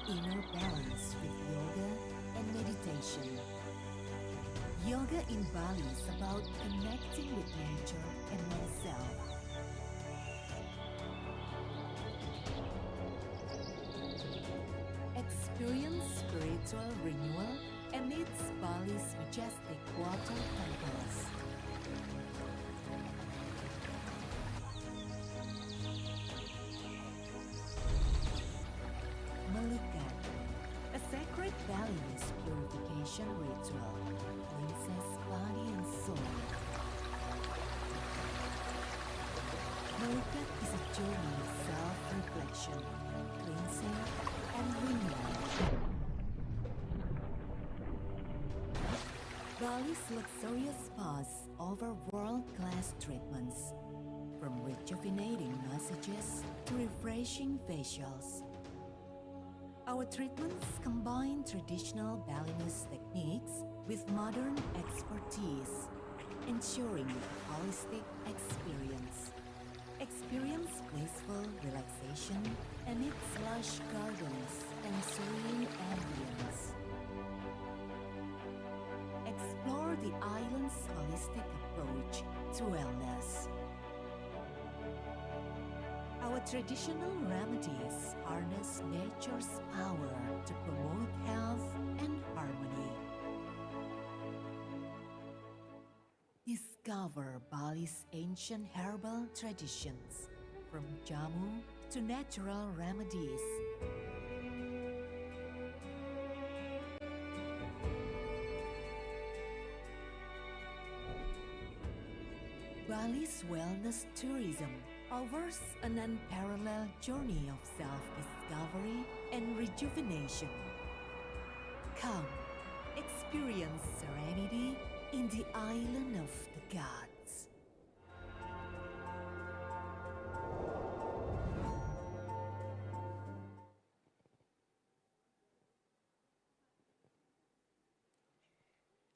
inner balance with yoga and meditation. Yoga in Bali is about connecting with nature and oneself. Experience spiritual renewal amidst Bali's majestic water temples. Melukat, a sacred Balinese purification ritual, cleanses body and soul. Melukat is a journey of self-reflection, cleansing, and renewal. Bali's luxurious spas offer world-class treatments, from rejuvenating massages to refreshing facials. Our treatments combine traditional Balinese techniques with modern expertise, ensuring a holistic experience. Experience blissful relaxation amidst lush gardens and serene ambience. Explore the island's holistic approach to wellness. Our traditional remedies harness nature's power to promote health and harmony. Discover Bali's ancient herbal traditions, from jamu to natural remedies. Bali's wellness tourism offers an unparalleled journey of self-discovery and rejuvenation. Come, experience serenity in the island of the gods.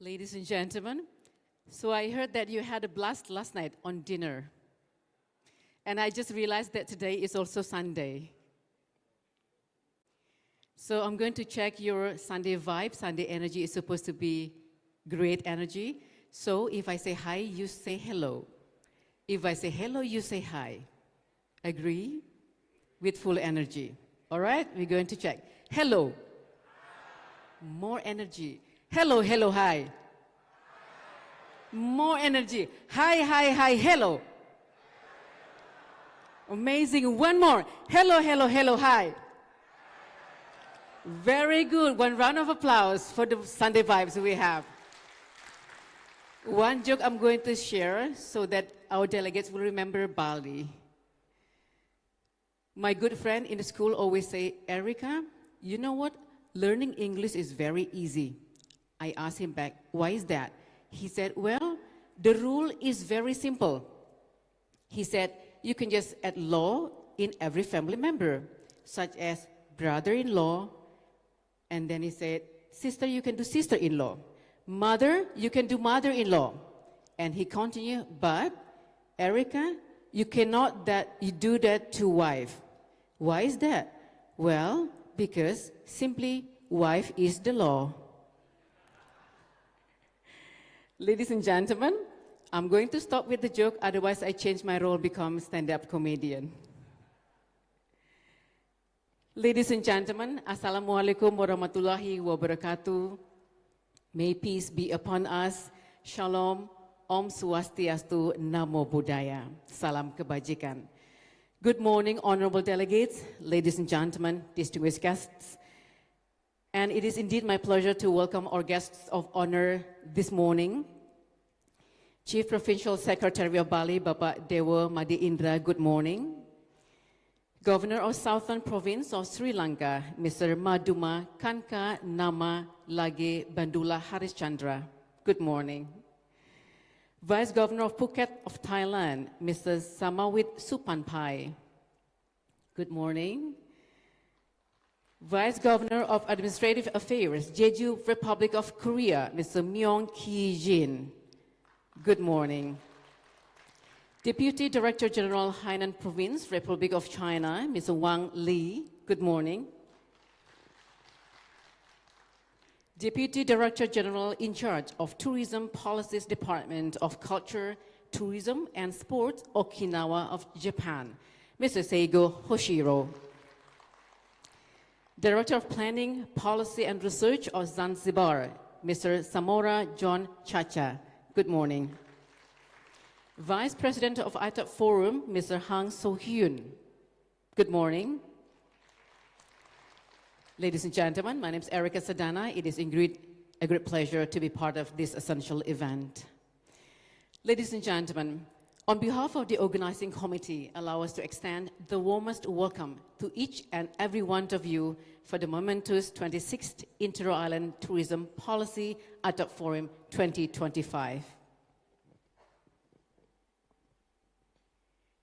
Ladies and gentlemen, so I heard that you had a blast last night on dinner. And I just realized that today is also Sunday. So I'm going to check your Sunday vibe. Sunday energy is supposed to be great energy. So if I say hi, you say hello. If I say hello, you say hi. Agree? With full energy. All right, we're going to check. Hello. More energy. Hello, hello, hi. More energy. Hi, hi, hi, hello. Amazing. One more. Hello, hello, hello, hi. Very good. One round of applause for the Sunday vibes we have. One joke I'm going to share so that our delegates will remember Bali. My good friend in the school always say, Erica, you know what? Learning English is very easy. I asked him back, why is that? He said, well, the rule is very simple. He said, you can just add law in every family member, such as brother-in-law. And then he said, sister, you can do sister-in-law. Mother, you can do mother-in-law. And he continued, but Erica, you cannot do that to wife. Why is that? Well, because simply wife is the law. Ladies and gentlemen, I'm going to stop with the joke, otherwise I change my role, become stand-up comedian. Ladies and gentlemen, Assalamualaikum warahmatullahi wabarakatuh. May peace be upon us. Shalom, Om Swastiastu, Namo Buddhaya. Salam kebajikan. Good morning, honorable delegates, ladies and gentlemen, distinguished guests. And it is indeed my pleasure to welcome our guests of honor this morning. Chief Provincial Secretary of Bali, Bapak Dewa Madi Indra, good morning. Governor of Southern Province of Sri Lanka, Mr. Maduma Kanka Nama Lage Bandula Harishchandra, good morning. Vice Governor of Phuket of Thailand, Mr. Samawit Supanpai, good morning. Vice Governor of Administrative Affairs, Jeju Republic of Korea, Mr. Myong Ki-jin, good morning. Deputy Director General, Hainan Province, Republic of China, Mr. Wang Li, good morning. Deputy Director General in charge of Tourism Policies Department of Culture, Tourism and Sports, Okinawa of Japan, Mr. Seigo Hoshiro. Director of Planning, Policy and Research of Zanzibar, Mr. Samora John Chacha. Good morning. Vice President of ITOP Forum, Mr. Hang So-hyun. Good morning. Ladies and gentlemen, my name is Erica Sadana. It is a great pleasure to be part of this essential event. Ladies and gentlemen, on behalf of the organizing committee, allow us to extend the warmest welcome to each and every one of you for the momentous 26th Inter-Island Tourism Policy ITOP Forum 2025.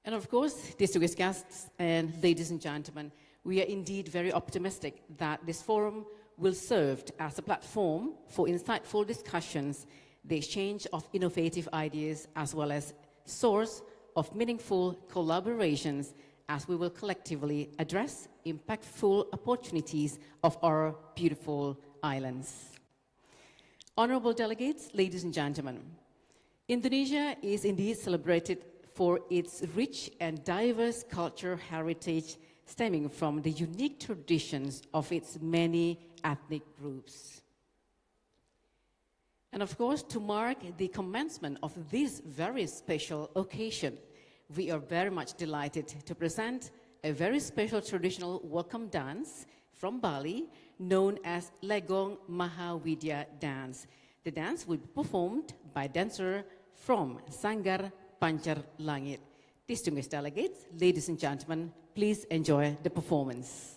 And of course, distinguished guests and ladies and gentlemen, we are indeed very optimistic that this forum will serve as a platform for insightful discussions, the exchange of innovative ideas, as well as source of meaningful collaborations as we will collectively address impactful opportunities of our beautiful islands. Honorable delegates, ladies and gentlemen, Indonesia is indeed celebrated for its rich and diverse cultural heritage stemming from the unique traditions of its many ethnic groups. And of course, to mark the commencement of this very special occasion, we are very much delighted to present a very special traditional welcome dance from Bali known as Legong Mahawidya dance. The dance will be performed by dancer from Sanggar Pancar Langit. Distinguished delegates, ladies and gentlemen, please enjoy the performance.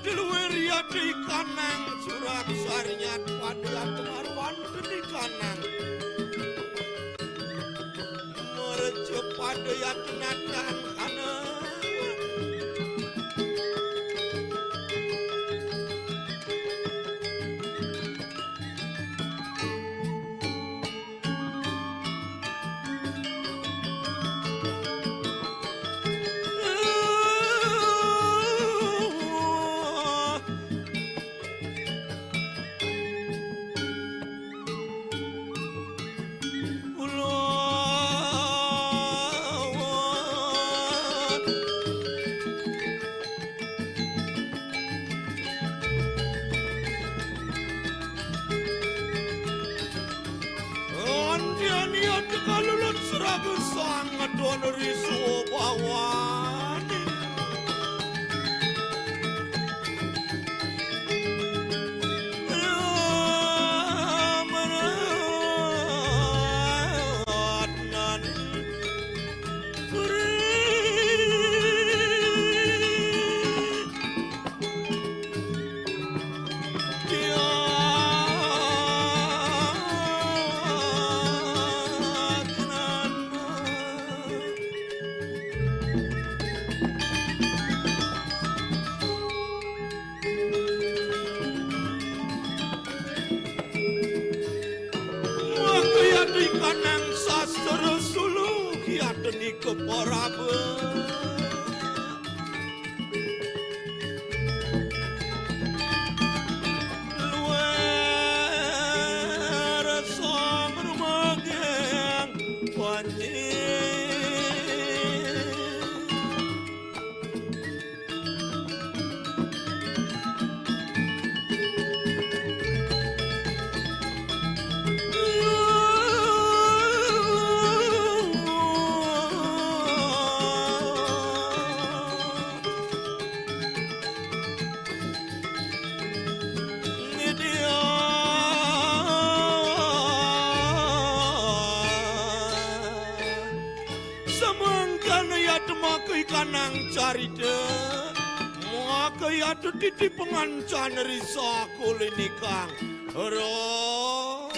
Dilweria di kanang surak sarinyat pada temarwan di kanang merejo pada yakinatan kana Don riso bawani Adnan kanang sastra sulu kiatni keparaba luar som rumageng panji kanang carita maka ya titi pengancan risa kulinikang ro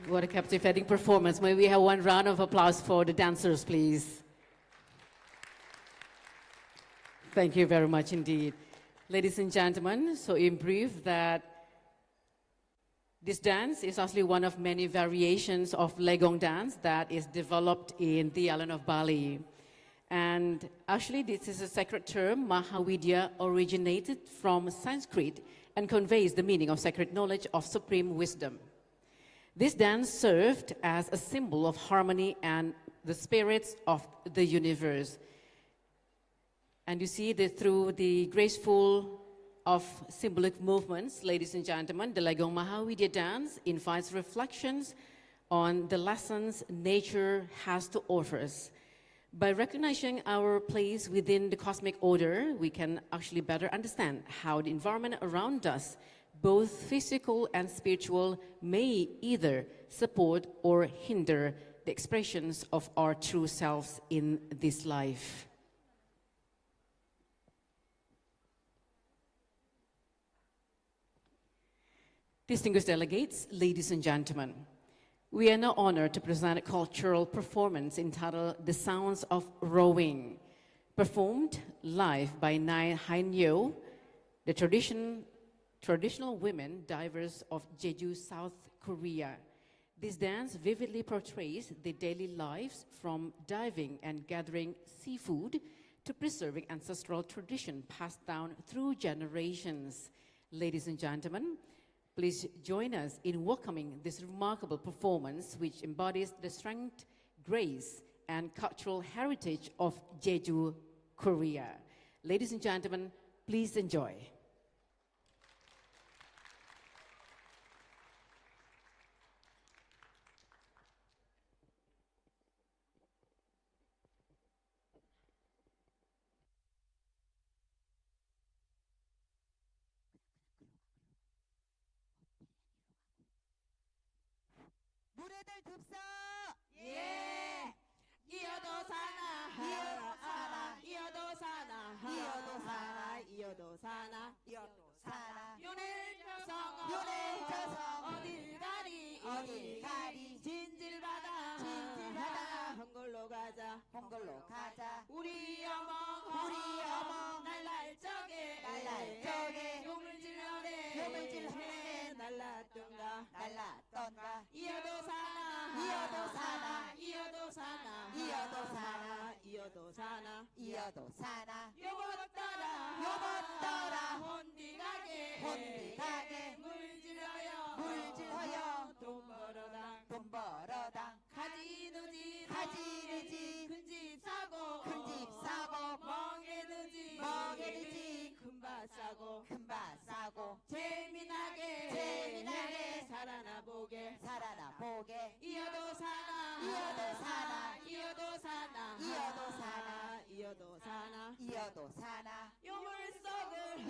What a captivating performance. May we have one round of applause for the dancers, please. Thank you very much indeed. Ladies and gentlemen, so in brief that this dance is actually one of many variations of Legong dance that is developed in the island of Bali. And actually this is a sacred term, Mahavidya, originated from Sanskrit and conveys the meaning of sacred knowledge of supreme wisdom. This dance served as a symbol of harmony and the spirits of the universe. And you see that through the graceful of symbolic movements, ladies and gentlemen, the Legong Mahavidya dance invites reflections on the lessons nature has to offer us. By recognizing our place within the cosmic order, we can actually better understand how the environment around us, both physical and spiritual, may either support or hinder the expressions of our true selves in this life. Distinguished delegates, ladies and gentlemen, we are now honored to present a cultural performance entitled The Sounds of Rowing, performed live by Nai Hein Yo, the traditional women divers of Jeju, South Korea. This dance vividly portrays the daily lives from diving and gathering seafood to preserving ancestral tradition passed down through generations. Ladies and gentlemen, please join us in welcoming this remarkable performance which embodies the strength, grace, and cultural heritage of Jeju, Korea. Ladies and gentlemen, please enjoy. Budaya 친구들 굽소. 예. 이어도 사나 이어도 사나. 이어도 사나 이어도 사나. 이어도 사나 이어도 사나. 요늘 저성 요늘 저성. 어딜 가리 어딜 가리. 진질바다 진질바다. 헝걸로 가자 몽골로 가자. 우리 어멍 우리 어멍. 날날 적에 날날 적에. 용을 질러내 용을 질러내. 날랐던가 날랐던가. 이어도 사나 이어도 사나. 이어도 사나 이어도 사나. 이어도 사나 이어도 사나. 요것 따라 요것 따라. 혼디 가게 혼디 가게. 물질러요 물질러요. 돈 벌어다 돈 벌어당. 가지느지 가지느지. 큰집 사고 큰집 사고. 멍해느지 멍해느지. 큰밭 사고 큰밭 사고. 재미나게 재미나게. 살아나 보게 살아나 보게. 이어도 사나 이어도 사나. 이어도 사나 이어도 사나. 이어도 사나 이어도 사나. 요물속을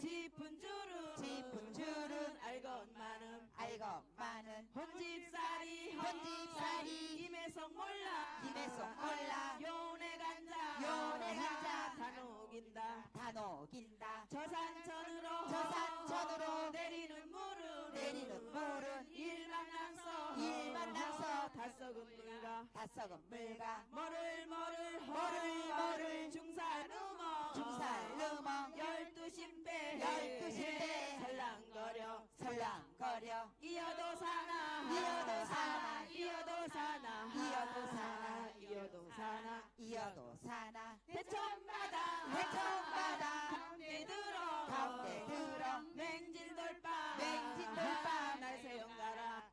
짚은 줄은 짚은 줄은 알것만은 알것만은 혼집살이 임해석 몰라 요네 간자 다 녹인다 다 녹인다. 저산천으로 내리는 물은 일만낭서 다 썩은 물가 다 썩은 물가. 머를 중산음어 열두 신배 설랑거려 이어도 사나 이어도 사나. 대천바다 가운데 들어 맹진돌바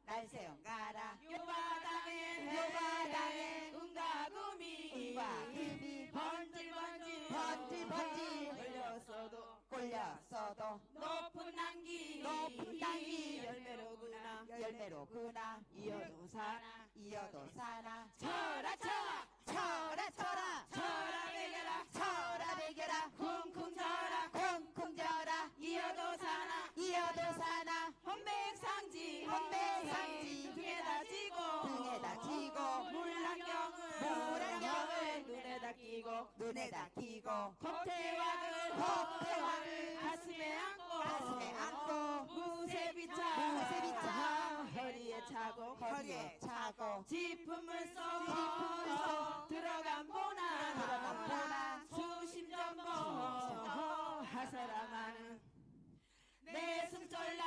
날새영 가라 요바당에 은가금이 번질 꼴렸어도 높은 단기 열매로구나 이어도 사나 쳐라 베겨라. 쿵쿵 쳐라 이어도 사나. 혼백상지 등에다 지고 물안경을 눈에다 끼고 곱태왕을 가슴에 안고 무쇠 비차 허리에 차고 짚은 물속 들어간 보나 수심전보 하사랑하는 내 승절라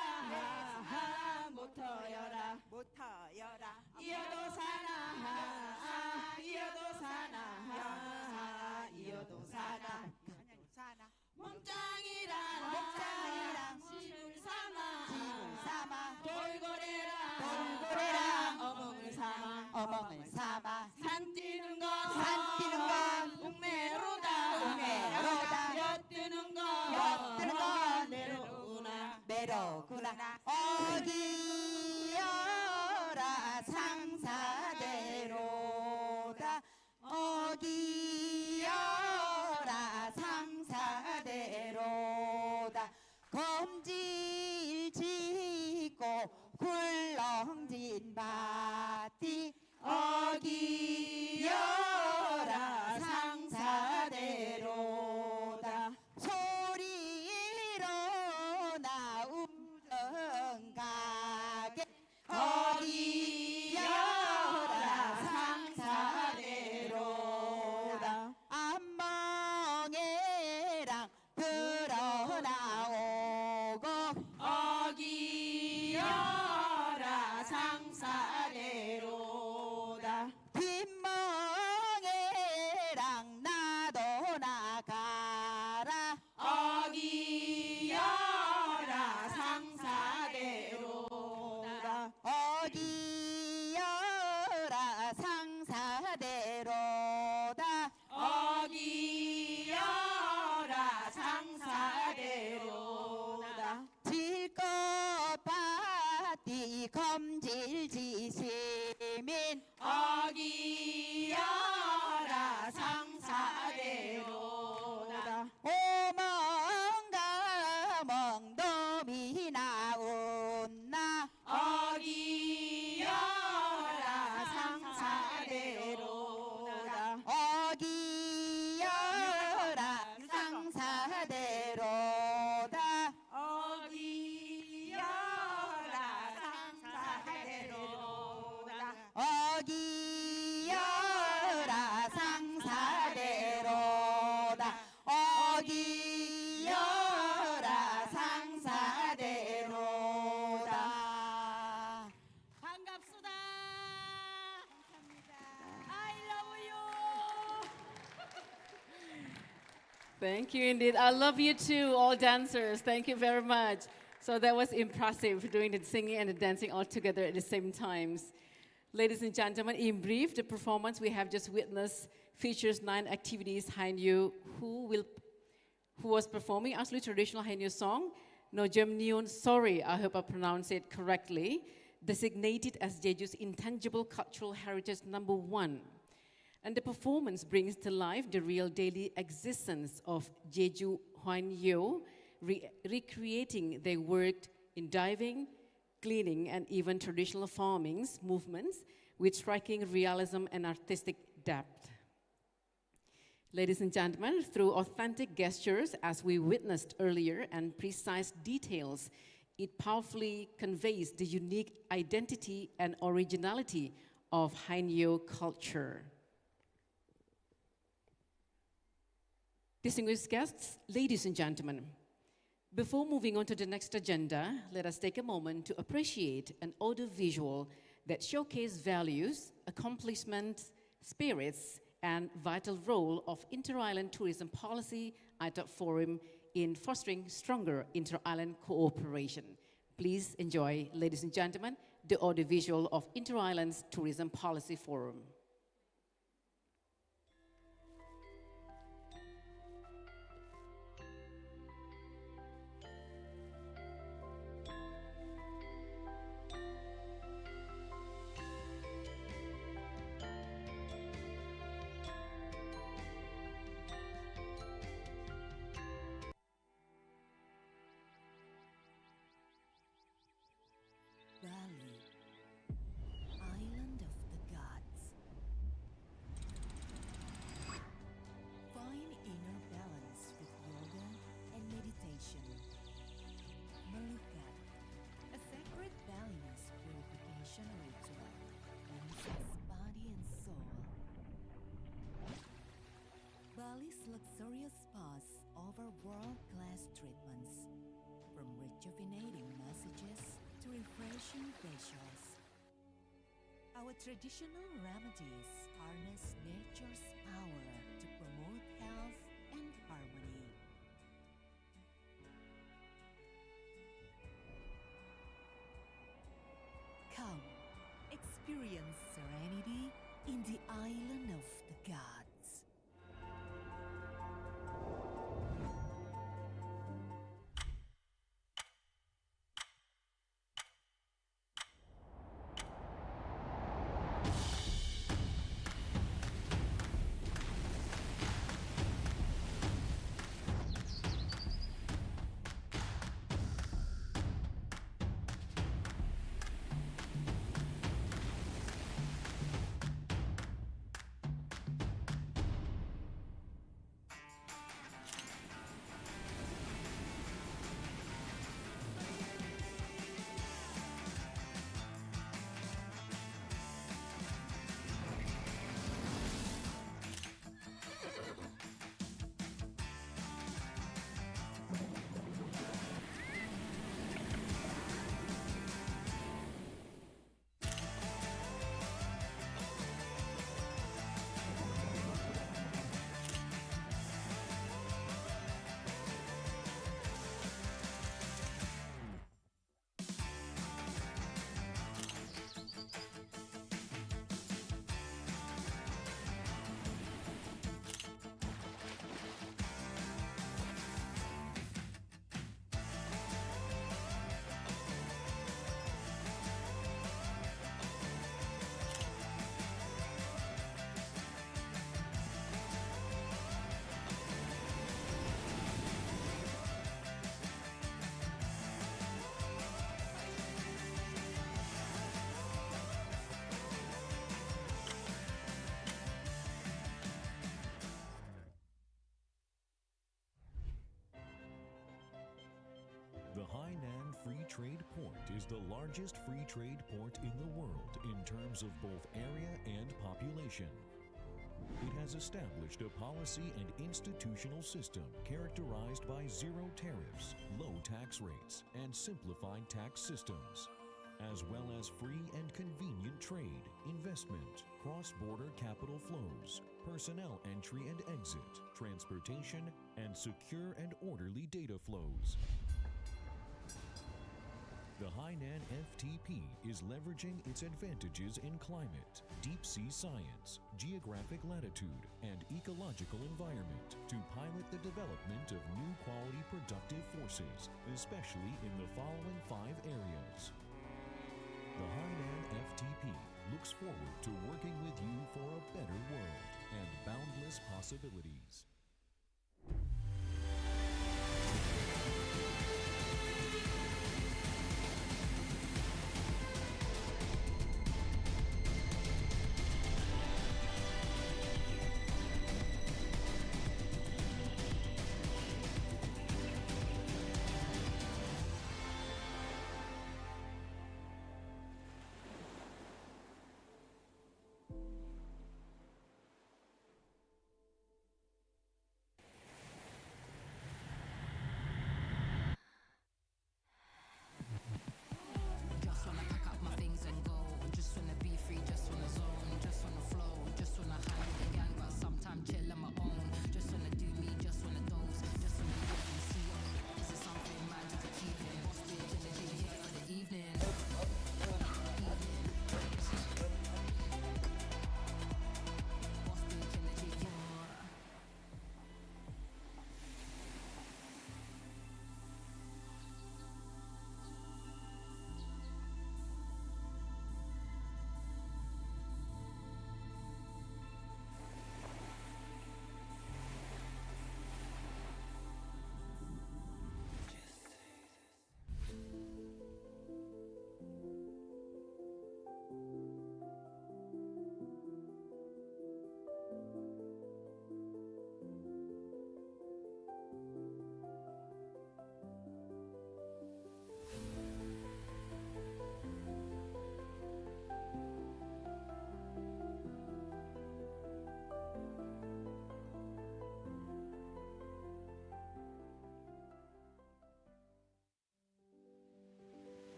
못터여라 이어도 사나 몸짱이랑 집을 삼아 돌고래랑 어멍을 삼아 산띠는 Thank you indeed. I love you too, all dancers. Thank you very much. So that was impressive, doing the singing and the dancing all together at the same times. Ladies and gentlemen, in brief, the performance we have just witnessed features 9 activities Hainyu who was performing absolutely traditional Hainyu song, No Jem Nyun, sorry, I hope I pronounced it correctly, designated as Jeju's intangible cultural heritage #1. And the performance brings to life the real daily existence of Jeju Hwanyo, recreating their work in diving, cleaning, and even traditional farming movements with striking realism and artistic depth. Ladies and gentlemen, through authentic gestures, as we witnessed earlier, and precise details, it powerfully conveys the unique identity and originality of Hainyu culture. Distinguished guests, ladies and gentlemen, before moving on to the next agenda, let us take a moment to appreciate an audiovisual that showcases values, accomplishments, spirits, and vital role of Inter-Island Tourism Policy ITOP Forum in fostering stronger inter-island cooperation. Please enjoy, ladies and gentlemen, the audiovisual of Inter-Islands Tourism Policy Forum. Bali, island of the gods. Find inner balance with yoga and meditation. Melukat, a sacred Balinese purification ritual, cleanses body and soul. Bali's luxurious spas offer world-class treatments, from rejuvenating massages to refreshing facials. Our traditional remedies harness nature's power to promote health and harmony. Come, experience serenity in the island of the gods. The Hainan Free Trade Port is the largest free trade port in the world in terms of both area and population. It has established a policy and institutional system characterized by zero tariffs, low tax rates, and simplified tax systems, as well as free and convenient trade, investment, cross-border capital flows, personnel entry and exit, transportation, and secure and orderly data flows. The Hainan FTP is leveraging its advantages in climate, deep sea science, geographic latitude, and ecological environment to pilot the development of new quality productive forces, especially in the following 5 areas. The Hainan FTP looks forward to working with you for a better world and boundless possibilities. Just wanna pack up my things and go. Just wanna be free, just wanna zone. Just wanna flow, just wanna hang with the gang, but sometimes chill on my own. Just wanna do me, just wanna dose. Just wanna live and see. This is something man just achieving. What's the energy here for the evening? What's the energy here?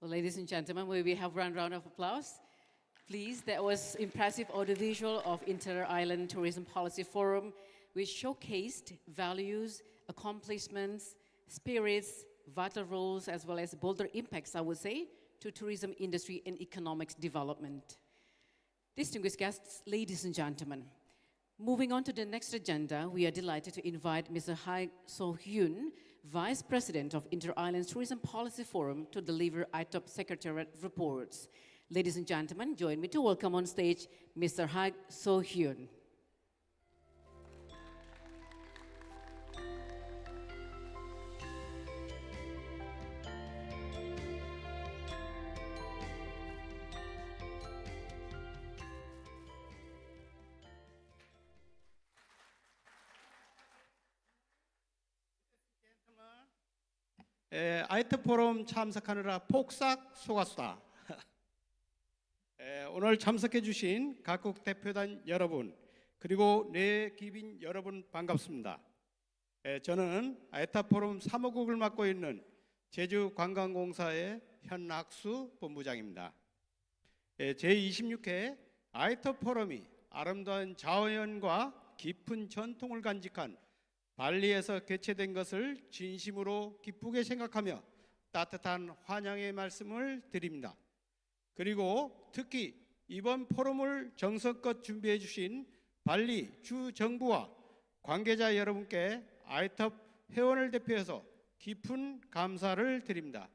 Well, ladies and gentlemen, may we have one round of applause? Please, that was impressive audiovisual of Inter-Island Tourism Policy Forum, which showcased values, accomplishments, spirits, vital roles, as well as bolder impacts, I would say, to tourism industry and economic development. Distinguished guests, ladies and gentlemen, moving on to the next agenda, we are delighted to invite Mr. Hae So-hyun, Vice President of Inter-Island Tourism Policy Forum, to deliver ITOP Secretariat reports. Ladies and gentlemen, join me to welcome on stage Mr. Hae So-hyun. ITOP 포럼 참석하느라 폭삭 속았다. 오늘 참석해 주신 각국 대표단 여러분 그리고 내 기빈 여러분 반갑습니다. 저는 ITOP 포럼 사무국을 맡고 있는 제주관광공사의 현낙수 본부장입니다. 제26회 ITOP 포럼이 아름다운 자연과 깊은 전통을 간직한 발리에서 개최된 것을 진심으로 기쁘게 생각하며 따뜻한 환영의 말씀을 드립니다. 그리고 특히 이번 포럼을 정성껏 준비해 주신 발리 주 정부와 관계자 여러분께 ITOP 회원을 대표해서 깊은 감사를 드립니다.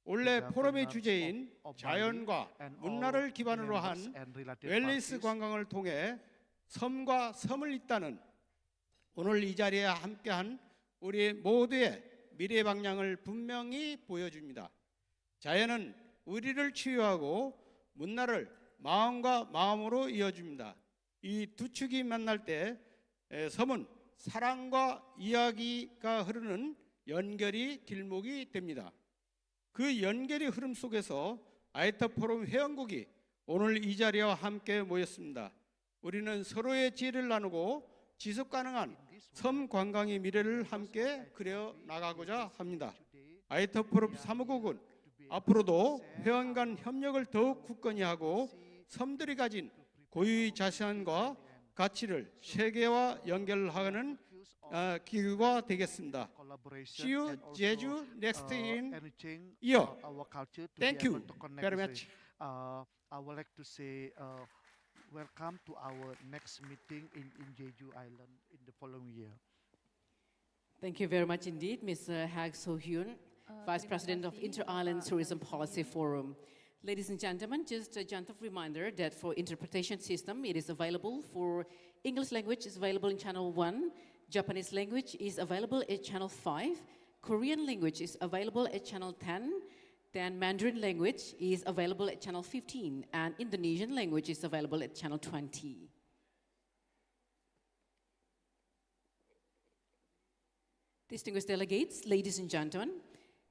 올해 포럼의 주제인 자연과 문화를 기반으로 한 웰니스 관광을 통해 섬과 섬을 잇다는 오늘 이 자리에 함께한 우리 모두의 미래 방향을 분명히 보여줍니다. 자연은 우리를 치유하고 문화를 마음과 마음으로 이어줍니다. 이 두 축이 만날 때 섬은 사랑과 이야기가 흐르는 연결이 길목이 됩니다. 그 연결의 흐름 속에서 ITOP 포럼 회원국이 오늘 이 자리와 함께 모였습니다. 우리는 서로의 지혜를 나누고 지속 가능한 섬 관광의 미래를 함께 그려 나가고자 합니다. ITOP 포럼 사무국은 앞으로도 회원 간 협력을 더욱 굳건히 하고 섬들이 가진 고유의 자산과 가치를 세계와 연결하는 기구가 되겠습니다. See you, Jeju, next in year. Thank you very much. I would like to say welcome to our next meeting in Jeju Island in the following year. Thank you very much indeed, Mr. Hag So-hyun, Vice President of Inter-Island Tourism Policy Forum. Ladies and gentlemen, just a gentle reminder that for interpretation system, it is available for English language is available in channel 1, Japanese language is available at channel 5, Korean language is available at channel 10, then Mandarin language is available at channel 15, and Indonesian language is available at channel 20. Distinguished delegates, ladies and gentlemen,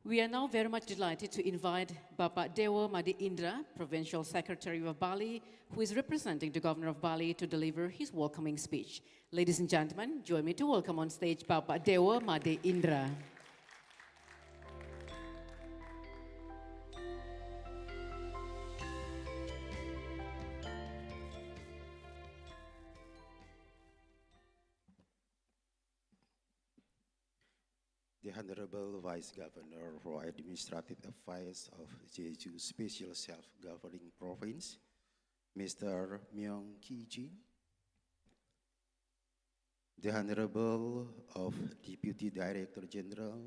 we are now very much delighted to invite Bapak Dewa Made Indra, Provincial Secretary of Bali, who is representing the Governor of Bali to deliver his welcoming speech. Ladies and gentlemen, join me to welcome on stage Bapak Dewa Made Indra. The Honorable Vice Governor for Administrative Affairs of Jeju Special Self-Governing Province, Mr. Myung Ki-jin, the Honorable of Deputy Director General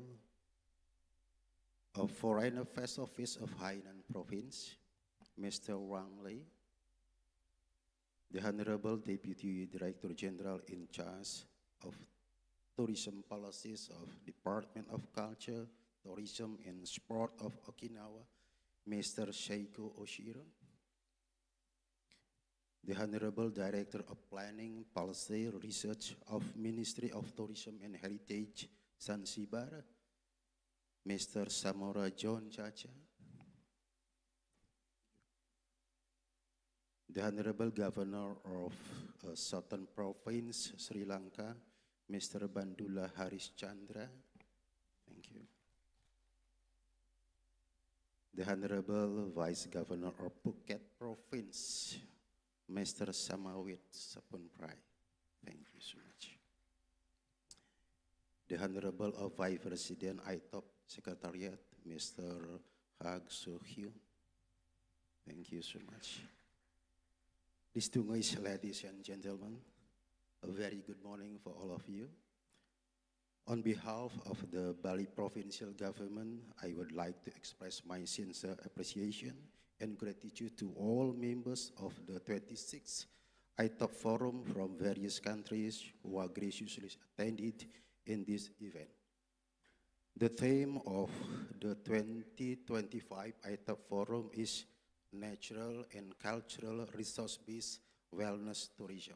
of Foreign Affairs Office of Hainan Province, Mr. Wang Lei, the Honorable Deputy Director General in charge of Tourism Policies of Department of Culture, Tourism and Sport of Okinawa, Mr. Seiko Oshiro, the Honorable Director of Planning, Policy, Research of Ministry of Tourism and Heritage, Zanzibar, Mr. Samora John Chacha, the Honorable Governor of Southern Province, Sri Lanka, Mr. Bandula Haris Chandra, thank you. The Honorable Vice Governor of Phuket Province, Mr. Samawit Sapunprai, thank you so much. The Honorable of Vice President ITOP Secretariat, Mr. Hag So-hyun, thank you so much. Distinguished ladies and gentlemen, a very good morning for all of you. On behalf of the Bali Provincial Government, I would like to express my sincere appreciation and gratitude to all members of the 26th ITOP Forum from various countries who are graciously attended in this event. The theme of the 2025 ITOP Forum is Natural and Cultural Resource-Based Wellness Tourism.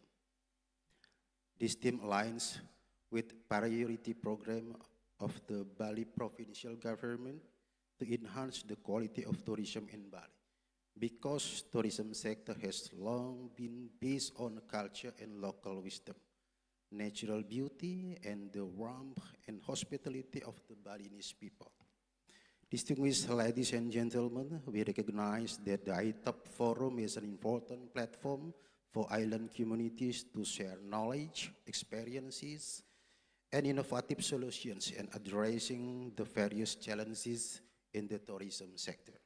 This theme aligns with priority program of the Bali Provincial Government to enhance the quality of tourism in Bali, because tourism sector has long been based on culture and local wisdom, natural beauty, and the warmth and hospitality of the Balinese people. Distinguished ladies and gentlemen, we recognize that the ITOP Forum is an important platform for island communities to share knowledge, experiences, and innovative solutions in addressing the various challenges in the tourism sector.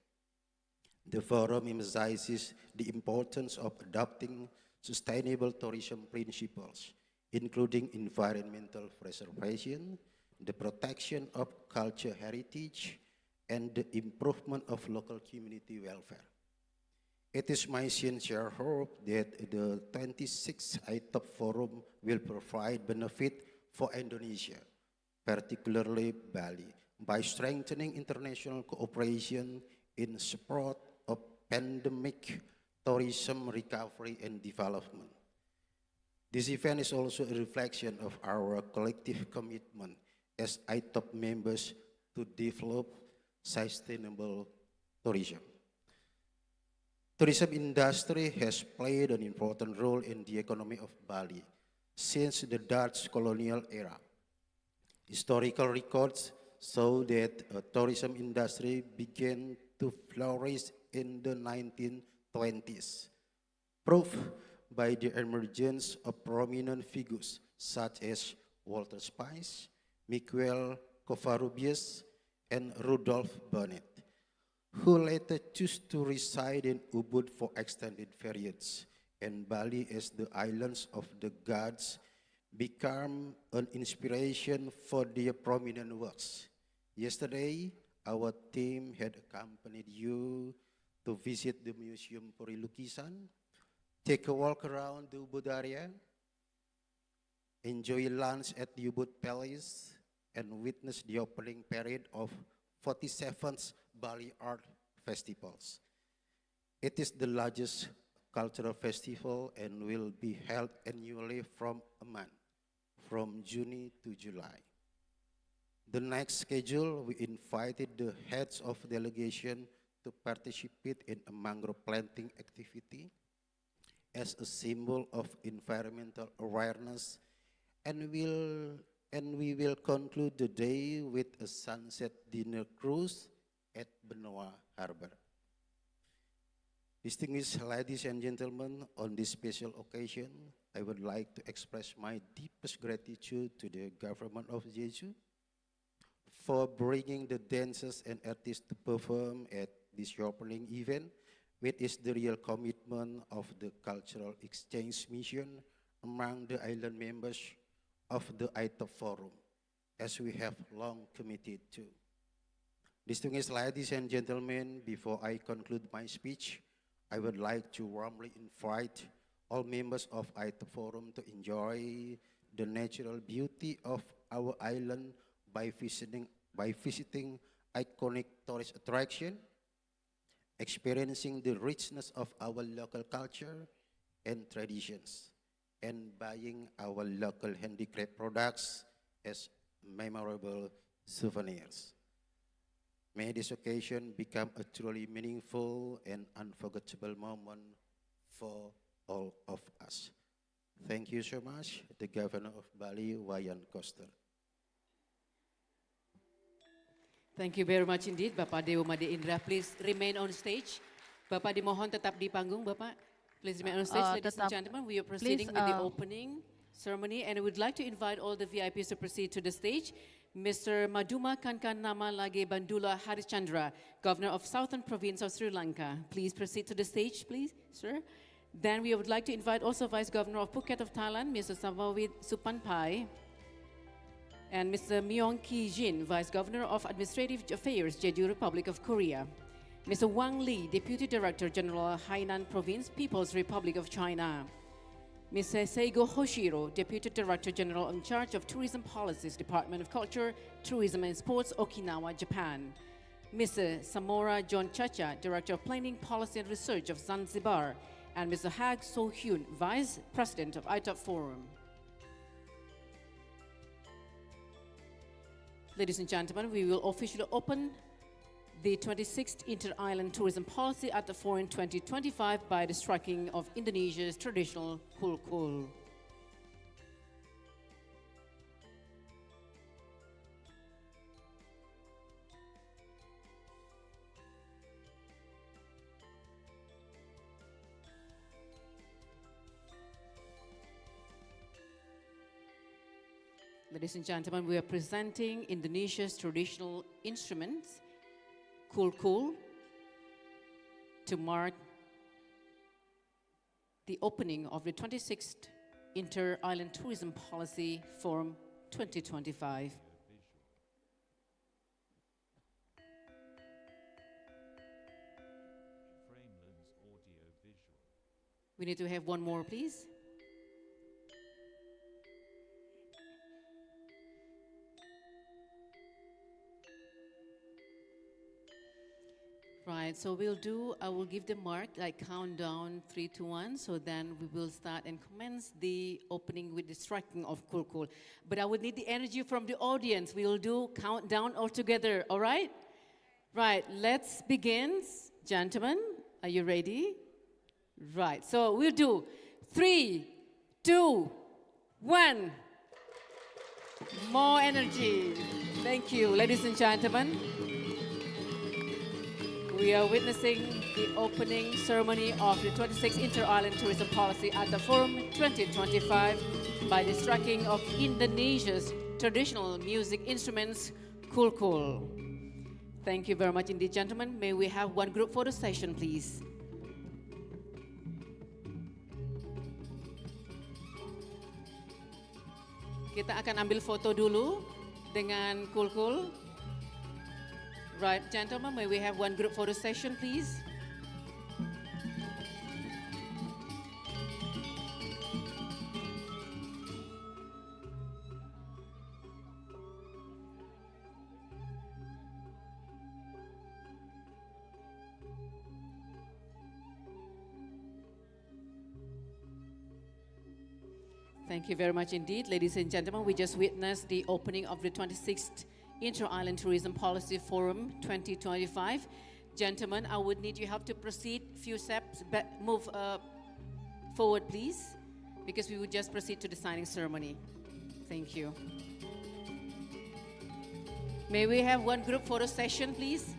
The forum emphasizes the importance of adopting sustainable tourism principles, including environmental preservation, the protection of cultural heritage, and the improvement of local community welfare. It is my sincere hope that the 26th ITOP Forum will provide benefit for Indonesia, particularly Bali, by strengthening international cooperation in support of pandemic tourism recovery and development. This event is also a reflection of our collective commitment as ITOP members to develop sustainable tourism. Tourism industry has played an important role in the economy of Bali since the Dutch colonial era. Historical records show that the tourism industry began to flourish in the 1920s, proved by the emergence of prominent figures such as Walter Spice, Miguel Covarrubias, and Rudolph Bonnet, who later chose to reside in Ubud for extended periods, and Bali as the islands of the gods became an inspiration for their prominent works. Yesterday, our team had accompanied you to visit the Museum Puri Lukisan, take a walk around the Ubud area, enjoy lunch at the Ubud Palace, and witness the opening parade of 47th Bali Art Festivals. It is the largest cultural festival and will be held annually from a month, from June to July. The next schedule, we invited the heads of delegation to participate in a mangrove planting activity as a symbol of environmental awareness, and we will conclude the day with a sunset dinner cruise at Benoa Harbor. Distinguished ladies and gentlemen, on this special occasion, I would like to express my deepest gratitude to the government of Jeju for bringing the dancers and artists to perform at this opening event, which is the real commitment of the cultural exchange mission among the island members of the ITOP Forum, as we have long committed to. Distinguished ladies and gentlemen, before I conclude my speech, I would like to warmly invite all members of ITOP Forum to enjoy the natural beauty of our island by visiting iconic tourist attraction, experiencing the richness of our local culture and traditions, and buying our local handicraft products as memorable souvenirs. May this occasion become a truly meaningful and unforgettable moment for all of us. Thank you so much, the Governor of Bali, Wayan Koster. Thank you very much indeed, Bapak Dewa Made Indra. Please remain on stage. Bapak dimohon tetap di panggung, Bapak. Please remain on stage, ladies and gentlemen. We are proceeding with the opening ceremony, and we would like to invite all the VIPs to proceed to the stage. Mr. Maduma Kankan Nama Lage Bandula Harichandra, Governor of Southern Province of Sri Lanka. Please proceed to the stage, please, sir. Then we would like to invite also Vice Governor of Phuket of Thailand, Mr. Samawit Supanpai, and Mr. Myong Ki Jin, Vice Governor of Administrative Affairs, Jeju Republic of Korea. Mr. Wang Li, Deputy Director General, Hainan Province, People's Republic of China. Mr. Seigo Hoshiro, Deputy Director General in charge of Tourism Policies, Department of Culture, Tourism and Sports, Okinawa, Japan. Mr. Samora John Chacha, Director of Planning, Policy and Research of Zanzibar. And Mr. Hag So-hyun, Vice President of ITOP Forum. Ladies and gentlemen, we will officially open the 26th Inter-Island Tourism Policy at the Forum 2025 by the striking of Indonesia's traditional kul-kul. Ladies and gentlemen, we are presenting Indonesia's traditional instruments, Kulkul, to mark the opening of the 26th Inter-Island Tourism Policy Forum 2025. We need to have one more, please. Right, so I will give the mark, like countdown 3, 2, 1, so then we will start and commence the opening with the striking of Kulkul. But I would need the energy from the audience. We will do countdown all together, all right? Right, let's begin. Gentlemen, are you ready? Right, so we'll do 3, 2, 1. More energy. Thank you, ladies and gentlemen. We are witnessing the opening ceremony of the 26th Inter-Island Tourism Policy at the Forum 2025 by the striking of Indonesia's traditional music instruments, Kulkul. Thank you very much indeed, gentlemen. May we have one group photo session, please. Kita akan ambil foto dulu dengan Kulkul. Right, gentlemen, may we have one group photo session, please? Thank you very much indeed, ladies and gentlemen. We just witnessed the opening of the 26th Inter-Island Tourism Policy Forum 2025. Gentlemen, I would need your help to proceed few steps, move forward please, because we would just proceed to the signing ceremony. Thank you. May we have one group photo session, please?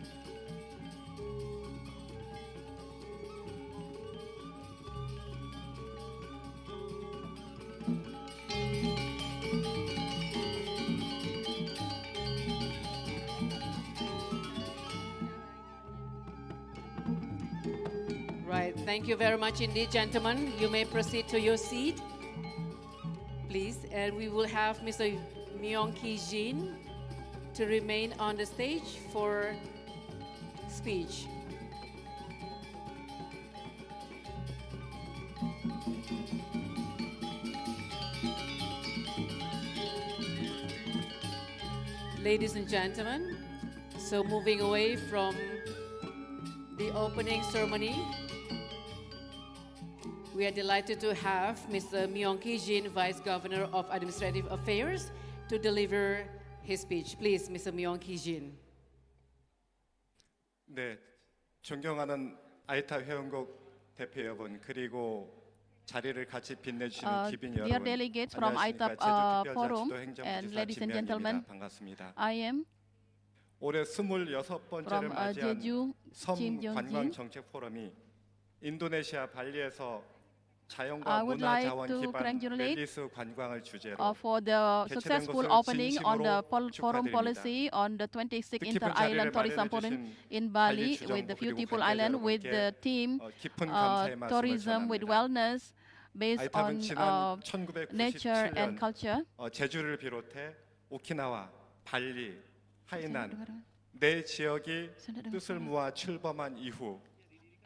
Right, thank you very much indeed, gentlemen. You may proceed to your seat, please. And we will have Mr. Myong Ki Jin to remain on the stage for speech. Ladies and gentlemen, so moving away from the opening ceremony, we are delighted to have Mr. Myong Ki Jin, Vice Governor of Administrative Affairs, to deliver his speech. Please, Mr. Myong Ki Jin. 네, 존경하는 아이탑 회원국 대표 여러분 그리고 자리를 같이 빛내주시는 기빈 dear 여러분, delegates from 안녕하십니까. ITOP forum 제주특별자치도 and ladies and 행정부지사 gentlemen, 김명입니다. 반갑습니다. I am 올해 26번째를 from 맞이한 Jeju, 섬 Kim Jong-jin. 관광 정책 포럼이 인도네시아 발리에서 I 자연과 would 문화 like 자원 to 기반 congratulate 멜리스 관광을 주제로 for the successful 것을 opening on the 진심으로 forum 축하드립니다. policy on the 26th 뜻깊은 Inter-Island 자리를 Tourism 마련해 Forum 주신 in 발리 Bali 주정부 with the 그리고 beautiful 관계자 island with 여러분께 the theme 깊은 감사의 말씀을 tourism with 전합니다. wellness based on 아이탑은 지난 nature and 1997년 culture. 제주를 비롯해 오키나와, 발리, 하이난 네 지역이 뜻을 모아 출범한 이후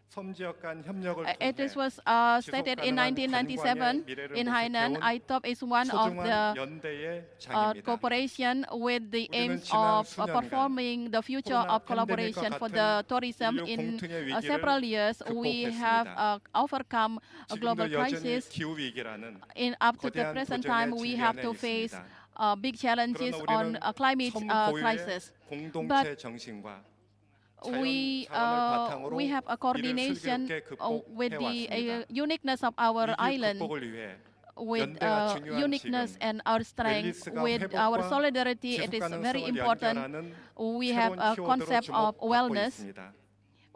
섬 지역 간 협력을 It 통해 was stated in 1997 in Hainan. ITOP is one of 소중한 the 연대의 장입니다. cooperation with the 우리는 aims 지난 of 수년간 performing the future 코로나 of collaboration 팬데믹과 for 같은 the tourism 인류 in 공통의 위기를 several years. We have overcome a global 지금도 여전히 crisis. 기후 위기라는 In up to the 거대한 present 도전에 time, we have 직면해 to face 있습니다. big challenges 그러나 on 우리는 climate 섬 crisis. 고유의 But 공동체 정신과 we 자원을 have a 바탕으로 coordination 이를 with the 극복해왔습니다. uniqueness of our 위기 island, 극복을 위해 with 연대가 중요한 uniqueness 지금 and our strength, 멜리스가 with our 회복과 solidarity. It 지속 is very 가능성을 important. 연결하는 We have 새로운 a 키워드로 concept of 주목받고 wellness. 있습니다.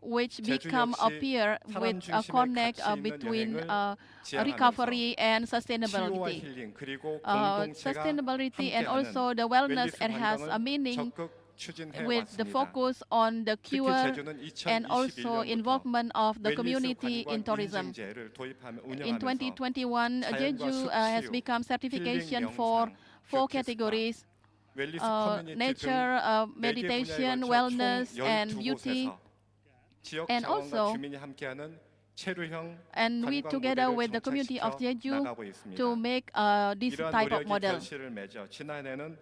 which 제주 become 역시 appear 사람 with a 중심의 connect 가치 있는 between 여행을 지향하면서 recovery and 치유와 sustainability. 힐링 그리고 공동체가 Sustainability and 함께하는 also the wellness, 웰리스 it has a 관광을 meaning 적극 추진해 with the 왔습니다. focus on the 특히 cure 제주는 and also 2021년부터 involvement of the 웰리스 community in 관광 tourism. 인증제를 도입하며 In 운영하면서 2021, 자연과 Jeju 숲 has 치유, become 힐링 certification 명상, for 4 뷰티 스파, categories: 웰리스 커뮤니티 등 nature, 4개 meditation, 분야에 걸쳐 wellness, 총 and beauty. 12곳에서 지역 And 자원과 also, 주민이 함께하는 체류형 And we, 관광 together 모델을 with the community of 정착시켜 Jeju, 나가고 있습니다. to make this 이러한 type of 노력이 model. 결실을 맺어 지난해는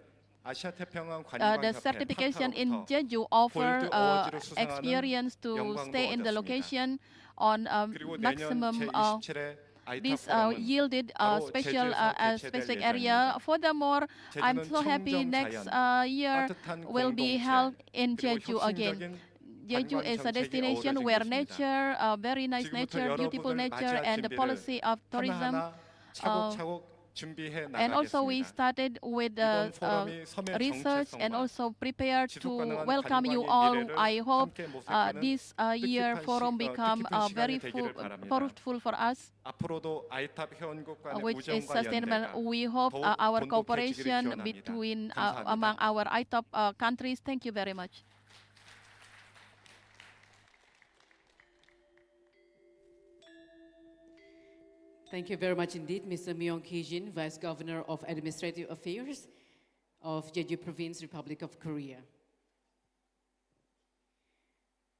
아시아 태평양 The 관광협회 certification in 파타로부터 Jeju offer 골드 어워즈를 수상하는 experience to 영광도 stay in the 얻었습니다. location on 그리고 내년 maximum. 제27회 This 아이탑 포럼은 yielded a 바로 special 제주에서 specific 개최될 area. 예정입니다. Furthermore, I'm 제주는 so happy 청정 next 자연, year 따뜻한 will be 공동체, held in 그리고 Jeju again. 혁신적인 Jeju 관광 is a 정책이 destination 어우러진 where 곳입니다. nature, very nice 지금부터 nature, beautiful 여러분을 nature, 맞이할 and the 준비를 policy of tourism. 하나하나 차곡차곡 준비해 And also we 나가겠습니다. started with 이번 포럼이 섬의 research and 정체성과 also prepared to 지속 가능한 welcome you 관광의 all. 미래를 I hope 함께 모색하는 this year 뜻깊은 forum become 뜻깊은 very 시간이 되기를 바랍니다. fruitful for us, 앞으로도 아이탑 회원국 간의 which is 우정과 sustainable. 연대가 We hope 더욱 our 돈독해지기를 cooperation 기원합니다. between 감사합니다. among our ITOP countries. Thank you very much. Thank you very much indeed, Mr. Myung Ki-jin, Vice Governor of Administrative Affairs of Jeju Province, Republic of Korea.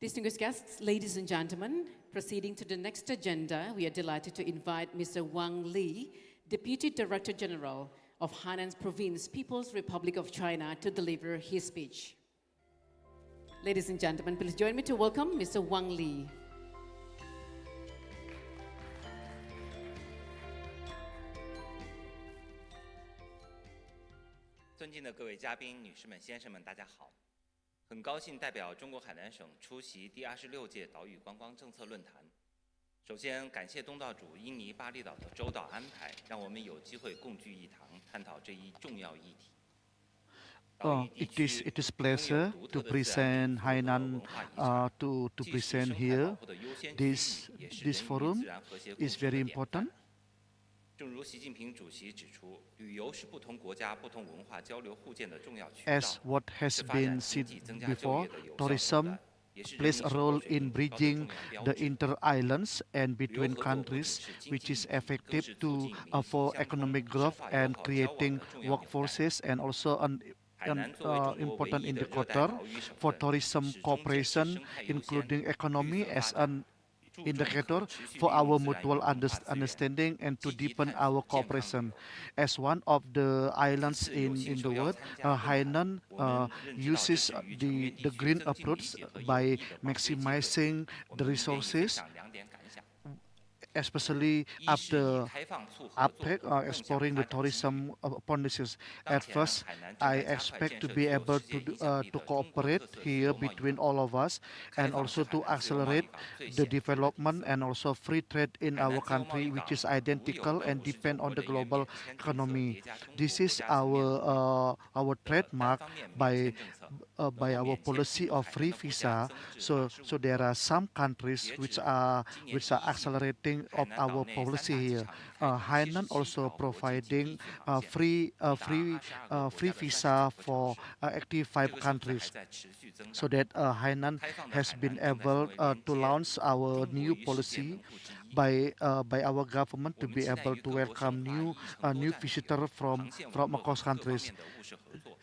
Distinguished guests, ladies and gentlemen, proceeding to the next agenda, we are delighted to invite Mr. Wang Li, Deputy Director General of Hainan Province, People's Republic of China, to deliver his speech. Ladies and gentlemen, please join me to welcome Mr. Wang Li. 尊敬的各位嘉宾、女士们、先生们，大家好！很高兴代表中国海南省出席第26届岛屿观光政策论坛。首先，感谢东道主印尼巴厘岛的周到安排，让我们有机会共聚一堂，探讨这一重要议题。 It is pleasure to present Hainan to present here. This forum is very important. 正如习近平主席指出，旅游是不同国家、不同文化交流互鉴的重要渠道。 As what has been said before, tourism plays a role in bridging the inter-islands and between countries, which is effective for economic growth and creating workforces, and also an important indicator for tourism cooperation, including economy as an indicator for our mutual understanding and to deepen our cooperation. As one of the islands in the world, Hainan uses the green approach by maximizing the resources, especially after APEC exploring the tourism policies. At first, I expect to be able to cooperate here between all of us and also to accelerate the development and also free trade in our country, which is identical and depend on the global economy. This is our trademark by our policy of free visa. So there are some countries which are accelerating of our policy here. Hainan also providing free visa for active 5 countries, so that Hainan has been able to launch our new policy by our government to be able to welcome new visitors from across countries.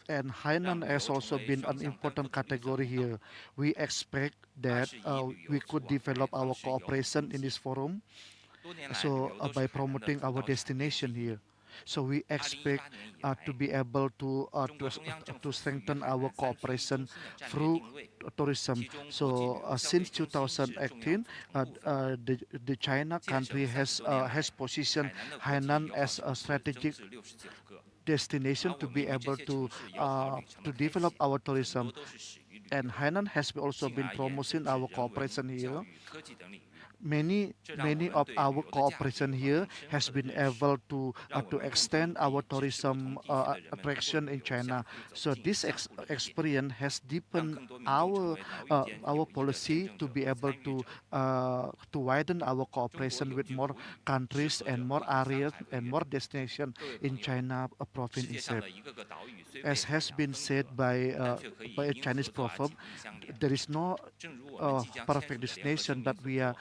And Hainan has also been an important category here. We expect that we could develop our cooperation in this forum, so by promoting our destination here. So we expect to be able to strengthen our cooperation through tourism. So since 2018, the China country has positioned Hainan as a strategic destination to be able to develop our tourism. And Hainan has also been promoting our cooperation here. many of our cooperation here has been able to extend our tourism attraction in China. So this experience has deepened our policy to be able to widen our cooperation with more countries and more areas and more destinations in China province itself. As has been said by a Chinese proverb, there is no perfect destination, but we are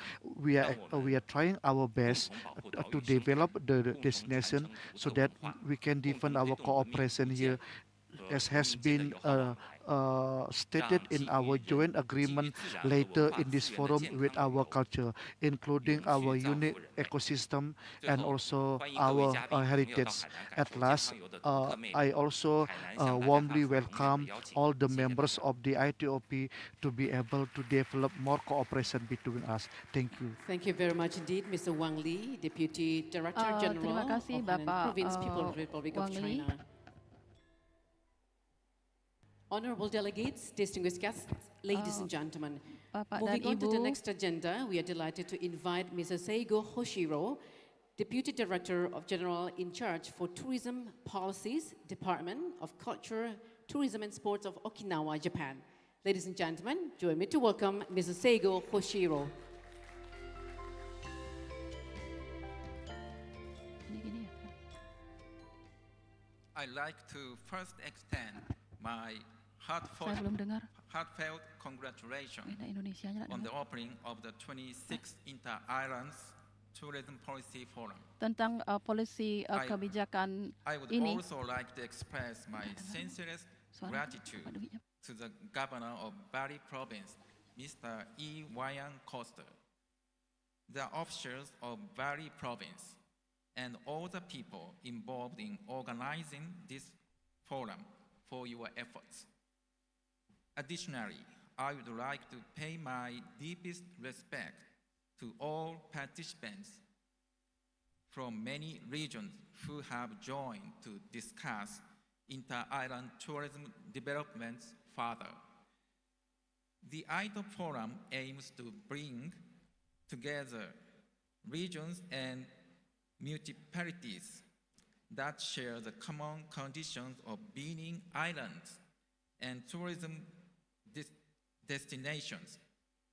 trying our best to develop the destination so that we can deepen our cooperation here, as has been stated in our joint agreement later in this forum with our culture, including our unique ecosystem and also our heritage. At last, I also warmly welcome all the members of the ITOP to be able to develop more cooperation between us. Thank you. Thank you very much indeed, Mr. Wang Li, Deputy Director Terima General kasih of Hainan Bapak Province, People's Republic of Wang Li. China. Honorable delegates, distinguished guests, ladies and gentlemen, Bapak moving dan on to the Ibu. next agenda, we are delighted to invite Mr. Seigo Hoshiro, Deputy Director of General in Charge for Tourism Policies, Department of Culture, Tourism and Sports of Okinawa, Japan. Ladies and gentlemen, join me to welcome Mr. Seigo Hoshiro. I'd like to first extend my heartfelt congratulations on the opening of the 26th Inter-Islands Tourism Policy Forum. Tentang polisi kebijakan I would ini. also like to express my sincerest gratitude to the Governor of Bali Province, Mr. E. Wayan Costa, the officials of Bali Province, and all the people involved in organizing this forum for your efforts. Additionally, I would like to pay my deepest respect to all participants from many regions who have joined to discuss inter-island tourism developments further. The ITOP Forum aims to bring together regions and municipalities that share the common conditions of being islands and tourism destinations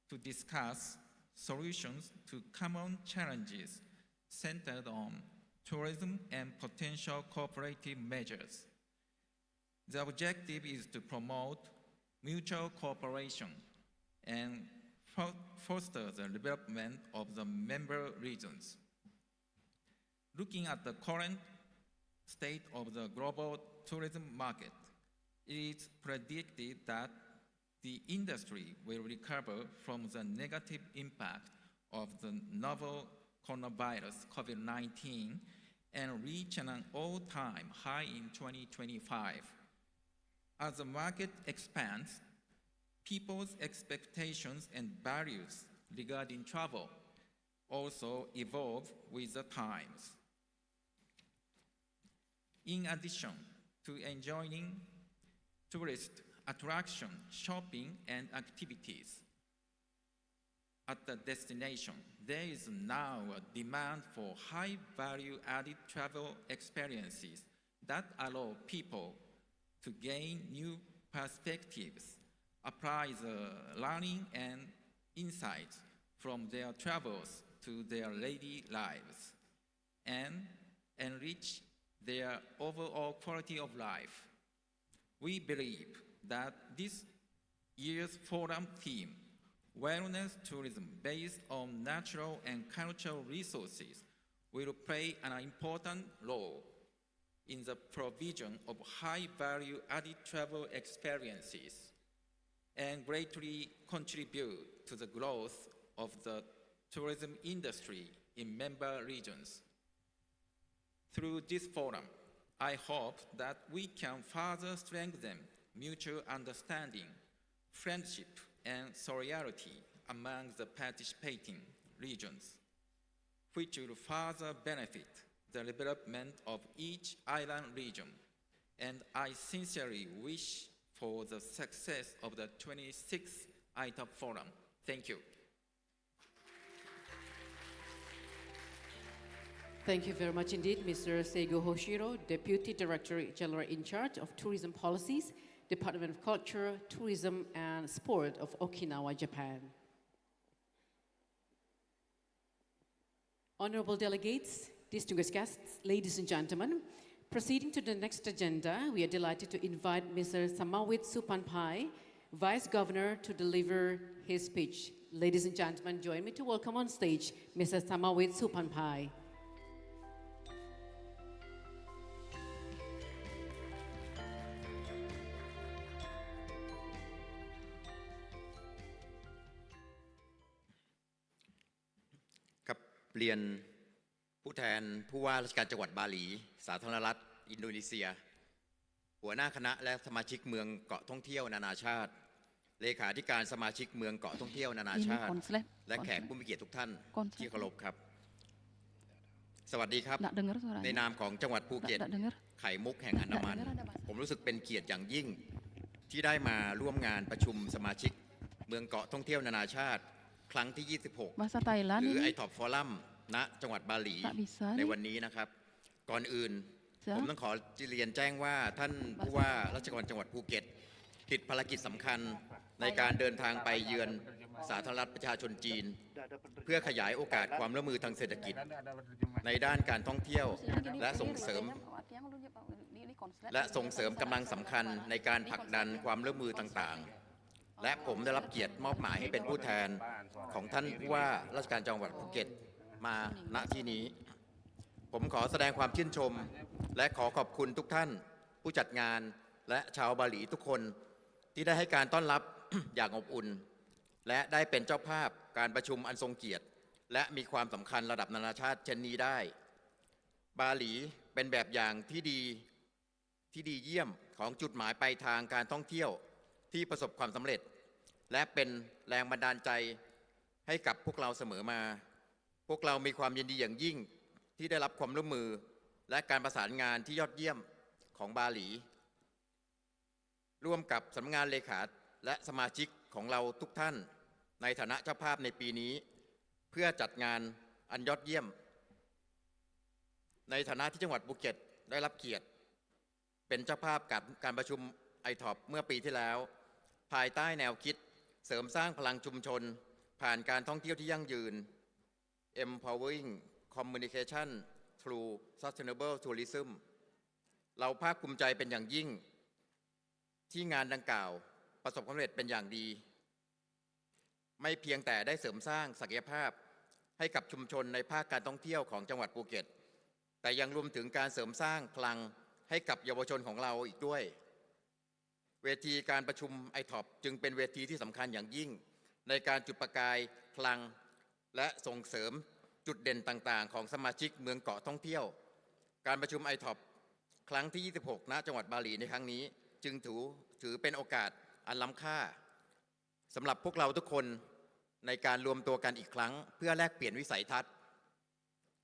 to discuss solutions to common challenges centered on tourism and potential cooperative measures. The objective is to promote mutual cooperation and foster the development of the member regions. Looking at the current state of the global tourism market, it is predicted that the industry will recover from the negative impact of the novel coronavirus, COVID-19, and reach an all-time high in 2025. As the market expands, people's expectations and values regarding travel also evolve with the times. In addition to enjoying tourist attraction, shopping, and activities at the destination, there is now a demand for high value-added travel experiences that allow people to gain new perspectives, apply the learning and insights from their travels to their daily lives, and enrich their overall quality of life. We believe that this year's forum theme, Wellness Tourism based on natural and cultural resources, will play an important role in the provision of high value-added travel experiences and greatly contribute to the growth of the tourism industry in member regions. Through this forum, I hope that we can further strengthen mutual understanding, friendship, and solidarity among the participating regions, which will further benefit the development of each island region. And I sincerely wish for the success of the 26th ITOP Forum. Thank you. Thank you very much indeed, Mr. Seigo Hoshiro, Deputy Director General in charge of Tourism Policies, Department of Culture, Tourism and Sport of Okinawa, Japan. Honorable delegates, distinguished guests, ladies and gentlemen, proceeding to the next agenda, we are delighted to invite Mr. Samawit Supanpai, Vice Governor, to deliver his speech. Ladies and gentlemen, join me to welcome on stage Mr. Samawit Supanpai.เรียนผู้แทนผู้ว่าราชการจังหวัดบาหลีสาธารณรัฐอินโดนีเซียหัวหน้าคณะและสมาชิกเมืองเกาะท่องเที่ยวนานาชาติเลขาธิการสมาชิกเมืองเกาะท่องเที่ยวนานาชาติและแขกผู้มีเกียรติทุกท่านที่เคารพครับสวัสดีครับในนามของจังหวัดภูเก็ตไข่มุกแห่งอันดามันผมรู้สึกเป็นเกียรติอย่างยิ่งที่ได้มาร่วมงานประชุมสมาชิกเมืองเกาะท่องเที่ยวนานาชาติครั้งที่ 26 หรือ ITOP Forum ณ จังหวัดบาหลีในวันนี้นะครับก่อนอื่นผมต้องขอเรียนแจ้งว่าท่านผู้ว่าราชการจังหวัดภูเก็ตติดภารกิจสำคัญในการเดินทางไปเยือนสาธารณรัฐประชาชนจีนเพื่อขยายโอกาสความร่วมมือทางเศรษฐกิจในด้านการท่องเที่ยวและส่งเสริมกำลังสำคัญในการผลักดันความร่วมมือต่างๆและผมได้รับเกียรติมอบหมายให้เป็นผู้แทนของท่านผู้ว่าราชการจังหวัดภูเก็ตมาณที่นี้ผมขอแสดงความชื่นชมและขอขอบคุณทุกท่านผู้จัดงานและชาวบาหลีทุกคนที่ได้ให้การต้อนรับ อย่างอบอุ่นและได้เป็นเจ้าภาพการประชุมอันทรงเกียรติและมีความสำคัญระดับนานาชาติเช่นนี้ได้บาหลีเป็นแบบอย่างที่ดีเยี่ยมของจุดหมายปลายทางการท่องเที่ยวที่ประสบความสำเร็จและเป็นแรงบันดาลใจให้กับพวกเราเสมอมาพวกเรามีความยินดีอย่างยิ่งที่ได้รับความร่วมมือและการประสานงานที่ยอดเยี่ยมของบาหลีร่วมกับสำนักงานเลขาและสมาชิกของเราทุกท่านในฐานะเจ้าภาพในปีนี้เพื่อจัดงานอันยอดเยี่ยมในฐานะที่จังหวัดภูเก็ตได้รับเกียรติเป็นเจ้าภาพกับการประชุมITOP เมื่อปีที่แล้วภายใต้แนวคิดเสริมสร้างพลังชุมชนผ่านการท่องเที่ยวที่ยั่งยืน Empowering Communication through Sustainable Tourism เราภาคภูมิใจเป็นอย่างยิ่งที่งานดังกล่าวประสบความสำเร็จเป็นอย่างดีไม่เพียงแต่ได้เสริมสร้างศักยภาพให้กับชุมชนในภาคการท่องเที่ยวของจังหวัดภูเก็ตแต่ยังรวมถึงการเสริมสร้างพลังให้กับเยาวชนของเราอีกด้วยเวทีการประชุมITOPจึงเป็นเวทีที่สำคัญอย่างยิ่งในการจุดประกายพลังและส่งเสริมจุดเด่นต่างๆของสมาชิกเมืองเกาะท่องเที่ยวการประชุมITOPครั้งที่ 26 ณ จังหวัดบาหลีในครั้งนี้จึงถือเป็นโอกาสอันล้ำค่าสำหรับพวกเราทุกคนในการรวมตัวกันอีกครั้งเพื่อแลกเปลี่ยนวิสัยทัศน์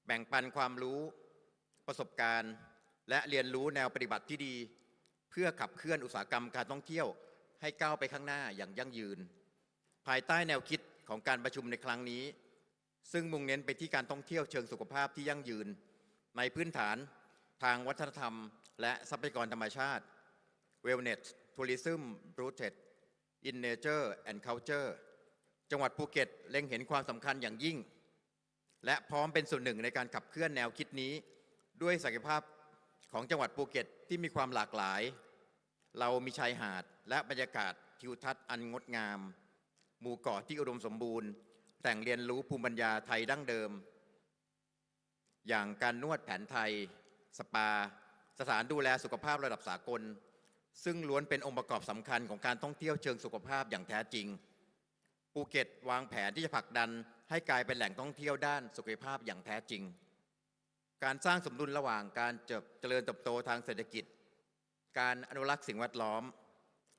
แบ่งปันความรู้ประสบการณ์และเรียนรู้แนวปฏิบัติที่ดีเพื่อขับเคลื่อนอุตสาหกรรมการท่องเที่ยวให้ก้าวไปข้างหน้าอย่างยั่งยืนภายใต้แนวคิดของการประชุมในครั้งนี้ซึ่งมุ่งเน้นไปที่การท่องเที่ยวเชิงสุขภาพที่ยั่งยืนในพื้นฐานทางวัฒนธรรมและทรัพยากรธรรมชาติ Wellness Tourism Rooted in Nature and Culture จังหวัดภูเก็ตเล็งเห็นความสำคัญอย่างยิ่งและพร้อมเป็นส่วนหนึ่งในการขับเคลื่อนแนวคิดนี้ด้วยศักยภาพของจังหวัดภูเก็ตที่มีความหลากหลายเรามีชายหาดและบรรยากาศทิวทัศน์อันงดงามหมู่เกาะที่อุดมสมบูรณ์แต่งเรียนรู้ภูมิปัญญาไทยดั้งเดิมอย่างการนวดแผนไทยสปาสถานดูแลสุขภาพระดับสากลซึ่งล้วนเป็นองค์ประกอบสำคัญของการท่องเที่ยวเชิงสุขภาพอย่างแท้จริงภูเก็ตวางแผนที่จะผลักดันให้กลายเป็นแหล่งท่องเที่ยวด้านสุขภาพอย่างแท้จริงการสร้างสมดุลระหว่างการเจริญเติบโตทางเศรษฐกิจการอนุรักษ์สิ่งแวดล้อม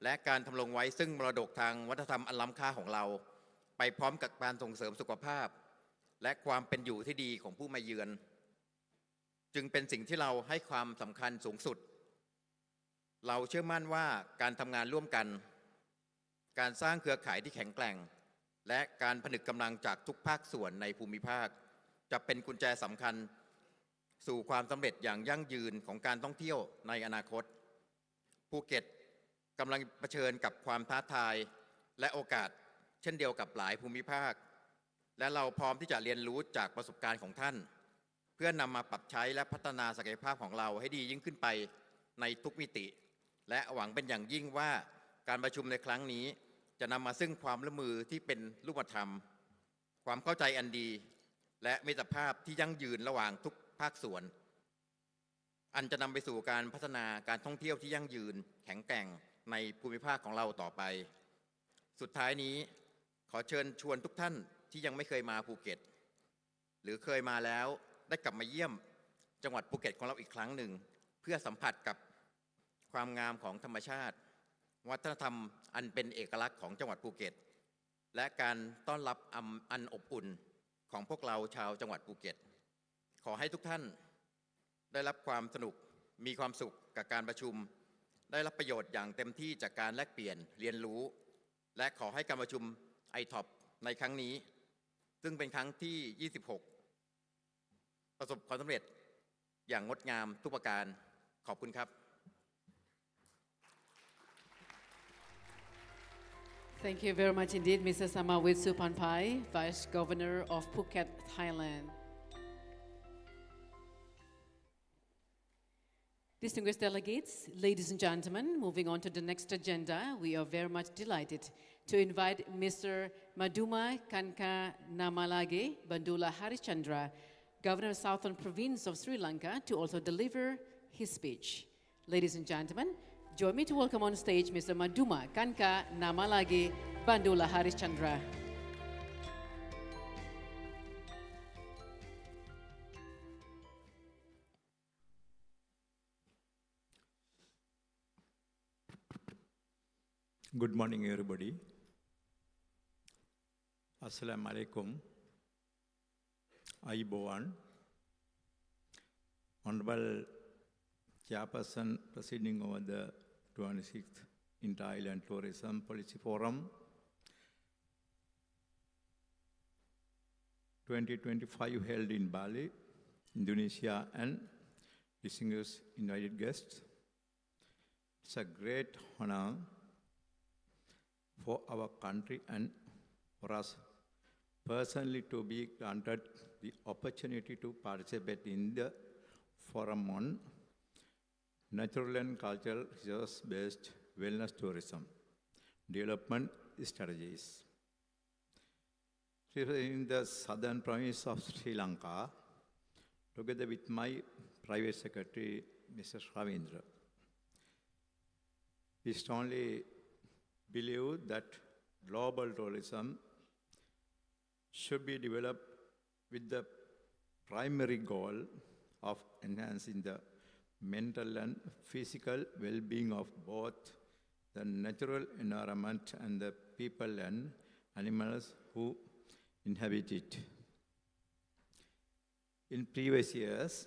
และการทำรงไว้ซึ่งมรดกทางวัฒนธรรมอันล้ำค่าของเราไปพร้อมกับการส่งเสริมสุขภาพและความเป็นอยู่ที่ดีของผู้มาเยือนจึงเป็นสิ่งที่เราให้ความสำคัญสูงสุดเราเชื่อมั่นว่าการทำงานร่วมกันการสร้างเครือข่ายที่แข็งแกร่งและการผนึกกำลังจากทุกภาคส่วนในภูมิภาคจะเป็นกุญแจสำคัญ สู่ความสำเร็จอย่างยั่งยืนของการท่องเที่ยวในอนาคตภูเก็ตกำลังเผชิญกับความท้าทายและโอกาสเช่นเดียวกับหลายภูมิภาคและเราพร้อมที่จะเรียนรู้จากประสบการณ์ของท่านเพื่อนำมาปรับใช้และพัฒนาศักยภาพของเราให้ดียิ่งขึ้นไปในทุกมิติและหวังเป็นอย่างยิ่งว่าการประชุมในครั้งนี้จะนำมาซึ่งความร่วมมือที่เป็นรูปธรรมความเข้าใจอันดีและมิตรภาพที่ยั่งยืนระหว่างทุกภาคส่วนอันจะนำไปสู่การพัฒนาการท่องเที่ยวที่ยั่งยืนแข็งแกร่งในภูมิภาคของเราต่อไปสุดท้ายนี้ขอเชิญชวนทุกท่านที่ยังไม่เคยมาภูเก็ตหรือเคยมาแล้วได้กลับมาเยี่ยมจังหวัดภูเก็ตของเราอีกครั้งหนึ่งเพื่อสัมผัสกับความงามของธรรมชาติวัฒนธรรมอันเป็นเอกลักษณ์ของจังหวัดภูเก็ตและการต้อนรับอันอบอุ่นของพวกเราชาวจังหวัดภูเก็ตขอให้ทุกท่านได้รับความสนุกมีความสุขกับการประชุมได้รับประโยชน์อย่างเต็มที่จากการแลกเปลี่ยนเรียนรู้และขอให้การประชุม ITOP ในครั้งนี้ซึ่งเป็นครั้งที่ 26 ประสบความสำเร็จอย่างงดงามทุกประการขอบคุณครับ Thank you very much indeed, Mr. Samawit Supanpai, Vice Governor of Phuket, Thailand. Distinguished delegates, ladies and gentlemen, moving on to the next agenda, we are very much delighted to invite Mr. Maduma Kanka Namalage Bandula Harishchandra, Governor of Southern Province of Sri Lanka, to also deliver his speech. Ladies and gentlemen, join me to welcome on stage Mr. Maduma Kanka Namalage Bandula Harishchandra. Good morning, everybody. Assalamu alaikum. Aibowan. Honorable Chairperson presiding over the 26th Inter-Island Tourism Policy Forum 2025 held in Bali, Indonesia, and distinguished invited guests. It's a great honor for our country and for us personally to be granted the opportunity to participate in the forum on natural and cultural resource-based wellness tourism development strategies. In the southern province of Sri Lanka, together with my private secretary, Mr. Ravindra, we strongly believe that global tourism should be developed with the primary goal of enhancing the mental and physical well-being of both the natural environment and the people and animals who inhabit it. In previous years,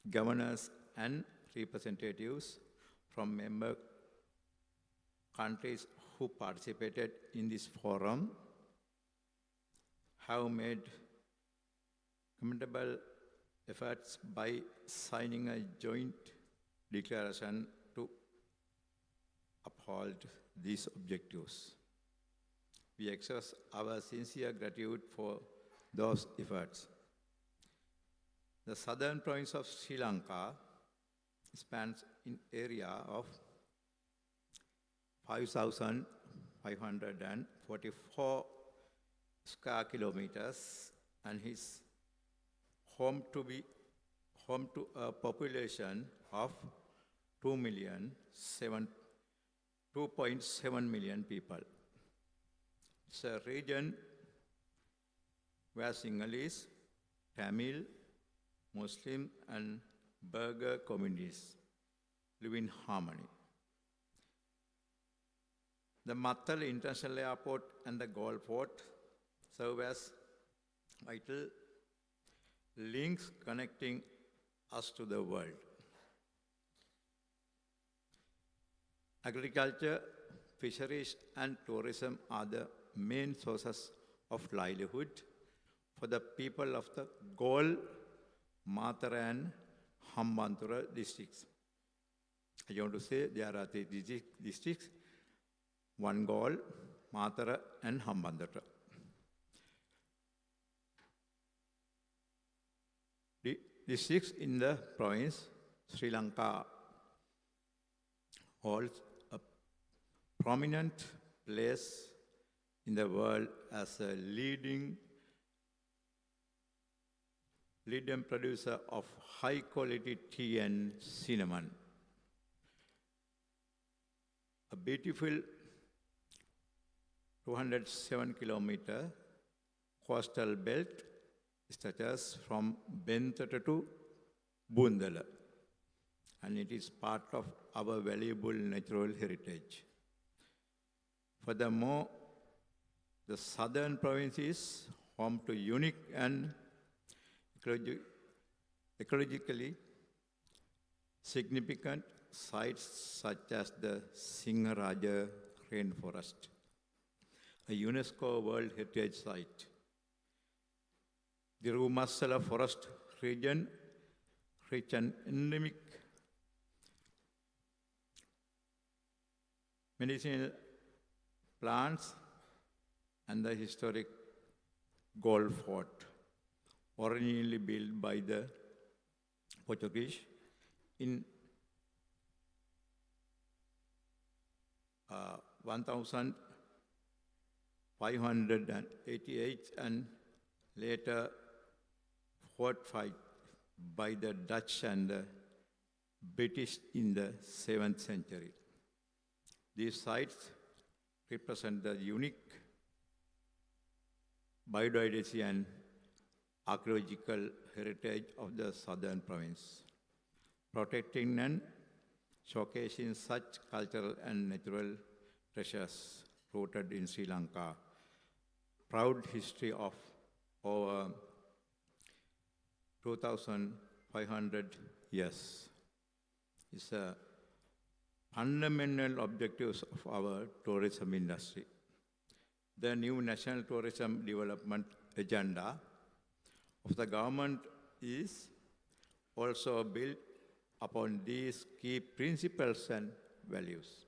governors and representatives from member countries who participated in this forum have made commendable efforts by signing a joint declaration to uphold these objectives. We express our sincere gratitude for those efforts. The southern province of Sri Lanka spans an area of 5,544 square kilometers and is home to a population of 2.7 million people. It's a region where Sinhalese, Tamil, Muslim, and Burgher communities live in harmony. The Mattal International Airport and the Gold Port serve as vital links connecting us to the world. Agriculture, fisheries, and tourism are the main sources of livelihood for the people of the Gold Matara and Hambantota districts. I want to say there are three districts, one Galle, Matara and Hambantota. The districts in the province, Sri Lanka, holds a prominent place in the world as a leading producer of high quality tea and cinnamon. A beautiful 207-kilometer coastal belt stretches from Bentota to Bundala, and it is part of our valuable natural heritage. Furthermore, the southern province is home to unique and ecologically significant sites such as the Singaraja rainforest, a UNESCO World Heritage Site. The Rumasala forest region, rich and endemic medicinal plants, and the historic Galle Fort, originally built by the Portuguese in 1588 and later fortified by the Dutch and the British in the 7th century. These sites represent the unique biodiversity and archaeological heritage of the southern province. Protecting and showcasing such cultural and natural treasures rooted in Sri Lanka, proud history of over 2,500 years is a fundamental objectives of our tourism industry. The new National Tourism Development Agenda of the government is also built upon these key principles and values.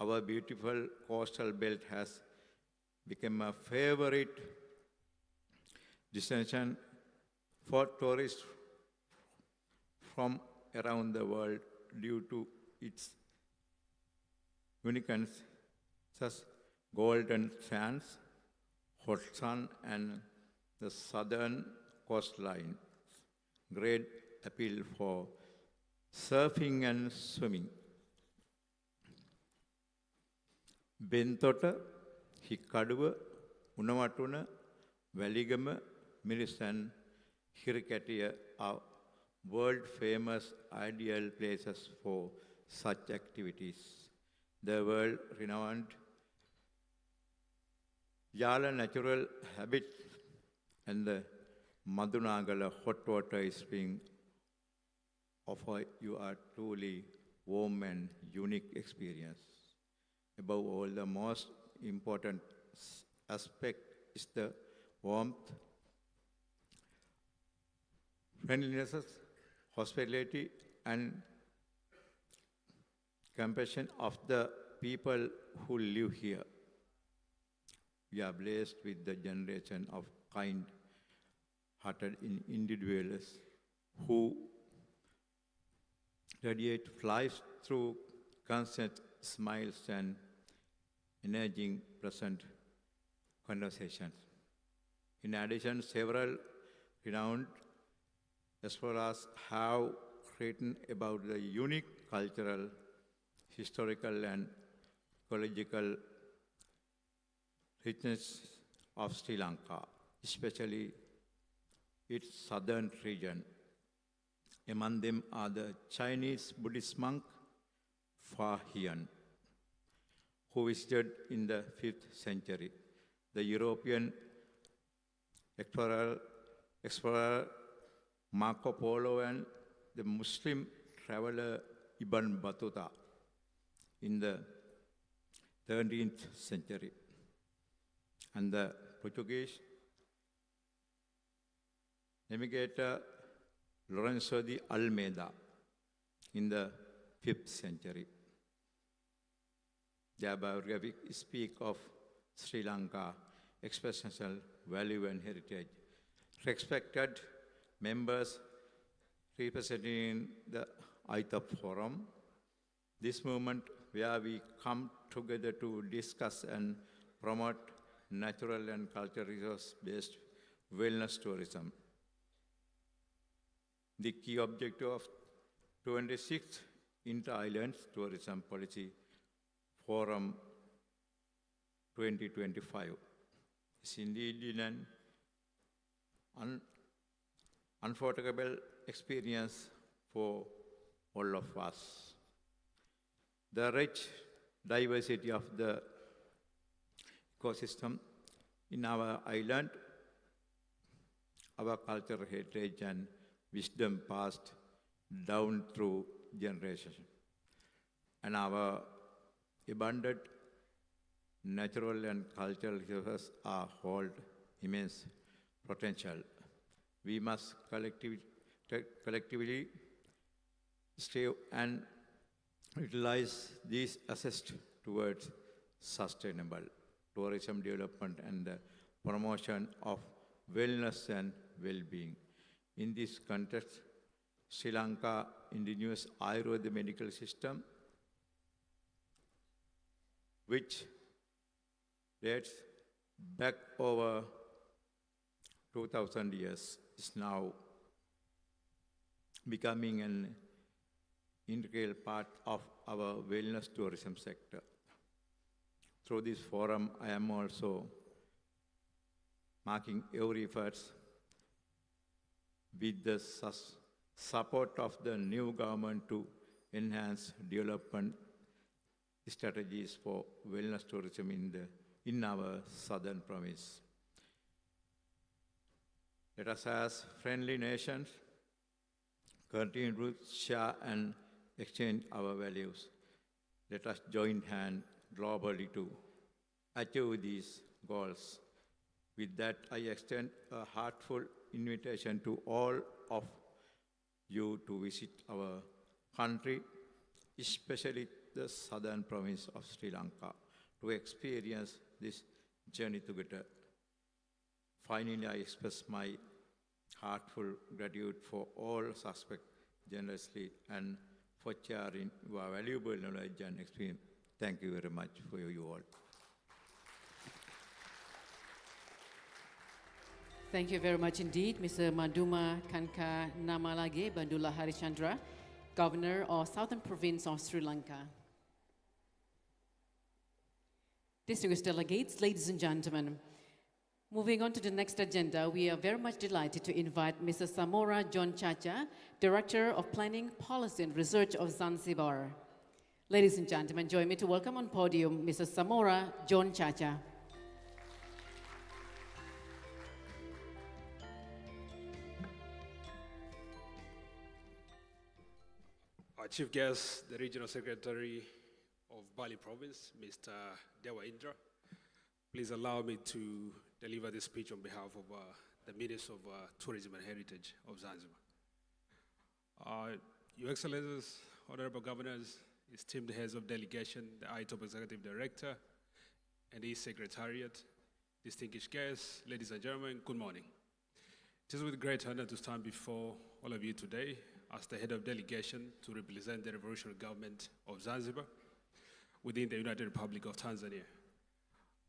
Our beautiful coastal belt has become a favorite destination for tourists from around the world due to its uniqueness, such as golden sands, hot sun, and the southern coastline. Great appeal for surfing and swimming. Bentota, Hikaduwa, Unawatuna, Waligama, Miris and Hirikatiya are world-famous ideal places for such activities. The world-renowned Yala natural habitat and the Madunagala hot water spring offer you a truly warm and unique experience. Above all, the most important aspect is the warmth, friendliness, hospitality, and compassion of the people who live here. We are blessed with the generation of kind-hearted individuals who radiate life through constant smiles and engaging pleasant conversations. In addition, several renowned explorers have written about the unique cultural, historical, and ecological richness of Sri Lanka, especially its southern region. Among them are the Chinese Buddhist monk Fa Hian, who visited in the 5th century, the European explorer Marco Polo, and the Muslim traveler Ibn Battuta in the 13th century, and the Portuguese navigator Lorenzo de Almeida in the 5th century. Their biography speak of Sri Lanka exceptional value and heritage. Respected members representing the ITOP Forum, this movement where we come together to discuss and promote natural and cultural resource-based wellness tourism. The key objective of 26th Inter-Islands Tourism Policy Forum 2025 is indeed an unforgettable experience for all of us. The rich diversity of the ecosystem in our island, our cultural heritage and wisdom passed down through generations, and our abundant natural and cultural resources hold immense potential. We must collectively strive and utilize these assets towards sustainable tourism development and the promotion of wellness and well-being. In this context, Sri Lanka indigenous Ayurveda medical system, which dates back over 2,000 years, is now becoming an integral part of our wellness tourism sector. Through this forum, I am also marking every effort with the support of the new government to enhance development strategies for wellness tourism in our southern province. Let us, as friendly nations, continue to share and exchange our values. Let us join hands globally to achieve these goals. With that, I extend a heartfelt invitation to all of you to visit our country, especially the southern province of Sri Lanka, to experience this journey together. Finally, I express my heartful gratitude for all suspects generously and for sharing your valuable knowledge and experience. Thank you very much for you all. Thank you very much indeed, Mr. Maduma Kanka Namalage Bandula Harichandra, Governor of Southern Province of Sri Lanka. Distinguished delegates, ladies and gentlemen, moving on to the next agenda, we are very much delighted to invite Mr. Samora John Chacha, Director of Planning, Policy and Research of Zanzibar. Ladies and gentlemen, join me to welcome on podium Mr. Samora John Chacha. Our Chief Guest, the Regional Secretary of Bali Province, Mr. Dewa Indra. Please allow me to deliver this speech on behalf of the Minister of Tourism and Heritage of Zanzibar. Your Excellencies, Honorable Governors, esteemed heads of delegation, the ITOP Executive Director, and his Secretariat, distinguished guests, ladies and gentlemen, good morning. It is with great honor to stand before all of you today as the head of delegation to represent the revolutionary government of Zanzibar within the United Republic of Tanzania.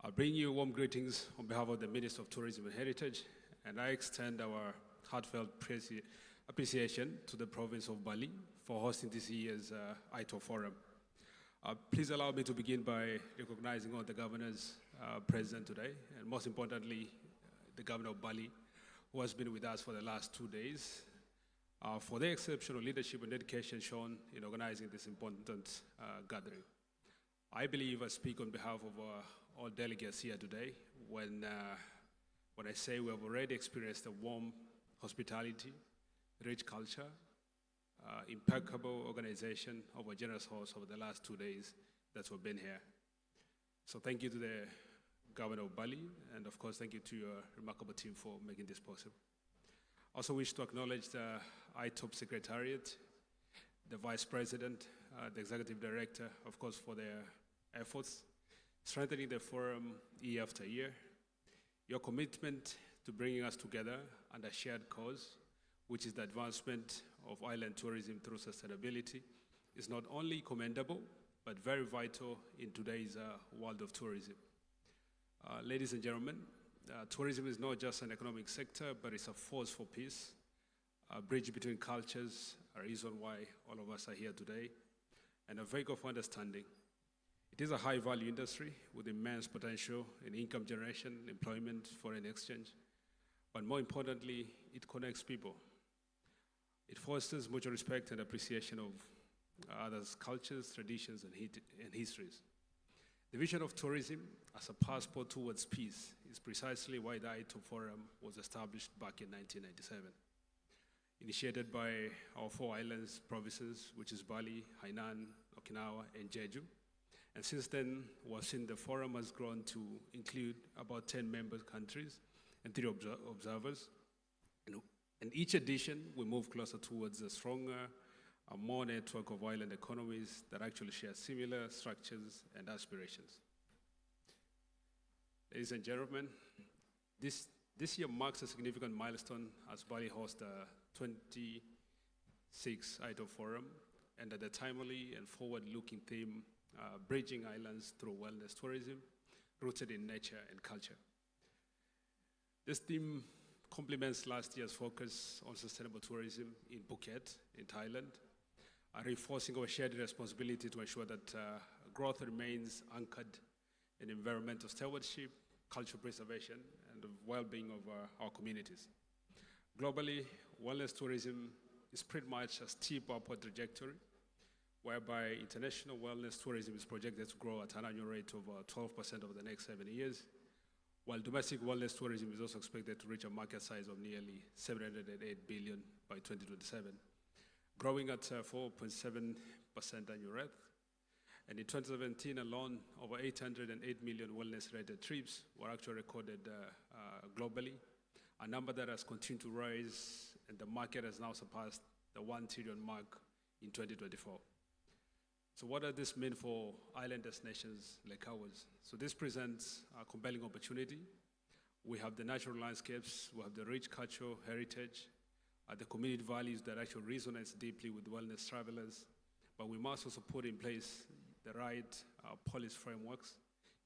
I bring you warm greetings on behalf of the Minister of Tourism and Heritage, and I extend our heartfelt appreciation to the province of Bali for hosting this year's ITOP Forum. Please allow me to begin by recognizing all the governors present today, and most importantly, the governor of Bali, who has been with us for the last 2 days, for their exceptional leadership and dedication shown in organizing this important gathering. I believe I speak on behalf of all delegates here today when I say we have already experienced a warm hospitality, rich culture, impeccable organization of a generous host over the last 2 days that we've been here. So thank you to the Governor of Bali, and of course thank you to your remarkable team for making this possible. Also wish to acknowledge the ITOP Secretariat, the Vice President, the Executive Director, of course, for their efforts, strengthening the forum year after year. Your commitment to bringing us together under a shared cause, which is the advancement of island tourism through sustainability, is not only commendable, but very vital in today's world of tourism. Ladies and gentlemen, tourism is not just an economic sector, but it's a force for peace, a bridge between cultures, a reason why all of us are here today, and a vehicle for understanding. It is a high-value industry with immense potential in income generation, employment, foreign exchange, but more importantly, it connects people. It fosters mutual respect and appreciation of others' cultures, traditions, and histories. The vision of tourism as a passport towards peace is precisely why the ITOP Forum was established back in 1997. Initiated by our 4 islands provinces, which is Bali, Hainan, Okinawa, and Jeju. And since then, we've seen the forum has grown to include about 10 member countries and 3 observers. And each edition, we move closer towards a stronger, a more network of island economies that actually share similar structures and aspirations. Ladies and gentlemen, this year marks a significant milestone as Bali hosts the 26th ITOP Forum, and at the timely and forward-looking theme, Bridging Islands Through Wellness Tourism, Rooted in Nature and Culture. This theme complements last year's focus on sustainable tourism in Phuket, in Thailand, reinforcing our shared responsibility to ensure that growth remains anchored in environmental stewardship, cultural preservation, and the well-being of our communities. Globally, wellness tourism is pretty much a steep upward trajectory, whereby international wellness tourism is projected to grow at an annual rate of 12% over the next 7 years, while domestic wellness tourism is also expected to reach a market size of nearly 708 billion by 2027, growing at 4.7% annual rate. And in 2017 alone, over 808 million wellness-related trips were actually recorded globally, a number that has continued to rise, and the market has now surpassed the 1 trillion mark in 2024. So what does this mean for island destinations like ours? So this presents a compelling opportunity. We have the natural landscapes, we have the rich cultural heritage, the community values that actually resonates deeply with wellness travelers, but we must also put in place the right policy frameworks,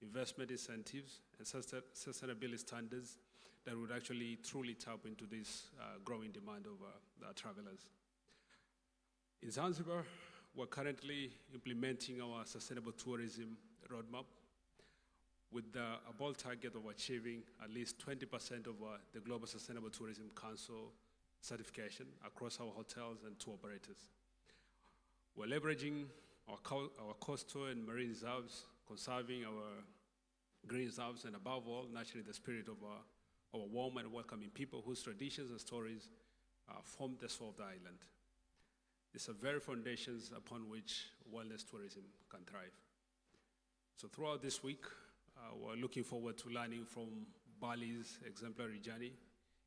investment incentives, and sustainability standards that would actually truly tap into this growing demand of travelers. In Zanzibar, we're currently implementing our sustainable tourism roadmap with a bold target of achieving at least 20% of the Global Sustainable Tourism Council certification across our hotels and tour operators. We're leveraging our coastal and marine reserves, conserving our green reserves, and above all, nurturing the spirit of our warm and welcoming people whose traditions and stories form the soul of the island. These are very foundations upon which wellness tourism can thrive. So throughout this week, we're looking forward to learning from Bali's exemplary journey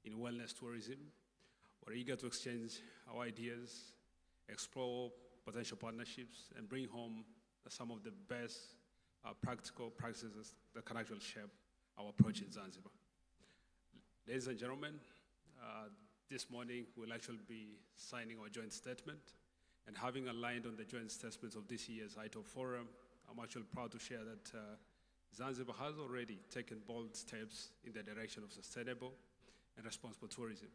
in wellness tourism. We're eager to exchange our ideas, explore potential partnerships, and bring home some of the best practical practices that can actually shape our approach in Zanzibar. Ladies and gentlemen, this morning we'll actually be signing our joint statement, and having aligned on the joint statements of this year's ITOP Forum, I'm actually proud to share that Zanzibar has already taken bold steps in the direction of sustainable and responsible tourism.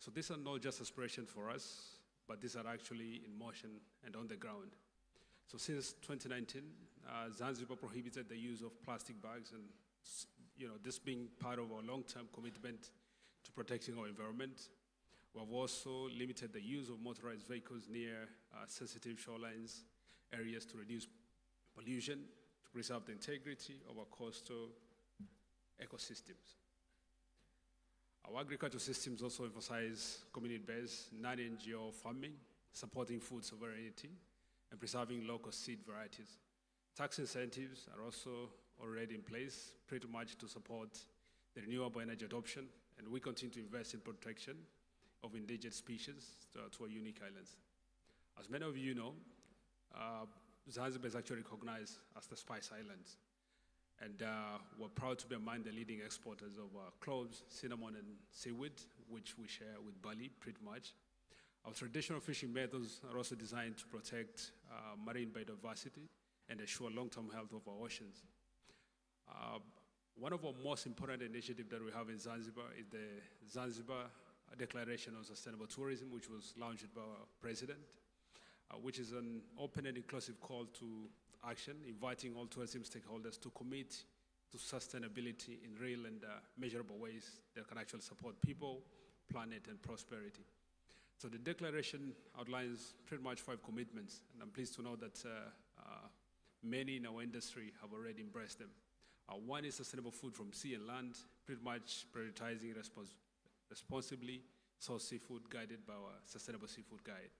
So these are not just aspirations for us, but these are actually in motion and on the ground. So since 2019, Zanzibar prohibited the use of plastic bags, and this being part of our long-term commitment to protecting our environment. We have also limited the use of motorized vehicles near sensitive shorelines areas to reduce pollution, to preserve the integrity of our coastal ecosystems. Our agricultural systems also emphasize community-based, non-NGO farming, supporting food sovereignty, and preserving local seed varieties. Tax incentives are also already in place, pretty much to support the renewable energy adoption, and we continue to invest in protection of endangered species to our unique islands. As many of you know, Zanzibar is actually recognized as the Spice Islands. And we're proud to be among the leading exporters of cloves, cinnamon, and seaweed, which we share with Bali pretty much. Our traditional fishing methods are also designed to protect marine biodiversity and ensure long-term health of our oceans. One of our most important initiatives that we have in Zanzibar is the Zanzibar Declaration of Sustainable Tourism, which was launched by our president, which is an open and inclusive call to action, inviting all tourism stakeholders to commit to sustainability in real and measurable ways that can actually support people, planet, and prosperity. So the declaration outlines pretty much 5 commitments, and I'm pleased to know that many in our industry have already embraced them. One is sustainable food from sea and land, pretty much prioritizing responsibly sourced seafood guided by our Sustainable Seafood Guide.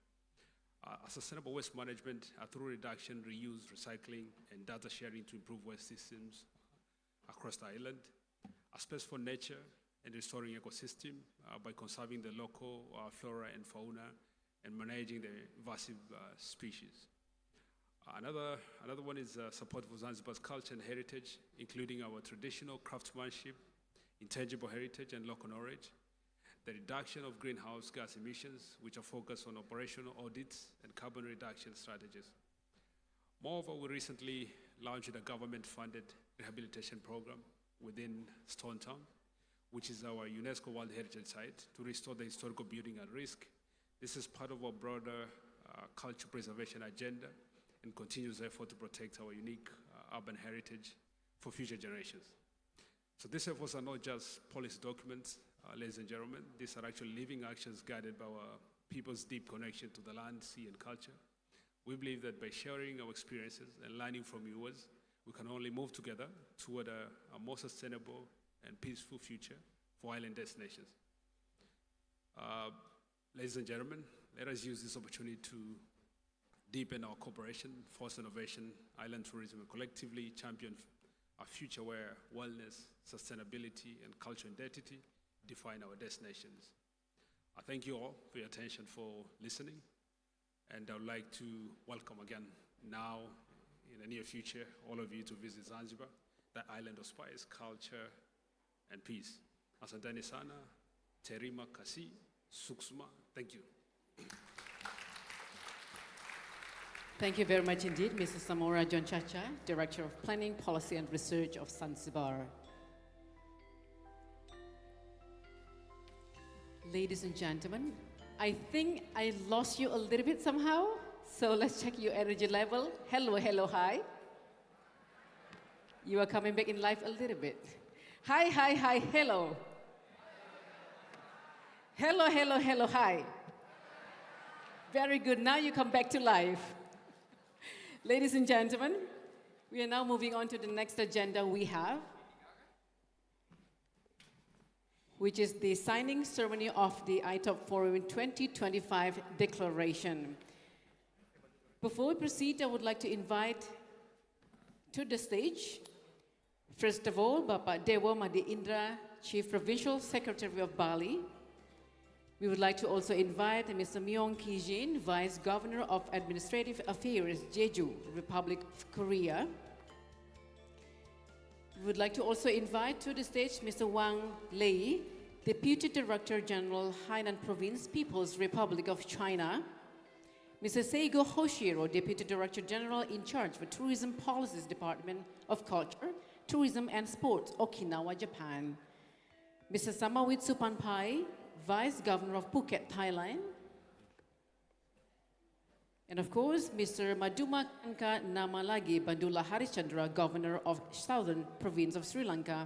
A sustainable waste management through reduction, reuse, recycling, and data sharing to improve waste systems across the island. A space for nature and restoring ecosystem by conserving the local flora and fauna and managing the invasive species. Another one is support for Zanzibar's culture and heritage, including our traditional craftsmanship, intangible heritage, and local knowledge. The reduction of greenhouse gas emissions, which are focused on operational audits and carbon reduction strategies. Moreover, we recently launched a government-funded rehabilitation program within Stone Town, which is our UNESCO World Heritage Site, to restore the historical building at risk. This is part of our broader culture preservation agenda and continuous effort to protect our unique urban heritage for future generations. So these efforts are not just policy documents, ladies and gentlemen. These are actually living actions guided by our people's deep connection to the land, sea, and culture. We believe that by sharing our experiences and learning from yours, we can only move together toward a more sustainable and peaceful future for island destinations. Ladies and gentlemen, let us use this opportunity to deepen our cooperation, foster innovation, island tourism, and collectively champion a future where wellness, sustainability, and cultural identity define our destinations. I thank you all for your attention, for listening, and I would like to welcome again now, in the near future, all of you to visit Zanzibar, the island of spice, culture, and peace. Asanteni sana, terima kasih, suksma. Thank you. Thank you very much indeed, Mr. Samora John Chacha, Director of Planning, Policy and Research of Zanzibar. Ladies and gentlemen, I think I lost you a little bit somehow, so let's check your energy level. Hello, hello, hi. You are coming back in life a little bit. Hi, hi, hi, hello. Hello, hello, hello, hi. Very good, now you come back to life. Ladies and gentlemen, we are now moving on to the next agenda we have, which is the signing ceremony of the ITOP Forum 2025 Declaration. Before we proceed, I would like to invite to the stage, first of all, Bapak Dewa Madi Indra, Chief Provincial Secretary of Bali. We would like to also invite Mr. Myong Ki-jin, Vice Governor of Administrative Affairs, Jeju, Republic of Korea. We would like to also invite to the stage Mr. Wang Lei, Deputy Director General, Hainan Province, People's Republic of China. Mr. Seigo Hoshiro, Deputy Director General in charge for Tourism Policies Department of Culture, Tourism and Sports, Okinawa, Japan. Mr. Samawit Supanpai, Vice Governor of Phuket, Thailand. And of course, Mr. Maduma Kanka Namalagi Bandula Harichandra, Governor of Southern Province of Sri Lanka.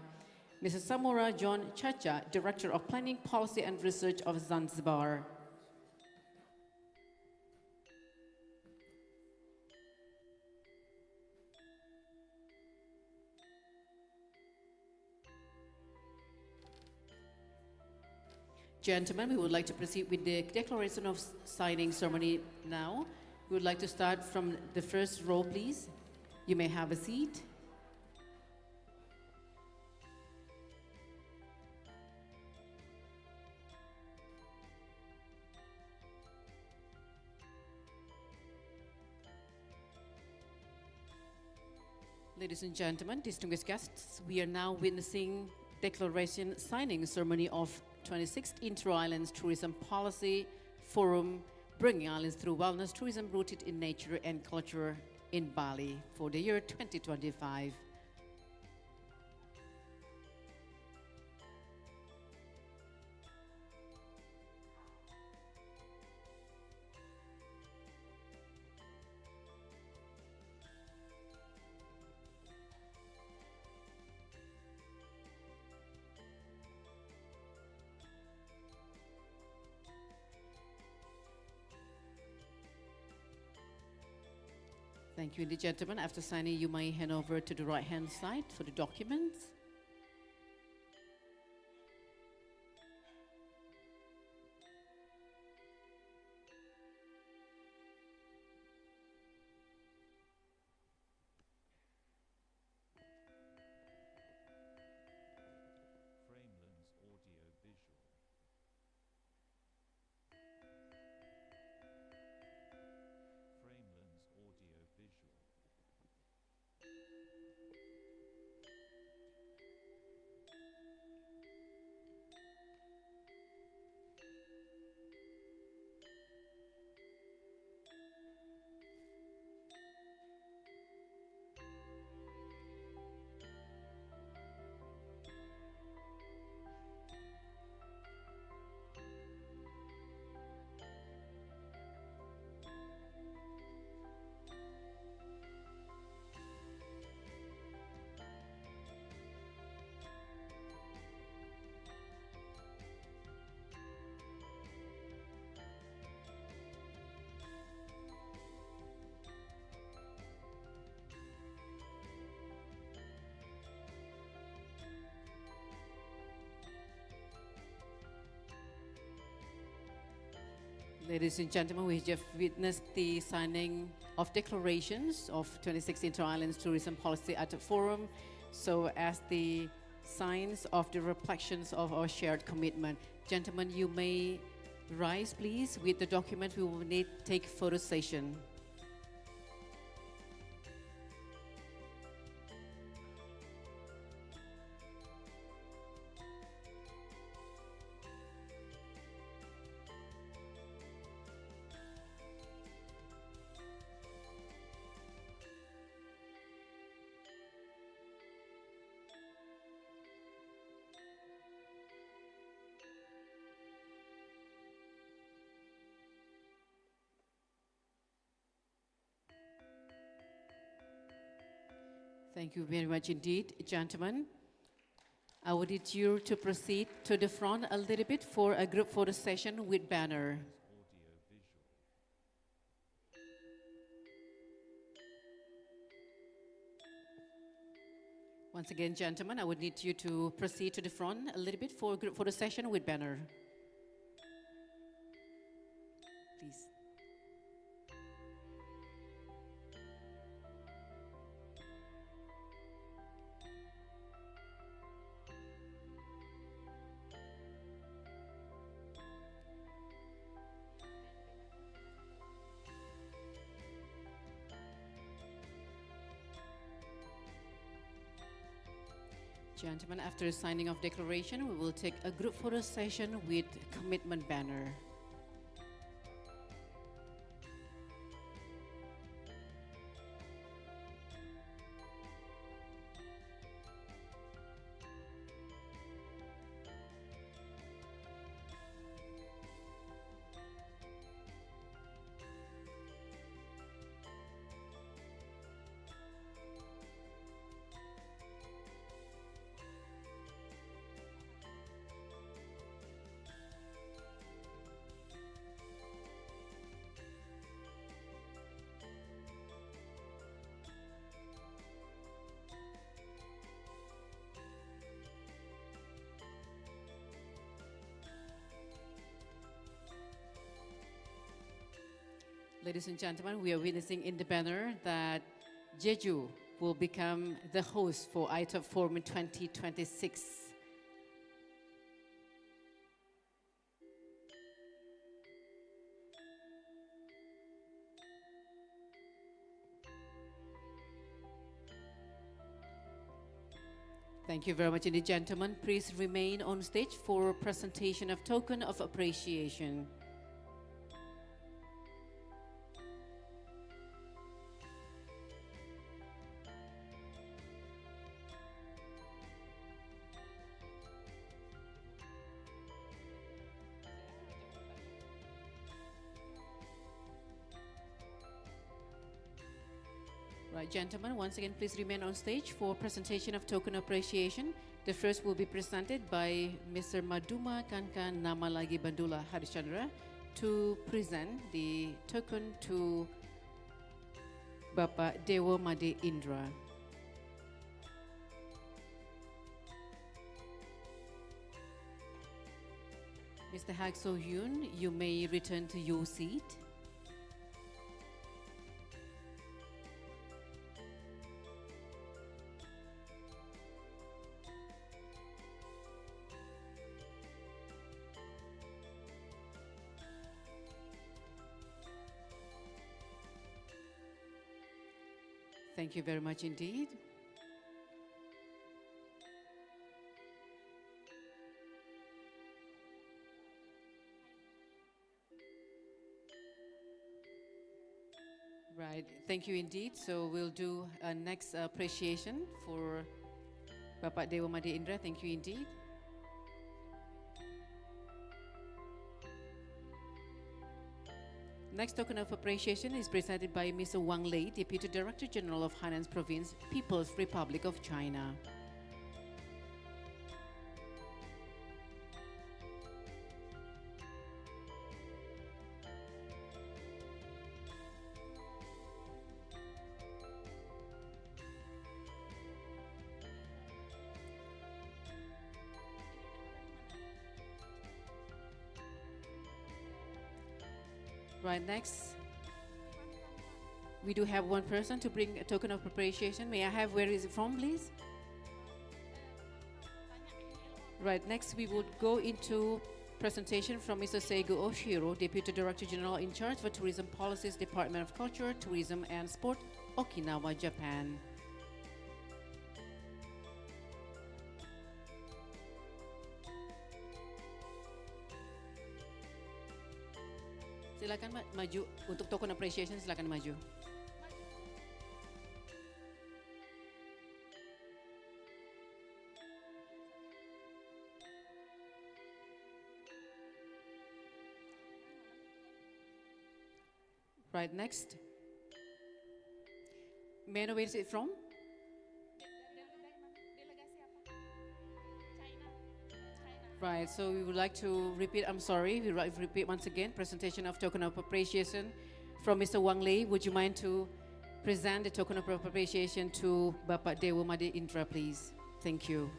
Mr. Samora John Chacha, Director of Planning, Policy and Research of Zanzibar. Gentlemen, we would like to proceed with the declaration of signing ceremony now. We would like to start from the first row, please. You may have a seat. Ladies and gentlemen, distinguished guests, we are now witnessing declaration signing ceremony of 26th Inter-Islands Tourism Policy Forum, bringing islands through wellness tourism rooted in nature and culture in Bali for the year 2025. Thank you, ladies and gentlemen. After signing, you may hand over to the right-hand side for the documents. Ladies and gentlemen, we just witnessed the signing of declarations of 26 Inter-Islands Tourism Policy at the forum, so as the signs of the reflections of our shared commitment. Gentlemen, you may rise, please, with the document. We will need take photo session. Thank you very much indeed, gentlemen. I would need you to proceed to the front a little bit for a group photo session with banner. Once again, gentlemen, I would need you to proceed to the front a little bit for a group photo session with banner. Please. Gentlemen, after the signing of declaration, we will take a group photo session with commitment banner. Ladies and gentlemen, we are witnessing in the banner that Jeju will become the host for ITOP Forum in 2026. Thank you very much indeed, gentlemen. Please remain on stage for presentation of token of appreciation. Right, gentlemen, once again, please remain on stage for presentation of token appreciation. The first will be presented by Mr. Maduma Kankan Namalagi Bandula Harichandra to present the token to Bapak Dewa Made Indra. Mr. Hak So Yoon, you may return to your seat. Thank you very much indeed. Right, thank you indeed. So we'll do a next appreciation for Bapak Dewa Made Indra. Thank you indeed. Next token of appreciation is presented by Mr. Wang Lei, Deputy Director General of Hainan Province, People's Republic of China. Right, next, we do have one person to bring a token of appreciation. May I have where is it from, please? Right, next we would go into presentation from Mr. Seigo Oshiro, Deputy Director General in charge for Tourism Policies, Department of Culture, Tourism and Sport, Okinawa, Japan. Silakan maju untuk token appreciation, silakan maju. Right, next. May I know where is it from? Right, so we would like to repeat, I'm sorry, we would like to repeat once again, presentation of token of appreciation from Mr. Wang Lei. Would you mind to present the token of appreciation to Bapak Dewa Made Indra, please? Thank you.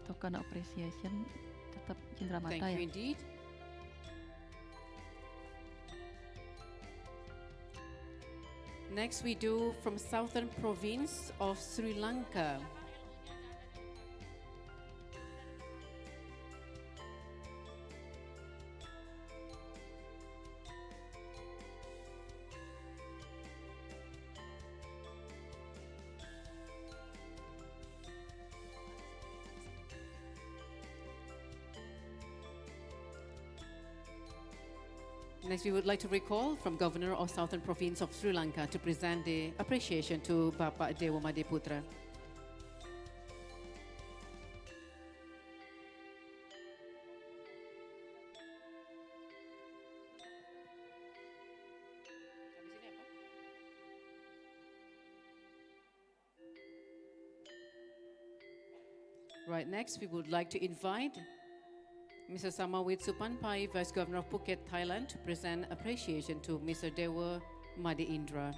Token appreciation tetap cindera mata. Thank ya. you indeed. Next we do from Southern Province of Sri Lanka. Next, we would like to recall from Governor of Southern Province of Sri Lanka to present the appreciation to Bapak Dewa Made Putra. Right, next, we would like to invite Mr. Samawit Supanpai, Vice Governor of Phuket, Thailand, to present appreciation to Mr. Dewa Made Indra.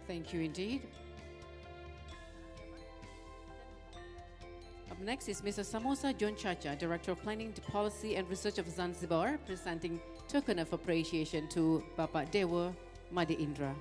Thank you indeed. Up next is Mr. Samosa John Chacha, Director of Planning, Policy and Research of Zanzibar, presenting token of appreciation to Bapak Dewa Madi Indra.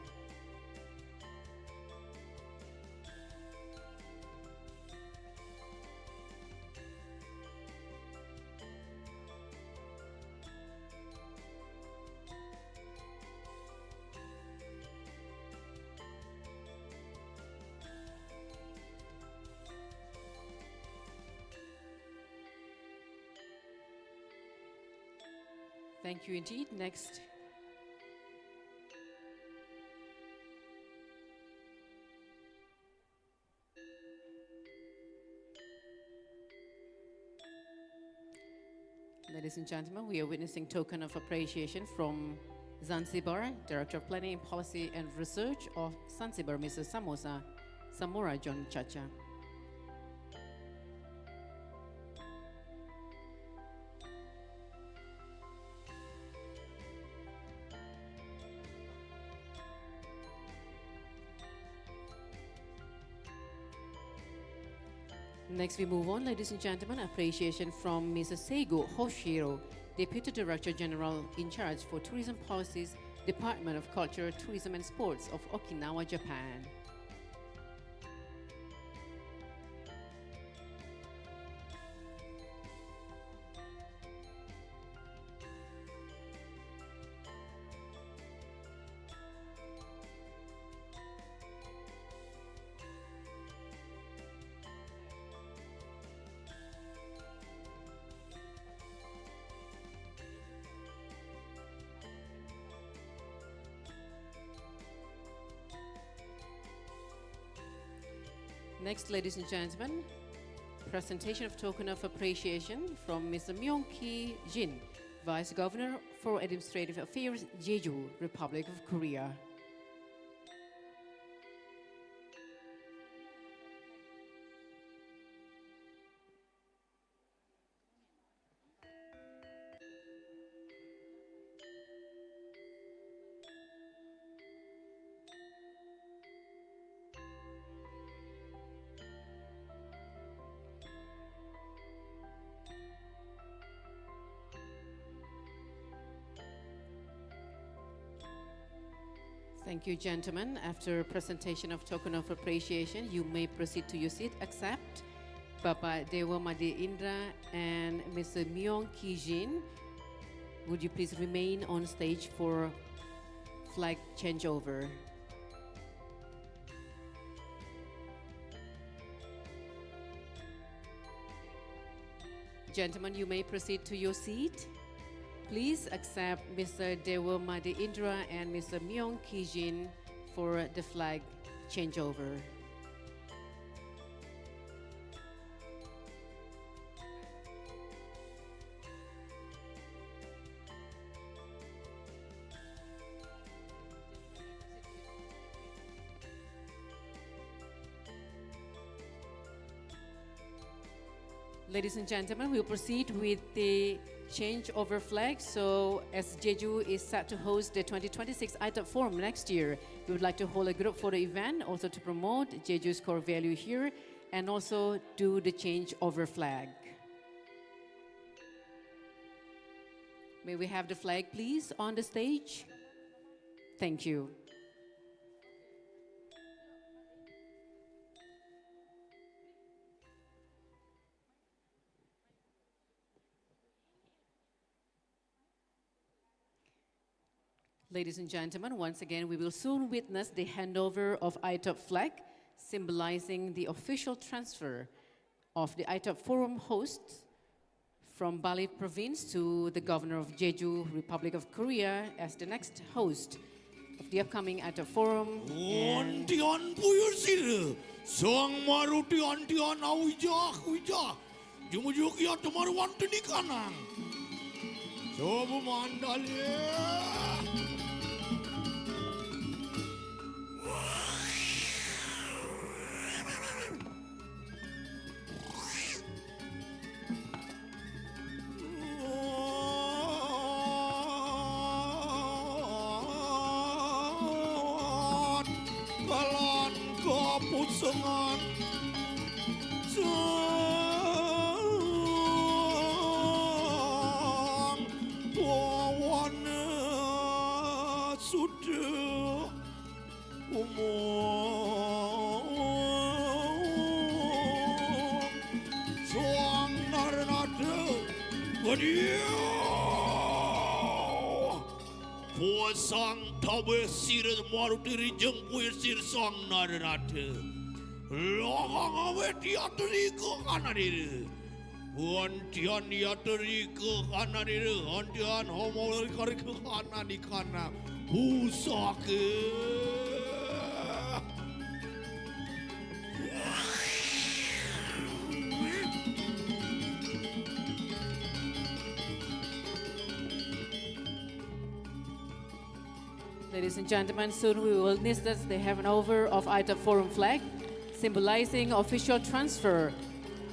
Thank you indeed. Next. Ladies and gentlemen, we are witnessing token of appreciation from Zanzibar, Director of Planning, Policy and Research of Zanzibar, Mr. Samora John Chacha. Next, we move on, ladies and gentlemen, appreciation from Mr. Seigo Hoshiro, Deputy Director General in charge for Tourism Policies, Department of Culture, Tourism and Sports of Okinawa, Japan. Next, ladies and gentlemen, presentation of token of appreciation from Mr. Myung-ki Jin, Vice Governor for Administrative Affairs, Jeju, Republic of Korea. Thank you, gentlemen. After presentation of token of appreciation, you may proceed to your seat. Accept Bapak Dewa Madi Indra and Mr. Myung-ki Jin. Would you please remain on stage for flag changeover? Gentlemen, you may proceed to your seat. Please accept Mr. Dewa Madi Indra and Mr. Myung-ki Jin for the flag changeover. Ladies and gentlemen, we'll proceed with the changeover flag. So as Jeju is set to host the 2026 ITOP Forum next year, we would like to hold a group photo event also to promote Jeju's core value here and also do the changeover flag. May we have the flag, please, on the stage? Thank you. Ladies and gentlemen, once again, we will soon witness the handover of ITOP flag, symbolizing the official transfer of the ITOP Forum host from Bali province to the Governor of Jeju, Republic of Korea, as the next host of the upcoming ITOP Forum. Ontian buyursiru, soang maruti ontian auja, jumujuk ya tomar wantini kanang. Sobu mandalye. sengan sang pawana sudah umur sang naranada badiau sang tabe sir marutiri jeng puir sir sang naranada logang aweti atri ke kanadire Antian yatri ke kanadire antian homol kari ke kanadi kana pusake Ladies and gentlemen, soon we will witness the handover of ITOP Forum flag, symbolizing official transfer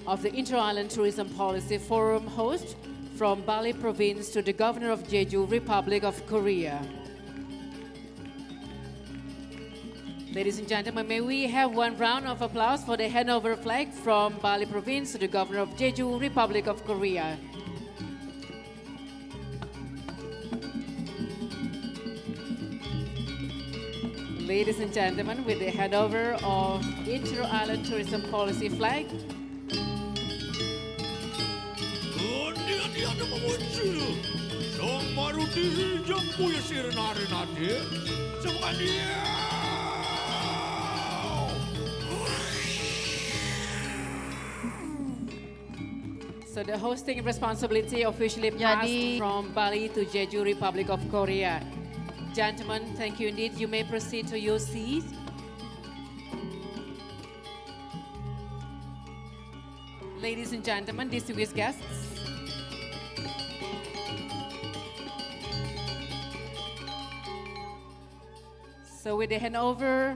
of the Inter-Island Tourism Policy Forum host from Bali province to the Governor of Jeju, Republic of Korea. Ladies and gentlemen, may we have one round of applause for the handover flag from Bali province to the Governor of Jeju, Republic of Korea. Ladies and gentlemen, with the handover of Inter-Island Tourism Policy flag, so the hosting responsibility officially passed from Bali to Jeju, Republic of Korea. Gentlemen, thank you indeed. You may proceed to your seat. Ladies and gentlemen, distinguished guests, so with the handover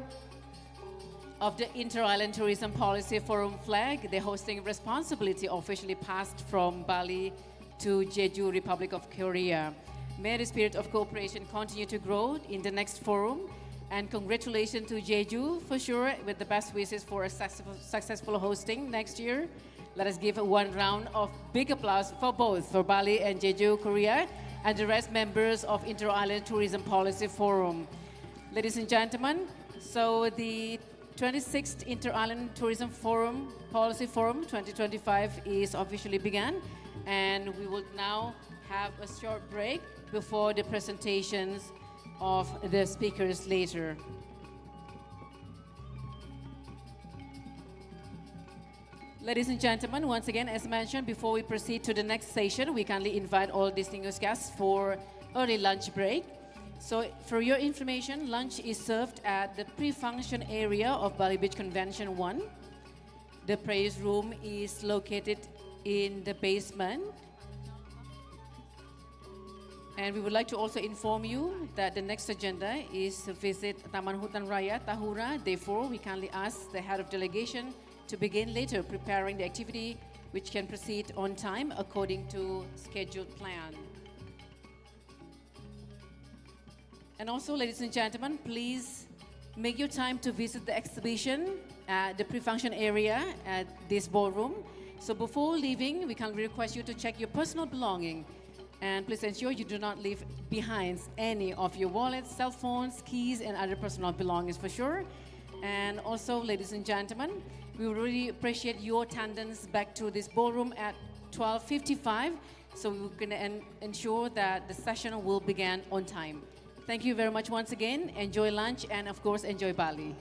of the Inter-Island Tourism Policy Forum flag, the hosting responsibility officially passed from Bali to Jeju, Republic of Korea. May the spirit of cooperation continue to grow in the next forum, and congratulations to Jeju for sure, with the best wishes for a successful hosting next year. Let us give one round of big applause for both, for Bali and Jeju, Korea, and the rest members of Inter-Island Tourism Policy Forum. Ladies and gentlemen, so the 26th Inter-Island Tourism Forum, Policy Forum 2025 is officially begun, and we will now have a short break before the presentations of the speakers later. Ladies and gentlemen, once again, as mentioned, before we proceed to the next session, we kindly invite all distinguished guests for early lunch break. So for your information, lunch is served at the pre-function area of Bali Beach Convention 1. The praise room is located in the basement. And we would like to also inform you that the next agenda is to visit Taman Hutan Raya Tahura. Therefore, we kindly ask the head of delegation to begin later preparing the activity, which can proceed on time according to scheduled plan. And also, ladies and gentlemen, please make your time to visit the exhibition at the pre-function area at this ballroom. So before leaving, we can request you to check your personal belongings. And please ensure you do not leave behind any of your wallets, cell phones, keys, and other personal belongings for sure. And also, ladies and gentlemen, we really appreciate your attendance back to this ballroom at 12:55, so we can ensure that the session will begin on time. Thank you very much once again. Enjoy lunch and, of course, enjoy Bali.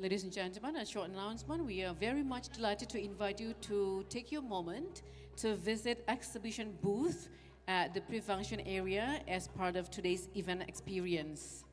Ladies and gentlemen, a short announcement. We are very much delighted to invite you to take your moment to visit exhibition booth at the pre-function area as part of today's event experience.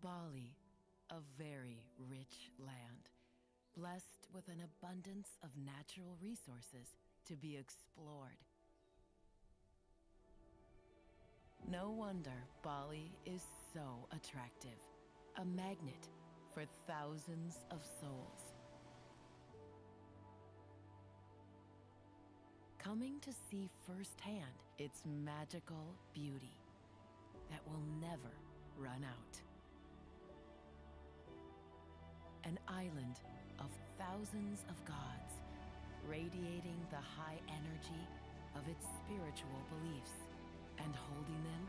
Bali, a very rich land, blessed with an abundance of natural resources to be explored. No wonder Bali is so attractive, a magnet for thousands of souls. Coming to see firsthand its magical beauty that will never run out. An island of thousands of gods, radiating the high energy of its spiritual beliefs and holding them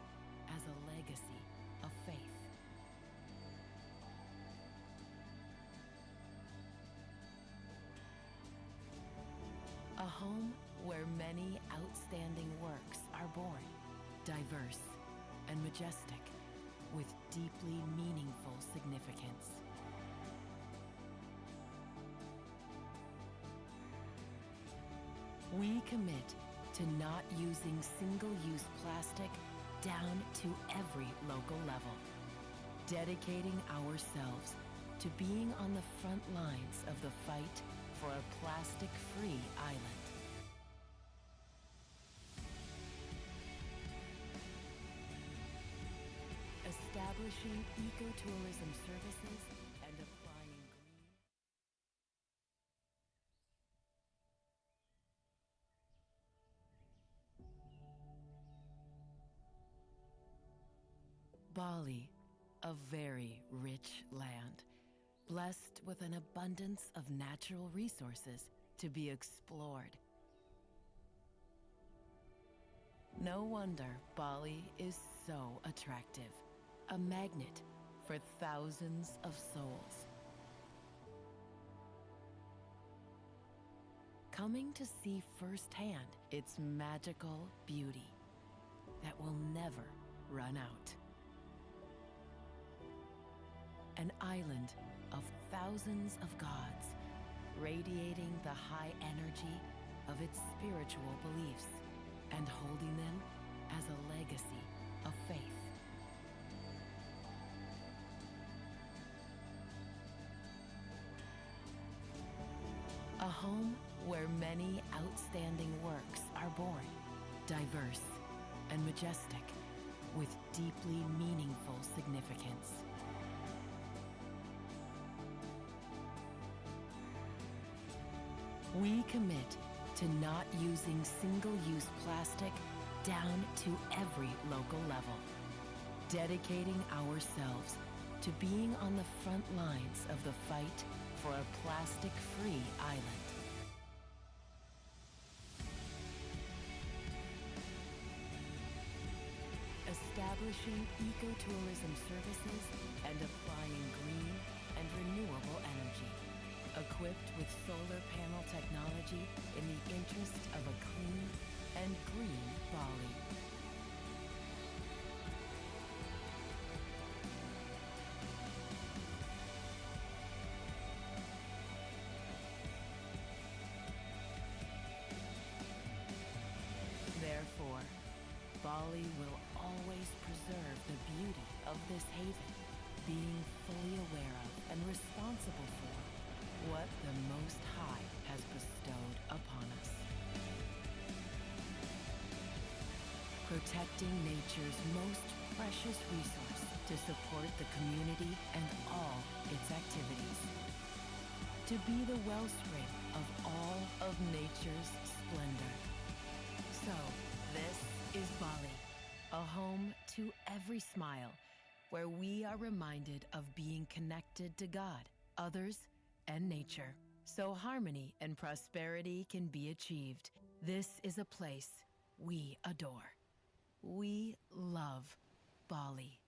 as a legacy of faith. A home where many outstanding works are born, diverse and majestic, with deeply meaningful significance. We commit to not using single-use plastic down to every local level, dedicating ourselves to being on the front lines of the fight for a plastic-free island. Establishing ecotourism services and applying green. Bali, a very rich land, blessed with an abundance of natural resources to be explored. No wonder Bali is so attractive, a magnet for thousands of souls. Coming to see firsthand its magical beauty that will never run out. An island of thousands of gods, radiating the high energy of its spiritual beliefs and holding them as a legacy of faith. home where many outstanding works are born, diverse and majestic, with deeply meaningful significance. We commit to not using single-use plastic down to every local level, dedicating ourselves to being on the front lines of the fight for a plastic-free island. Establishing ecotourism services and applying green and renewable energy, equipped with solar panel technology in the interest of a clean and green Bali. Therefore, Bali will always preserve the beauty of this haven, being fully aware of and responsible for what the Most High has bestowed upon us. Protecting nature's most precious resource to support the community and all its activities. To be the wellspring of all of nature's splendor. So, this is Bali, a home to every smile, where we are reminded of being connected to God, others, and nature, so harmony and prosperity can be achieved. This is a place we adore. We love Bali.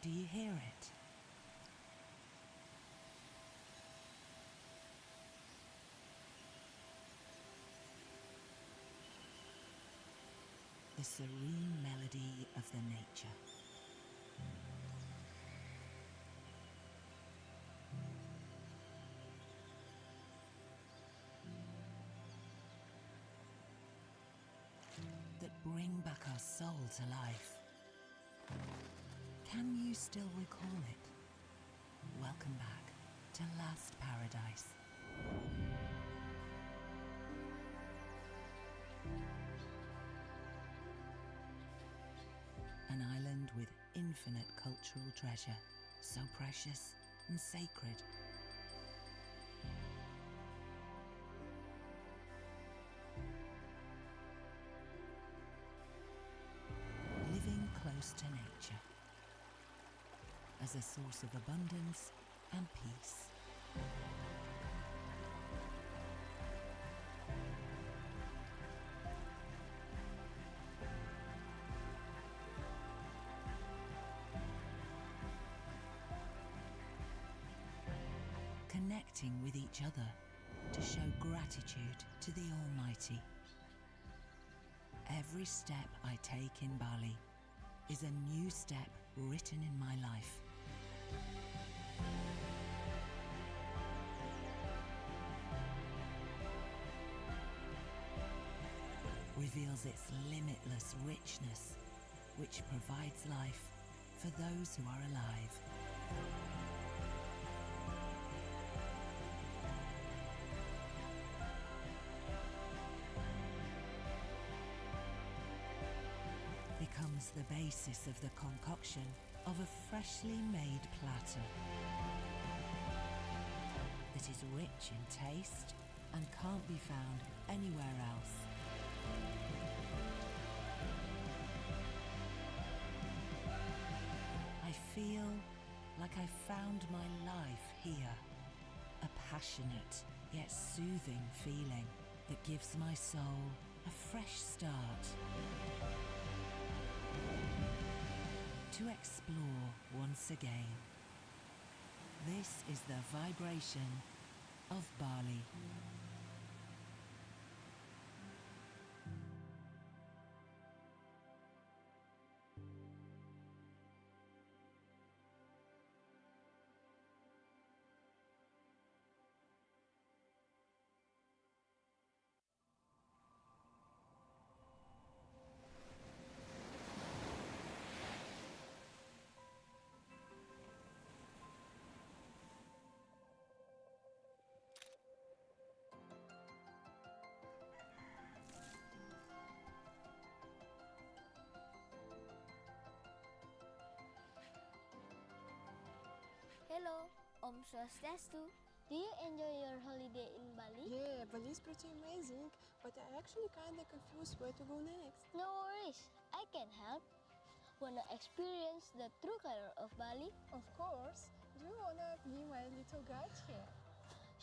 Do you hear it? The serene melody of the nature. That bring back our soul to life. Can you still recall it? Welcome back to Last Paradise. An island with infinite cultural treasure, so precious and sacred. Living close to nature as a source of abundance and peace. Connecting with each other to show gratitude to the Almighty. Every step I take in Bali is a new step written in my life. Reveals its limitless richness, which provides life for those who are alive. Becomes the basis of the concoction of a freshly made platter that is rich in taste and can't be found anywhere else. I feel like I found my life here, a passionate yet soothing feeling that gives my soul a fresh start. To explore once again. This is the vibration of Bali. Hello, Om Swastiastu. Do you enjoy your holiday in Bali? Yeah, Bali is pretty amazing, but I actually kinda confused where to go next. No worries, I can help. Wanna experience the true color of Bali? Of course. Do you wanna be my little guide here?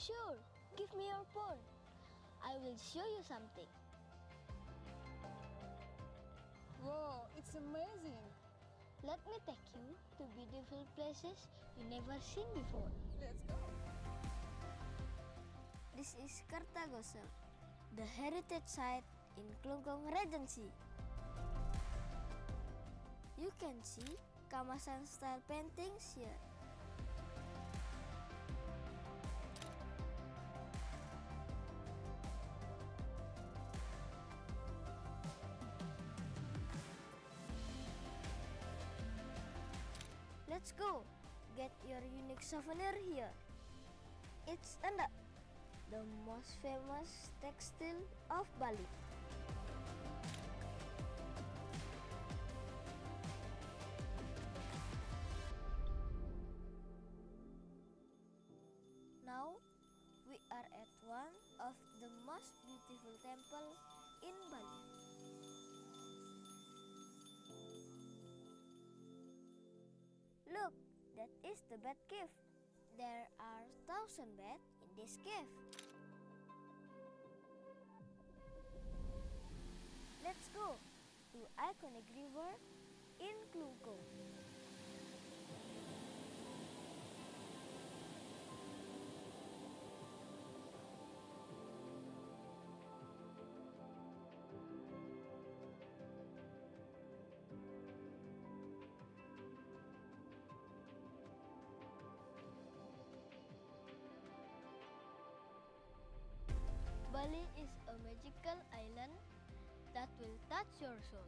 Sure, give me your phone. I will show you something. Whoa, it's amazing. Let me take you to beautiful places you never seen before. Let's go. This is Kertagosel, the heritage site in Klungkung Regency. You can see Kamasan style paintings here. Let's go. Get your unique souvenir here. It's endek, the most famous textile of Bali. Now, we are at one of the most beautiful temples in Bali. Look, that is the bat cave. There are 1,000 bats in this cave. Let's go to iconic river in Klungkung. Bali is a magical island that will touch your soul.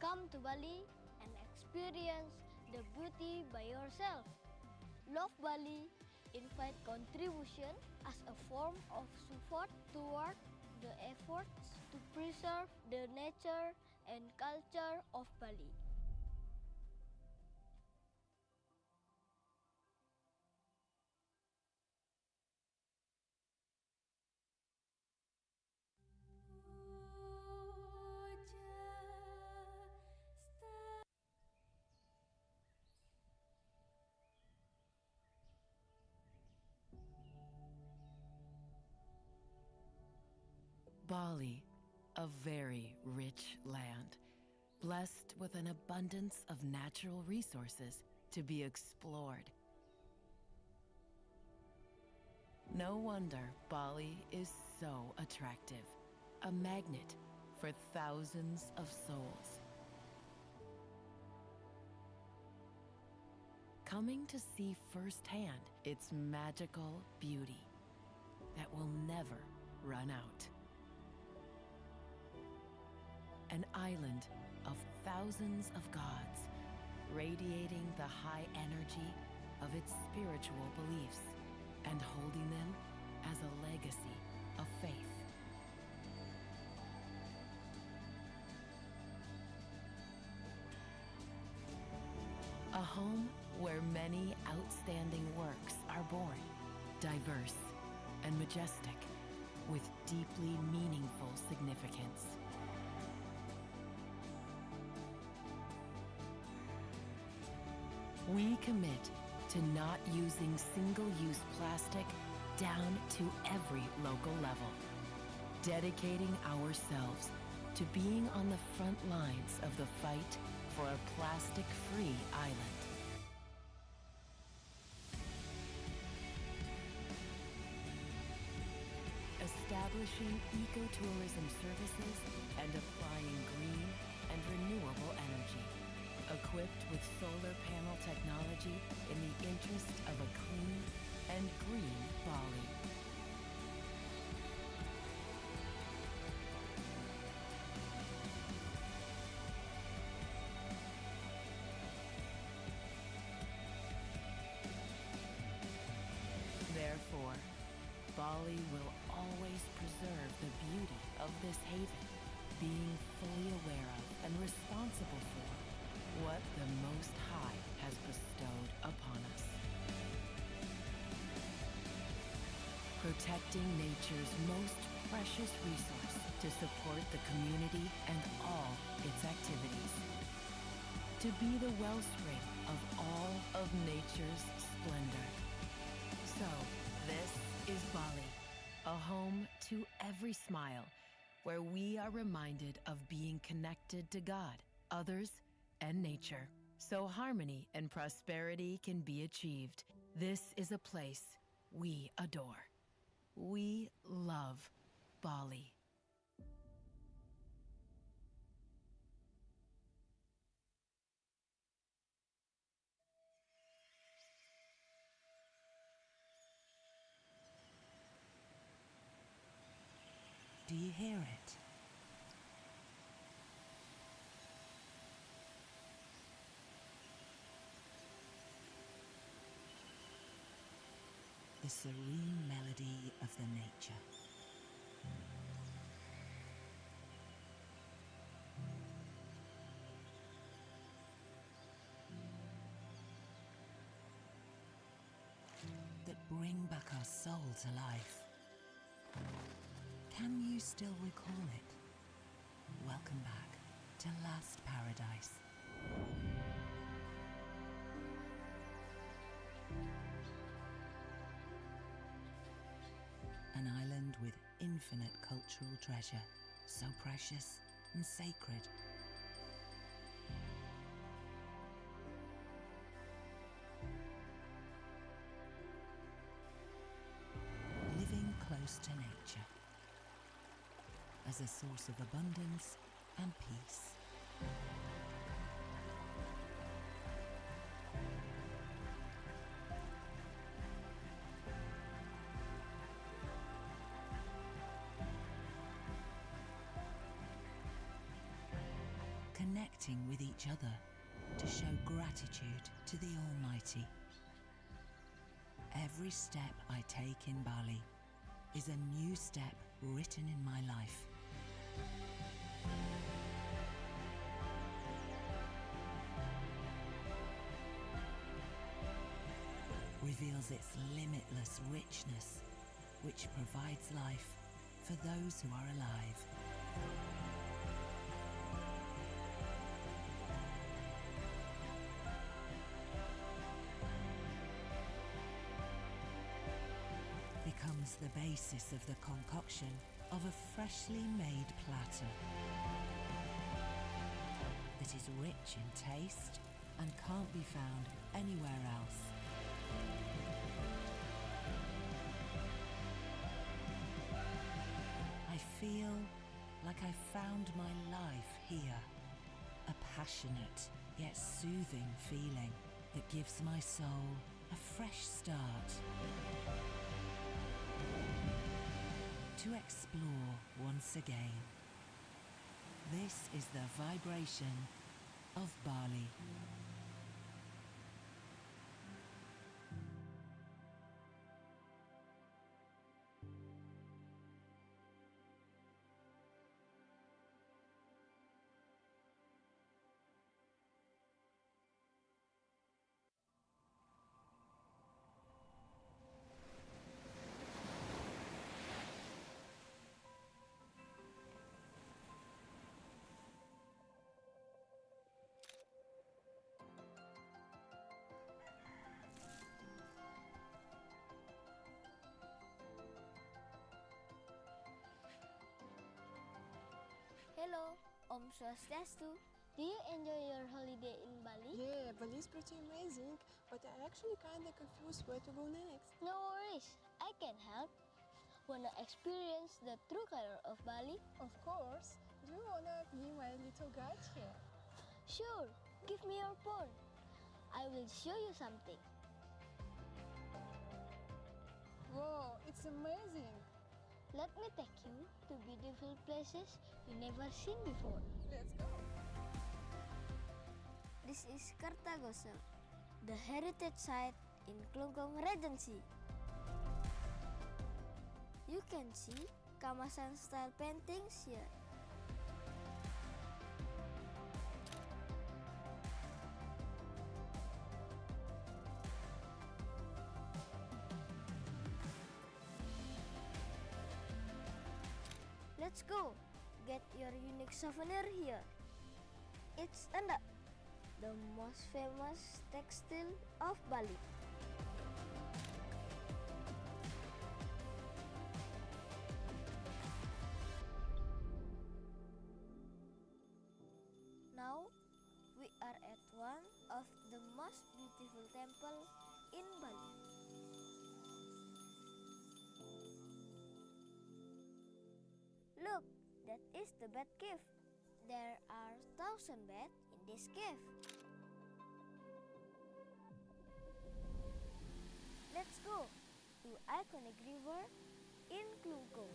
Come to Bali and experience the beauty by yourself. Love Bali, invite contribution as a form of support toward the efforts to preserve the nature and culture of Bali. Bali, a very rich land, blessed with an abundance of natural resources to be explored. No wonder Bali is so attractive, a magnet for thousands of souls. Coming to see firsthand its magical beauty that will never run out. An island of thousands of gods, radiating the high energy of its spiritual beliefs and holding them as a legacy of faith. A home where many outstanding works are born, diverse and majestic, with deeply meaningful significance. We commit to not using single-use plastic down to every local level, dedicating ourselves to being on the front lines of the fight for a plastic-free island. Establishing ecotourism services and applying green and renewable energy, equipped with solar panel technology in the interest of a clean and green Bali. Therefore, Bali will always preserve the beauty of this haven, being fully aware of and responsible for what the Most High has bestowed upon us. protecting nature's most precious resource to support the community and all its activities. To be the wellspring of all of nature's splendor. So, this is Bali, a home to every smile, where we are reminded of being connected to God, others, and nature, so harmony and prosperity can be achieved. This is a place we adore. We love Bali. Do you hear it? The serene melody of the nature. That bring back our soul to life. Can you still recall it? Welcome back to Last Paradise. An island with infinite cultural treasure, so precious and sacred. Living close to nature as a source of abundance and peace. Connecting with each other to show gratitude to the Almighty. Every step I take in Bali is a new step written in my life. Reveals its limitless richness, which provides life for those who are alive. Becomes the basis of the concoction of a freshly made platter that is rich in taste and can't be found anywhere else. I feel like I found my life here, a passionate yet soothing feeling that gives my soul a fresh start. To explore once again. This is the vibration of Bali. Hello, Om Swastiastu. Do you enjoy your holiday in Bali? Yeah, Bali is pretty amazing, but I actually kinda confused where to go next. No worries, I can help. Wanna experience the true color of Bali? Of course. Do you wanna be my little guide here? Sure, give me your phone. I will show you something. Whoa, it's amazing. Let me take you to beautiful places you never seen before. Let's go. This is Kartagosel, the heritage site in Klungkung Regency. You can see Kamasan style paintings here. Let's go! Get your unique souvenir here. It's Enda, the most famous textile of Bali. Now, we are at one of the most beautiful temples in Bali. Look, that is the bat cave. There are 1,000 bats in this cave. Let's go to iconic river in Klungko.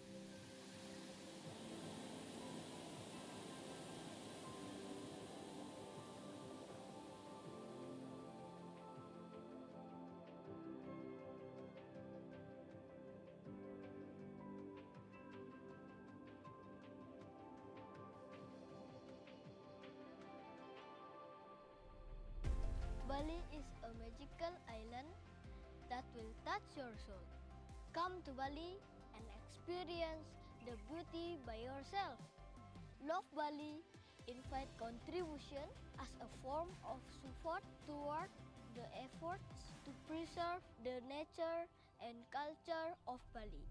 Bali is a magical island that will touch your soul. Come to Bali and experience the beauty by yourself. Love Bali invite contribution as a form of support toward the efforts to preserve the nature and culture of Bali.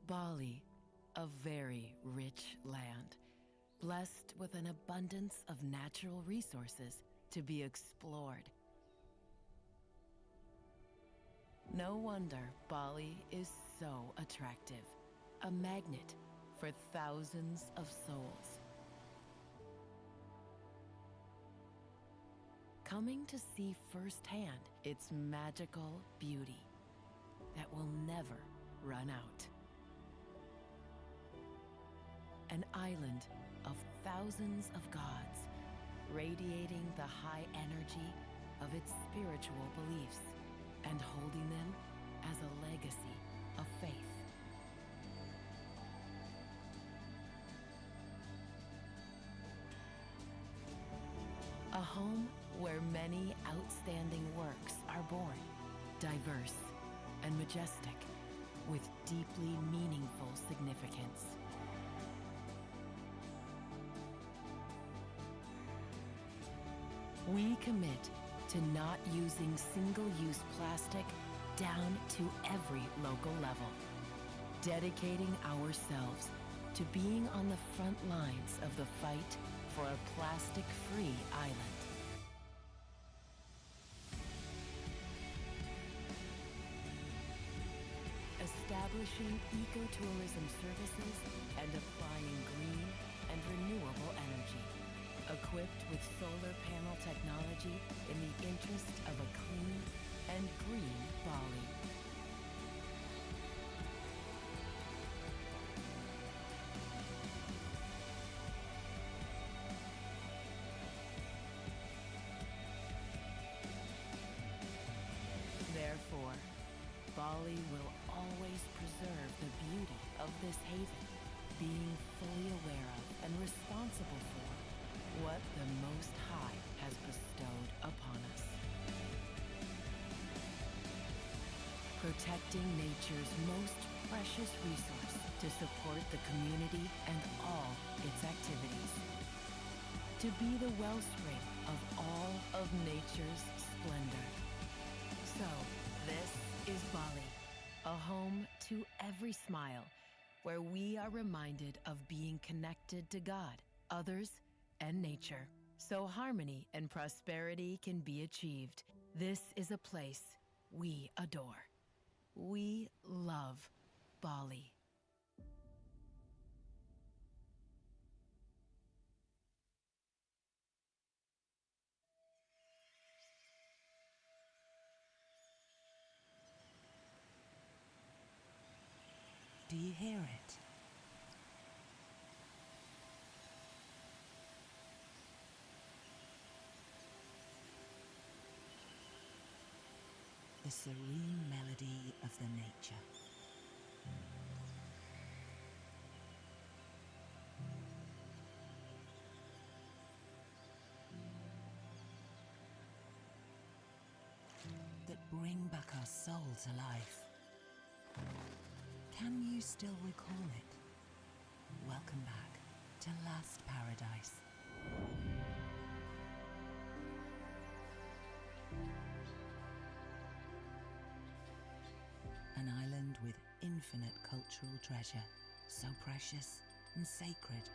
Bali, a very rich land, blessed with an abundance of natural resources to be explored. No wonder Bali is so attractive, a magnet for thousands of souls. Coming to see firsthand its magical beauty that will never run out. An island of thousands of gods, radiating the high energy of its spiritual beliefs and holding them as a legacy of faith. A home where many outstanding works are born, diverse and majestic, with deeply meaningful significance. We commit to not using single-use plastic down to every local level, dedicating ourselves to being on the front lines of the fight for a plastic-free island. Establishing ecotourism services and applying green and renewable energy, equipped with solar panel technology in the interest of a clean and green Bali. Therefore, Bali will always preserve the beauty of this haven, being fully aware of and responsible for what the Most High has bestowed upon us. Protecting nature's most precious resource to support the community and all its activities. To be the wellspring of all of nature's splendor. So, this is Bali, a home to every smile, where we are reminded of being connected to God, others, and nature, so harmony and prosperity can be achieved. This is a place we adore. We love Bali. Do you hear it? serene melody of the nature. That bring back our soul to life. Can you still recall it? Welcome back to Last Paradise. An island with infinite cultural treasure, so precious and sacred.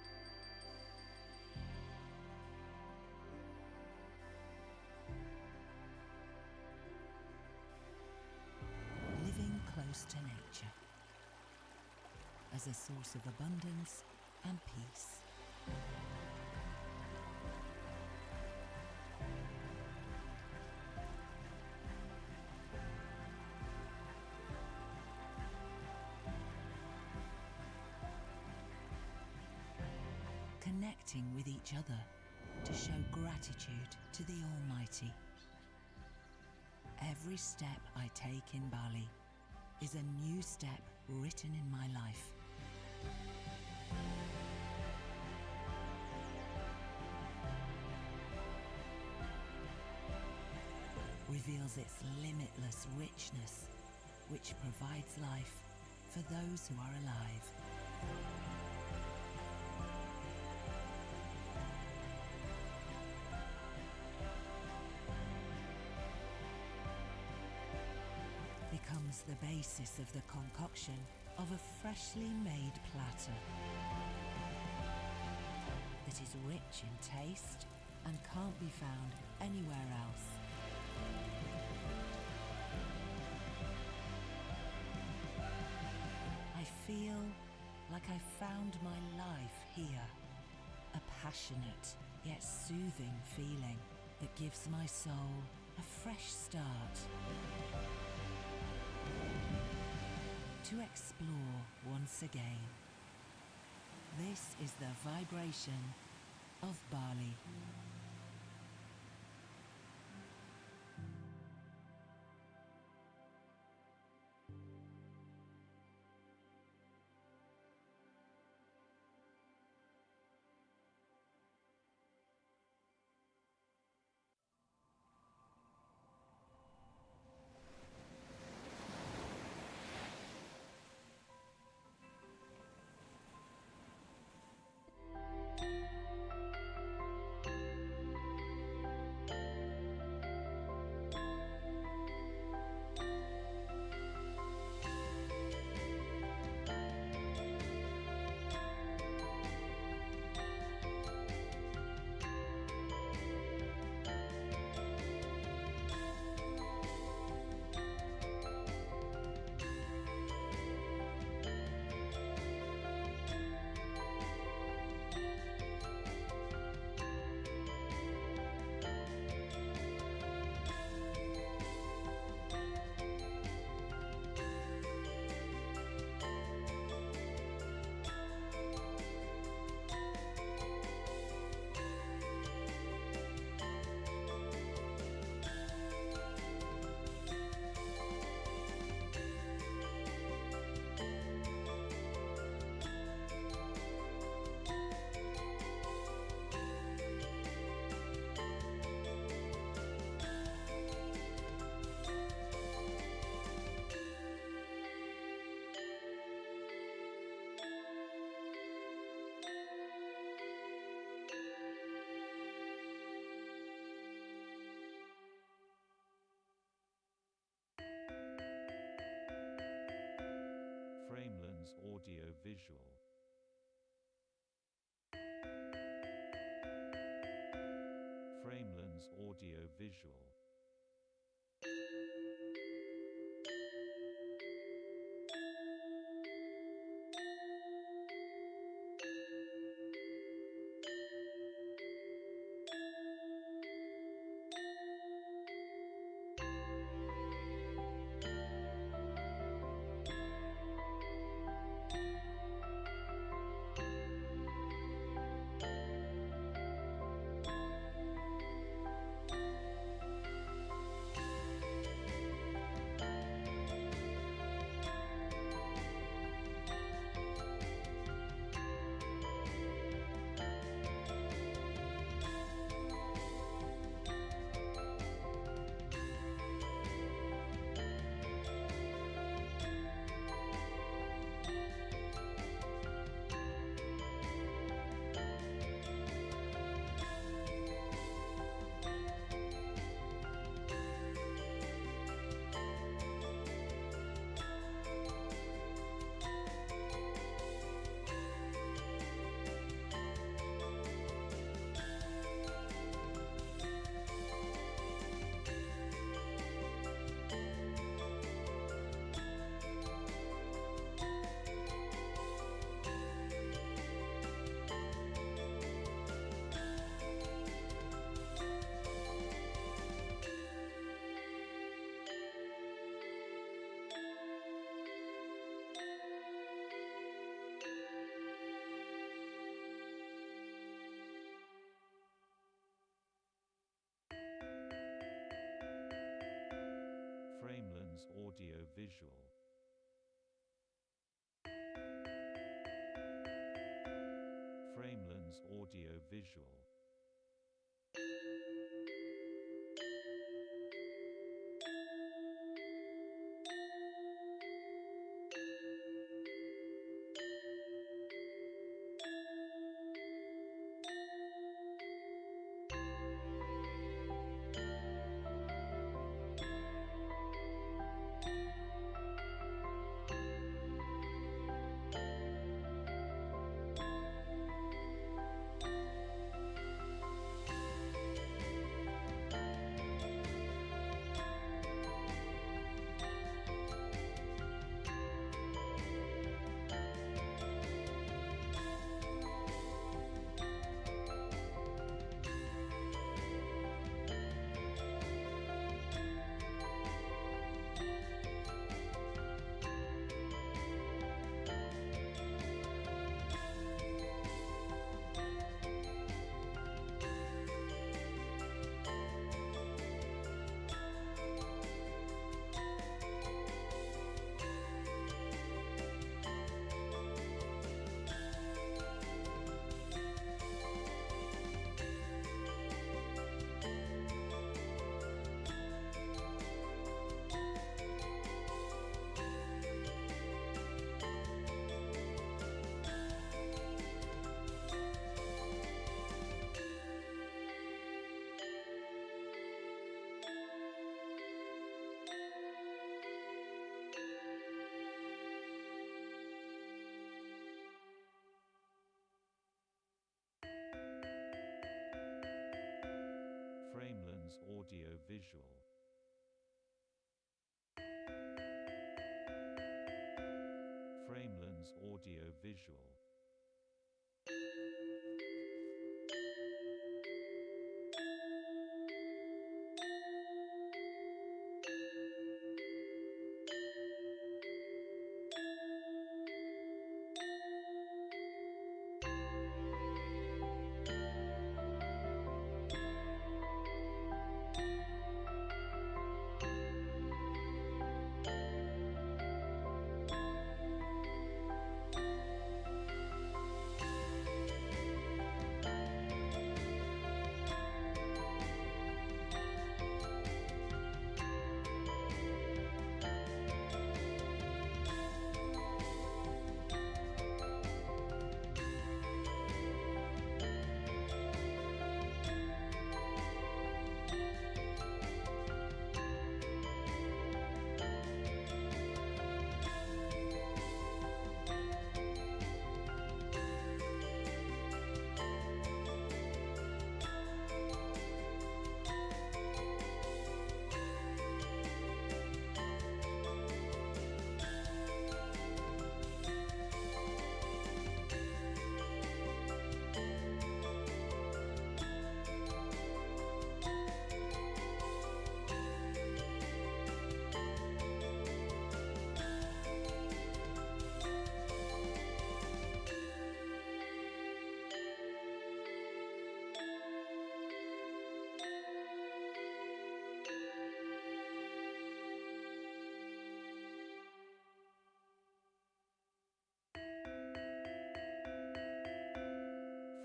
Living close to nature as a source of abundance and peace. Connecting with each other to show gratitude to the Almighty. Every step I take in Bali is a new step written in my life. Reveals its limitless richness, which provides life for those who are alive. Becomes the basis of the concoction of a freshly made platter that is rich in taste and can't be found anywhere else. I feel like I found my life here, a passionate yet soothing feeling that gives my soul a fresh start. To explore once again. This is the vibration of Bali. Framelands Audio Visual. Framelands Audio Visual. audio visual. Framelens audio visual. Framelens audio visual. Framelens audio visual.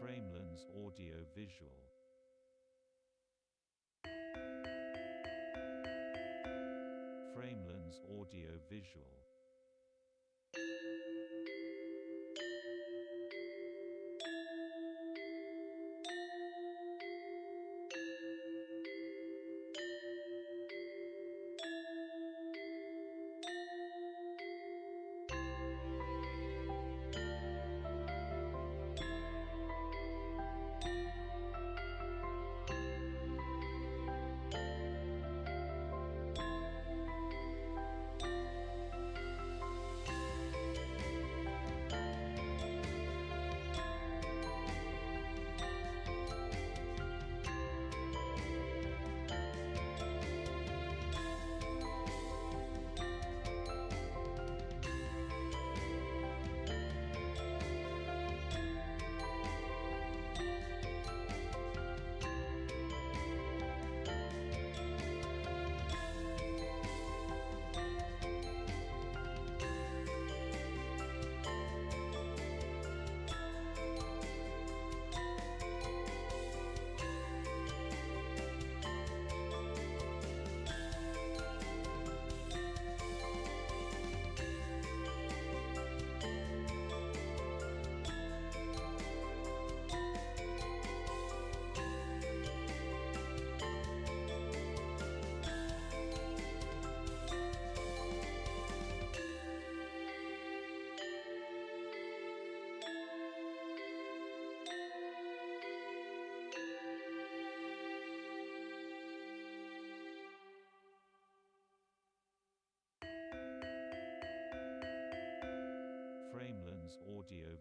Framelens audio visual. Framelens audio visual.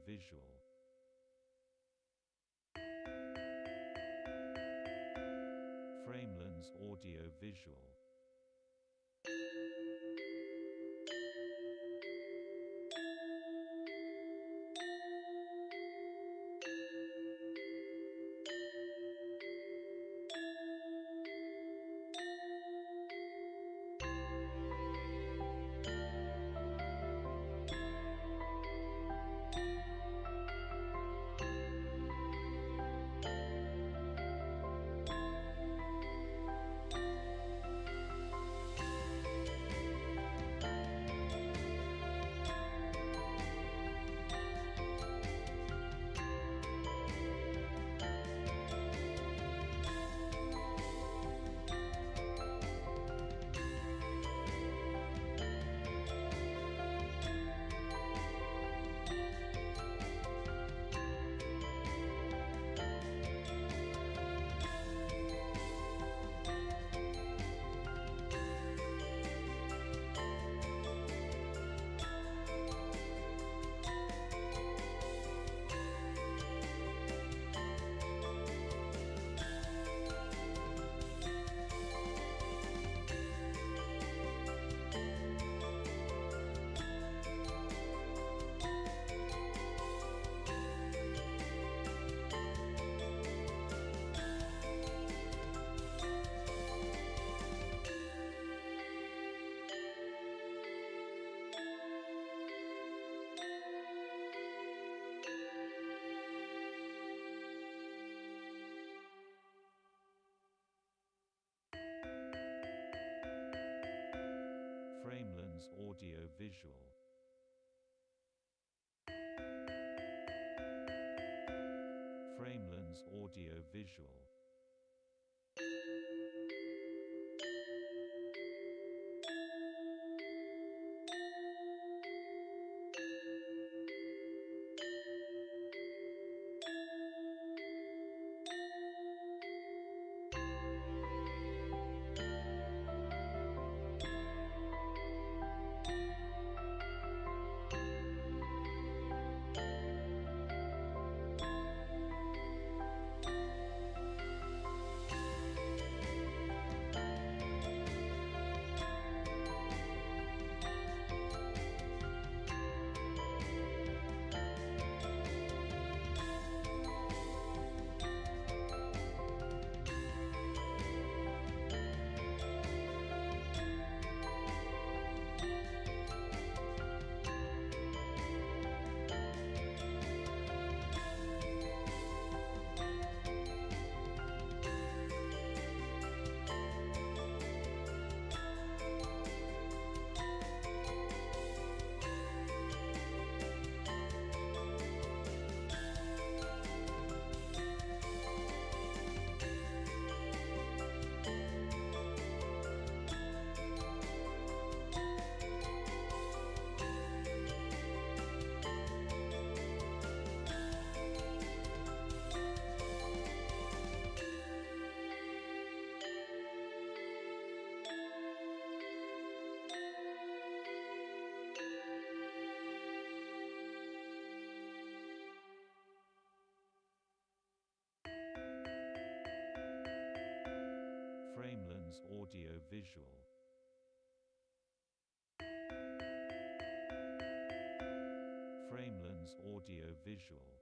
visual. Framelens audio visual. Framelens audio visual. Framelens audio visual. Framelens audio visual. Framelens audio visual.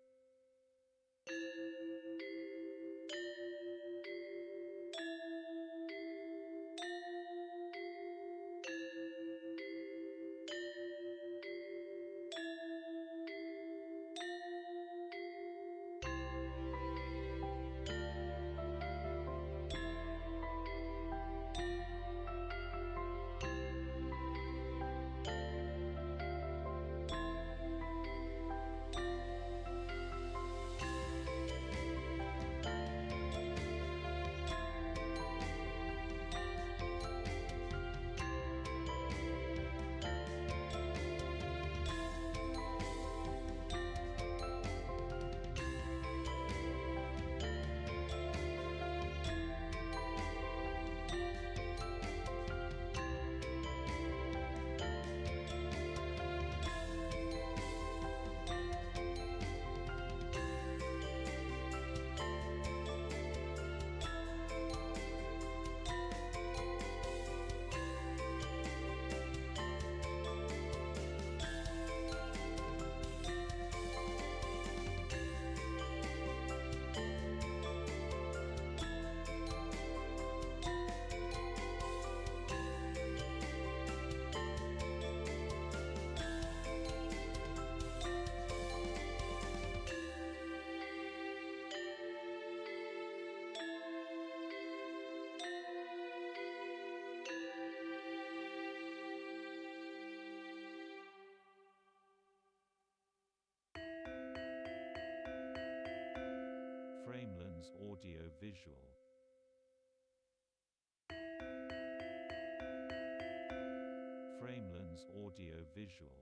Audio Visual. Framelens Audio Visual.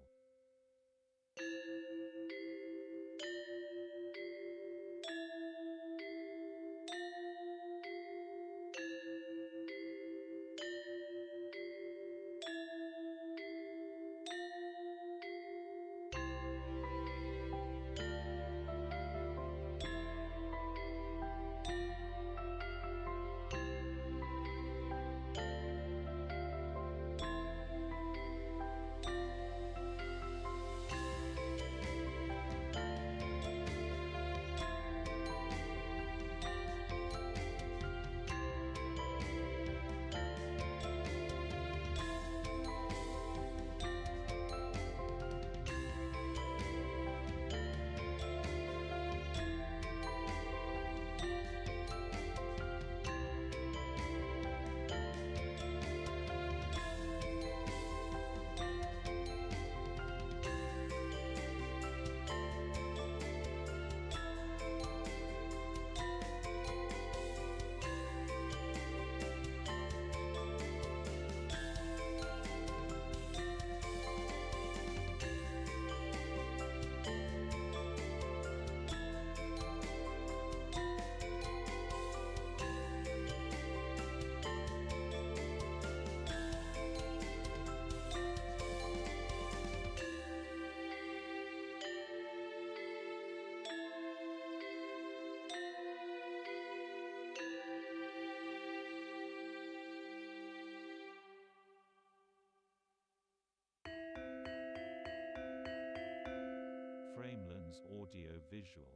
Framelens Audio Visual.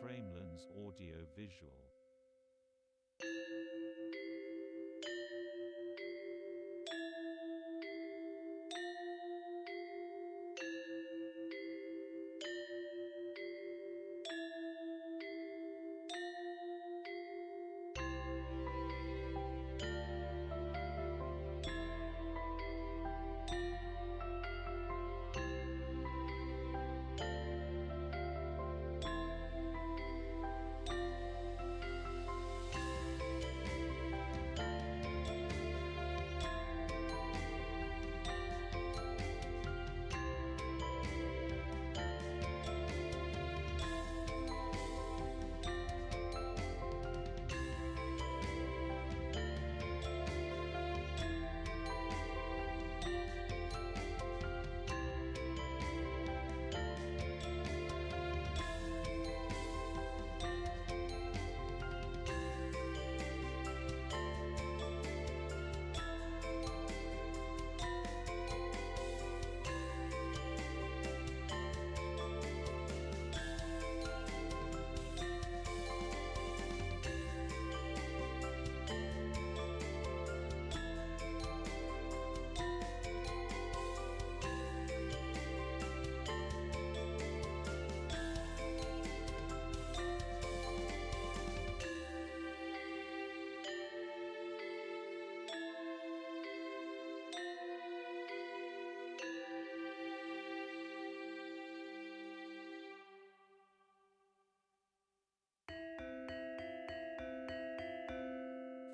Framelens Audio Visual.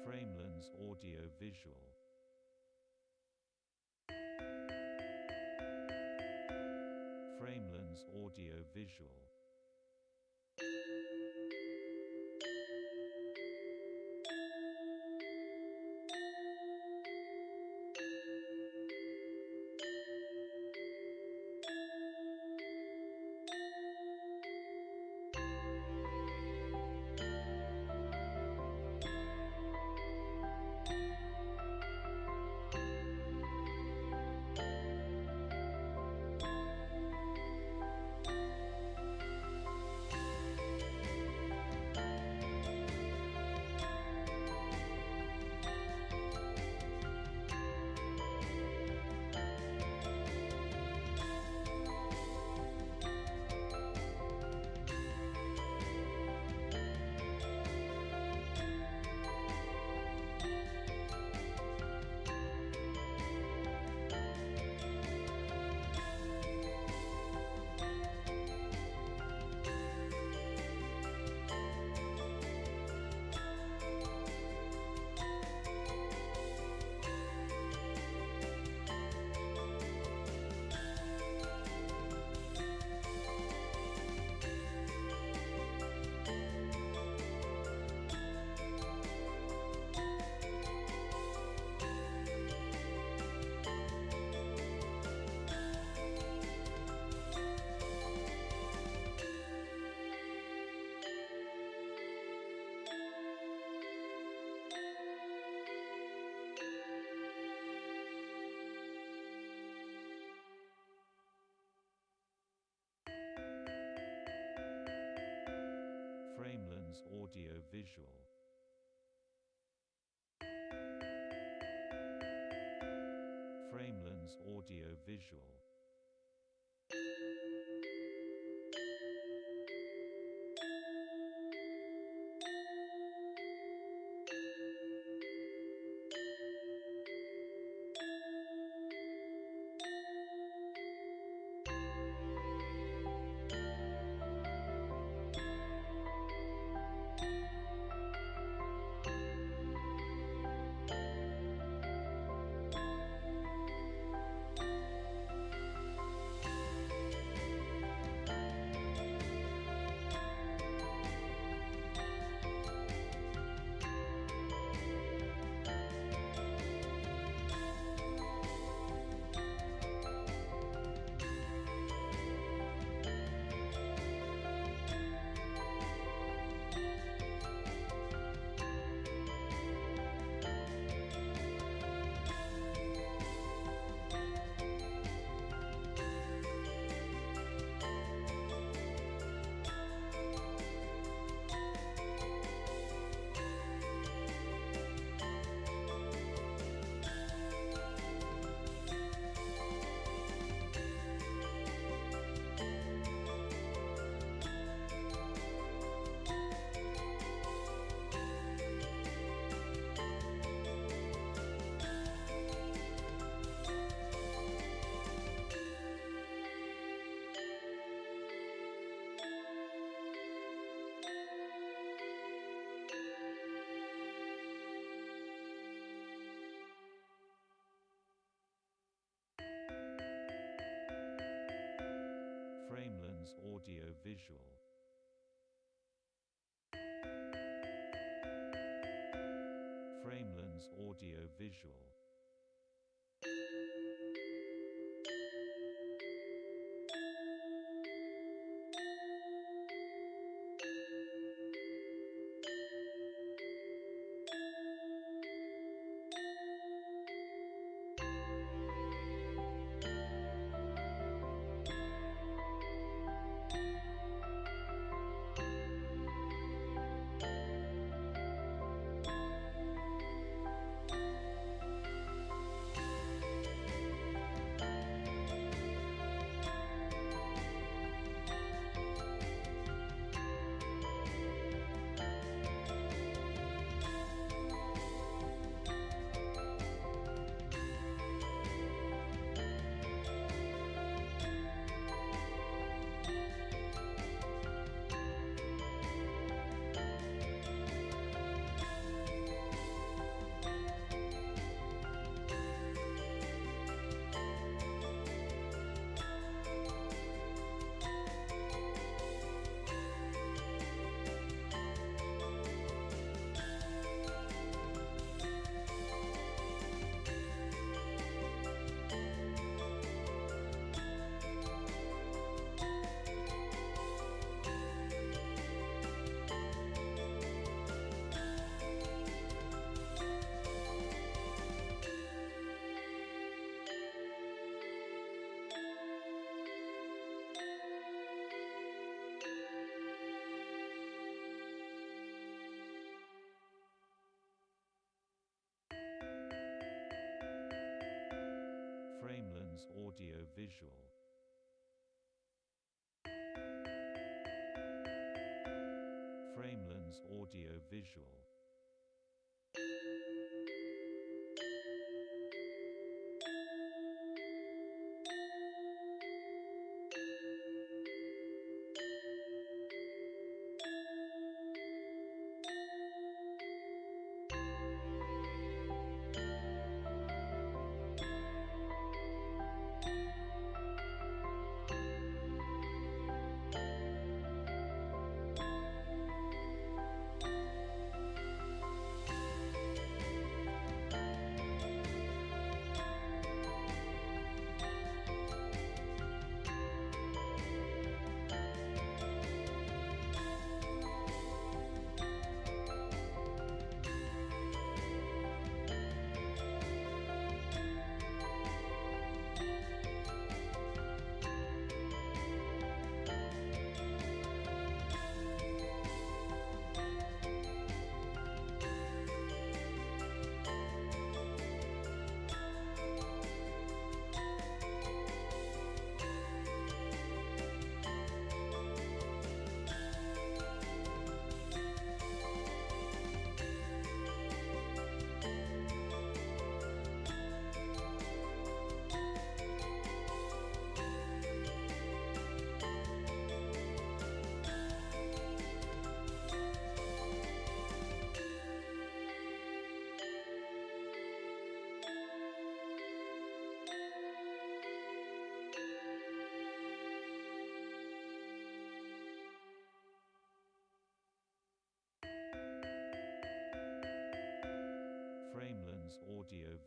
Framelens Audio Visual. Framelens Audio Visual. Framelands Audio Visual. Framelands Audio Visual. Framelands Audio Visual. Framelands Audio Visual. Framelands Audio Visual. Framelands Audio Visual.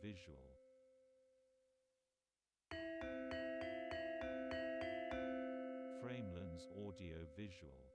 visual. Framelens audio visual.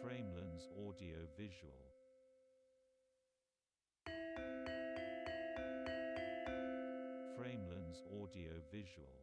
Framelens audio visual. Framelens audio visual.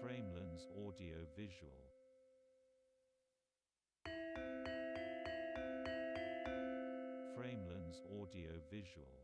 Framelens audio visual. Framelens audio visual.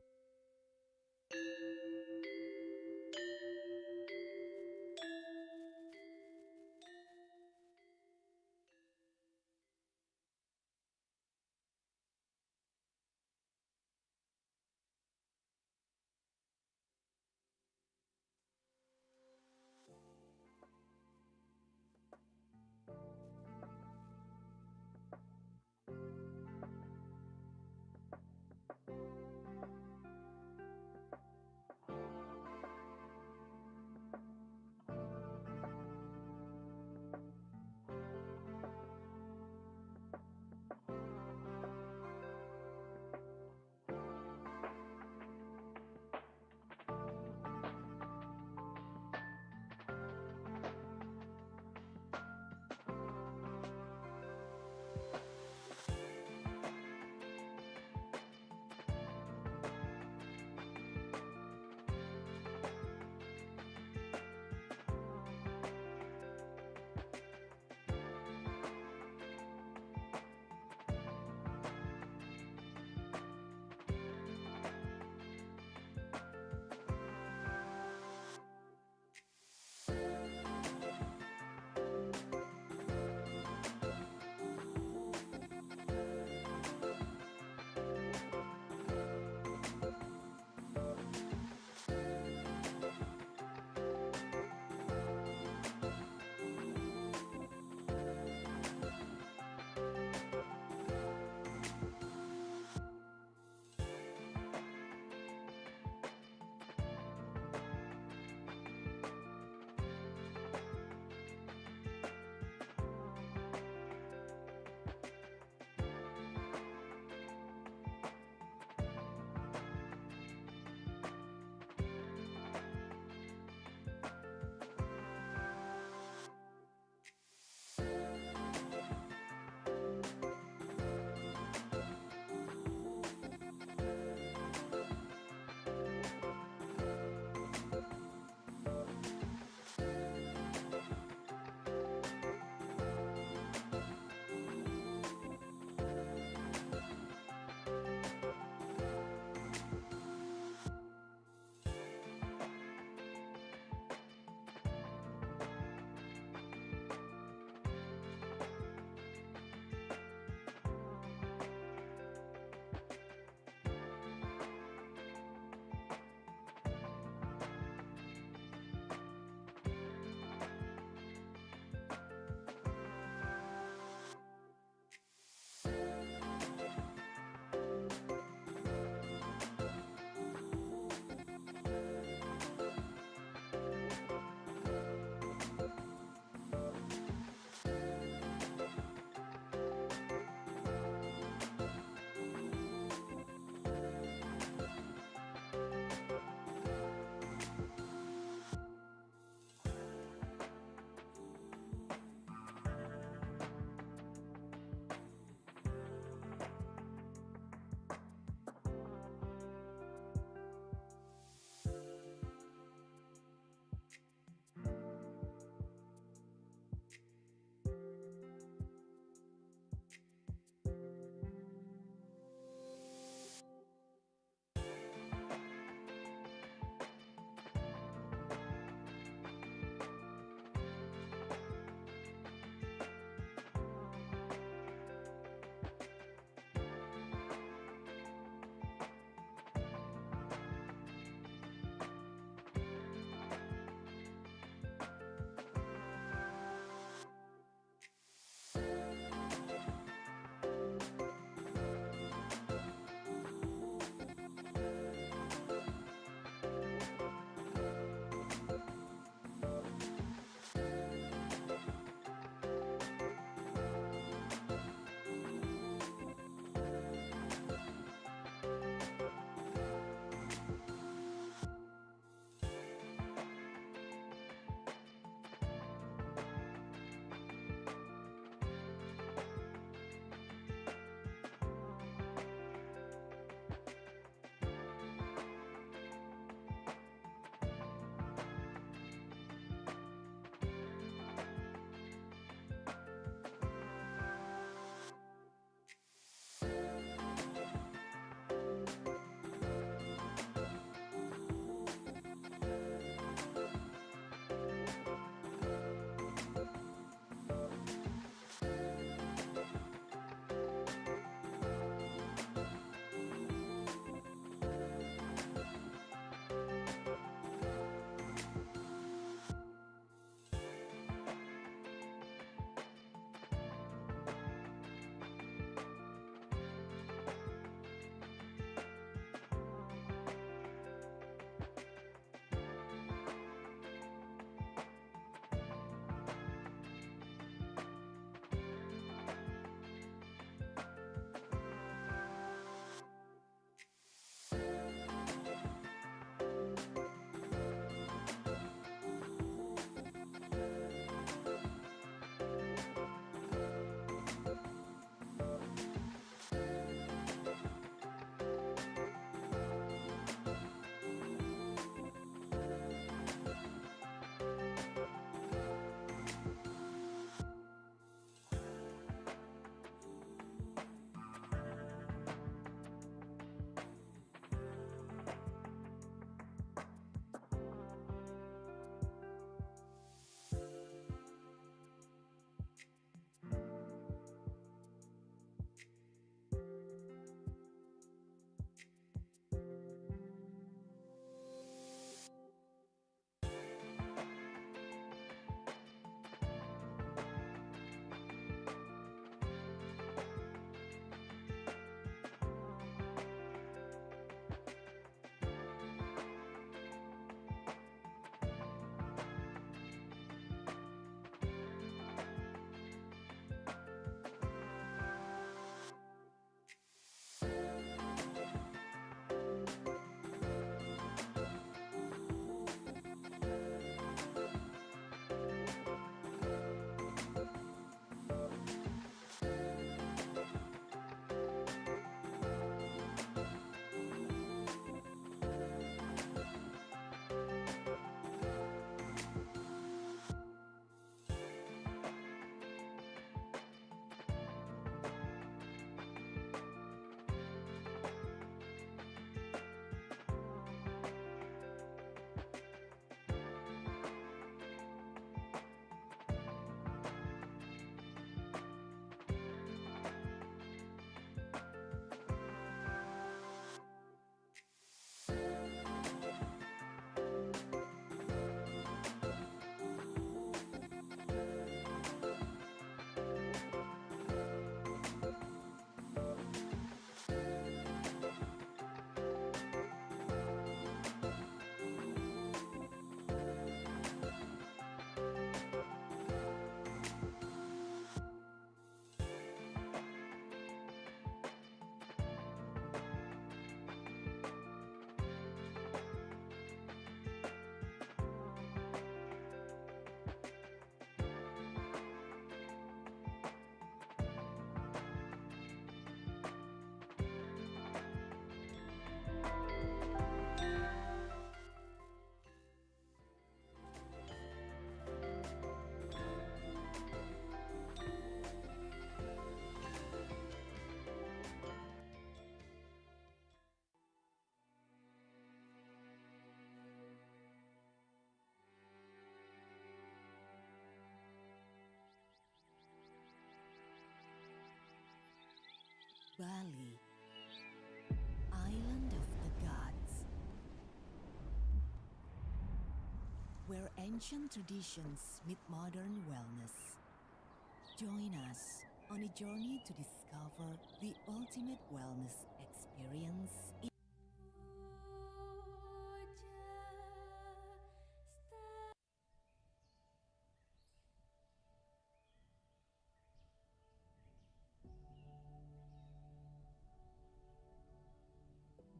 Bali, island of the gods, where ancient traditions meet modern wellness. Join us on a journey to discover the ultimate wellness experience in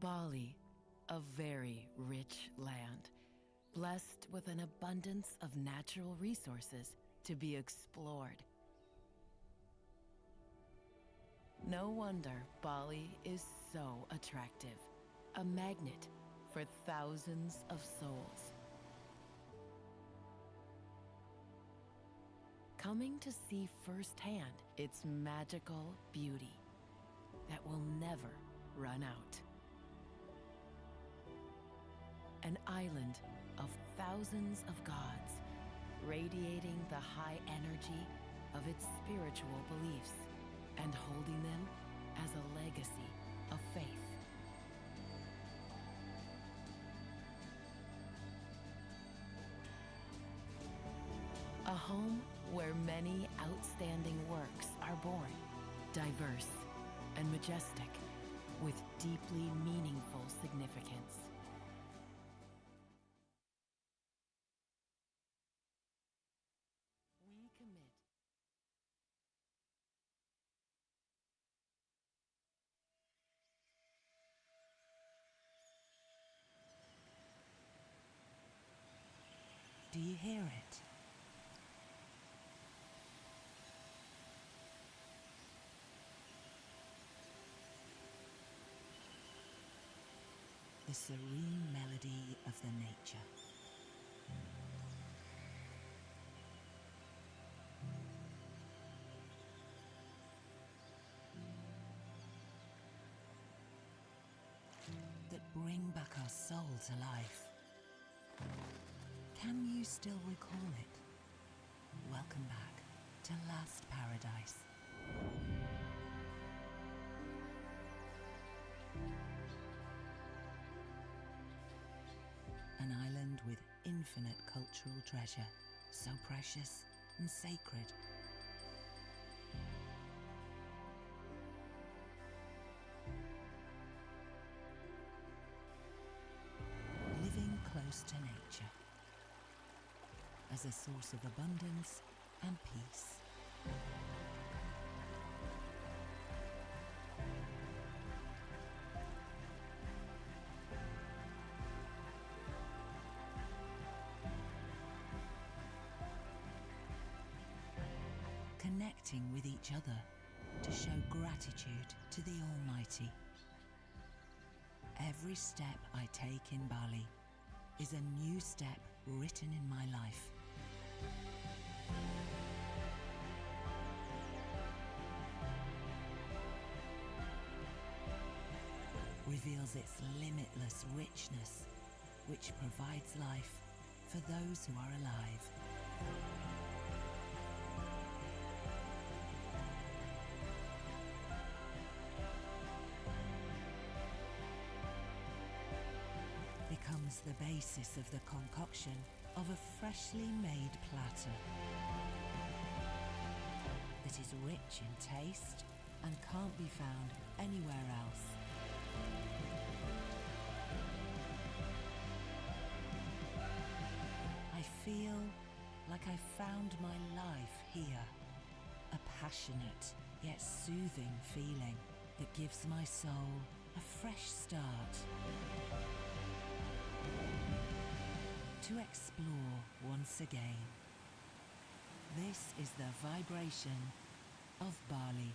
Bali, a very rich land, blessed with an abundance of natural resources to be explored. No wonder Bali is so attractive, a magnet for thousands of souls. Coming to see firsthand its magical beauty that will never run out. An island of thousands of gods, radiating the high energy of its spiritual beliefs and holding them as a legacy of faith. A home where many outstanding works are born, diverse and majestic, with deeply meaningful significance. We commit Do you hear it? The serene melody of the nature. That bring back our soul to life. Can you still recall it? Welcome back to Last Paradise. An island with infinite cultural treasure, so precious and sacred. Living close to nature as a source of abundance and peace. Connecting with each other to show gratitude to the Almighty. Every step I take in Bali is a new step written in my life. Reveals its limitless richness, which provides life for those who are alive. Becomes the basis of the concoction of a freshly made platter that is rich in taste and can't be found anywhere else. I feel like I found my life here, a passionate yet soothing feeling that gives my soul a fresh start. To explore once again. This is the vibration of Bali.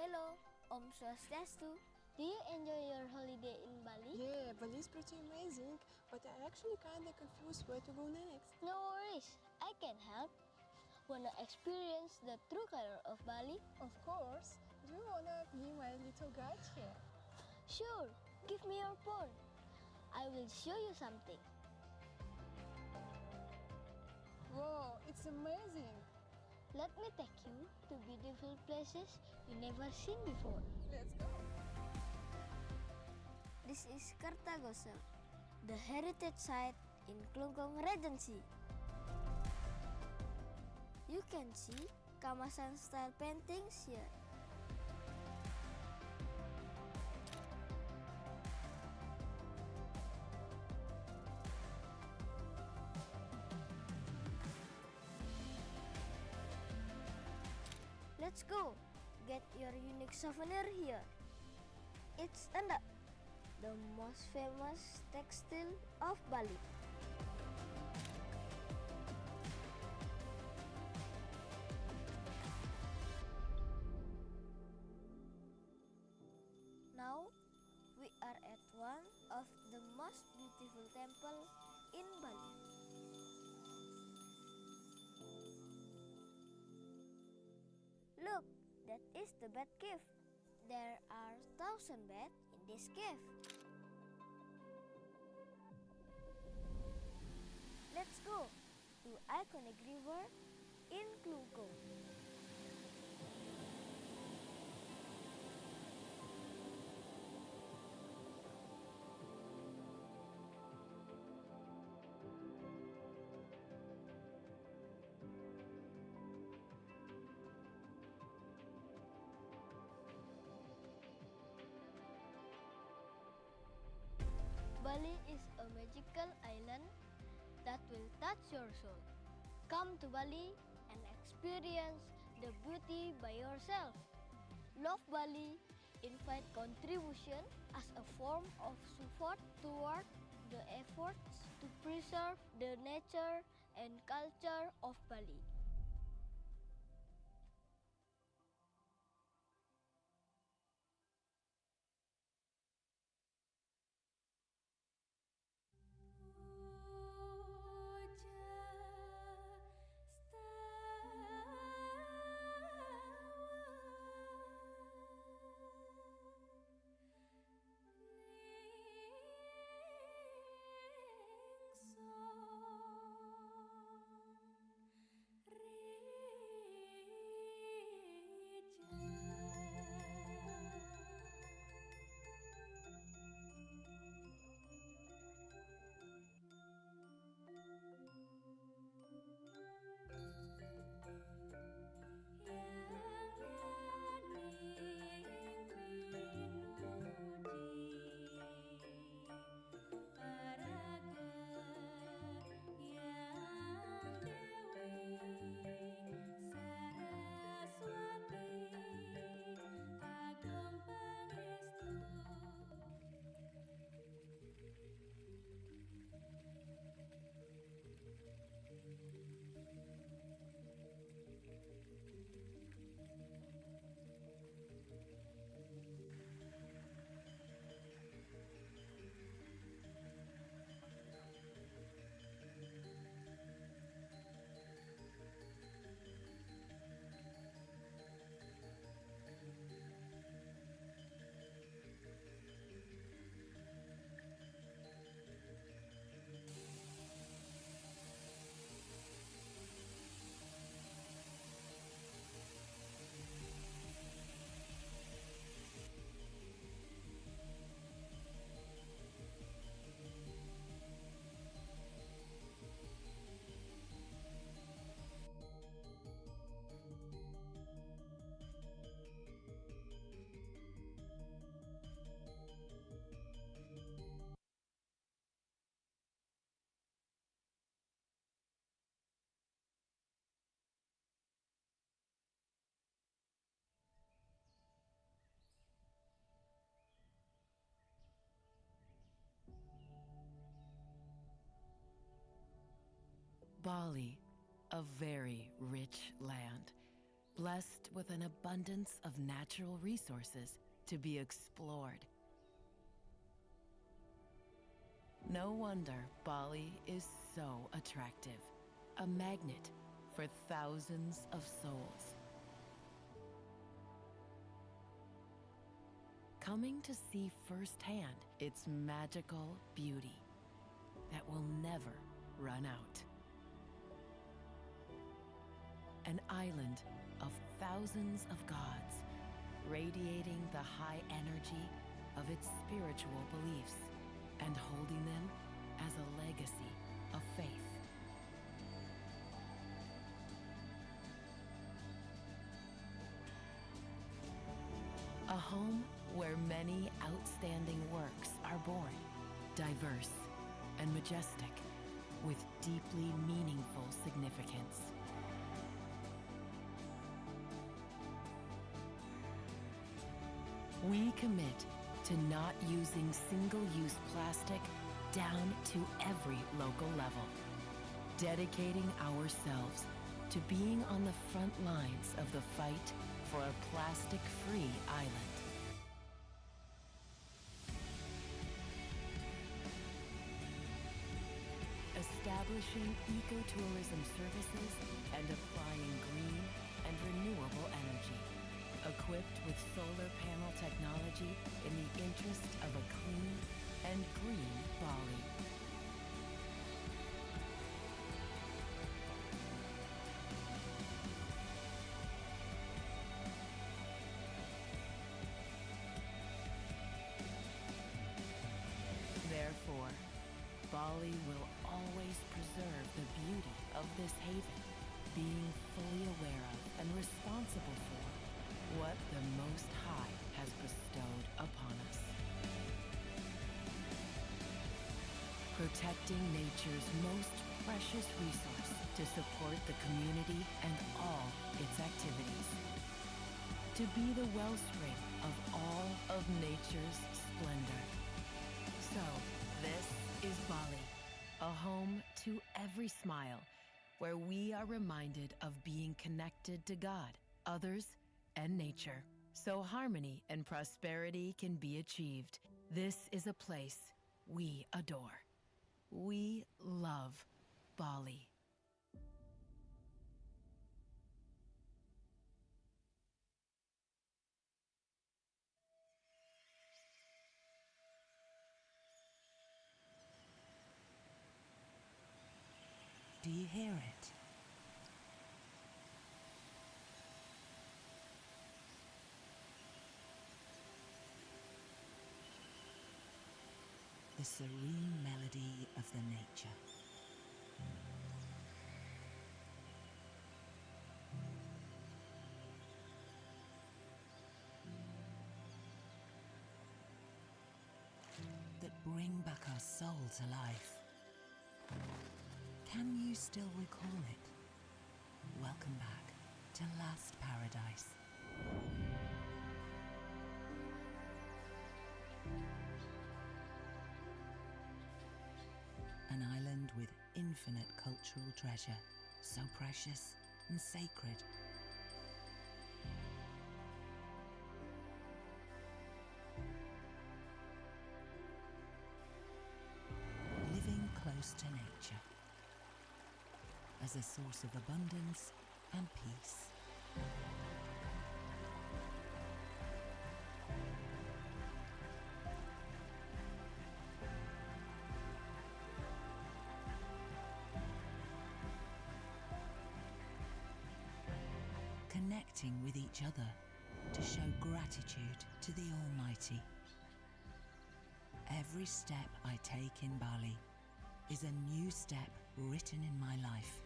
Hello, Om Swastiastu. Do you enjoy your holiday in Bali? Yeah, Bali is pretty amazing, but I actually kinda confused where to go next. No worries, I can help. Wanna experience the true color of Bali? Of course. Do you wanna be my little guide here? Sure, give me your phone. I will show you something. Whoa, it's amazing. Let me take you to beautiful places you never seen before. Let's go. This is Kertagosel, the heritage site in Klungkung Regency. You can see Kamasan style paintings here. Let's go. Get your unique souvenir here. It's Enda, the most famous textile of Bali. Now, we are at one of the most beautiful temples in Bali. Look, that is the bat cave. There are 1,000 bats in this cave. Let's go to iconic river in Klungkung. Bali is a magical island that will touch your soul. Come to Bali and experience the beauty by yourself. Love Bali, invite contribution as a form of support toward the efforts to preserve the nature and culture of Bali. Bali, a very rich land, blessed with an abundance of natural resources to be explored. No wonder Bali is so attractive, a magnet for thousands of souls. Coming to see firsthand its magical beauty that will never run out. An island of thousands of gods, radiating the high energy of its spiritual beliefs and holding them as a legacy of faith. A home where many outstanding works are born, diverse and majestic, with deeply meaningful significance. We commit to not using single-use plastic down to every local level, dedicating ourselves to being on the front lines of the fight for a plastic-free island. Establishing ecotourism services and applying green and renewable energy, equipped with solar panel technology in the interest of a clean and green Bali. Therefore, Bali will always preserve the beauty of this haven, being fully aware of and responsible for what the Most High has bestowed upon us. Protecting nature's most precious resource to support the community and all its activities. To be the wellspring of all of nature's splendor. So, this is Bali, a home to every smile, where we are reminded of being connected to God, others, and nature, so harmony and prosperity can be achieved. This is a place we adore. We love Bali. Do you hear it? The serene melody of the nature. That bring back our soul to life. Can you still recall it? Welcome back to Last Paradise. An island with infinite cultural treasure, so precious and sacred. Living close to nature as a source of abundance and peace. Connecting with each other to show gratitude to the Almighty. Every step I take in Bali is a new step written in my life.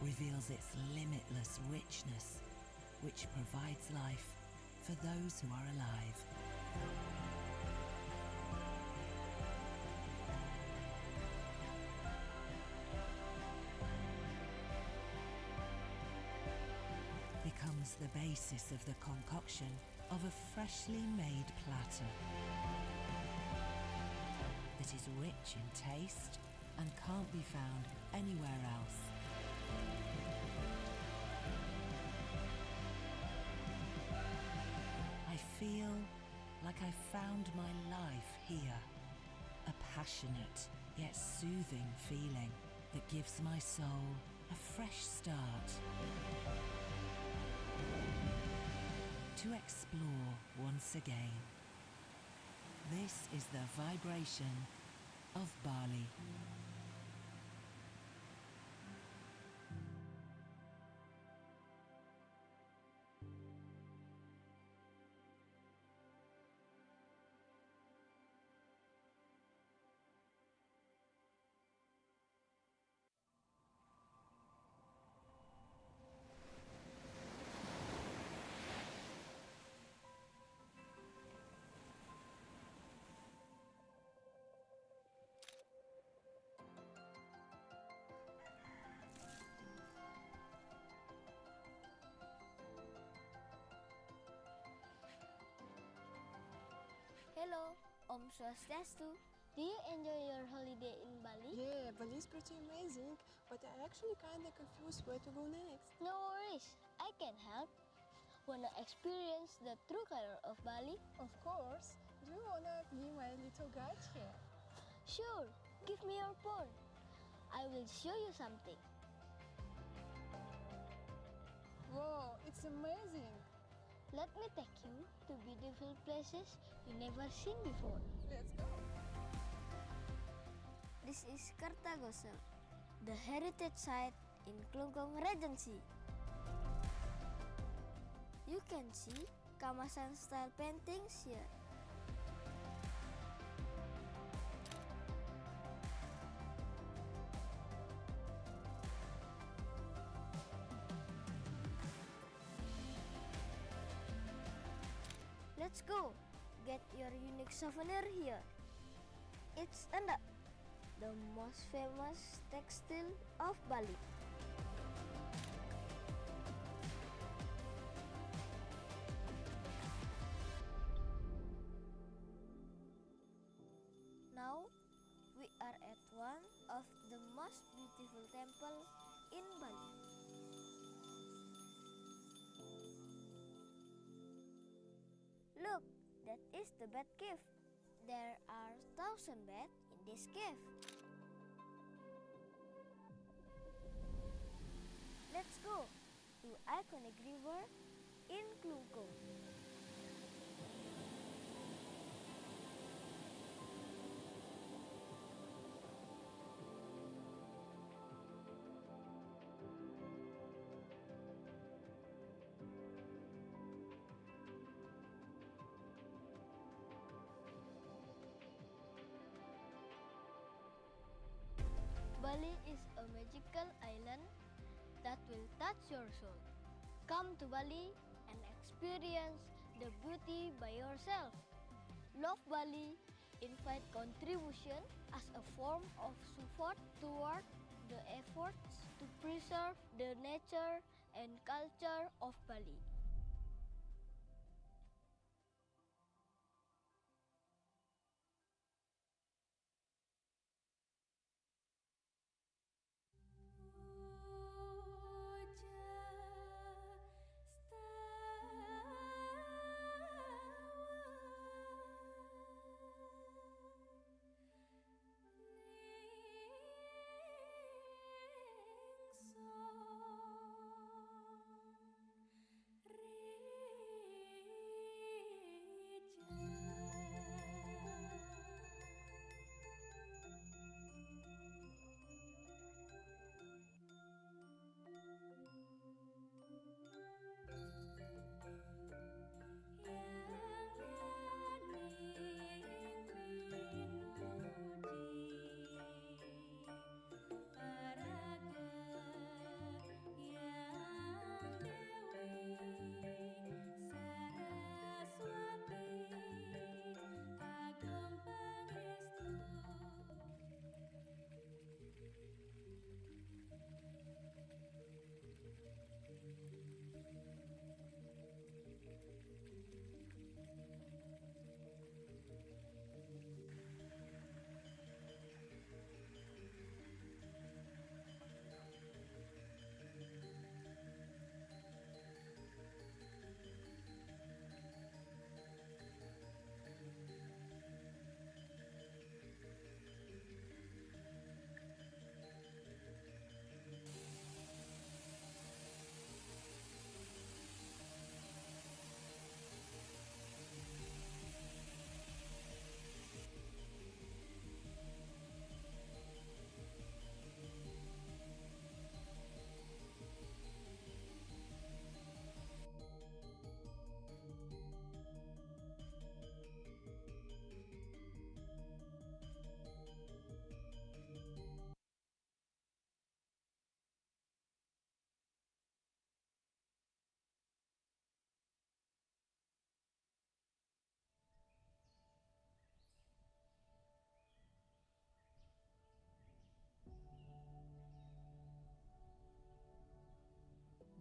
Reveals its limitless richness, which provides life for those who are alive. Becomes the basis of the concoction of a freshly made platter. It is rich in taste and can't be found anywhere else. I feel like I found my life here. A passionate yet soothing feeling that gives my soul a fresh start. To explore once again. This is the vibration of Bali. Hello, Om Swastiastu. Do you enjoy your holiday in Bali? Yeah, Bali is pretty amazing, but I actually kinda confused where to go next. No worries, I can help. Wanna experience the true color of Bali? Of course. Do you wanna be my little guide here? Sure, give me your phone. I will show you something. Whoa, it's amazing. Let me take you to beautiful places you never seen before. Let's go. This is Kartagosel, the heritage site in Klungkung Regency. You can see Kamasan style paintings here. Let's go. Get your unique souvenir here. It's Enda, the most famous textile of Bali. Now, we are at one of the most beautiful temple in Bali. Look, that is the bat cave. There are 1,000 bats in this cave. Let's go to iconic river in Klungkung. Bali is a magical island that will touch your soul. Come to Bali and experience the beauty by yourself. Love Bali invite contribution as a form of support toward the efforts to preserve the nature and culture of Bali.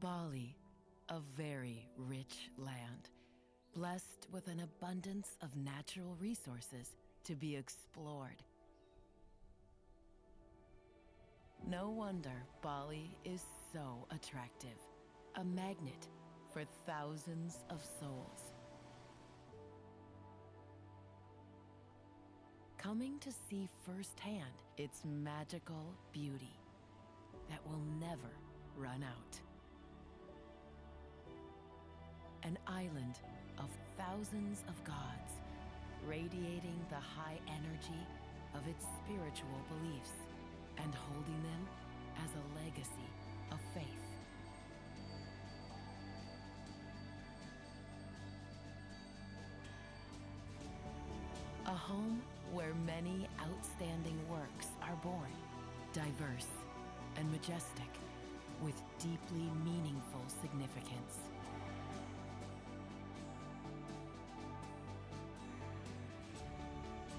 Bali, a very rich land, blessed with an abundance of natural resources to be explored. No wonder Bali is so attractive, a magnet for thousands of souls. Coming to see firsthand its magical beauty that will never run out. An island of thousands of gods, radiating the high energy of its spiritual beliefs and holding them as a legacy of faith. A home where many outstanding works are born, diverse and majestic, with deeply meaningful significance.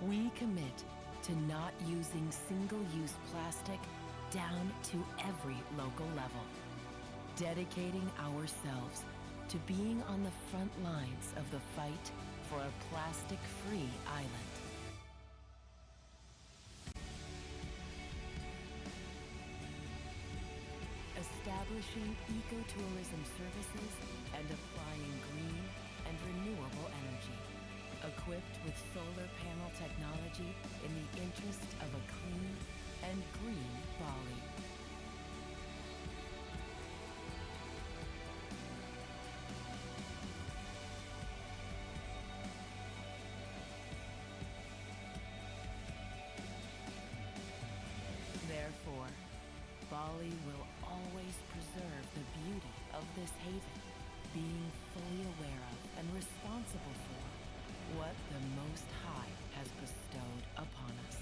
We commit to not using single-use plastic down to every local level, dedicating ourselves to being on the front lines of the fight for a plastic-free island. Establishing ecotourism services and applying green and renewable energy, equipped with solar panel technology in the interest of a clean and green Bali. Therefore, Bali will always preserve the beauty of this haven, being fully aware of and responsible for what the Most High has bestowed upon us.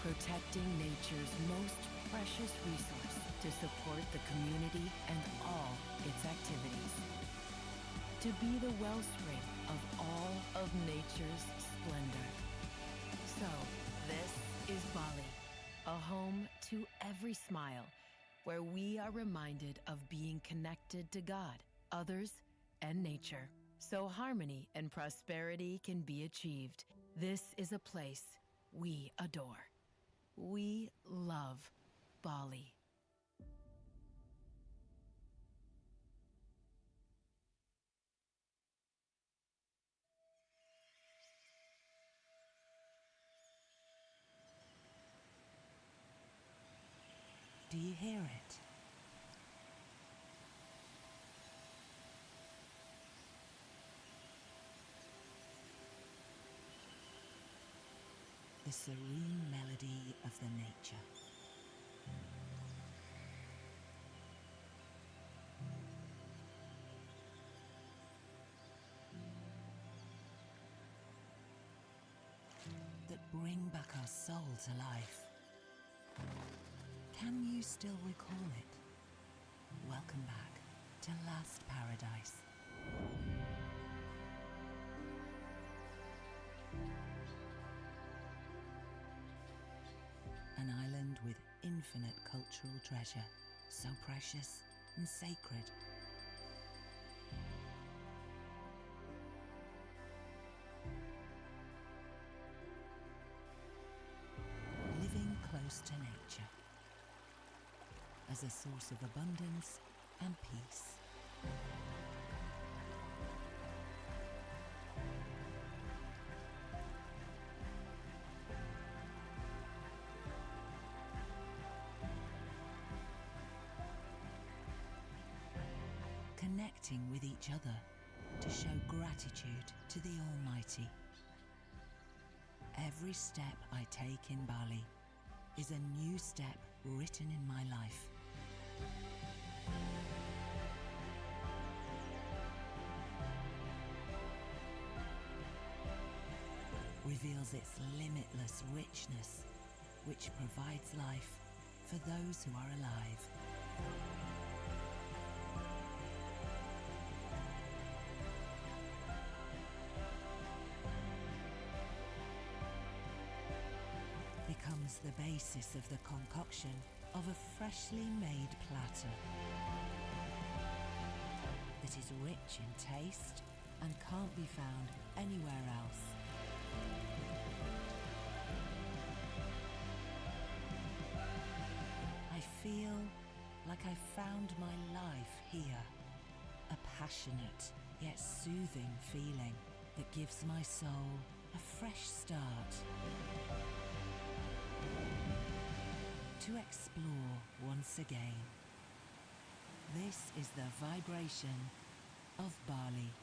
Protecting nature's most precious resource to support the community and all its activities. To be the wellspring of all of nature's splendor. So, this is Bali, a home to every smile, where we are reminded of being connected to God, others, and nature, so harmony and prosperity can be achieved. This is a place we adore. We love Bali. Do you hear it? The serene melody of the nature. That bring back our soul to life. Can you still recall it? Welcome back to Last Paradise. An island with infinite cultural treasure, so precious and sacred. Living close to nature as a source of abundance and peace. Connecting with each other to show gratitude to the Almighty. Every step I take in Bali is a new step written in my life. Reveals its limitless richness, which provides life for those who are alive. Becomes the basis of the concoction of a freshly made platter that is rich in taste and can't be found anywhere else. I feel like I found my life here, a passionate yet soothing feeling that gives my soul a fresh start. To explore once again. This is the vibration of Bali.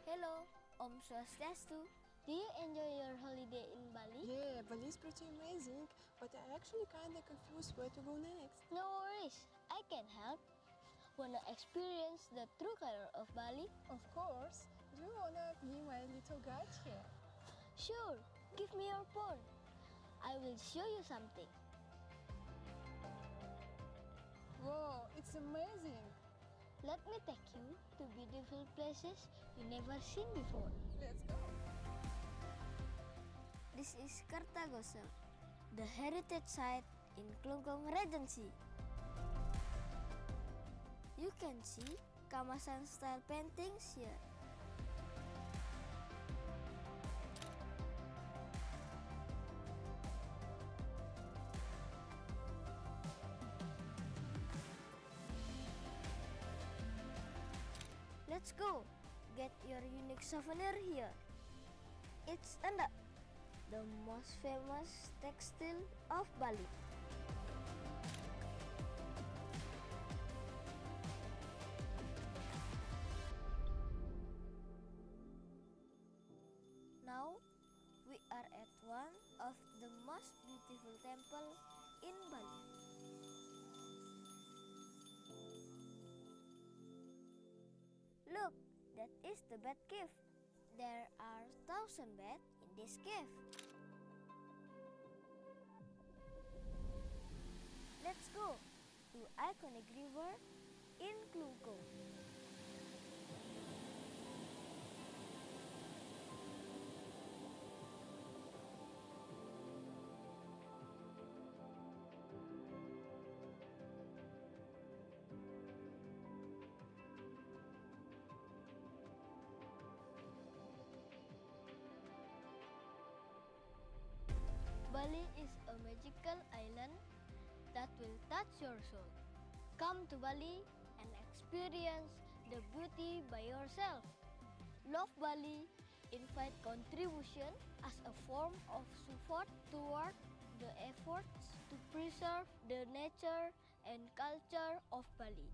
Hello, Om Swastiastu. Do you enjoy your holiday in Bali? Yeah, Bali is pretty amazing, but I actually kinda confused where to go next. No worries, I can help. Wanna experience the true color of Bali? Of course. Do you wanna be my little guide here? Sure, give me your phone. I will show you something. Whoa, it's amazing. Let me take you to beautiful places you never seen before. Let's go. This is Kertagosel, the heritage site in Klungkung Regency. You can see Kamasan style paintings here. Let's go. Get your unique souvenir here. It's Endak, the most famous textile of Bali. Now, we are at one of the most beautiful temple in Bali. Look, that is the bat cave. There are 1,000 bats in this cave. Let's go to iconic river in Klungkung. Bali is a magical island that will touch your soul. Come to Bali and experience the beauty by yourself. Love Bali invite contribution as a form of support toward the efforts to preserve the nature and culture of Bali.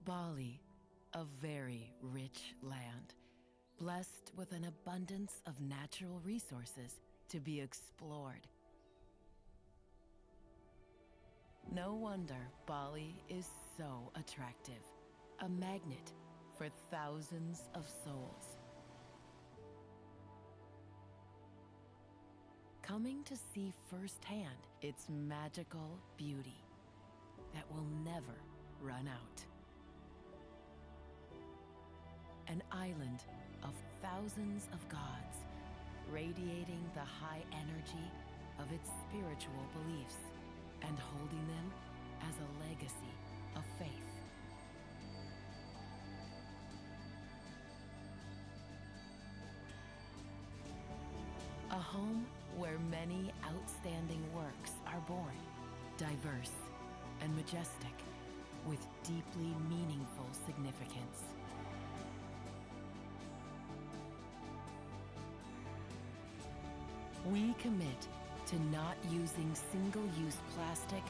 Bali, a very rich land, blessed with an abundance of natural resources to be explored. No wonder Bali is so attractive, a magnet for thousands of souls. Coming to see firsthand its magical beauty that will never run out. An island of thousands of gods, radiating the high energy of its spiritual beliefs and holding them as a legacy of faith. A home where many outstanding works are born, diverse and majestic, with deeply meaningful significance. We commit to not using single-use plastic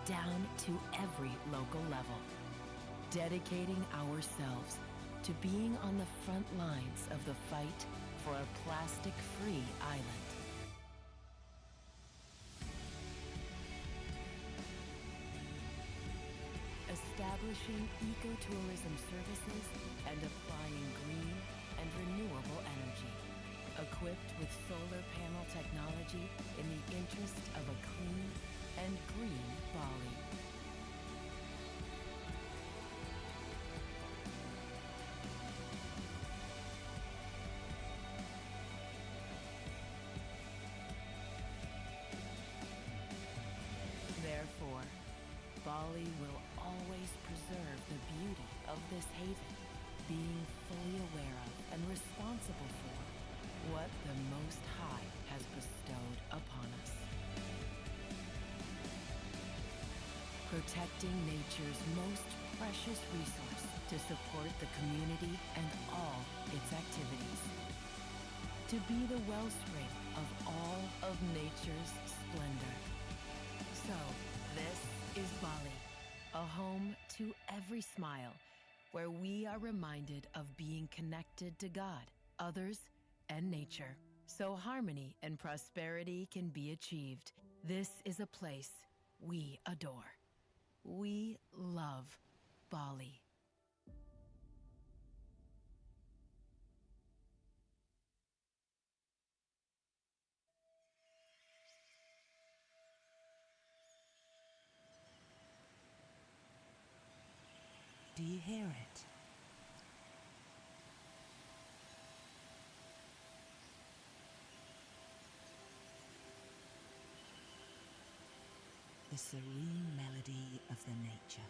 down to every local level, dedicating ourselves to being on the front lines of the fight for a plastic-free island. Establishing ecotourism services and applying green and renewable energy, equipped with solar panel technology in the interest of a clean and green Bali. Therefore, Bali will always preserve the beauty of this haven, being fully aware of and responsible for what the Most High has bestowed upon us. Protecting nature's most precious resource to support the community and all its activities. To be the wellspring of all of nature's splendor. So, this is Bali, a home to every smile, where we are reminded of being connected to God, others, and nature, so harmony and prosperity can be achieved. This is a place we adore. We love Bali. Do you hear it? The serene melody of the nature.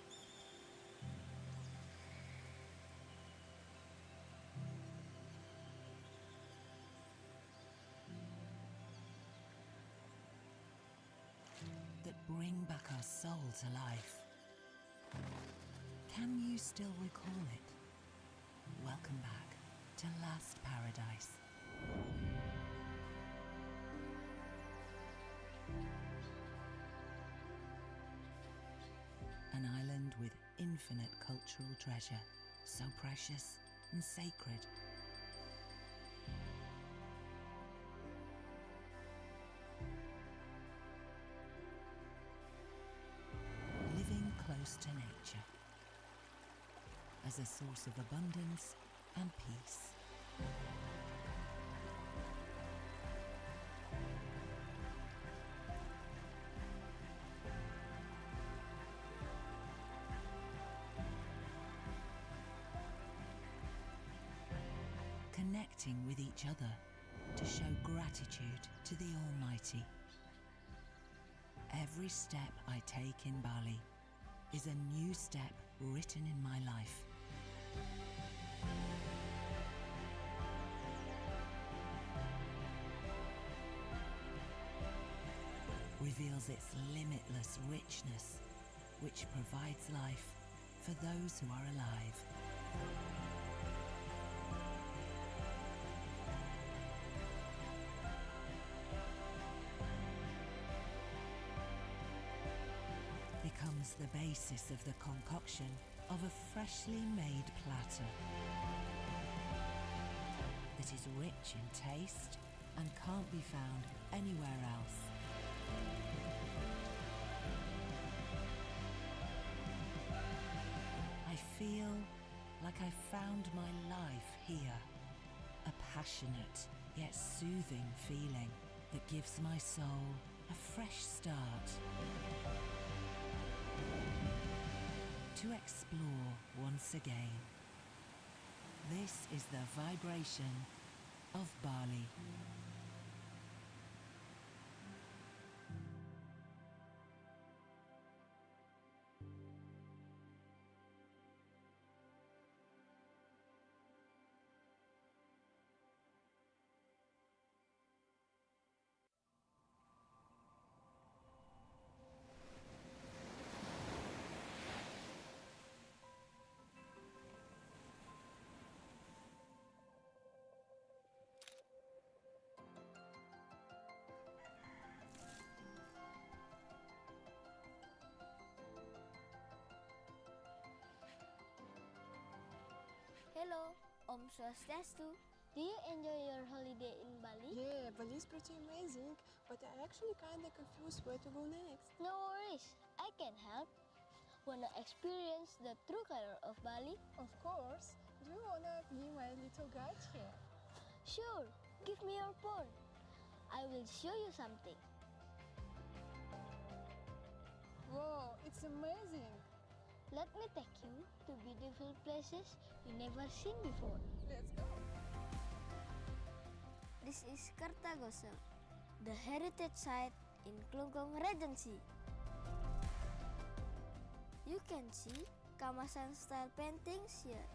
That bring back our soul to life. Can you still recall it? Welcome back to Last Paradise. An island with infinite cultural treasure, so precious and sacred. Living close to nature as a source of abundance and peace. Connecting with each other to show gratitude to the Almighty. Every step I take in Bali is a new step written in my life. Reveals its limitless richness, which provides life for those who are alive. Becomes the basis of the concoction of a freshly made platter that is rich in taste and can't be found anywhere else. I feel like I found my life here, a passionate yet soothing feeling that gives my soul a fresh start. To explore once again. This is the vibration of Bali. Hello, Om Swastiastu. Do you enjoy your holiday in Bali? Yeah, Bali is pretty amazing, but I actually kinda confused where to go next. No worries, I can help. Wanna experience the true color of Bali? Of course. Do you wanna be my little guide here? Sure, give me your phone. I will show you something. Whoa, it's amazing. Let me take you to beautiful places you never seen before. Let's go. This is Kartagosel, the heritage site in Klungkung Regency. You can see Kamasan style paintings here.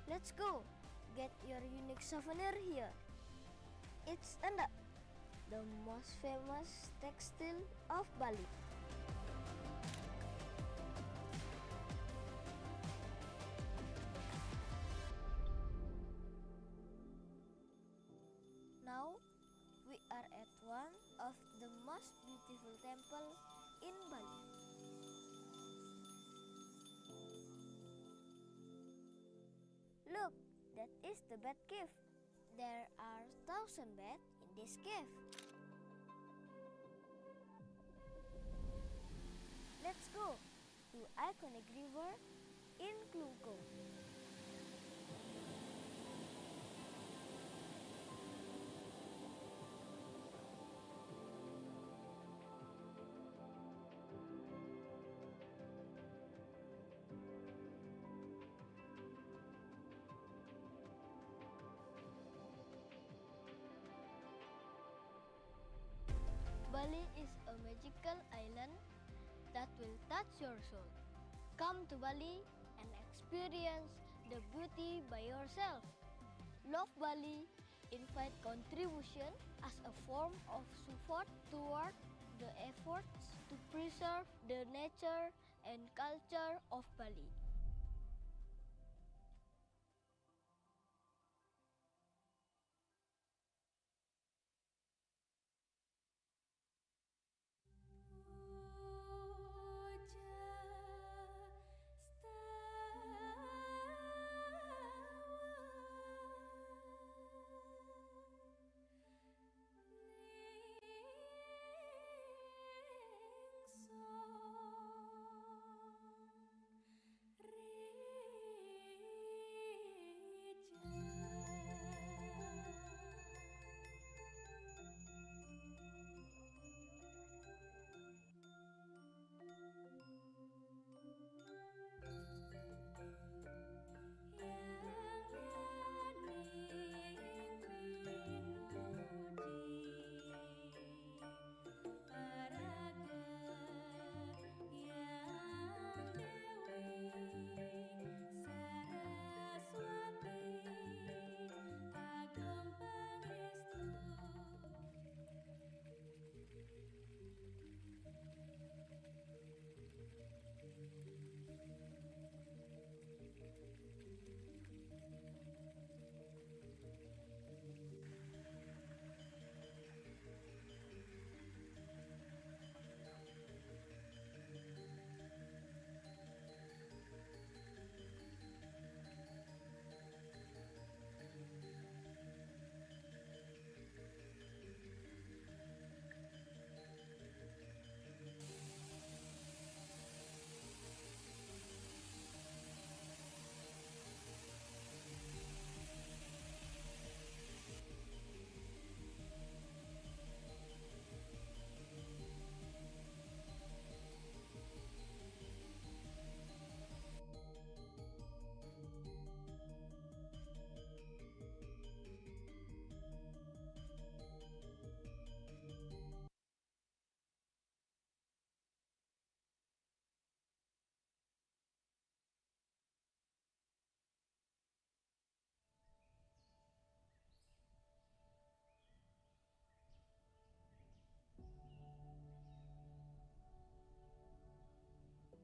Let's go. Get your unique souvenir here. It's Enda, the most famous textile of Bali. Now we are at one of the most beautiful temple in Bali. Look, that is the bat cave. There are 1,000 bats in this cave. Let's go to iconic river in Klungkung. Bali is a magical island that will touch your soul. Come to Bali and experience the beauty by yourself. Love Bali invite contribution as a form of support toward the efforts to preserve the nature and culture of Bali.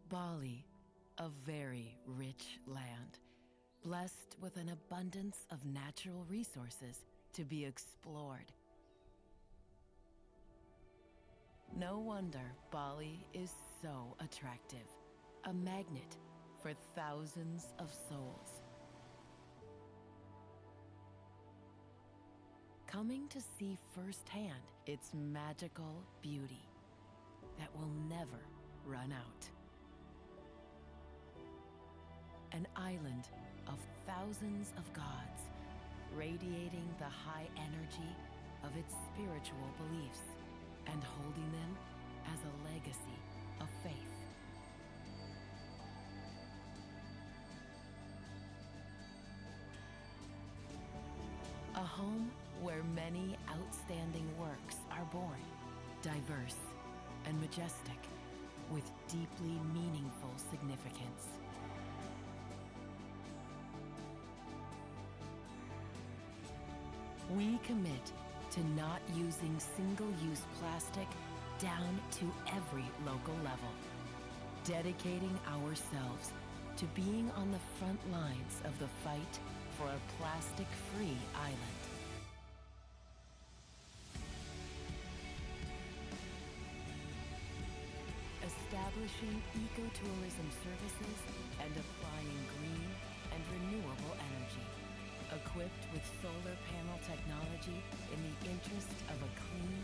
Bali, a very rich land, blessed with an abundance of natural resources to be explored. No wonder Bali is so attractive, a magnet for thousands of souls. Coming to see firsthand its magical beauty that will never run out. An island of thousands of gods, radiating the high energy of its spiritual beliefs and holding them as a legacy of faith. A home where many outstanding works are born, diverse and majestic, with deeply meaningful significance. We commit to not using single-use plastic down to every local level, dedicating ourselves to being on the front lines of the fight for a plastic-free island. Establishing ecotourism services and applying green and renewable energy, equipped with solar panel technology in the interest of a clean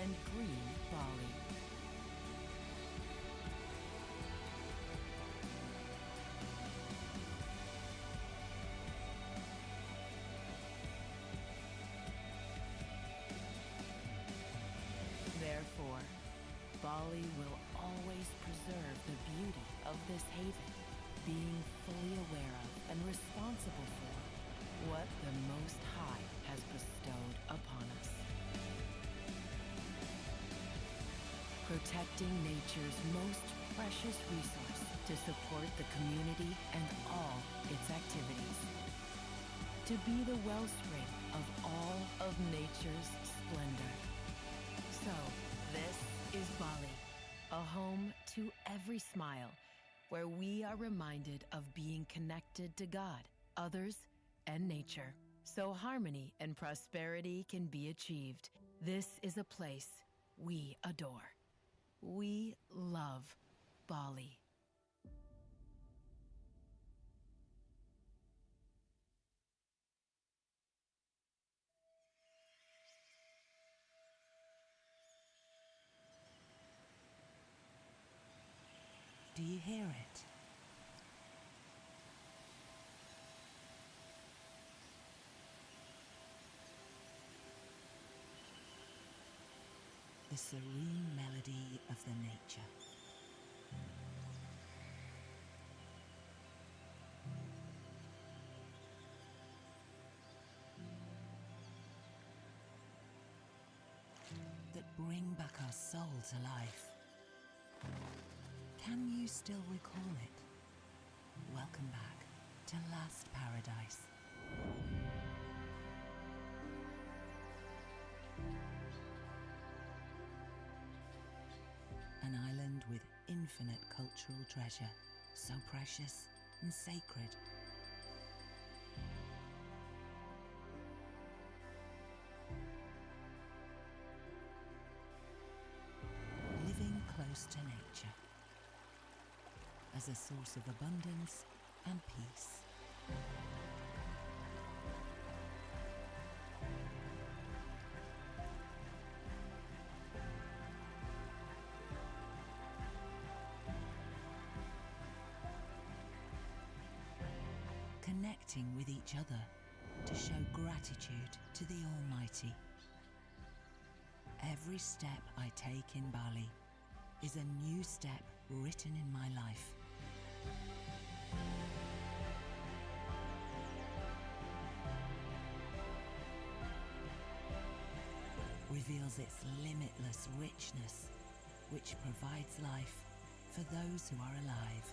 and green Bali. Therefore, Bali will always preserve the beauty of this haven, being fully aware of and responsible for what the Most High has bestowed upon us. Protecting nature's most precious resource to support the community and all its activities. To be the wellspring of all of nature's splendor. So, this is Bali, a home to every smile, where we are reminded of being connected to God, others, and nature, so harmony and prosperity can be achieved. This is a place we adore. We love Bali. Do you hear it? The serene melody of the nature. That bring back our soul to life. Can you still recall it? Welcome back to Last Paradise. An island with infinite cultural treasure, so precious and sacred. Living close to nature as a source of abundance and peace. Connecting with each other to show gratitude to the Almighty. Every step I take in Bali is a new step written in my life. Reveals its limitless richness, which provides life for those who are alive.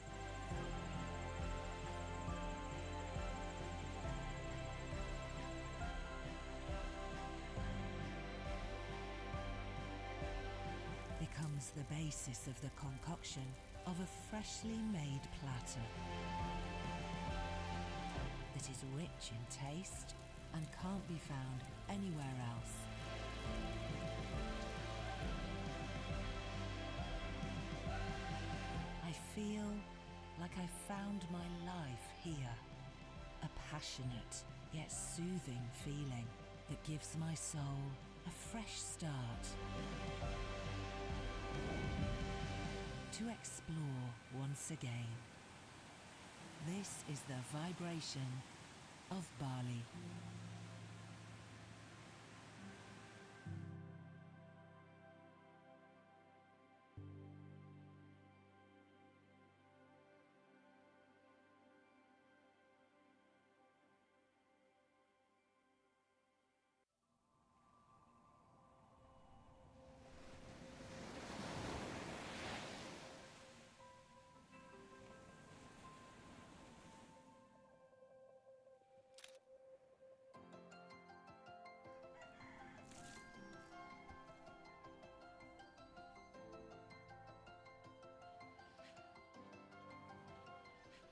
Becomes the basis of the concoction of a freshly made platter that is rich in taste and can't be found anywhere else. I feel like I found my life here, a passionate yet soothing feeling that gives my soul a fresh start. To explore once again. This is the vibration of Bali.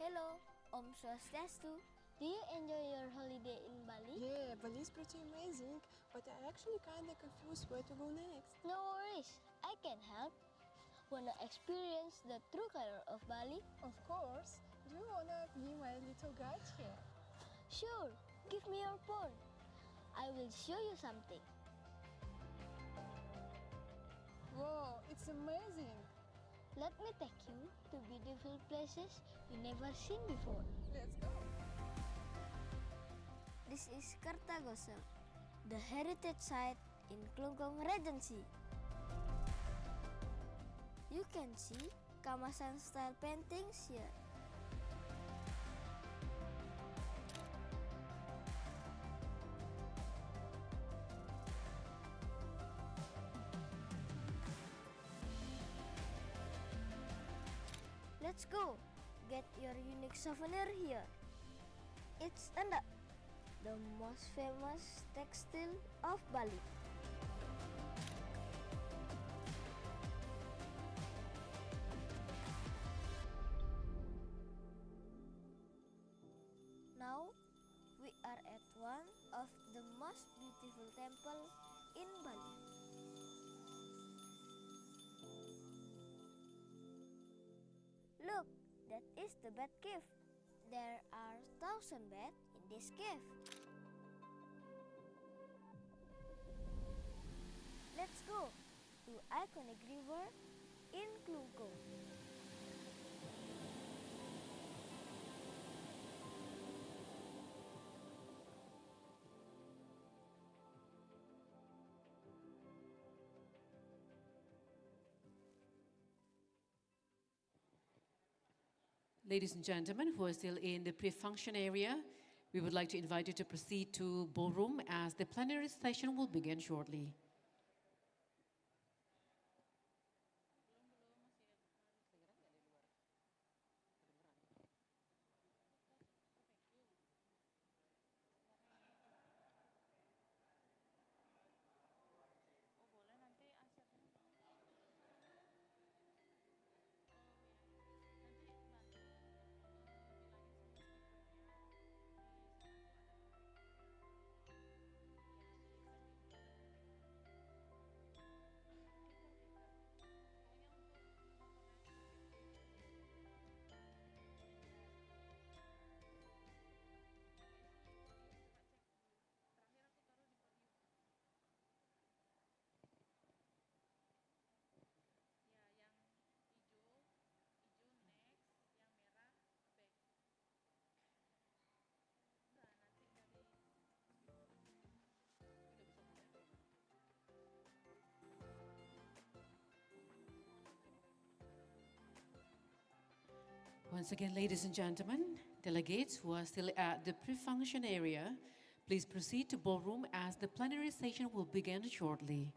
Hello, Om Swastiastu. Do you enjoy your holiday in Bali? Yeah, Bali is pretty amazing, but I actually kinda confused where to go next. No worries, I can help. Wanna experience the true color of Bali? Of course. Do you wanna be my little guide here? Sure, give me your phone. I will show you something. Whoa, it's amazing. Let me take you to beautiful places you never seen before. Let's go. This is Kartagosel, the heritage site in Klungkung Regency. You can see Kamasan style paintings here. Let's go. Get your unique souvenir here. It's Enda, the most famous textile of Bali. Now we are at one of the most beautiful temple in Bali. Look, that is the bed cave. There are 1,000 beds in this cave. Let's go to iconic river in Klungkung. Ladies and gentlemen who are still in the pre-function area, we would like to invite you to proceed to ballroom as the plenary session will begin shortly. Once again, ladies and gentlemen, delegates who are still at the pre-function area, please proceed to ballroom as the plenary session will begin shortly.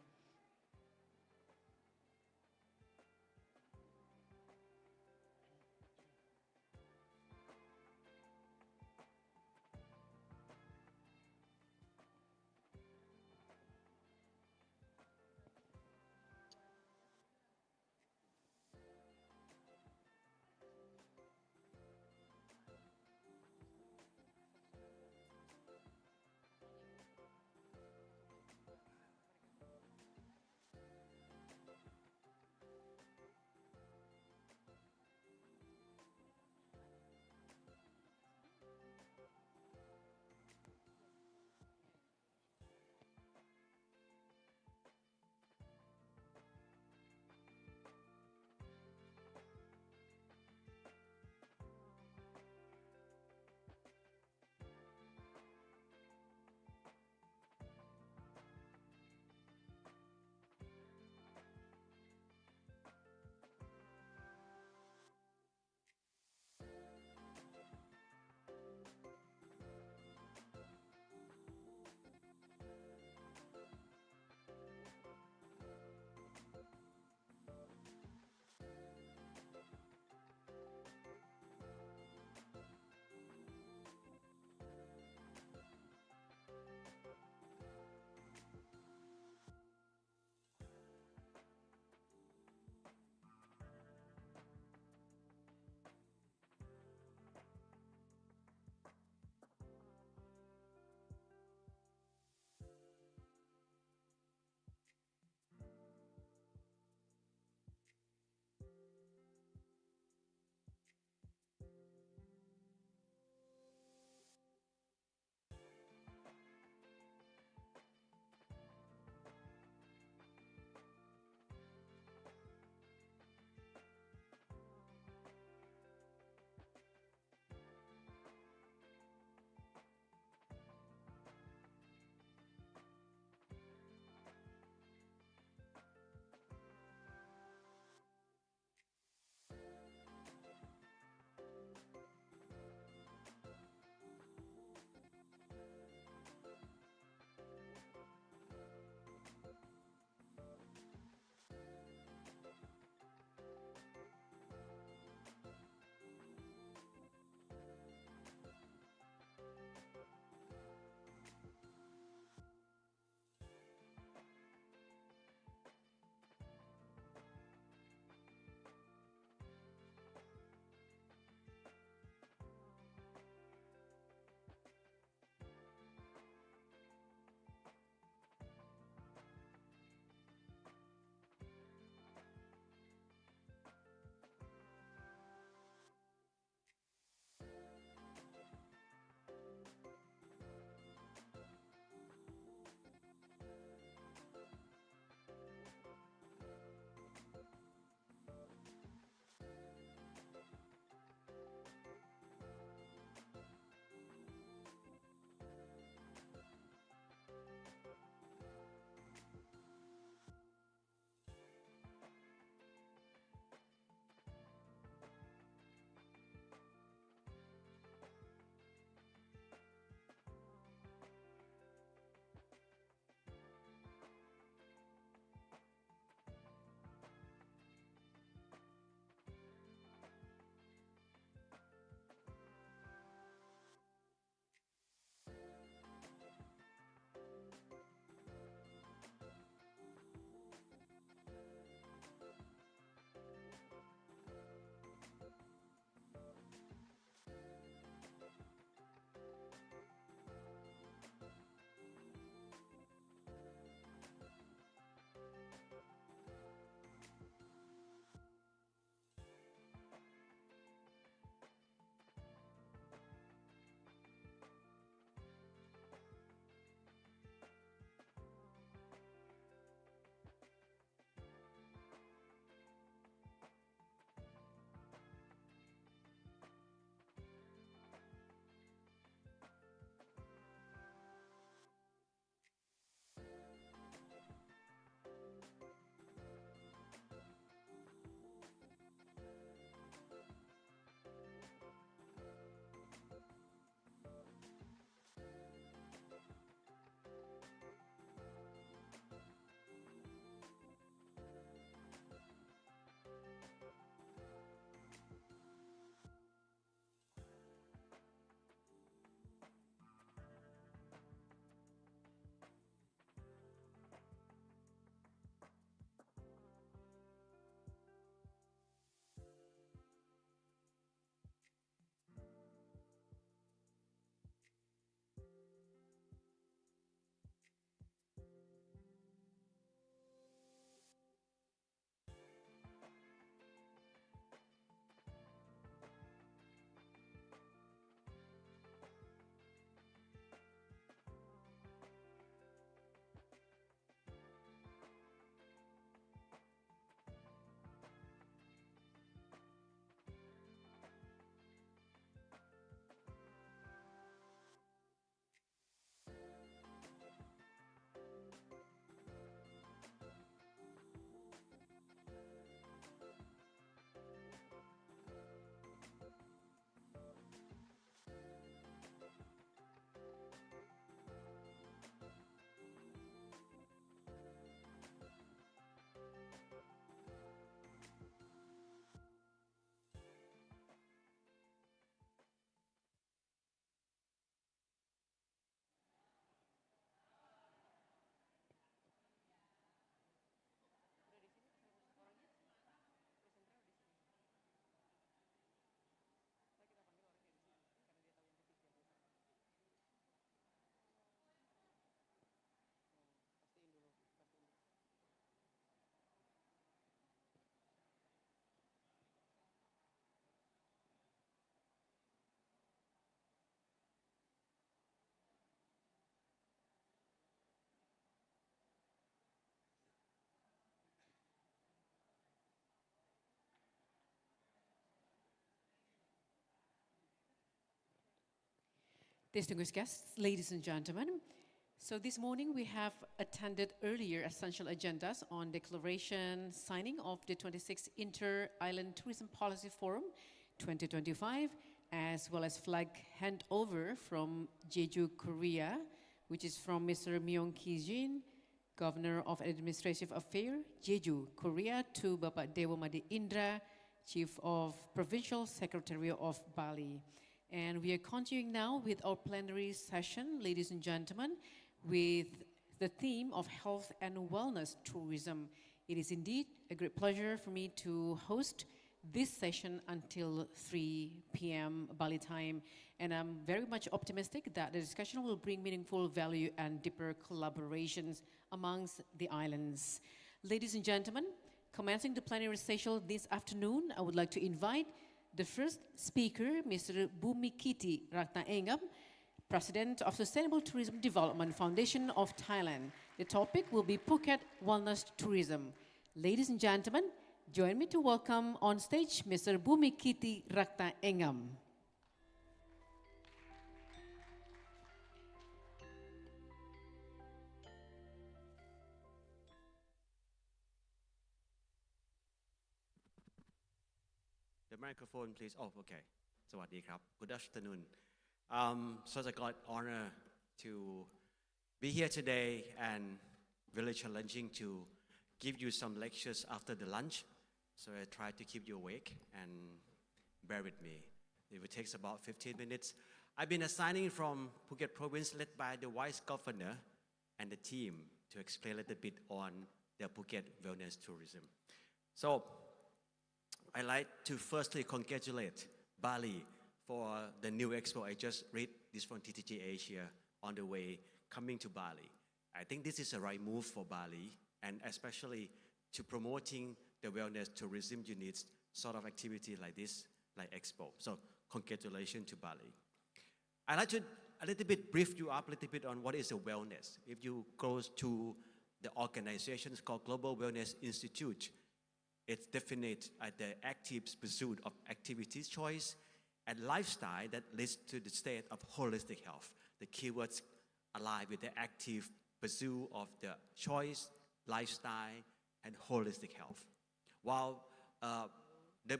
Distinguished guests, ladies and gentlemen, so this morning we have attended earlier essential agendas on declaration signing of the 26th Inter-Island Tourism Policy Forum 2025, as well as flag handover from Jeju, Korea, which is from Mr. Myung Ki-jin, Governor of Administrative Affairs, Jeju, Korea, to Bapak Dewa Madi Indra, Chief of Provincial Secretary of Bali. And we are continuing now with our plenary session, ladies and gentlemen, with the theme of health and wellness tourism. It is indeed a great pleasure for me to host this session until 3 p.m. Bali time, and I'm very much optimistic that the discussion will bring meaningful value and deeper collaborations amongst the islands. Ladies and gentlemen, commencing the plenary session this afternoon, I would like to invite the first speaker, Mr. Bumikiti Ratnaengam, President of Sustainable Tourism Development Foundation of Thailand. The topic will be Phuket Wellness Tourism. Ladies and gentlemen, join me to welcome on stage Mr. Bumikiti Ratnaengam. The microphone, please. Oh, okay. Sawadee krab. Good afternoon. So I got honor to be here today and really challenging to give you some lectures after the lunch. So I try to keep you awake and bear with me. It will take about 15 minutes. I've been assigning from Phuket province led by the Vice Governor and the team to explain a little bit on the Phuket wellness tourism. So I'd like to firstly congratulate Bali for the new expo. I just read this from TTG Asia on the way coming to Bali. I think this is a right move for Bali, and especially to promoting the wellness tourism units sort of activity like this, like expo. So congratulations to Bali. I'd like to a little bit brief you up a little bit on what is a wellness. If you go to the organization, it's called Global Wellness Institute. It's defined as the active pursuit of activities, choice, and lifestyle that leads to the state of holistic health. The keywords align with the active pursuit of the choice, lifestyle, and holistic health. While the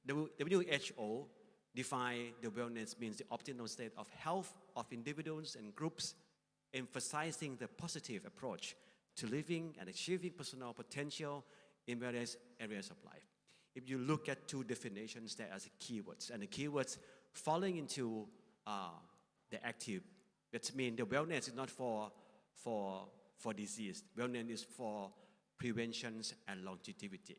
WHO define the wellness means the optimal state of health of individuals and groups, emphasizing the positive approach to living and achieving personal potential in various areas of life. If you look at two definitions, there are keywords, and the keywords falling into the active, that means the wellness is not for disease. Wellness is for prevention and longevity.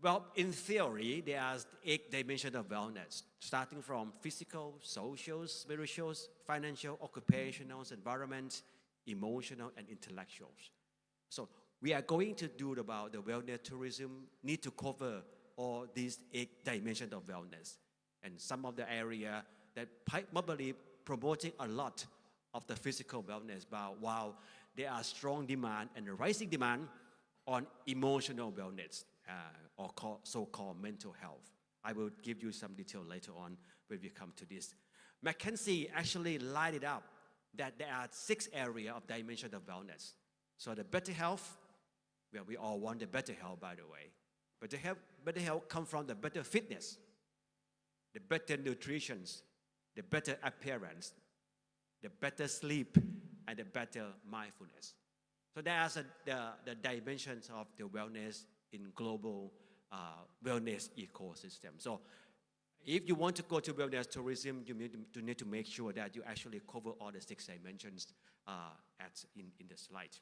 Well, in theory, there are 8 dimensions of wellness, starting from physical, social, spiritual, financial, occupational, environment, emotional, and intellectual. So we are going to do about the wellness tourism, need to cover all these 8 dimensions of wellness. And some of the area that probably promoting a lot of the physical wellness, but while there are strong demand and a rising demand on emotional wellness, or so-called mental health. I will give you some detail later on when we come to this. McKinsey actually light it up that there are 6 areas of dimension of wellness. So the better health, well, we all want the better health, by the way. But better health comes from the better fitness, the better nutrition, the better appearance, the better sleep, and the better mindfulness. So there's the dimensions of the wellness in global wellness ecosystem. So if you want to go to wellness tourism, you need to make sure that you actually cover all the 6 dimensions in the slide.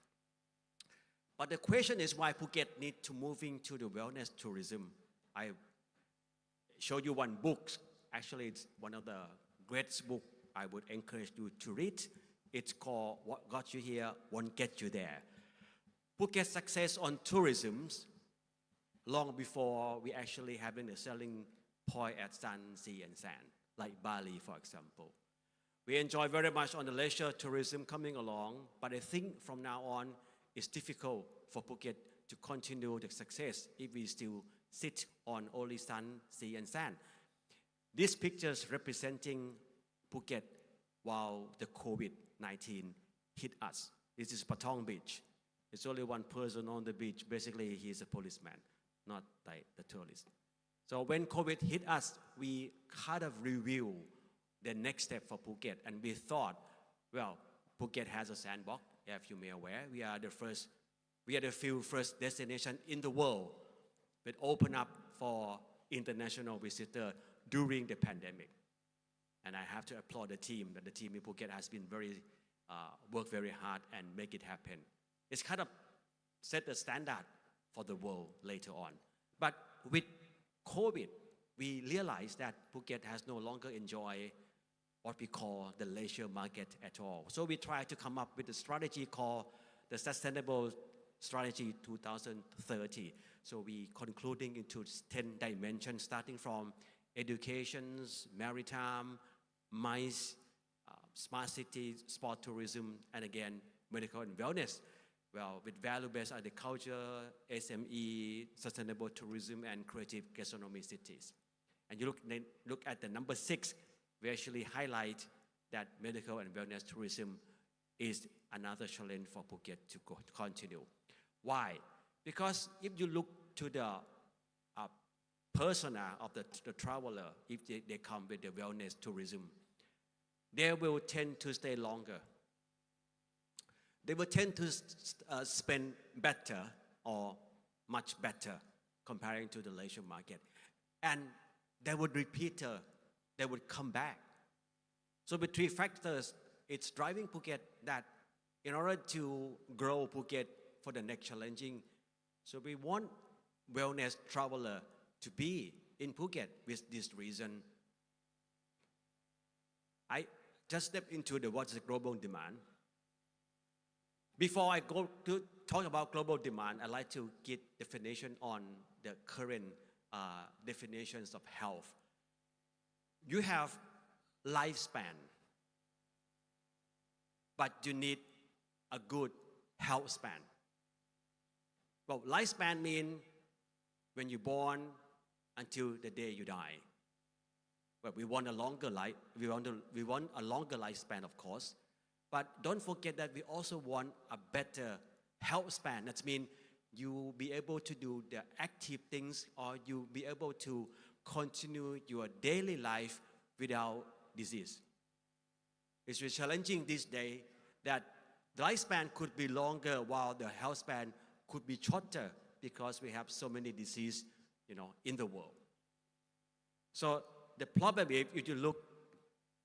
But the question is why Phuket need to move into the wellness tourism. I show you one book. Actually, it's one of the greatest books I would encourage you to read. It's called What Got You Here Won't Get You There. Phuket's success on tourism long before we actually having a selling point at sun, sea, and sand, like Bali, for example. We enjoy very much on the leisure tourism coming along, but I think from now on, it's difficult for Phuket to continue the success if we still sit on only sun, sea, and sand. These pictures representing Phuket while the COVID-19 hit us. This is Patong Beach. It's only one person on the beach. Basically, he's a policeman, not like the tourist. So when COVID hit us, we kind of review the next step for Phuket, and we thought, well, Phuket has a sandbox. If you may be aware, we are the few first destination in the world that open up for international visitor during the pandemic. And I have to applaud the team. That the team in Phuket has been worked very hard and make it happen. It's kind of set the standard for the world later on. But with COVID, we realized that Phuket has no longer enjoyed what we call the leisure market at all. So we tried to come up with a strategy called the Sustainable Strategy 2030. So we concluding into 10 dimensions, starting from education, maritime, MICE, smart city, sport tourism, and again, medical and wellness. Well, with value-based agriculture, SME, sustainable tourism, and creative gastronomy cities. And you look at the number 6, we actually highlight that medical and wellness tourism is another challenge for Phuket to continue. Why? Because if you look to the persona of the traveler, if they come with the wellness tourism, they will tend to stay longer. They will tend to spend better or much better comparing to the leisure market. And they would repeat, they would come back. So with 3 factors, it's driving Phuket that in order to grow Phuket for the next challenging, so we want wellness traveler to be in Phuket with this reason. I just stepped into what's the global demand. Before I go to talk about global demand, I'd like to give definition on the current definitions of health. You have lifespan, but you need a good health span. Well, lifespan means when you're born until the day you die. Well, we want a longer life. We want a longer lifespan, of course. But don't forget that we also want a better health span. That means you'll be able to do the active things, or you'll be able to continue your daily life without disease. It's very challenging this day that the lifespan could be longer while the health span could be shorter because we have so many diseases, in the world. So the problem is, if you look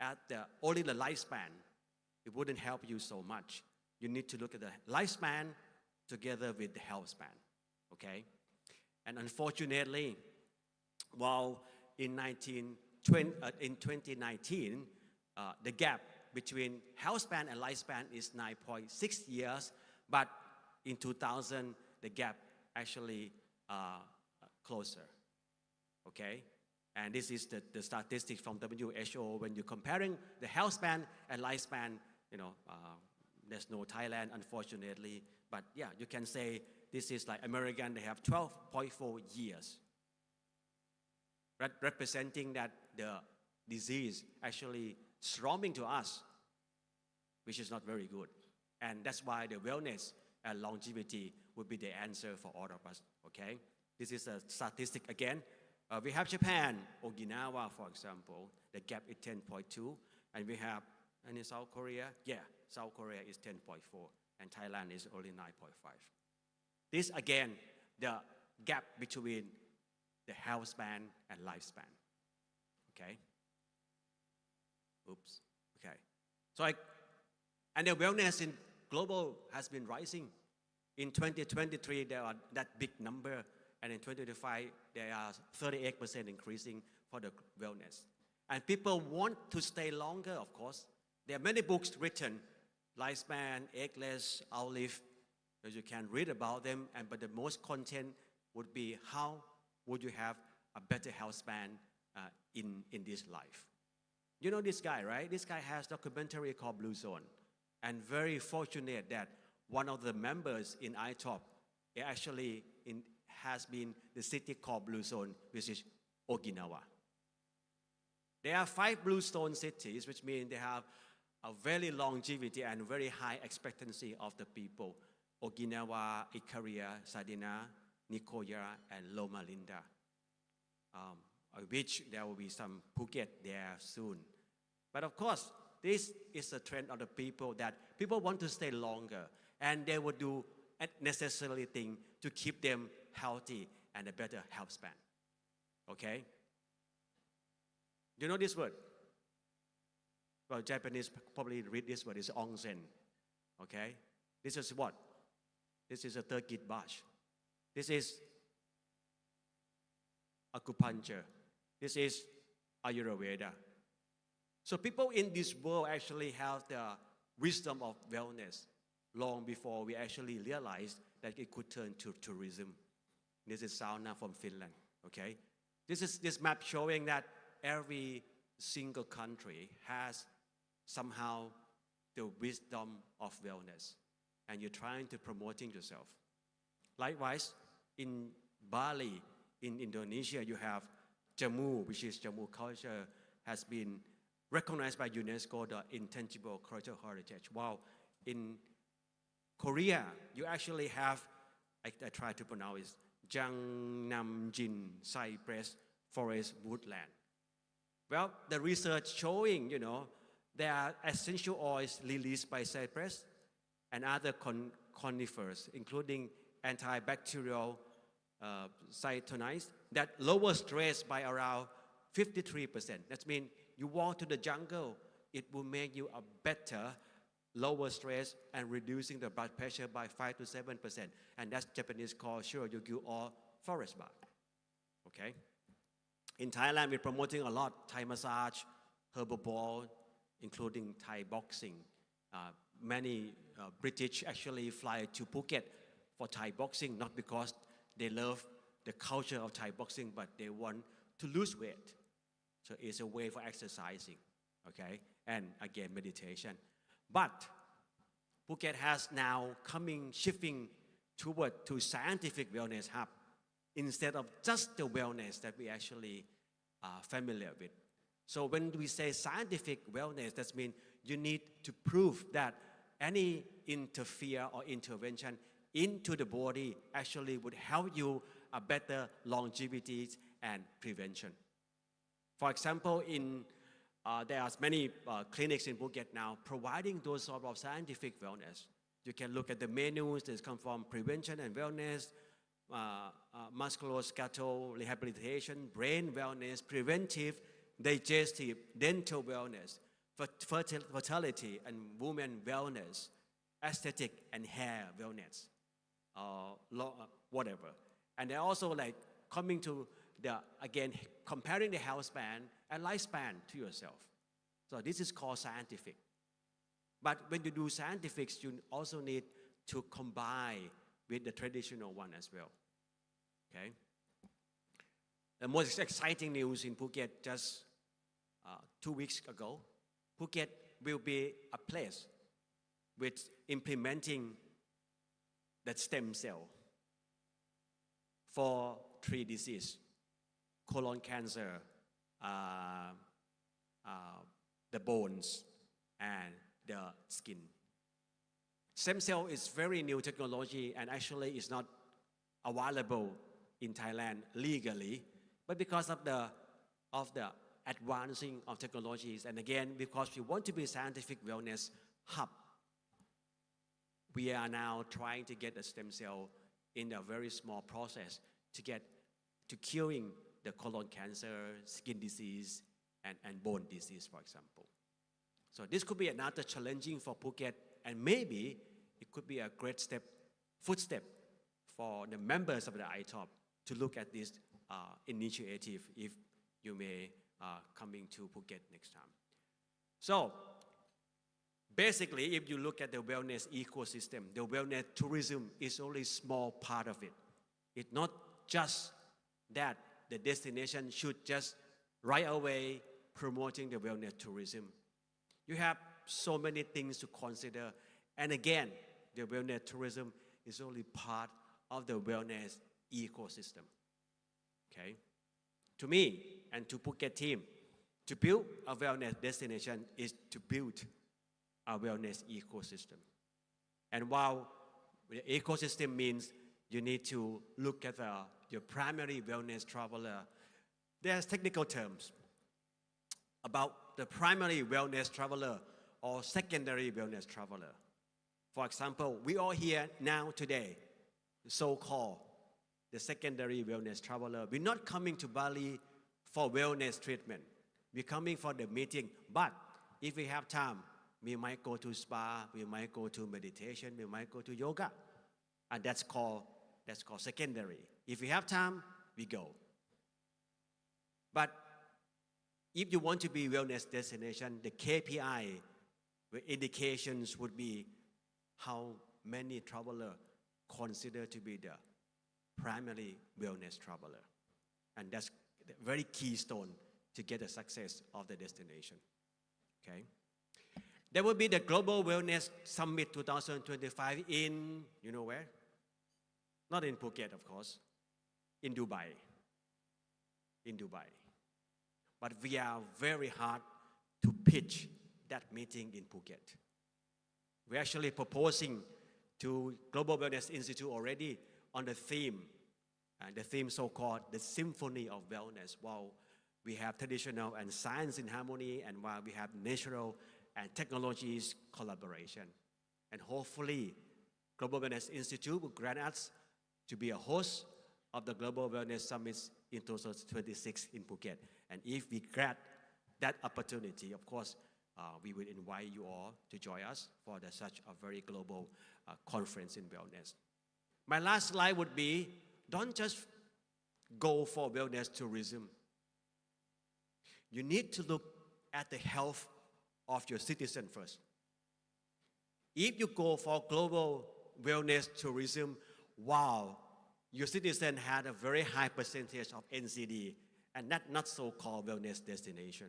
at only the lifespan, it wouldn't help you so much. You need to look at the lifespan together with the health span, okay? And unfortunately, while in 2019, the gap between health span and lifespan is 9.6 years, but in 2000, the gap actually closer, okay? And this is the statistics from WHO. When you're comparing the health span and lifespan, there's no Thailand, unfortunately. But yeah, you can say this is like American, they have 12.4 years, representing that the disease actually swarming to us, which is not very good. And that's why the wellness and longevity would be the answer for all of us, okay? This is a statistic again. We have Japan, Okinawa, for example, the gap is 10.2, and we have, and in South Korea, South Korea is 10.4, and Thailand is only 9.5. This again, the gap between the health span and lifespan, okay? Oops, okay. So and the wellness in global has been rising. In 2023, there are that big number, and in 2025, there are 38% increasing for the wellness. And people want to stay longer, of course. There are many books written, lifespan, eggless, outlive, as you can read about them, but the most content would be how would you have a better health span in this life. You know this guy, right? This guy has a documentary called Blue Zone, and very fortunate that one of the members in ITOP actually has been the city called Blue Zone, which is Okinawa. There are 5 blue stone cities, which means they have a very longevity and very high expectancy of the people. Okinawa, Ikaria, Sardinia, Nicoya, and Loma Linda. Which there will be some Phuket there soon. But of course, this is a trend of the people that people want to stay longer, and they will do a necessary thing to keep them healthy and a better health span. Okay? You know this word? Well, Japanese probably read this word. It's onsen. Okay? This is what? This is a Turkish bath. This is acupuncture. This is Ayurveda. So people in this world actually have the wisdom of wellness long before we actually realized that it could turn to tourism. This is sauna from Finland. Okay? This is this map showing that every single country has somehow the wisdom of wellness, and you're trying to promoting yourself. Likewise, in Bali, in Indonesia, you have Jamu, which is Jamu culture, has been recognized by UNESCO, the intangible cultural heritage. Wow. In Korea, you actually have, I try to pronounce it, Jangnamjin cypress forest woodland. Well, the research showing, there are essential oils released by cypress and other conifers, including antibacterial cytonides that lower stress by around 53%. That means you walk to the jungle, it will make you a better, lower stress and reducing the blood pressure by 5 to 7%. And that's Japanese called Shirogyu or forest bath. Okay? In Thailand, we're promoting a lot Thai massage, herbal ball, including Thai boxing. Many British actually fly to Phuket for Thai boxing, not because they love the culture of Thai boxing, but they want to lose weight. So it's a way for exercising, okay? And again, meditation. But Phuket has now shifting toward to scientific wellness hub instead of just the wellness that we actually are familiar with. So when we say scientific wellness, that means you need to prove that any interfere or intervention into the body actually would help you a better longevity and prevention. For example, there are many clinics in Phuket now providing those sort of scientific wellness. You can look at the menus that come from prevention and wellness, musculoskeletal rehabilitation, brain wellness, preventive, digestive, dental wellness, fertility and women wellness, aesthetic and hair wellness, whatever. And they're also like coming to comparing the health span and lifespan to yourself. So this is called scientific. But when you do scientifics, you also need to combine with the traditional one as well. Okay? The most exciting news in Phuket just 2 weeks ago, Phuket will be a place with implementing the stem cell for 3 diseases: colon cancer, the bones, and the skin. Stem cell is very new technology and actually is not available in Thailand legally, but because of the advancing of technologies, and again, because we want to be a scientific wellness hub, we are now trying to get the stem cell in a very small process to get to curing the colon cancer, skin disease, and bone disease, for example. So this could be another challenging for Phuket, and maybe it could be a great footstep for the members of the ITOP to look at this initiative if you may coming to Phuket next time. So basically, if you look at the wellness ecosystem, the wellness tourism is only a small part of it. It's not just that the destination should just right away promoting the wellness tourism. You have so many things to consider. And again, the wellness tourism is only part of the wellness ecosystem. Okay? To me and to Phuket team, To build a wellness destination is to build a wellness ecosystem. And while the ecosystem means you need to look at your primary wellness traveler, there's technical terms about the primary wellness traveler or secondary wellness traveler. For example, we all here now today, so-called the secondary wellness traveler. We're not coming to Bali for wellness treatment. We're coming for the meeting. But if we have time, we might go to spa, we might go to meditation, we might go to yoga. And that's called secondary. If we have time, we go. But if you want to be wellness destination, the KPI, the indications would be how many travelers consider to be the primary wellness traveler. And that's the very keystone to get the success of the destination. Okay? There will be the Global Wellness Summit 2025 in, you know where? Not in Phuket, of course, in Dubai. In Dubai. But we are very hard to pitch that meeting in Phuket. We're actually proposing to Global Wellness Institute already on the theme, and the theme so-called the Symphony of Wellness. While we have traditional and science in harmony, and while we have natural and technologies collaboration. And hopefully, Global Wellness Institute will grant us to be a host of the Global Wellness Summits in 2026 in Phuket. And if we grant that opportunity, of course, we will invite you all to join us for such a very global conference in wellness. My last slide would be, don't just go for wellness tourism. You need to look at the health of your citizen first. If you go for global wellness tourism, wow, your citizen had a very high percentage of NCD, and that not so-called wellness destination.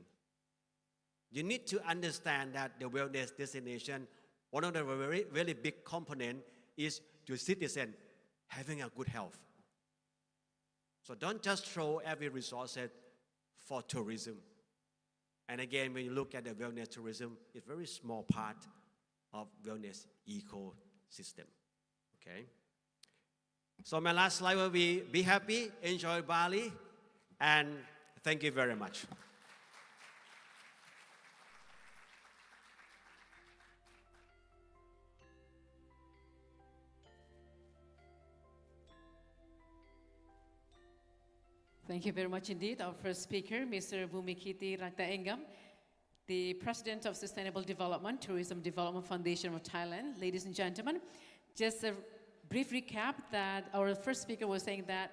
You need to understand that the wellness destination, one of the very big components is your citizen having a good health. So don't just throw every resource for tourism. And again, when you look at the wellness tourism, it's a very small part of wellness ecosystem. Okay? So my last slide will be happy, enjoy Bali, and thank you very much. Thank you very much indeed. Our first speaker, Mr. Bhumikiti Raktaengam, the President of Sustainable Development, Tourism Development Foundation of Thailand. Ladies and gentlemen, just a brief recap that our first speaker was saying that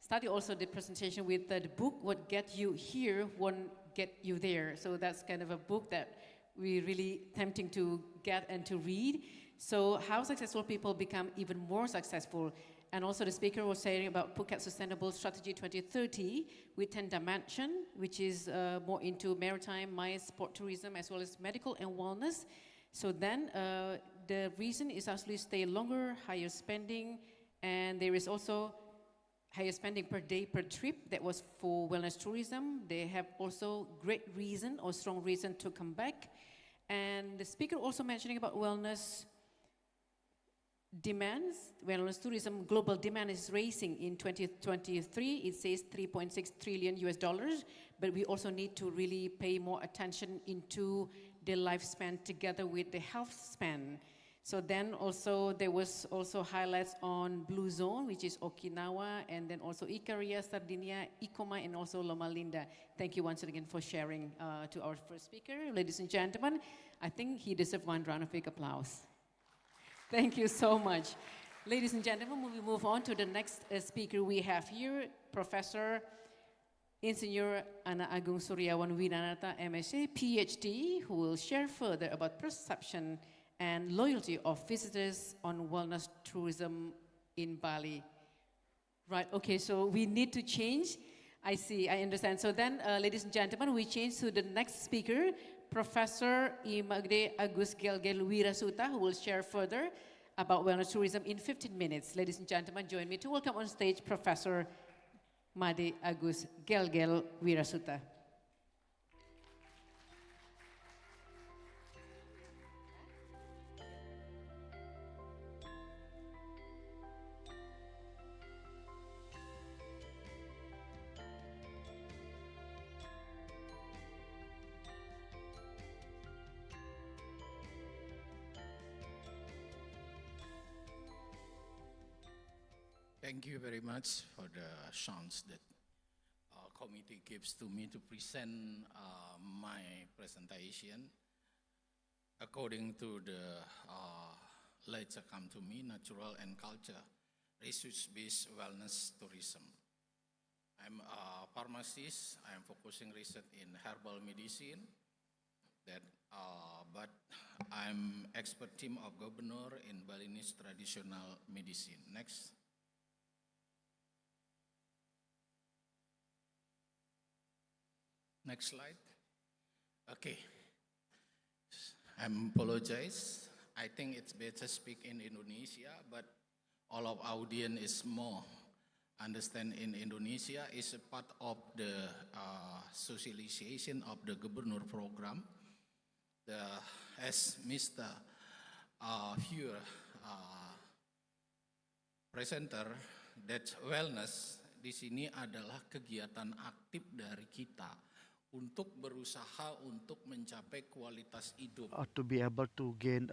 started also the presentation with the book, What Get You Here Won't Get You There. So that's kind of a book that we really tempting to get and to read. So how successful people become even more successful. And also the speaker was saying about Phuket Sustainable Strategy 2030 with 10 dimensions, which is more into maritime, mines, sport tourism, as well as medical and wellness. So then the reason is actually stay longer, higher spending, and there is also higher spending per day per trip. That was for wellness tourism. They have also great reason or strong reason to come back. And the speaker also mentioning about wellness demands. Wellness tourism global demand is rising in 2023. It says 3.6 trillion US dollars, but we also need to really pay more attention into the lifespan together with the health span. So then also there was also highlights on Blue Zone, which is Okinawa, and then also Ikaria, Sardinia, Ikoma, and also Loma Linda. Thank you once again for sharing to our first speaker. Ladies and gentlemen, I think he deserves one round of big applause. Thank you so much. Ladies and gentlemen, we move on to the next speaker we have here, Professor Insinyur Ana Agung Suryawan Winanata, MSc, PhD, who will share further about perception and loyalty of visitors on wellness tourism in Bali. Right, okay, so we need to change. I see, I understand. So then, ladies and gentlemen, we change to the next speaker, Professor Imagde Agus Gelgel Wirasuta, who will share further about wellness tourism in 15 minutes. Ladies and gentlemen, join me to welcome on stage Professor Made Agus Gelgel Wirasuta. Thank you very much for the chance that committee gives to me to present my presentation. According to the Later Come to Me, Natural and Culture, Research-Based Wellness Tourism. I'm a pharmacist. I'm focusing research in herbal medicine. But I'm expert team of governor in Balinese traditional medicine. Next. Next slide. Okay. I apologize. I think it's better speak in Indonesia, but all of audience is more understand in Indonesia is a part of the socialization of the governor program. As Mr. Here presenter, that wellness di sini adalah kegiatan aktif dari kita untuk berusaha untuk mencapai kualitas hidup. To be able to gain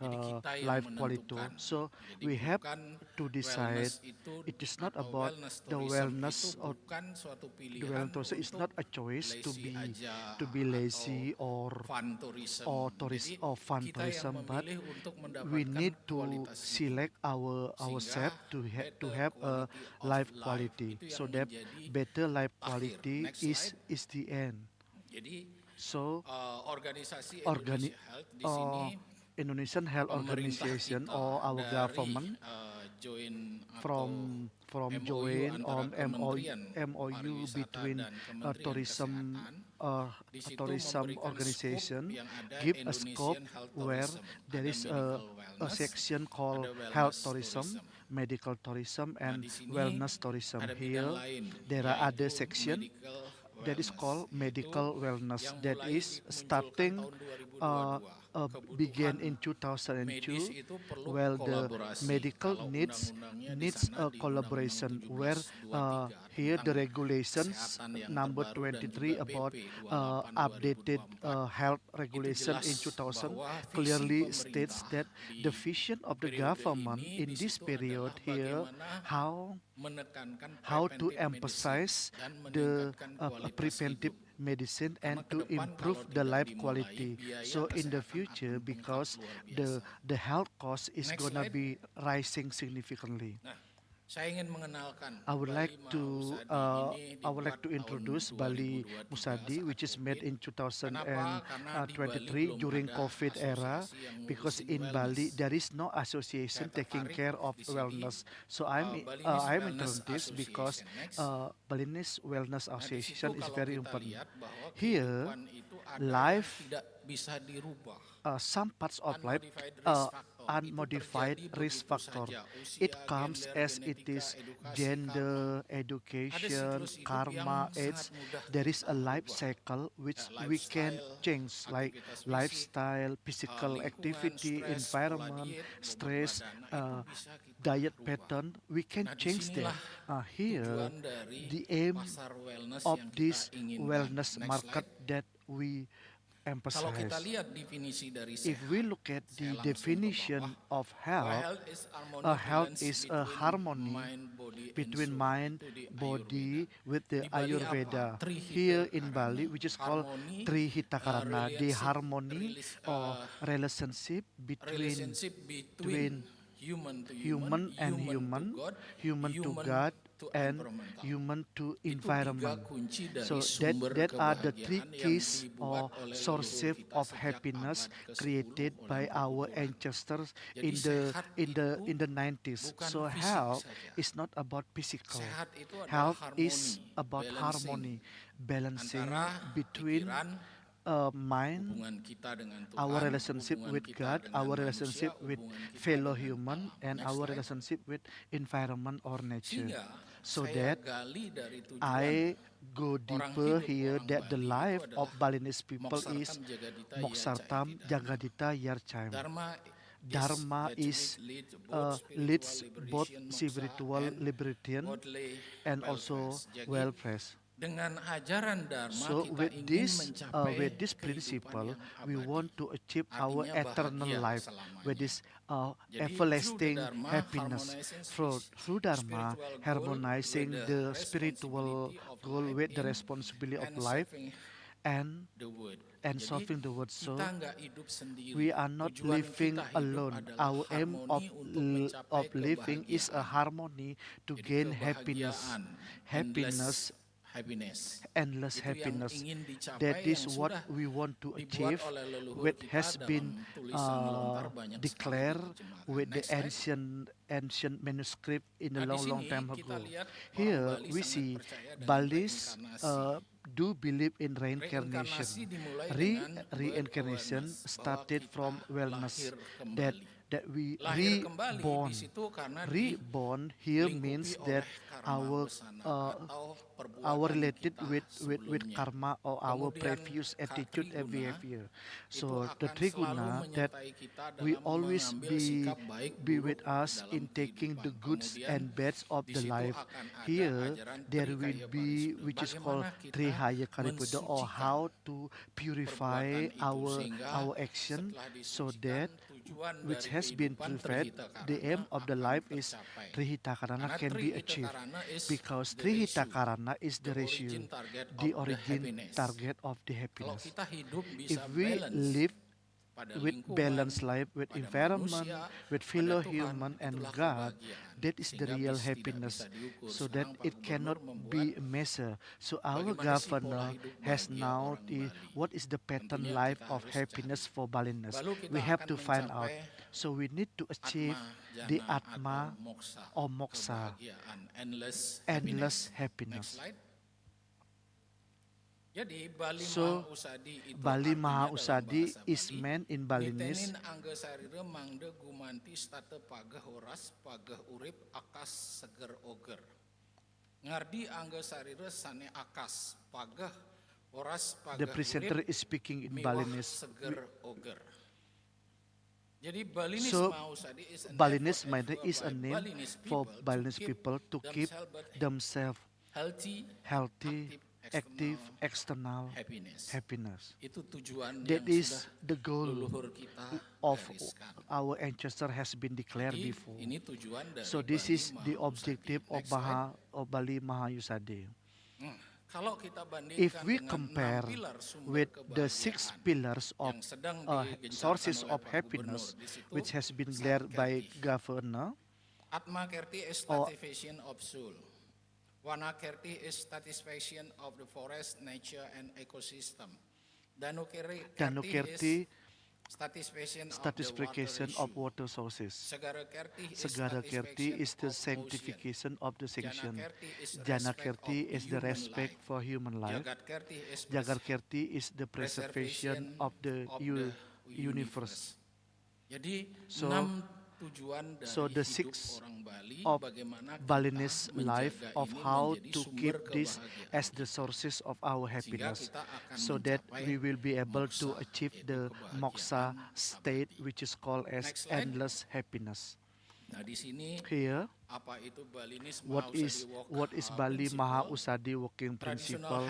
life quality. So Jadi we have bukan to decide. wellness itu It is not atau about wellness the tourism wellness itu or bukan suatu the pilihan wellness tourism. It's untuk not a choice lazy aja to be lazy atau fun tourism. or tourist Jadi or fun kita tourism, yang but memilih untuk we mendapatkan need to kualitas hidup. select ourselves to have a life quality. Itu yang So that menjadi better life akhir. quality Next is the end. Jadi So organisasi Indonesia Health di sini Indonesian Health pemerintah Organization kita or our dari, government join from MOU join antara on Kementerian MOU Pariwisata between dan Kementerian tourism Kesehatan, di situ tourism memberikan organization scope yang ada give a Indonesian scope Health where Tourism. there Ada is medical a wellness, section called ada health wellness tourism, medical tourism, and di sini wellness tourism. ada Here bidang lain, there are other yaitu section medical that is wellness, called medical wellness yang that mulai is dimunculkan starting tahun 2022. began in medis 2002. itu perlu Well, the kolaborasi. medical Kalau needs undang-undangnya di needs sana a di collaboration Undang-Undang where 1723 here the tentang regulations kesehatan yang number terbaru dan 23 juga about PP 28 updated health regulation in jelas 2000 bahwa visi clearly pemerintah states that the vision of the periode government ini in di this situ period adalah here bagaimana menekankan how to preventive emphasize medicine dan the meningkatkan kualitas preventive hidup. medicine Karena and ke to depan improve kalau the tidak life dimulai, quality. biaya So in the kesehatan future, akan because bengkak luar the health cost is Next gonna slide. be rising significantly. Nah, saya ingin mengenalkan I would Bali like to Musadi ini I would like to dibuat introduce tahun Bali 2023 Musadi, saat which is COVID. made in Kenapa? Karena di Bali 2023 belum during ada COVID era, asosiasi yang because ngurusin in Bali wellness. there is no association Saya taking tertarik care of di sini, wellness. So I'm Balinese I'm Wellness into this because Association. Next. Balinese Wellness Nah, di Association situ is kalau very kita important. lihat bahwa Here, kehidupan itu ada yang life tidak bisa dirubah. some parts of life Unmodified risk factor. Itu unmodified terjadi risk begitu factor. saja. Usia, It comes gender, as it genetika, is edukasi, gender, Ada education, siklus hidup karma, yang age. sangat mudah There is a kita life ubah. cycle which Ya, we can lifestyle, change, like aktivitas fisik, lifestyle, physical lingkungan, activity, stres, pola environment, diet, bobot stress, badan. Nah, itu bisa kita diet rubah. pattern. We can Nah, change that. disinilah Here, tujuan dari the aim pasar wellness of yang kita this inginkan. wellness Next market slide. that we Kalau kita emphasize. lihat definisi dari If sehat, we look at saya the langsung ke definition bawah. of Bahwa health, is harmony, health balance is a between harmony mind, body, and between soul. mind, Itu di body, Ayurveda. with the Di Bali Ayurveda. apa? Trihita Here in karana, Bali, which is called harmony, Trihitakarana, the harmony or relationship between human to human, human to God, and human to Itu environment. tiga kunci dari So sumber that are the three kebahagiaan yang keys dibuat or oleh sources leluhur kita of sejak happiness abad ke-10 created oleh by our Tuhan. ancestors Jadi in sehat in the 90s. bukan So fisik health saja. is not about physical. Sehat itu adalah Health harmoni, is about harmony, balancing antara between pikiran, mind, hubungan kita dengan Tuhan, our relationship hubungan with kita God, dengan our manusia, relationship with hubungan kita fellow dengan human, alam. and Next our slide. relationship with environment or nature. Sehingga So saya that gali dari tujuan I go orang deeper hidup here orang that the Bali itu life of adalah Balinese people is Moksartam Jagadita Moksartam Yarcaitita. Jagadita Yarchaim. Dharma Is leads both spiritual spiritual liberation, liberation godly and also welfare. Jadi, welfare. Dengan ajaran Dharma So kita ingin mencapai with this kehidupan principle, yang we abadi. want to achieve our Artinya eternal bahagia life selamanya. with this Jadi, everlasting through the Dharma, happiness. harmonizing Through Dharma, spiritual goal harmonizing with the the spiritual responsibility of goal life with the in responsibility of and life serving and the world. and Jadi, solving the world. So kita nggak hidup sendiri. we are not Tujuan living kita hidup alone. adalah Our aim harmoni untuk mencapai of living is a kebahagiaan. harmony to Jadi gain happiness, kebahagiaan, happiness, happiness. endless Itu yang happiness. ingin dicapai, That is yang what sudah we want to dibuat achieve, oleh leluhur which kita has dalam been tulisan lontar banyak sekali declared diterjemahkan. with the Next slide. ancient manuscript in a Nah, di long sini time kita ago. lihat orang Here Bali we sangat see percaya dengan Balis reinkarnasi. do believe in reincarnation. Reinkarnasi dimulai dengan Reincarnation awareness bahwa started kita from wellness, lahir that kembali. we Lahir kembali reborn. di situ karena Reborn here dilingkupi means oleh that karma our besana atau our perbuatan related kita with sebelumnya. karma or our Kemudian previous attitude and Triguna behavior. itu So akan the selalu Triguna that menyertai kita we dalam always mengambil sikap baik be buruk with us dalam in taking the kehidupan. goods Kemudian and bads of di the situ life. akan ada Here ajaran there will Trikaya be Parisuddha. which is called Bagaimana kita Trihaya Karipada, or mensucikan how to purify perbuatan itu sehingga our action setelah so disucikan, that tujuan which dari has been kehidupan purified, Trihita the aim Karana of the akan life is tercapai. Trihita Karana Karena can be Trihita achieved, Karana is because the Trihita ratio, Karana is the the ratio, origin target the of the origin happiness. target of the Kalau happiness. kita hidup If bisa we balance live pada with lingkungan, balanced life, with pada environment, manusia, with pada fellow Tuhan, human and itulah God, kebahagiaan. that is the Sehingga real tidak happiness. bisa diukur. So that Sekarang Pak it cannot Gubernur be membuat measured. So our bagaimana sih pola governor hidup has bahagia now orang Bali. what is the pattern Tentunya life kita of harus happiness for Balinese. Lalu kita We have akan to find out. mencapai So we need to achieve Atma, the Jana, Atma atau moksa, or Moksa, kebahagiaan, endless endless Next happiness. slide. Jadi Bali So Mahausadi itu Bali artinya Mahausadi dalam bahasa is Bali, meant in Balinese Nitenin angga sarira mangde gumanti state pagah horas pagah urip akas seger oger. Ngardi angga sarira sane akas pagah horas pagah the presenter urip is speaking in miwah Balinese. seger oger. Jadi Balinese So Mahausadi is a name Balinese for Maida is a by name for Balinese people to keep themselves healthy, active, external happiness. Itu tujuan That yang is sudah the goal leluhur kita of gariskan. our ancestor has been declared Jadi, before. ini tujuan dari So this Bali is the Mahausadi. objective of Next slide. Bali Mahayusade. Kalau kita bandingkan If we dengan compare 6 pilar sumber with the 6 kebahagiaan pillars of yang sedang digencarkan sources oleh of Pak happiness, Gubernur, di situ which has been declared by Governor, Atma Kerti is or satisfaction of soul. Wana Kerti is satisfaction of the forest, nature, and ecosystem. Danu Kerti is satisfaction of water sources. Sagara Kerti is Sagara Kerti is the satisfaction of sanctification of the section. Jana Jana Kerti is Kerti is the human respect life. for human life. Jagat Kerti is Jagar Kerti is the preservation of the universe. Jadi So, 6 tujuan dari so the hidup 6 orang Bali of bagaimana kita Balinese life menjaga of ini how menjadi to sumber keep this kebahagiaan. as the sources of our happiness, kita akan so that mencapai we will be able to moksa, achieve yaitu the kebahagiaan moksa state, which is called as Next slide. endless happiness. Nah, di sini Here, apa itu Balinese what is Bali Mahausadi working principle?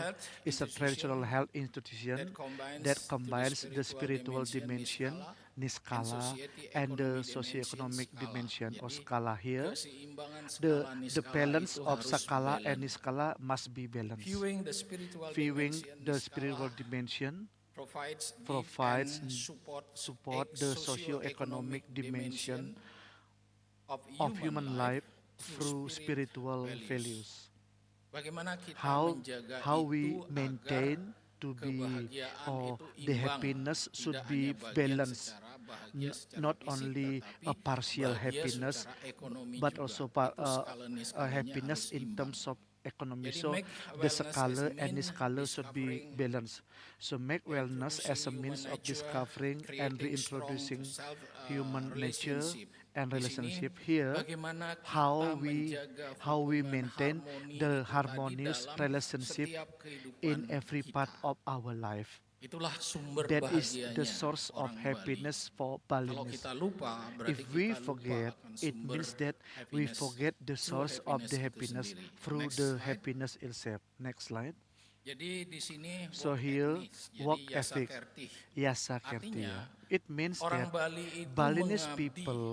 Is a traditional health institution that combines the spiritual dimension, Niskala, and the socioeconomic dimension or Skala. Here, the balance of Sakala and Niskala must be balanced. Viewing Viewing the Niskala spiritual dimension provides and support the socio-economic dimension of human life through spiritual values. Bagaimana kita menjaga How we itu maintain agar to be, kebahagiaan or itu the imbang, happiness should tidak be hanya bagian balanced, secara bahagia secara not fisik, only tetapi a partial bahagia happiness, secara ekonomi but juga. also Itu skala niskalanya happiness harus in imbang. terms of economy. Jadi So make the wellness as Skala and mean the Skala should be discovering balanced. So make wellness as a means of discovering and reintroducing human nature and relationship. Here, Bagaimana kita how menjaga we hubungan maintain harmoni the itu tadi harmonious dalam relationship setiap kehidupan in every kita. part of our life. Itulah sumber That is the bahagianya source of orang Bali. happiness for Kalau Balinese. kita lupa, berarti If we kita lupa forget, akan it sumber means that we happiness forget the through source of the itu happiness sendiri. through Next the slide. happiness itself. Next slide. Jadi di sini So work here, ethics, jadi work yasa ethic, kertih. yasa Artinya, kertia. It means orang that Bali itu Balinese mengabdi people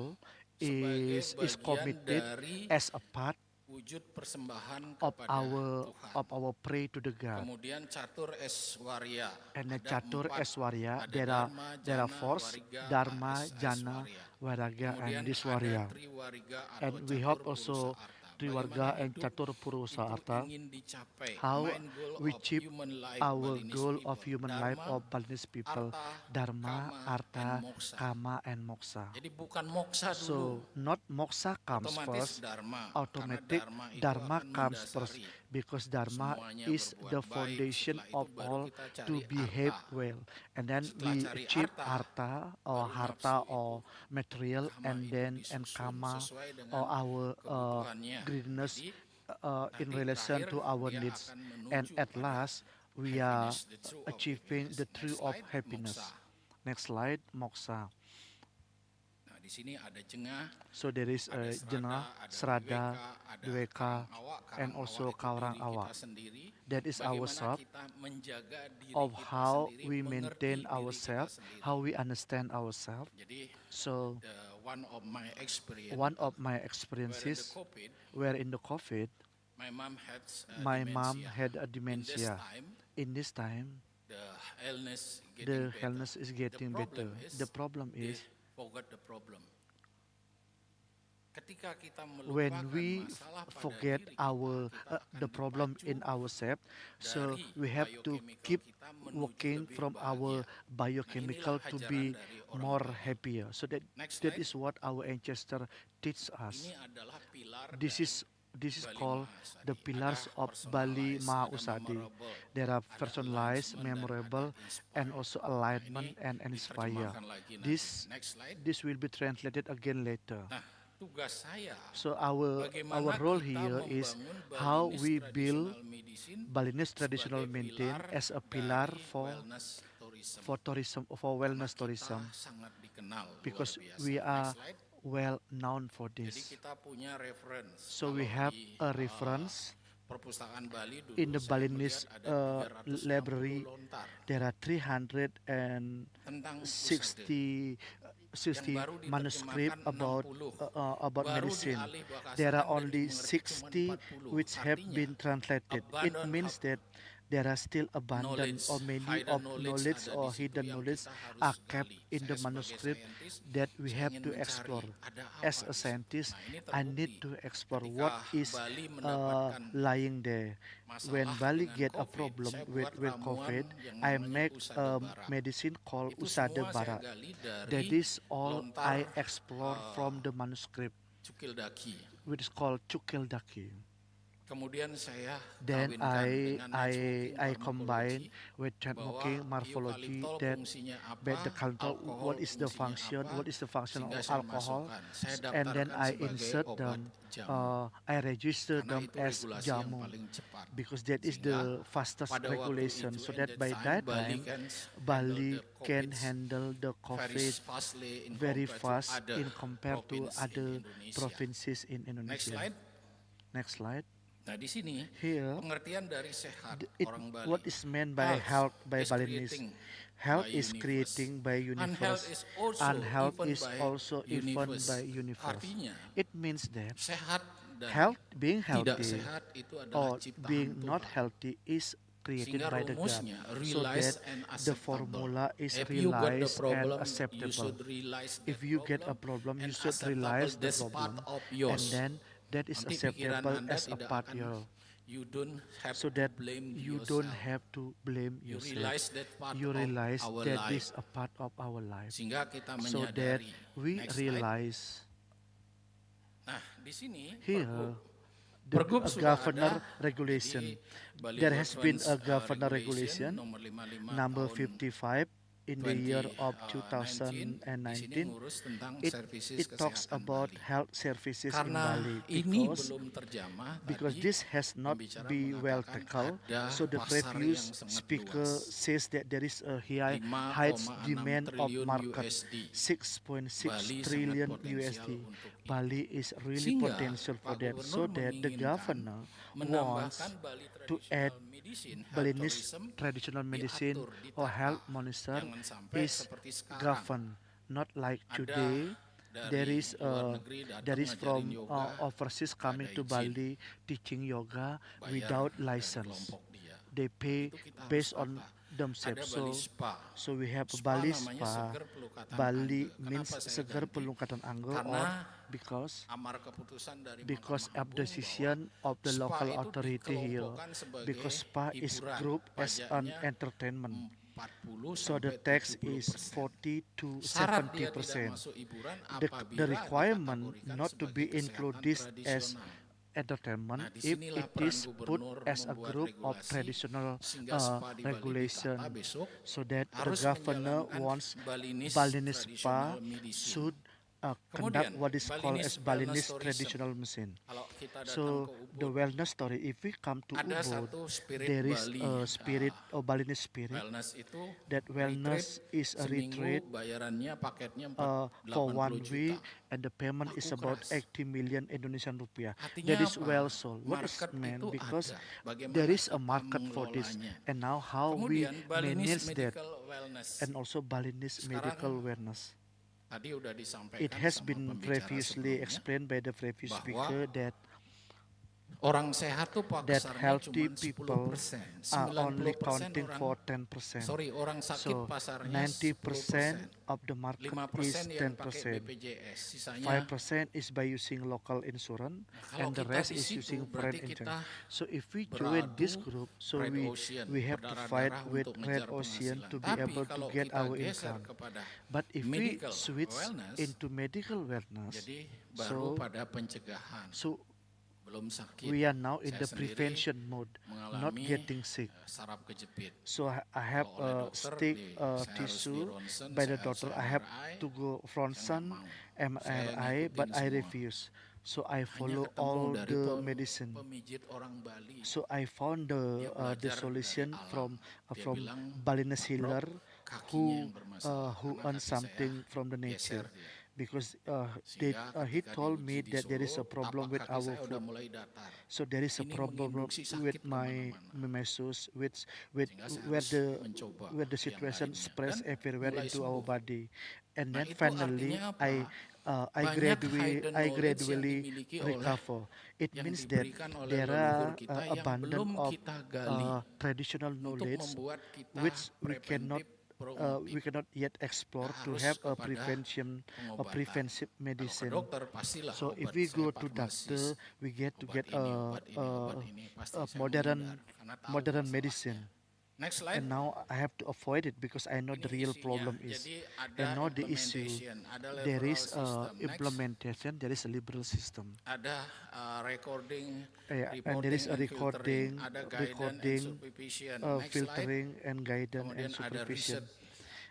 sebagai is bagian committed dari as a part wujud persembahan of kepada Tuhan. our pray to the God. Kemudian catur eswarya. And the Ada Chatur 4, Eswarya, ada there Dharma, are four: Wariga, Dharma, Ahas, Jana, Aiswarya. Varaga, Kemudian and Diswarya. ada Triwariga atau And we have catur also purusa arta. Triwarga Bagaimana and hidup Chatur Purusa itu Arta. ingin dicapai. How Main goal we of achieve human life our Balinese goal people. of human life Dharma, of Balinese people: Dharma, Kama, Artha, and Moksa. Kama, and Moksa. Jadi bukan moksa dulu. So not Moksa comes Otomatis first, Dharma. automatic Karena Dharma itu Dharma akan comes first, mendasari because Dharma semuanya is berbuat the baik. foundation Setelah itu of baru all kita cari to behave arta. well, and then Setelah we cari achieve arta, Artha or baru Harta nafsu or material, Kama and itu then and disusun Kama sesuai dengan or our kebutuhannya. greediness Jadi, in nanti relation terakhir to our dia needs, akan menuju and at pada last we are happiness, the true of achieving the happiness. true Next of slide, happiness. moksa. Next slide, Moksa. Nah, di sini ada jengah, So there is ada Jena, ada Srada, ada Dweka, karang and awak also itu Kaurang diri Awak. kita sendiri. That is our Bagaimana self, kita menjaga diri of kita how sendiri, we mengerti maintain diri kita ourselves, sendiri. how we understand ourselves. Jadi So one of my experience, one of my where in the experiences, COVID, where in the COVID, my mom had my mom dementia. had a In this dementia. time, In this time, the illness getting the better. illness is getting better. The problem They is forgot the problem. Ketika kita when melupakan we masalah pada forget diri our kita akan the problem in ourselves, so dari we have to biochemical keep kita menuju working lebih from our bahagia. biochemical Nah, to inilah be ajaran dari orang more Bali. happier. So that Next that slide. is what our ancestor teach us. Ini adalah pilar This dari is this is Bali called Mahasadi. the pillars Ada of Bali personalized, ada Mahusadi. memorable, There are ada personalized, alignment, dan memorable, ada inspire. and also Nah, alignment ini and inspire. diterjemahkan lagi nanti. This Next slide. this will be translated again later. Nah, tugas saya So our bagaimana role kita here is membangun how Balinese we build traditional medicine Balinese traditional sebagai medicine pilar as a pillar dari for wellness tourism. tourism, for wellness Kita tourism, sangat dikenal because luar biasa. we are Next slide. well known for Jadi this. kita punya reference. So we Kalau have di, a reference perpustakaan Bali dulu in the saya Balinese melihat ada 360 library. lontar There are tentang 360 Yang baru diterjemahkan manuscript 60. about Baru medicine. dialihbahaskan There are dan only dimengerti 60 cuma 40. which have Artinya, been translated. It abundant means of that there are still abundant knowledge, or many hidden of knowledge knowledge ada or di situ hidden yang knowledge kita harus are kept gali. in the Saya sebagai manuscript scientist, that we saya have ingin to mencari explore. ada apa As di a situ. scientist, Nah, ini I need terbukti. to explore Ketika what is Bali mendapatkan lying there. When masalah Bali dengan get a COVID, problem saya with buat ramuan COVID, yang I namanya make Usada Barat. medicine called Itu Usada semua saya Barat. gali dari That is all lontar, I explore from the manuscript, Cukildaki. which is called Chukildaki. Kemudian saya Then kawinkan dengan networking I combine pharmacology with bahwa networking morphology eukaliptol that fungsinya apa, but the control alkohol what is the fungsinya function, apa, what is the function sehingga of saya alcohol, masukkan. Saya and then daftarkan I sebagai insert obat them, jamu. I register Karena them itu as regulasi yang jamu paling cepat. because that is Sehingga the fastest pada waktu regulation. itu, So at that that by time, that Bali time, can Bali handle the can COVID handle the very COVID fastly in very compared to fast other in compared to province in other Indonesia. provinces in Next Indonesia. slide. Next slide. Nah, di sini Here, pengertian dari sehat orang Bali. what is meant by health by is Balinese? creating Health by is universe. creating by universe. Unhealth is Also even even by by universe. universe. Artinya, It means that sehat dan health, being tidak healthy, sehat itu adalah or ciptaan being not Tuhan. healthy is created Sehingga by the God. rumusnya So realize that and the acceptable. formula is If you got the realized and problem, you acceptable. should realize If that you get a problem problem, you and should acceptable. realize the That's part problem, of yours. and then that is Nanti pikiran acceptable Anda as a tidak part akan- your. You don't have So to that blame you yourself. don't have to blame You yourself. realize that part You of realize our that life. is a part of our life. Sehingga kita So that menyadari. we Next slide. realize Nah, di sini here Pergub the sudah governor ada. regulation. Jadi, Bali There has been Reference, a governor regulation regulation nomor 55 number tahun 55 in the year of 2019 di sini 2019, ngurus tentang it, services it talks kesehatan about Bali. health services in Karena Bali ini belum terjamah because tadi this has not pembicara be well mengatakan tackled. ada So the pasar yang previous sangat speaker luas. says that there is a high 5,6 demand of triliun market, USD. 6.6 Bali sangat trillion potensial USD. untuk ini. Bali is really Sehingga potential for Pak that. So Gubernur that the menginginkan governor wants menambahkan Bali to add traditional medicine, health Balinese tourism traditional medicine diatur, or ditata. health monitor Jangan sampai is seperti sekarang. governed, not like Ada today. There dari is luar negeri datang there is ngajarin from yoga, overseas coming ada to izin. Bali teaching yoga Bayar without dari license. kelompok dia. They pay Itu kita harus based on tata. themselves. Ada Bali Spa. So we have Spa Bali namanya Spa. Seger Pelukatan Bali Angge. means Kenapa saya Seger ganti? Pelukatan Angge Karena or because amar keputusan dari because Mahkamah of Agung decision of the bahwa local spa itu authority here, dikelompokkan sebagai because spa is hiburan. grouped as an Pajaknya entertainment. 40 So the sampai tax 70%. is 40 to Syarat dia tidak 70%. masuk hiburan The apabila requirement dikategorikan not to be sebagai kesehatan included as tradisional. entertainment Nah, if disinilah it peran is put gubernur as a membuat group of regulasi traditional sehingga spa di Bali regulation, ditata besok so that the harus governor menjalankan wants Balinese Balinese spa traditional medicine. should conduct Kemudian, what is called as Balinese Balinese wellness traditional medicine. Kalau kita datang So ke Ubud, the wellness story, if we come to ada Ubud, satu spirit there is Bali, a spirit or Balinese spirit. wellness itu That wellness is a seminggu retreat bayarannya paketnya for 1 80 week, juta. and the payment is Laku about keras. 80 million Indonesian rupiah. Artinya That is apa? well sold. What is Market meant? itu Because ada. Bagaimana there is a kita market for this, mengelolanya. and now how Kemudian we Balinese manage that, medical wellness. and also Balinese Sekarang medical wellness. Tadi udah disampaikan It has sama been pembicara previously sebelumnya explained by the previous bahwa speaker that orang sehat tuh pasarnya healthy cuma people 10%, are only 90% counting orang, for 10%. sorry, orang sakit So pasarnya 90% 10%, of the market 5% is yang pakai 10%. BPJS, sisanya 5% is by using local insurance, kalau and the kita rest di is situ, using berarti foreign kita insurance. So if we join this beradu group, so Red Ocean, we have to fight berdarah-darah with untuk Red ngejar Ocean penghasilan. to be Tapi able to kalau get kita our geser income. kepada But if we medical switch wellness, into medical wellness, jadi baru so pada pencegahan. so Belum sakit. we are now in Saya the sendiri prevention mode, not mengalami getting sick. saraf kejepit. So I have Kalau oleh a dokter, stick saya harus di tissue ronsen, by saya the harus doctor. I have MRI, to go saya ronsen, nggak mau. Saya MRI, but ngikutin I semua. refuse. So I Hanya follow ketemu all dari the medicine. pemijit orang Bali. So I found Dia the belajar solution dari alam. Dia from bilang, Balinese "Pak healer kakinya who yang bermasalah." who Karena earn kaki something saya from the geser nature. dia. Because Sehingga he ketika told diuji me di that there is a Solo, problem tapak with kaki our saya udah foot. mulai datar. So there is a Ini problem menginduksi with sakit my kemana-mana. meniscus, with Sehingga saya where harus the mencoba where the yang situation lainnya. spreads Dan everywhere mulai into our sembuh. body, and Nah, then itu finally artinya apa? I Banyak gradually hidden I knowledge yang gradually dimiliki oleh recover. It yang means that diberikan oleh there leluhur are kita yang abundant belum of kita gali traditional untuk knowledge membuat kita which we cannot preventif, we cannot yet explore to harus have a kepada a pengobatan. preventive Kalau ke medicine. dokter pastilah So if obat. we Saya go to farmasis, doctor, we get obat ini, obat ini, obat ini, pasti a saya modern menghindar karena tahu modern masalahnya. medicine. Next slide. And now I have to avoid it because I know Ini the real isinya. problem is. Jadi ada And now the issue, implementation, ada there liberal is system. Next. implementation, there is a liberal system. Ada recording, And there is a reporting, recording, and filtering. Ada guidance recording, and supervision. Next filtering, slide. and guidance Kemudian and ada supervision. research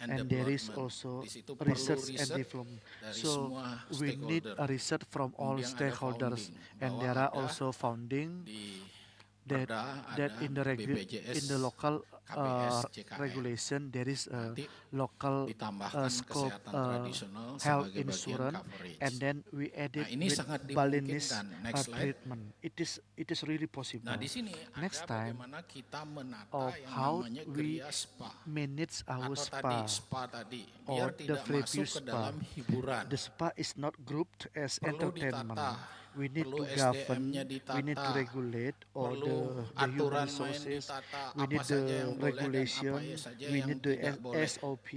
and And there is development. also Di situ perlu research and riset development. dari So semua we need stakeholder. a research from all Kemudian ada stakeholders, founding, and bahwa there are ada also founding di that Perda that ada in the BPJS, in the local KPS, JKN. regulation there is a Nanti local ditambahkan scope kesehatan tradisional health sebagai bagian insurance, coverage. and then we added Nah, ini with sangat Balinese dimungkinkan. Next slide. treatment. It is really possible. Nah, di sini Next ada time bagaimana kita menata of yang how namanya we geria spa manage our atau spa, tadi spa tadi biar or the tidak masuk previous ke spa. dalam hiburan. The spa is not grouped as Perlu entertainment. ditata, We need perlu to govern, SDM-nya we need to ditata, regulate all perlu the human aturan main resources, ditata, we apa need saja the yang boleh dan regulation, apa saja we yang need the tidak boleh. SOP,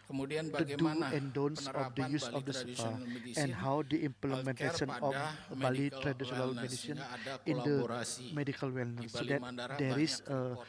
Kemudian the do bagaimana and don'ts of the penerapan use Bali of the spa, traditional and medicine, how the implementation of pada Bali medical traditional wellness, medicine sehingga ada in the kolaborasi. medical Di wellness, so Bali that Mandara there is banyak report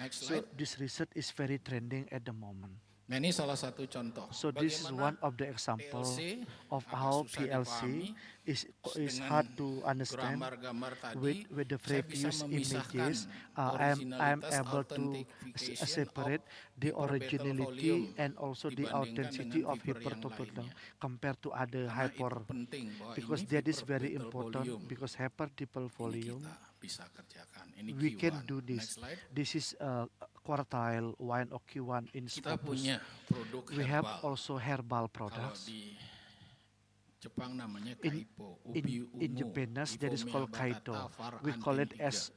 Next So slide. this research is very trending at the moment. Nah, ini salah satu contoh. So this is one of the example PLC of agak how susah PLC dipahami. is Dengan hard to understand. gambar-gambar tadi, With the saya bisa previous memisahkan images, I'm originalitas able to authentication separate of the hyperbattle originality volume and also the dibandingkan authenticity dengan of fiber yang hypertopodal lainnya. compared to other Karena itu hyper, penting bahwa because ini that is very hyperbattle important volume. because hypertopodal Ini volume kita bisa kerjakan. Ini we can Q1. do Next this. slide. This is quartile wine or Q1 in Kita Scopus. punya produk We have herbal. also herbal Kalau products. di Jepang namanya In, kaipo, ubi ungu, in Japanese that is Ivomia called kaito. batata, var We call it antendiga. as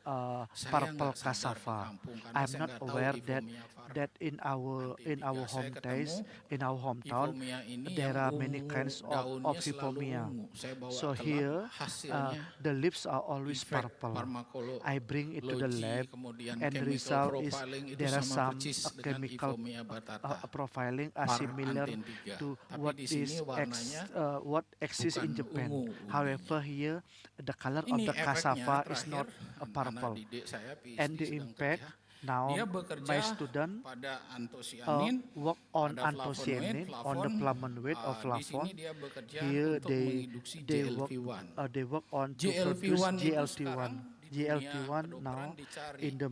Saya purple nggak sadar di cassava. kampung karena I'm saya not nggak tahu aware Ivomia var that in our antendiga. Saya hometown, ketemu in our hometown, Ivomia ini there yang are many ungu, kinds of daunnya selalu Ivomia. ungu. Saya bawa So ke lab, here, hasilnya the leaves are always efek purple. farmakologi, I bring it to the lab, kemudian and the chemical result is profiling itu there are sama some persis dengan chemical Ivomia batata. profiling are Var similar antendiga. to Tapi what di sini is warnanya what exists in bukan Japan. ungu However, here the color of Ini the efeknya cassava is terakhir, not anak purple, didik saya PhD and the sedang impact kerja. now Dia bekerja my student pada antosianin, work on pada anthocyanin, flavonoid, on the flavon. flavonoid or Di sini flavon. dia bekerja Here untuk menginduksi they GLP-1. work on to GLP-1 produce itu GLP-1. sekarang di dunia GLP-1 kedokteran now dicari, in the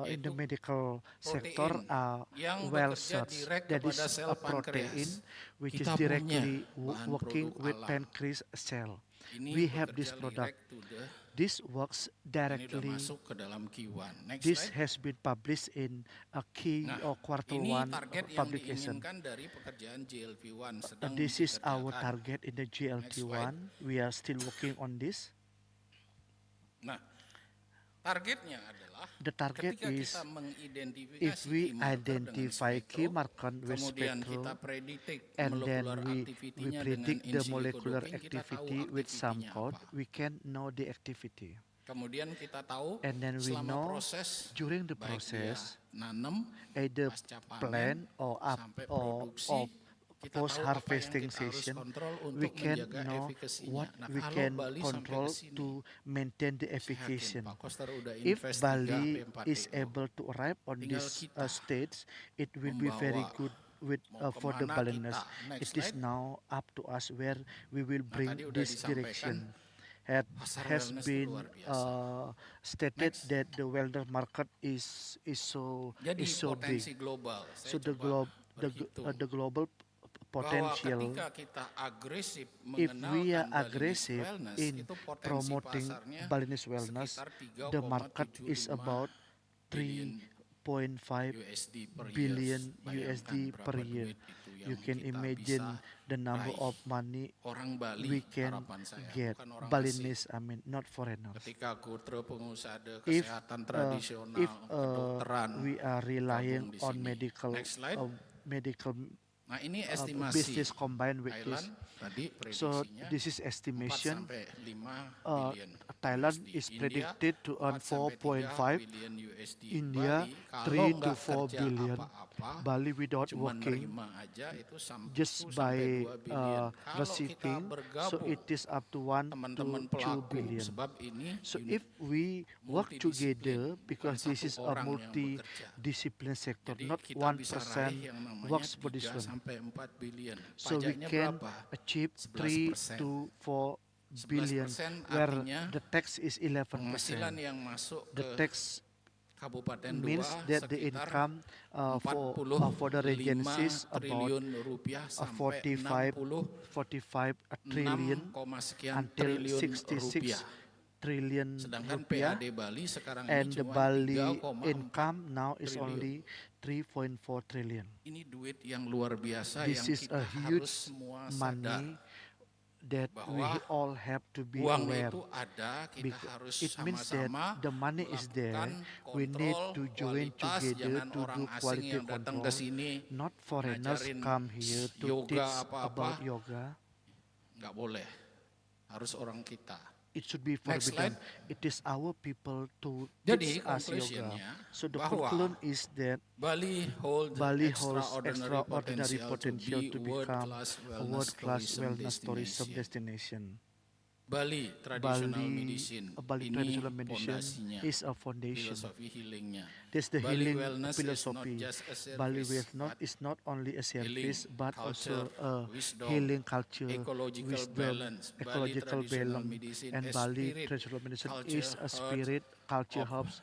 yaitu medical sector protein are yang well bekerja searched. direct That is kepada sel a protein pankreas. which Kita is directly punya bahan working produk with alam. pancreas cell. Ini We have bekerja this product. direct to the This works Ini udah directly. masuk ke dalam Q1. Next This slide. has been published in a key Nah, or quarter ini one target yang publication. diinginkan dari pekerjaan GLP-1 sedang This is our dikerjakan. target in the GLT1. We are still working on this. Nah, targetnya adalah The target ketika is kita mengidentifikasi if we key marker dengan identify key spektrum, marker with kemudian spectrum, kita predict and then molecular we activity-nya predict dengan the in silico molecular doping, kita tahu activity with some aktivitinya code, apa. we can know the activity. Kemudian kita tadu And then we selama know proses during the baik process, dia nanem, either pasca plan panen, or up sampai or produksi, kita tahu post apa yang harvesting kita harus session, kontrol we untuk can menjaga know efikasinya. what Nah, we kalau can Bali sampai control ke sini, to maintain the saya yakin efficacy. Pak Koster udah If invest 3 Bali P4PO. is able to arrive on Tinggal this kita stage, it will be very membawa good with mau for the kemana Balinese. kita. Next It is slide. now up to us where we will Nah, bring tadi udah this disampaikan, direction. pasar Has wellness itu been luar biasa. stated Next. that the wellness market is so Jadi big. potensi global. So Saya coba berhitung the global bahwa potential, ketika kita agresif if we are mengenalkan Balinese aggressive wellness, in itu potensi promoting pasarnya Balinese wellness, sekitar the market is 3,75 about billion 3.5 USD per year. billion Bayangkan USD berapa per year. duit itu yang You can kita imagine bisa the number raih. of money Orang Bali, we can harapan saya, get. bukan orang Balinese, I mean, not foreigners. Ketika Kutre pengusaha If kesehatan tradisional, if kedokteran, we are relying gabung di on sini. Next slide. medical Nah, ini estimasi business combined with this. Thailand tadi So prediksinya this is 4 estimation. sampai 5 billion Thailand USD. is India, predicted to earn 4 sampai 3 4.5. billion USD. India Bali, kalau 3 to nggak 4 kerja billion. apa-apa, Bali without cuma working, nerima aja itu just 1 by sampai 2 billion. Kalau receiving, kita so bergabung, it is up to 1 to teman-teman 2 pelaku, billion. sebab ini So unit if we work together, because bukan this is satu a orang yang multi-discipline sector, Jadi not kita 1% bisa raih yang namanya works for this 3 one. sampai 4 billion. So we Pajaknya can berapa? achieve 3 11%. to 4 billion, 11% where artinya the tax is 11%. penghasilan yang masuk The ke tax Kabupaten means 2 that the sekitar income for the regency is 45 about triliun rupiah sampai 45 trillion 6, sekian until triliun 66 rupiah. trillion Sedangkan rupiah, PAD Bali sekarang and ini the cuma Bali 3,4 income now is triliun. only 3.4 trillion. Ini duit yang luar biasa This yang is kita a harus huge semua sadar money that we bahwa all have to be uang aware. itu ada, kita harus It means that sama-sama the money is there. We need to join kualitas, together jangan to orang do asing quality yang datang control. ke sini Not foreigners ngajarin come here to yoga teach apa-apa. about yoga. Nggak boleh, harus orang kita. It should be Next forbidden. slide. It is our people to Jadi teach us yoga. conclusionnya So the bahwa conclusion is that Bali holds Bali holds extraordinary potential potential to become world-class a world-class wellness tourism destination. destination. Bali traditional Bali, medicine. Bali Ini traditional medicine pondasinya, is a foundation. filosofi healingnya. This the Bali healing wellness is not philosophy. just a Bali service, wellness is not only a healing, service but culture, also a wisdom, healing culture, ecological wisdom, balance. Bali ecological traditional balance, medicine and is Bali spirit, traditional medicine culture, is a heart spirit, culture, of hubs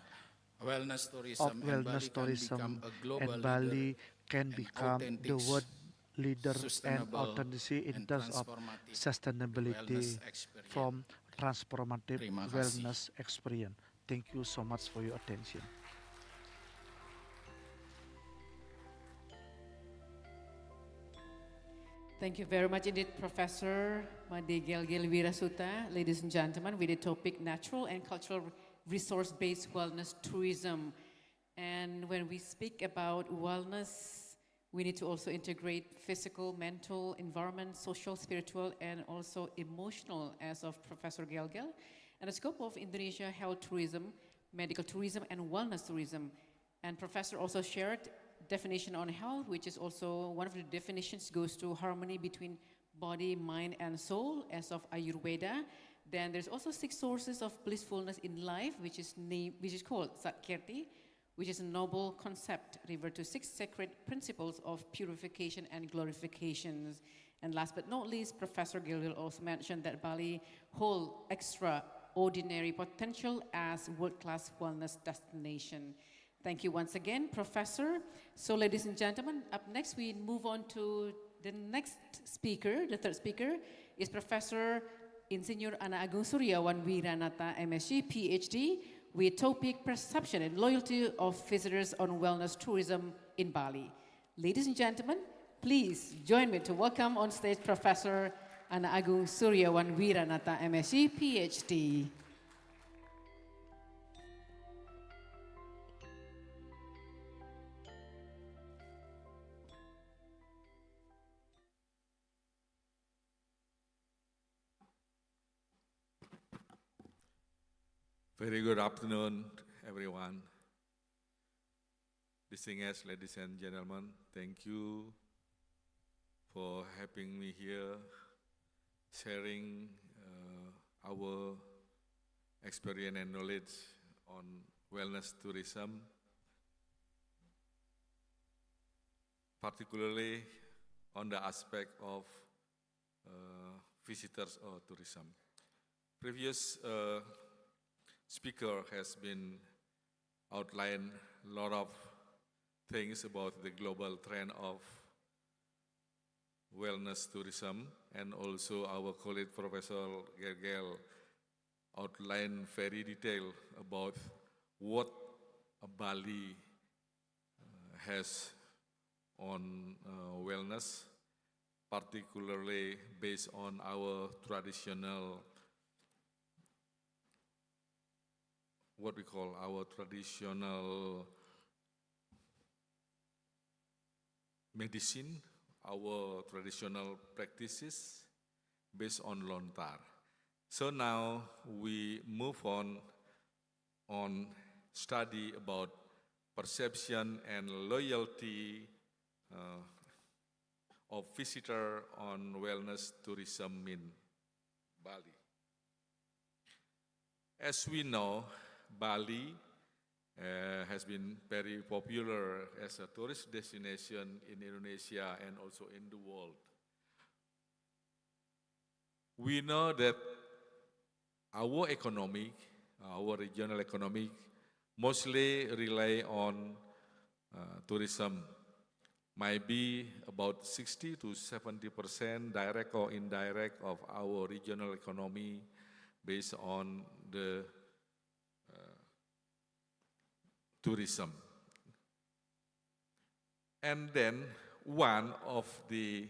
wellness of tourism, and wellness Bali can become tourism, a global and leader Bali can and become authentic, the world leader and sustainable, authenticity in and terms of transformative sustainability wellness experience. from transformative Terima kasih. wellness experience. Thank you so much for your attention. Thank you very much indeed, Professor Made Gelgel Wirasuta. Ladies and gentlemen, with the topic Natural and Cultural Resource-Based Wellness Tourism. And when we speak about wellness, we need to also integrate physical, mental, environment, social, spiritual, and also emotional, as of Professor Gelgel. And the scope of Indonesia health tourism, medical tourism, and wellness tourism. And Professor also shared definition on health, which is also one of the definitions goes to harmony between body, mind, and soul, as of Ayurveda. Then there's also 6 sources of blissfulness in life, which is called Satkirti, which is a noble concept, referred to 6 sacred principles of purification and glorifications. And last but not least, Professor Gilgil also mentioned that Bali holds extraordinary potential as world-class wellness destination. Thank you once again, Professor. So, ladies and gentlemen, up next we move on to the next speaker. The third speaker is Professor Insinyur Ana Agung Suryawan Wiranata, MSc, PhD, with topic Perception and Loyalty of Visitors on Wellness Tourism in Bali. Ladies and gentlemen, please join me to welcome on stage Professor Ana Agung Suryawan Wiranata, MSc, PhD. Very good afternoon, everyone. Distinguished ladies and gentlemen, thank you for having me here, sharing our experience and knowledge on wellness tourism, particularly on the aspect of visitors or tourism. Previous speaker has been outlined a lot of things about the global trend of wellness tourism, and also our colleague Professor Gergel outlined very detailed about what Bali has on wellness, particularly based on our traditional what we call our traditional medicine, our traditional practices based on Lontar. So now we move on study about perception and loyalty of visitor on wellness tourism in Bali. As we know, Bali has been very popular as a tourist destination in Indonesia and also in the world. We know that our economy, our regional economy, mostly rely on tourism. Might be about 60 to 70% direct or indirect of our regional economy based on the tourism. And then one of the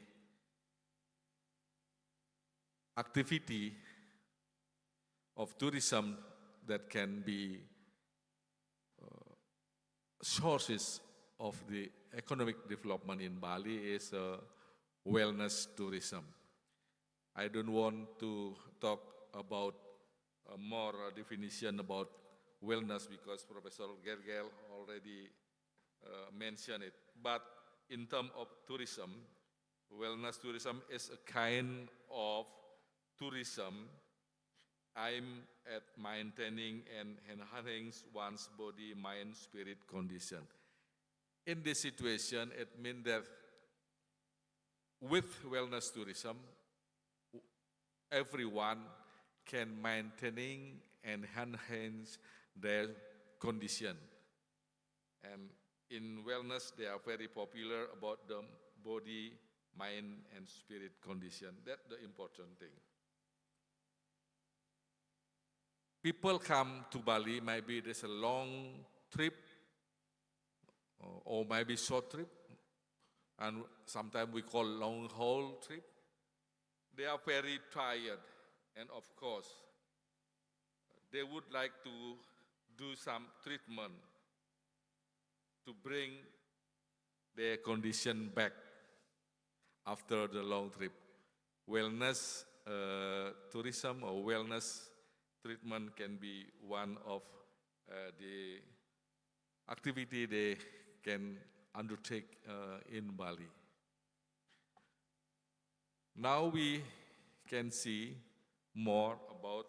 activity of tourism that can be sources of the economic development in Bali is wellness tourism. I don't want to talk about more definition about wellness because Professor Gergel already mentioned it. But in terms of tourism, wellness tourism is a kind of tourism I'm at maintaining and enhancing one's body, mind, spirit condition. In this situation, it means that with wellness tourism, everyone can maintaining and enhance their condition. And in wellness, they are very popular about the body, mind, and spirit condition. That's the important thing. People come to Bali, maybe there's a long trip or maybe short trip, and sometimes we call long haul trip. They are very tired, and of course, they would like to do some treatment to bring their condition back after the long trip. Wellness tourism or wellness treatment can be one of the activity they can undertake in Bali. Now we can see more about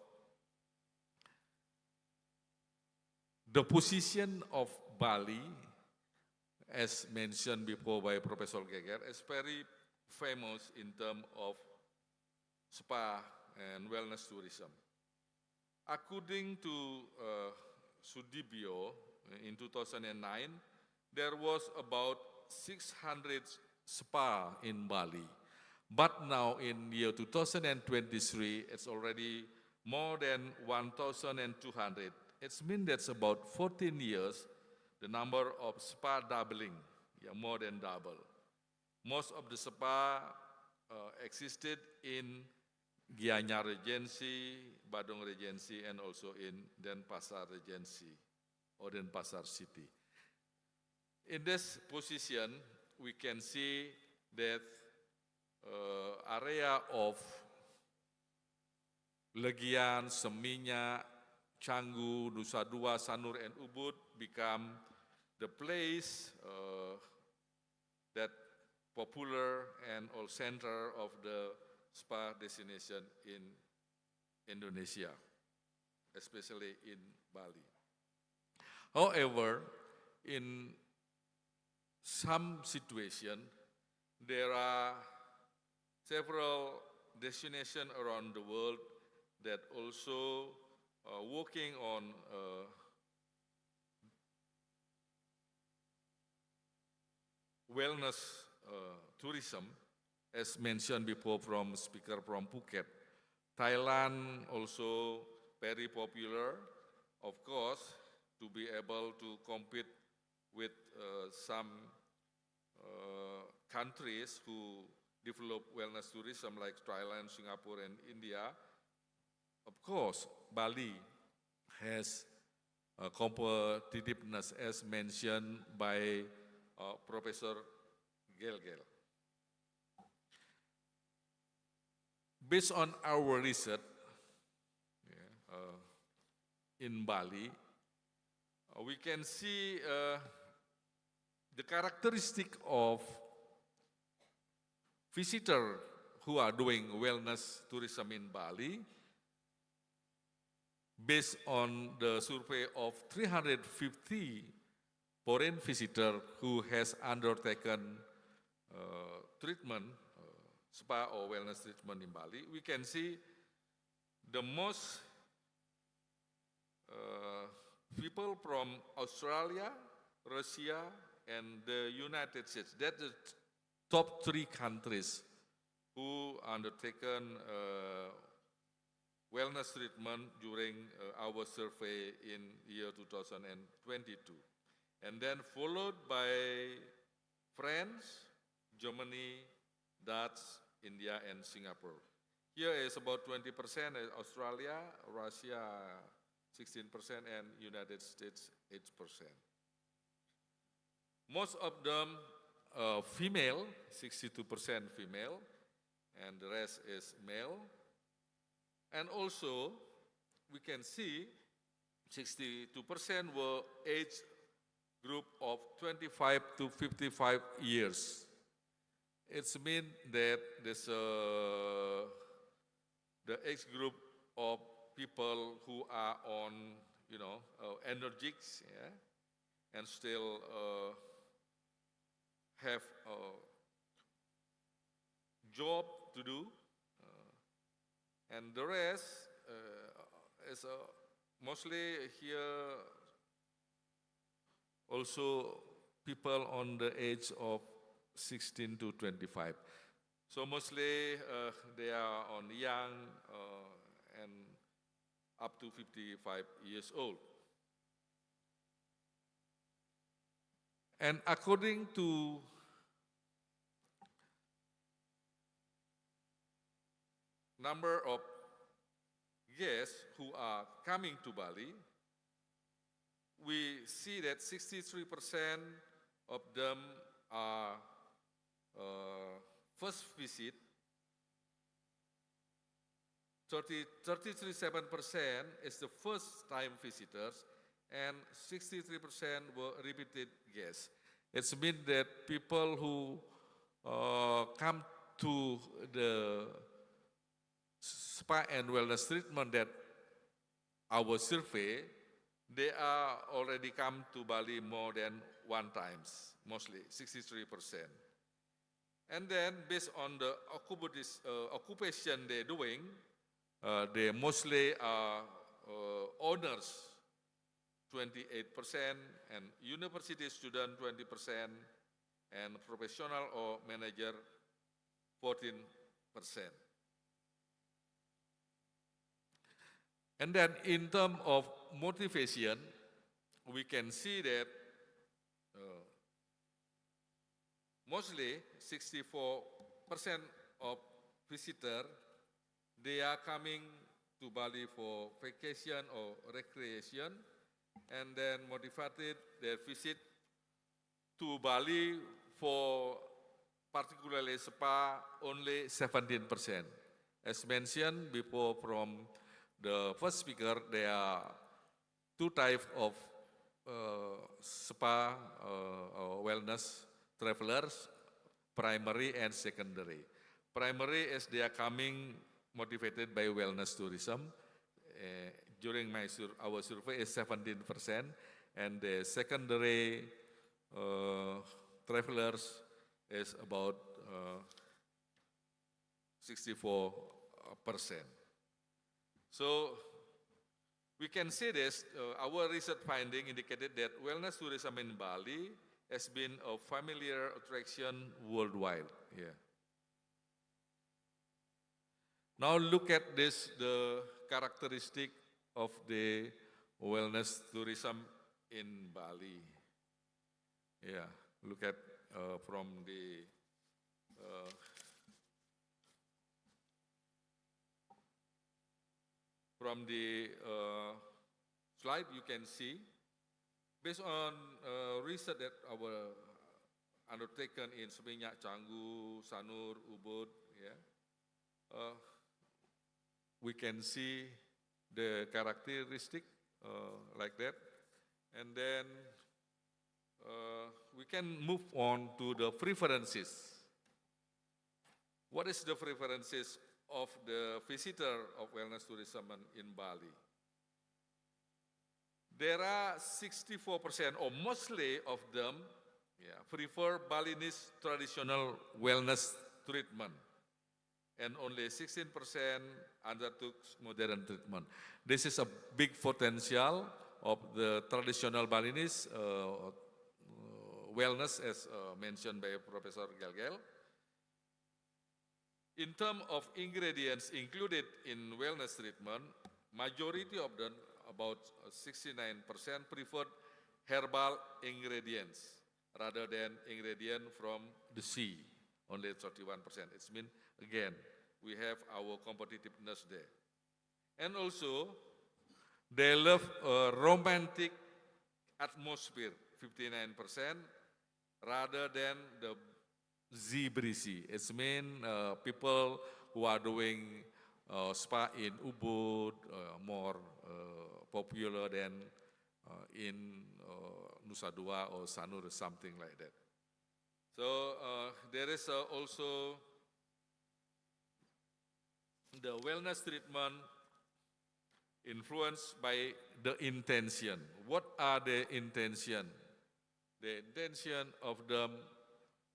the position of Bali, as mentioned before by Professor Geger, is very famous in terms of spa and wellness tourism. According to Sudibyo, in 2009, there was about 600 spa in Bali. But now in year 2023, it's already more than 1,200. It means that's about 14 years, the number of spa doubling, more than double. Most of the spa existed in Gianyar Regency, Badung Regency, and also in Denpasar Regency or Denpasar City. In this position, we can see that area of Legian, Seminyak, Canggu, Nusa Dua, Sanur, and Ubud become the place that popular and all center of the spa destination in Indonesia, especially in Bali. However, in some situation, there are several destinations around the world that also working on wellness tourism, as mentioned before from speaker from Phuket. Thailand also very popular, of course, to be able to compete with some countries who develop wellness tourism like Thailand, Singapore, and India. Of course, Bali has competitiveness as mentioned by Professor Gelgel. Based on our research in Bali, we can see the characteristic of visitors who are doing wellness tourism in Bali. Based on the survey of 350 foreign visitors who has undertaken treatment, spa or wellness treatment in Bali, we can see the most people from Australia, Russia, and the United States. That's the top 3 countries who undertaken wellness treatment during our survey in year 2022. And then followed by France, Germany, Dutch, India, and Singapore. Here is about 20%, Australia, Russia 16%, and United States 8%. Most of them female, 62% female, and the rest is male. And also, we can see 62% were age group of 25 to 55 years. It means that there's the age group of people who are on, energics, yeah, and still have a job to do, and the rest is mostly here also people on the age of 16 to 25. So mostly they are on young and up to 55 years old. And according to number of guests who are coming to Bali, we see that 63% of them are first visit, 33.7% is the first time visitors, and 63% were repeated guests. It means that people who come to the spa and wellness treatment that our survey, they are already come to Bali more than one times, mostly 63%. And then based on the occupation they're doing, they mostly are owners, 28%, and university student, 20%, and professional or manager, 14%. And then in terms of motivation, we can see that mostly 64% of visitors, they are coming to Bali for vacation or recreation, and then motivated their visit to Bali for particularly spa only 17%. As mentioned before from the first speaker, there are two types of spa or wellness travelers, primary and secondary. Primary is they are coming motivated by wellness tourism. During our survey is 17%, and the secondary travelers is about 64%. So we can say this, our research finding indicated that wellness tourism in Bali has been a familiar attraction worldwide. Yeah. Now look at this, the characteristic of the wellness tourism in Bali. Yeah, look at from the slide you can see, based on research that our undertaken in Seminyak, Canggu, Sanur, Ubud, yeah, we can see the characteristic like that, and then we can move on to the preferences. What is the preferences of the visitor of wellness tourism in Bali? There are 64%, or mostly of them, prefer Balinese traditional wellness treatment, and only 16% undertook modern treatment. This is a big potential of the traditional Balinese wellness, as mentioned by Professor Gelgel. In terms of ingredients included in wellness treatment, majority of them, about 69%, preferred herbal ingredients rather than ingredients from the sea, only 31%. It means, again, we have our competitiveness there. And also, they love a romantic atmosphere, 59%, rather than the sea-breezy. It means people who are doing spa in Ubud, more popular than in Nusa Dua or Sanur or something like that. So there is also the wellness treatment influenced by the intention. What are the intention? The intention of them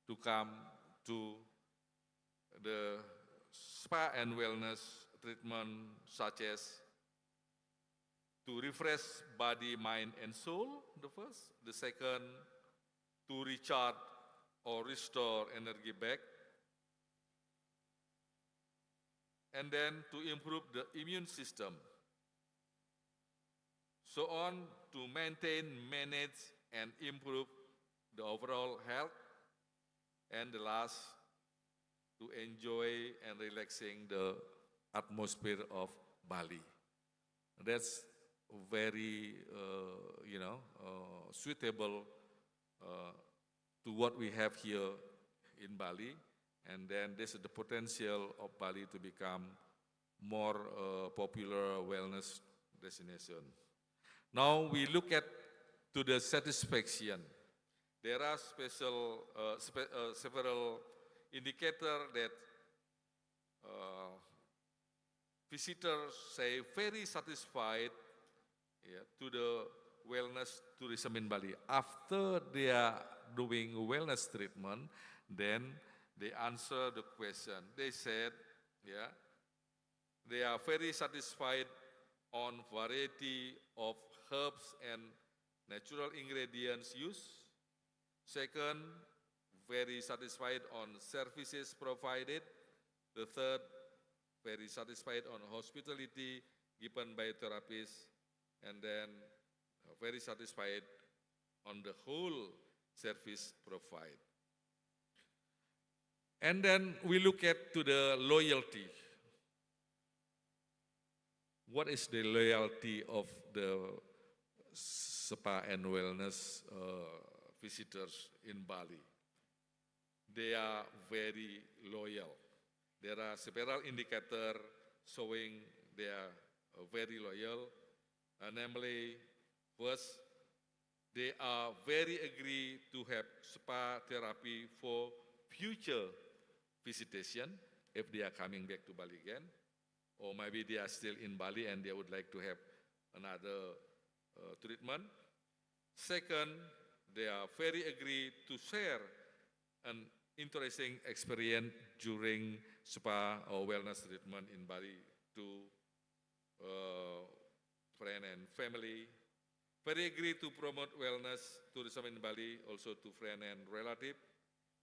to come to the spa and wellness treatment, such as to refresh body, mind, and soul, the first. The second, to recharge or restore energy back. And then to improve the immune system. So on, to maintain, manage, and improve the overall health. And the last, to enjoy and relaxing the atmosphere of Bali. That's very, suitable to what we have here in Bali. And then this is the potential of Bali to become more popular wellness destination. Now we look at to the satisfaction. There are several indicators that visitors say very satisfied to the wellness tourism in Bali. After they are doing wellness treatment, then they answer the question. They said, they are very satisfied on variety of herbs and natural ingredients used. Second, very satisfied on services provided. The third, very satisfied on hospitality given by therapists. And then very satisfied on the whole service provided. And then we look at to the loyalty. What is the loyalty of the spa and wellness visitors in Bali? They are very loyal. There are several indicators showing they are very loyal. Namely, first, they are very agree to have spa therapy for future visitation if they are coming back to Bali again, or maybe they are still in Bali and they would like to have another treatment. Second, they are very agree to share an interesting experience during spa or wellness treatment in Bali to friend and family. Very agree to promote wellness tourism in Bali, also to friend and relative.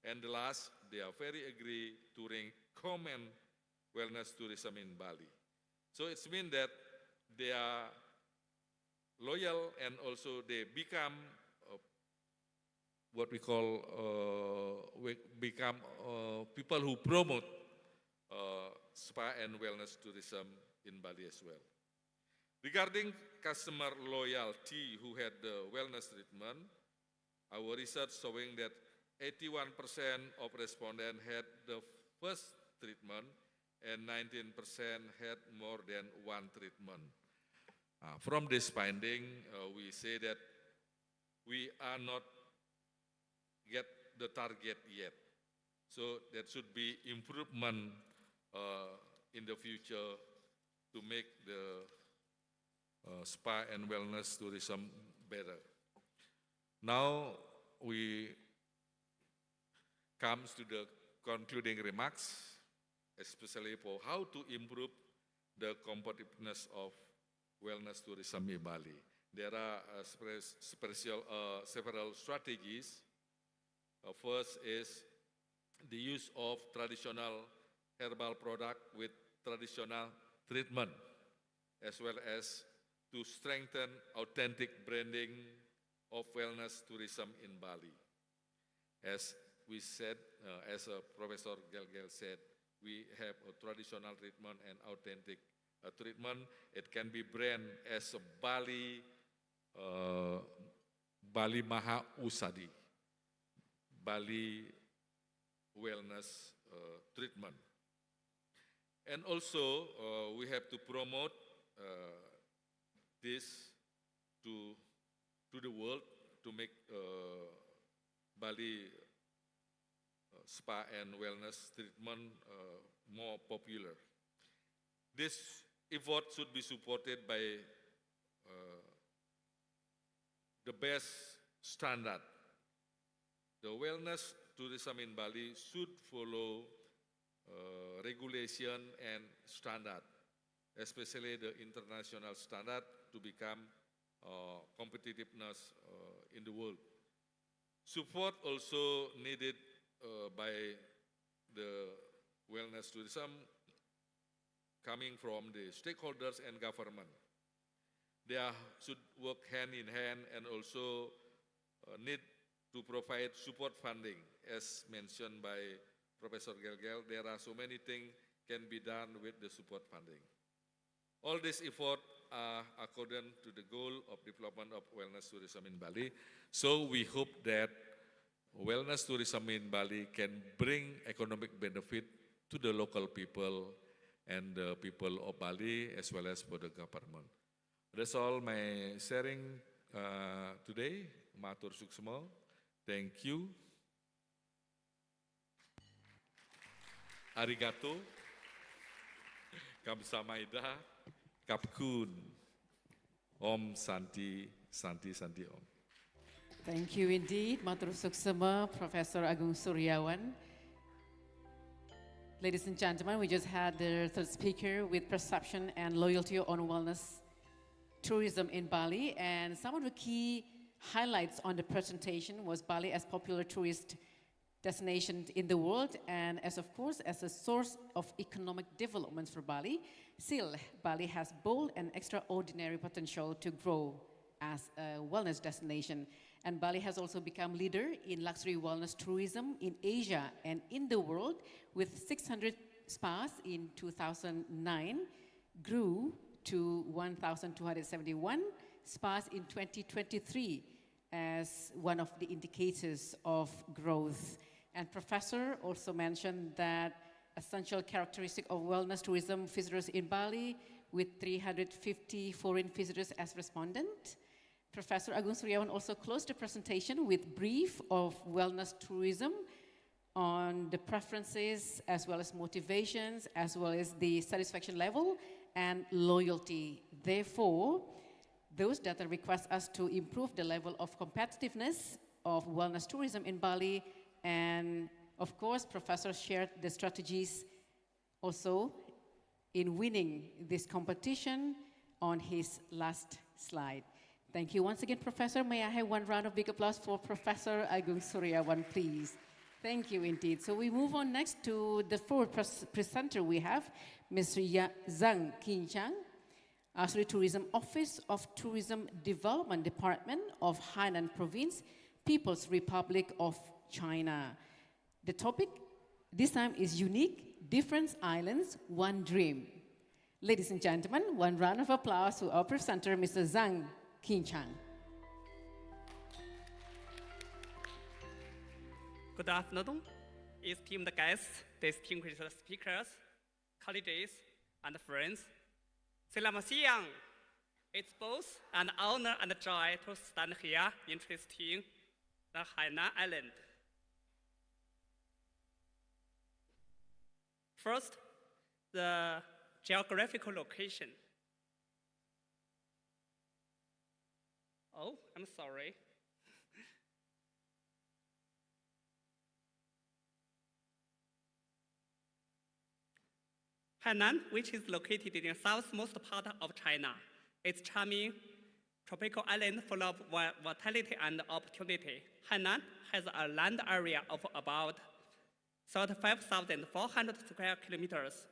And the last, they are very agree to recommend wellness tourism in Bali. So it's mean that they are loyal and also they become what we call people who promote spa and wellness tourism in Bali as well. Regarding customer loyalty who had the wellness treatment, our research showing that 81% of respondents had the first treatment and 19% had more than one treatment. From this finding, we say that we are not get the target yet. So there should be improvement in the future to make the spa and wellness tourism better. Now we comes to the concluding remarks, especially for how to improve the competitiveness of wellness tourism in Bali. There are several strategies. First is the use of traditional herbal product with traditional treatment, as well as to strengthen authentic branding of wellness tourism in Bali. As we said, as Professor Gelgel said, we have a traditional treatment and authentic treatment. It can be branded as a Bali Maha Usadi, Bali wellness treatment. And also, we have to promote this to the world to make Bali spa and wellness treatment more popular. This effort should be supported by the best standard. The wellness tourism in Bali should follow regulation and standard, especially the international standard to become competitiveness in the world. Support also needed by the wellness tourism coming from the stakeholders and government. They should work hand in hand and also need to provide support funding. As mentioned by Professor Gelgel, there are so many things can be done with the support funding. All this effort are according to the goal of development of wellness tourism in Bali. So we hope that wellness tourism in Bali can bring economic benefit to the local people and the people of Bali as well as for the government. That's all my sharing today. Matur suksma. Thank you. Arigato. Kamsahamnida. Kapkun. Om Santi, Santi, Santi Om. Thank you indeed, Matur Suksema, Professor Agung Suryawan. Ladies and gentlemen, we just had the third speaker with perception and loyalty on wellness tourism in Bali, and some of the key highlights on the presentation was Bali as popular tourist destination in the world, and as of course as a source of economic development for Bali. Still, Bali has bold and extraordinary potential to grow as a wellness destination, and Bali has also become leader in luxury wellness tourism in Asia and in the world, with 600 spas in 2009, grew to 1,271 spas in 2023 as one of the indicators of growth. And Professor also mentioned that essential characteristic of wellness tourism visitors in Bali, with 350 foreign visitors as respondent. Professor Agung Suryawan also closed the presentation with brief of wellness tourism on the preferences as well as motivations as well as the satisfaction level and loyalty. Therefore, those data request us to improve the level of competitiveness of wellness tourism in Bali, and of course, Professor shared the strategies also in winning this competition on his last slide. Thank you once again, Professor. May I have one round of big applause for Professor Agung Suryawan, please? Thank you indeed. So we move on next to the fourth presenter we have, Mr. Zhang Qinchang, Asuri Tourism Office of Tourism Development Department of Hainan Province, People's Republic of China. The topic this time is Unique, Different Islands, One Dream. Ladies and gentlemen, one round of applause to our presenter, Mr. Zhang Qinchang. Good afternoon, esteemed guests, distinguished speakers, colleagues, and friends. Selamat siang. It's both an honor and a joy to stand here interesting the Hainan Island. First, the geographical location. Oh, I'm sorry. Hainan, which is located in the southmost part of China, is a charming tropical island full of vitality and opportunity. Hainan has a land area of about 35,400 square kilometers,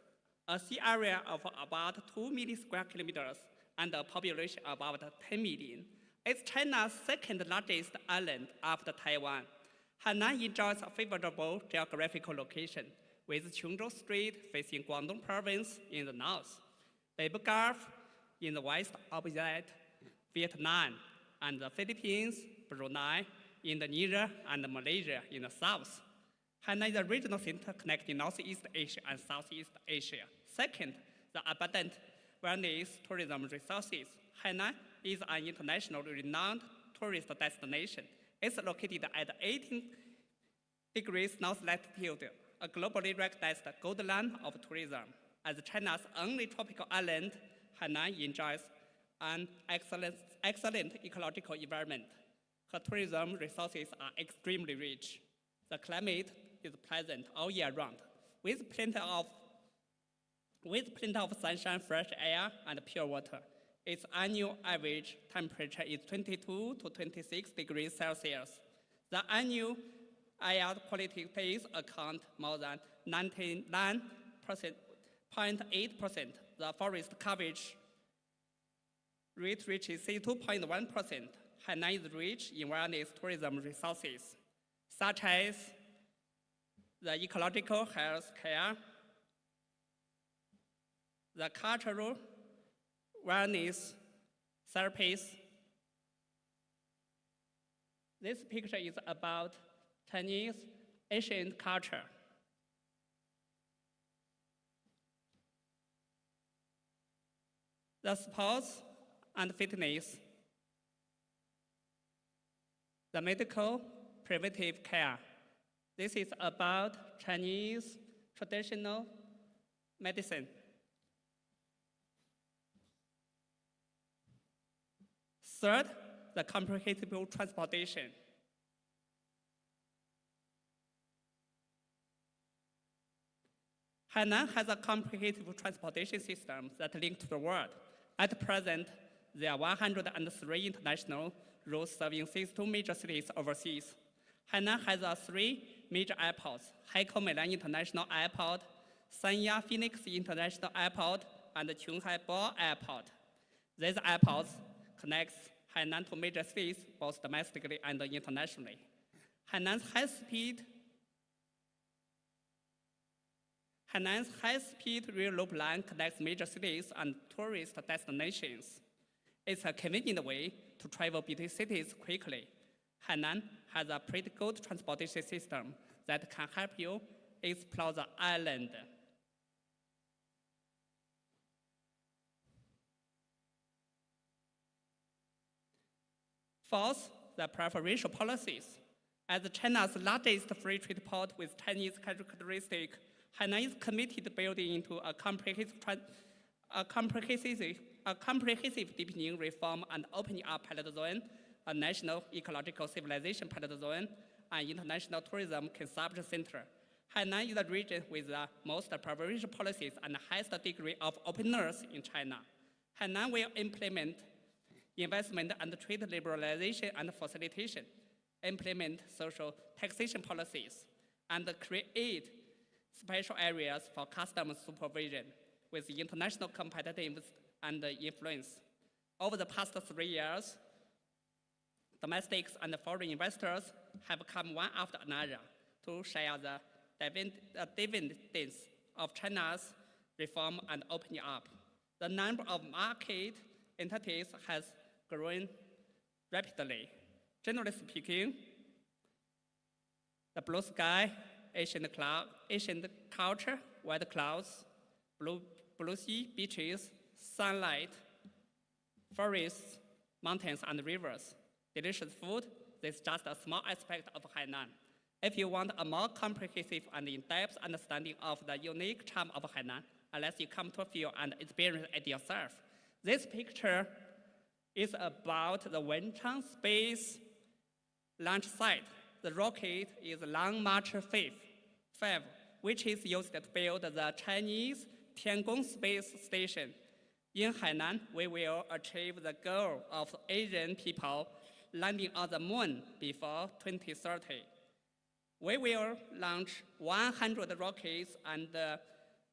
a sea area of about 2 million square kilometers, and a population of about 10 million. It's China's second largest island after Taiwan. Hainan enjoys a favorable geographical location, with Qingzhou Strait facing Guangdong Province in the north, Beiba Gulf in the west opposite Vietnam, and the Philippines, Brunei, Indonesia, and Malaysia in the south. Hainan is a regional center connecting Northeast Asia and Southeast Asia. Second, the abundant wellness tourism resources. Hainan is an internationally renowned tourist destination. It's located at 18 degrees north latitude, a globally recognized gold land of tourism. As China's only tropical island, Hainan enjoys an excellent ecological environment. Her tourism resources are extremely rich. The climate is pleasant all year round, with plenty of sunshine, fresh air, and pure water. Its annual average temperature is 22 to 26 degrees Celsius. The annual air quality days account more than 99.8%. The forest coverage rate reaches 62.1%. Hainan is rich in wellness tourism resources, such as the ecological health care, the cultural wellness therapies. This picture is about Chinese ancient culture. The sports and fitness, the medical preventive care. This is about Chinese traditional medicine. Third, the comprehensive transportation. Hainan has a comprehensive transportation system that links to the world. At present, there are 103 international routes serving 62 major cities overseas. Hainan has 3 major airports: Haikou Meilan International Airport, Sanya Phoenix International Airport, and Qunghai Bo Airport. These airports connect Hainan to major cities, both domestically and internationally. Hainan's high-speed rail loop line connects major cities and tourist destinations. It's a convenient way to travel between cities quickly. Hainan has a pretty good transportation system that can help you explore the island. Fourth, the preferential policies. As China's largest free trade port with Chinese characteristics, Hainan is committed to building into a comprehensive deepening reform and opening up pilot zone, a national ecological civilization pilot zone, and international tourism consumption center. Hainan is the region with the most preferential policies and the highest degree of openness in China. Hainan will implement investment and trade liberalization and facilitation, implement social taxation policies, and create special areas for customs supervision with international competitiveness and influence. Over the past 3 years, domestics and foreign investors have come one after another to share the dividends of China's reform and opening up. The number of market entities has grown rapidly. Generally speaking, the blue sky, ancient culture, white clouds, blue sea, beaches, sunlight, forests, mountains, and rivers, delicious food. This is just a small aspect of Hainan. If you want a more comprehensive and in-depth understanding of the unique charm of Hainan, unless you come to feel and experience it yourself, this picture is about the Wenchang Space Launch Site. The rocket is Long March 5, which is used to build the Chinese Tiangong Space Station. In Hainan, we will achieve the goal of Asian people landing on the moon before 2030. We will launch 100 rockets and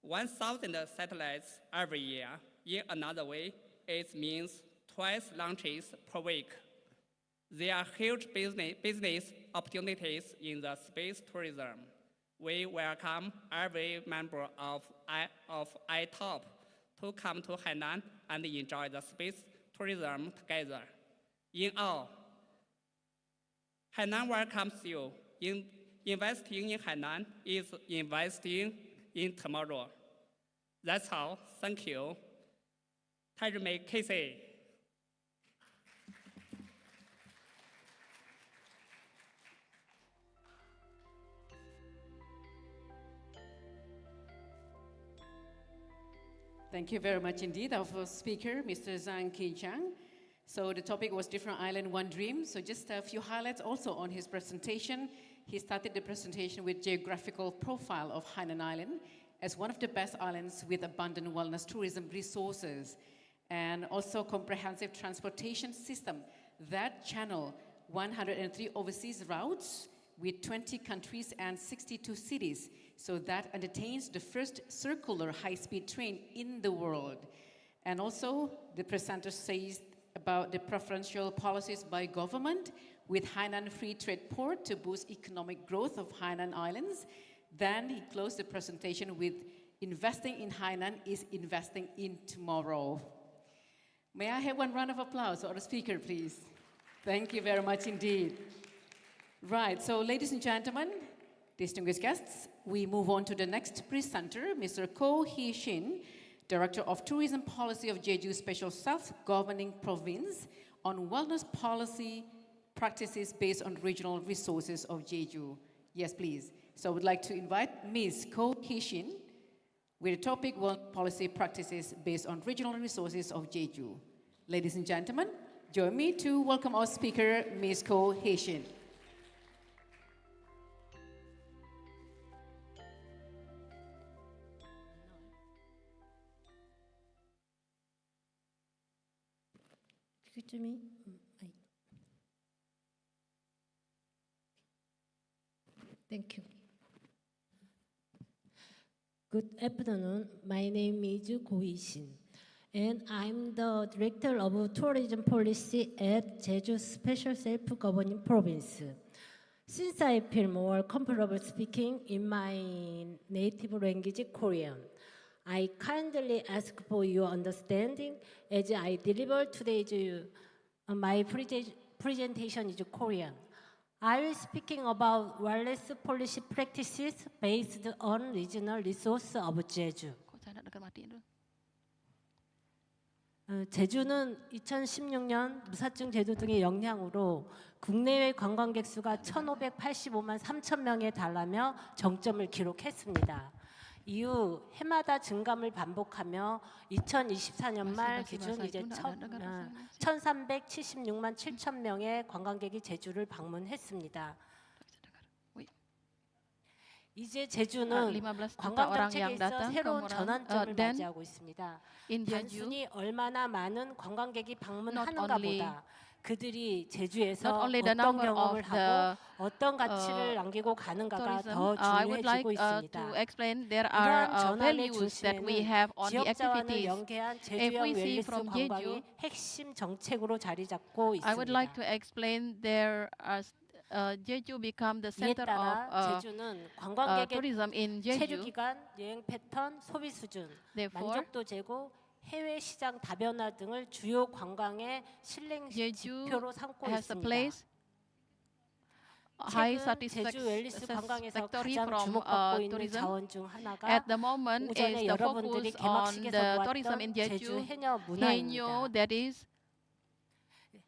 1,000 satellites every year. In another way, it means twice launches per week. There are huge business opportunities in the space tourism. We welcome every member of ITOP to come to Hainan and enjoy the space tourism together. In all, Hainan welcomes you. Investing in Hainan is investing in tomorrow. That's all. Thank you. Tajime Casey. Thank you very much indeed, our first speaker, Mr. Zhang Qichang. So the topic was Different Island, One Dream. So just a few highlights also on his presentation. He started the presentation with geographical profile of Hainan Island as one of the best islands with abundant wellness tourism resources, and also comprehensive transportation system that channel 103 overseas routes with 20 countries and 62 cities. So that entertains the first circular high-speed train in the world. And also the presenter says about the preferential policies by government with Hainan Free Trade Port to boost economic growth of Hainan Islands. Then he closed the presentation with investing in Hainan is investing in tomorrow. May I have one round of applause for the speaker, please? Thank you very much indeed. Right, so ladies and gentlemen, distinguished guests, we move on to the next presenter, Mr. Ko Hee-shin, Director of Tourism Policy of Jeju Special Self-Governing Province on wellness policy practices based on regional resources of Jeju. Yes, please. So I would like to invite Ms. Ko Hee-shin with the topic wellness policy practices based on regional resources of Jeju. Ladies and gentlemen, join me to welcome our speaker, Ms. Ko Hee-shin. To me. Thank you. Good afternoon. My name is Ko Hee-shin, and I'm the Director of Tourism Policy at Jeju Special Self-Governing Province. Since I feel more comfortable speaking in my native language, Korean, I kindly ask for your understanding as I deliver today's my presentation is Korean. I will speaking about wellness policy practices based on regional resource of Jeju. 제주는 2016년 무사증 제도 등의 영향으로 국내외 관광객 수가 1,585만 3천 명에 달하며 정점을 기록했습니다. 이후 해마다 증감을 반복하며 2024년 말 기준 이제 1,376만 7천 명의 관광객이 제주를 방문했습니다. 이제 제주는 관광 정책에서 새로운 전환점을 맞이하고 있습니다. 단순히 얼마나 많은 관광객이 방문하는가 보다 그들이 제주에서 어떤 경험을 하고 어떤 가치를 남기고 가는가가 더 중요해지고 있습니다. 이러한 전환의 중심에는 지역 자원을 연계한 제주형 웰니스 관광이 핵심 정책으로 자리 잡고 있습니다. Jeju become the 이에 center 따라 of 제주는 관광객의 tourism in 체류 Jeju. 기간, 여행 패턴, 소비 수준, Therefore, 만족도 제고, 해외 시장 다변화 등을 주요 관광의 실행 지표로 삼고 has a 있습니다. place high 최근 제주 웰니스 관광에서 satisfactory 가장 from 주목받고 있는 tourism. 자원 중 하나가 At the moment 오전에 is the 여러분들이 focus on 개막식에서 the tourism in 보았던 제주 Jeju. 해녀 문화입니다. 해녀, that is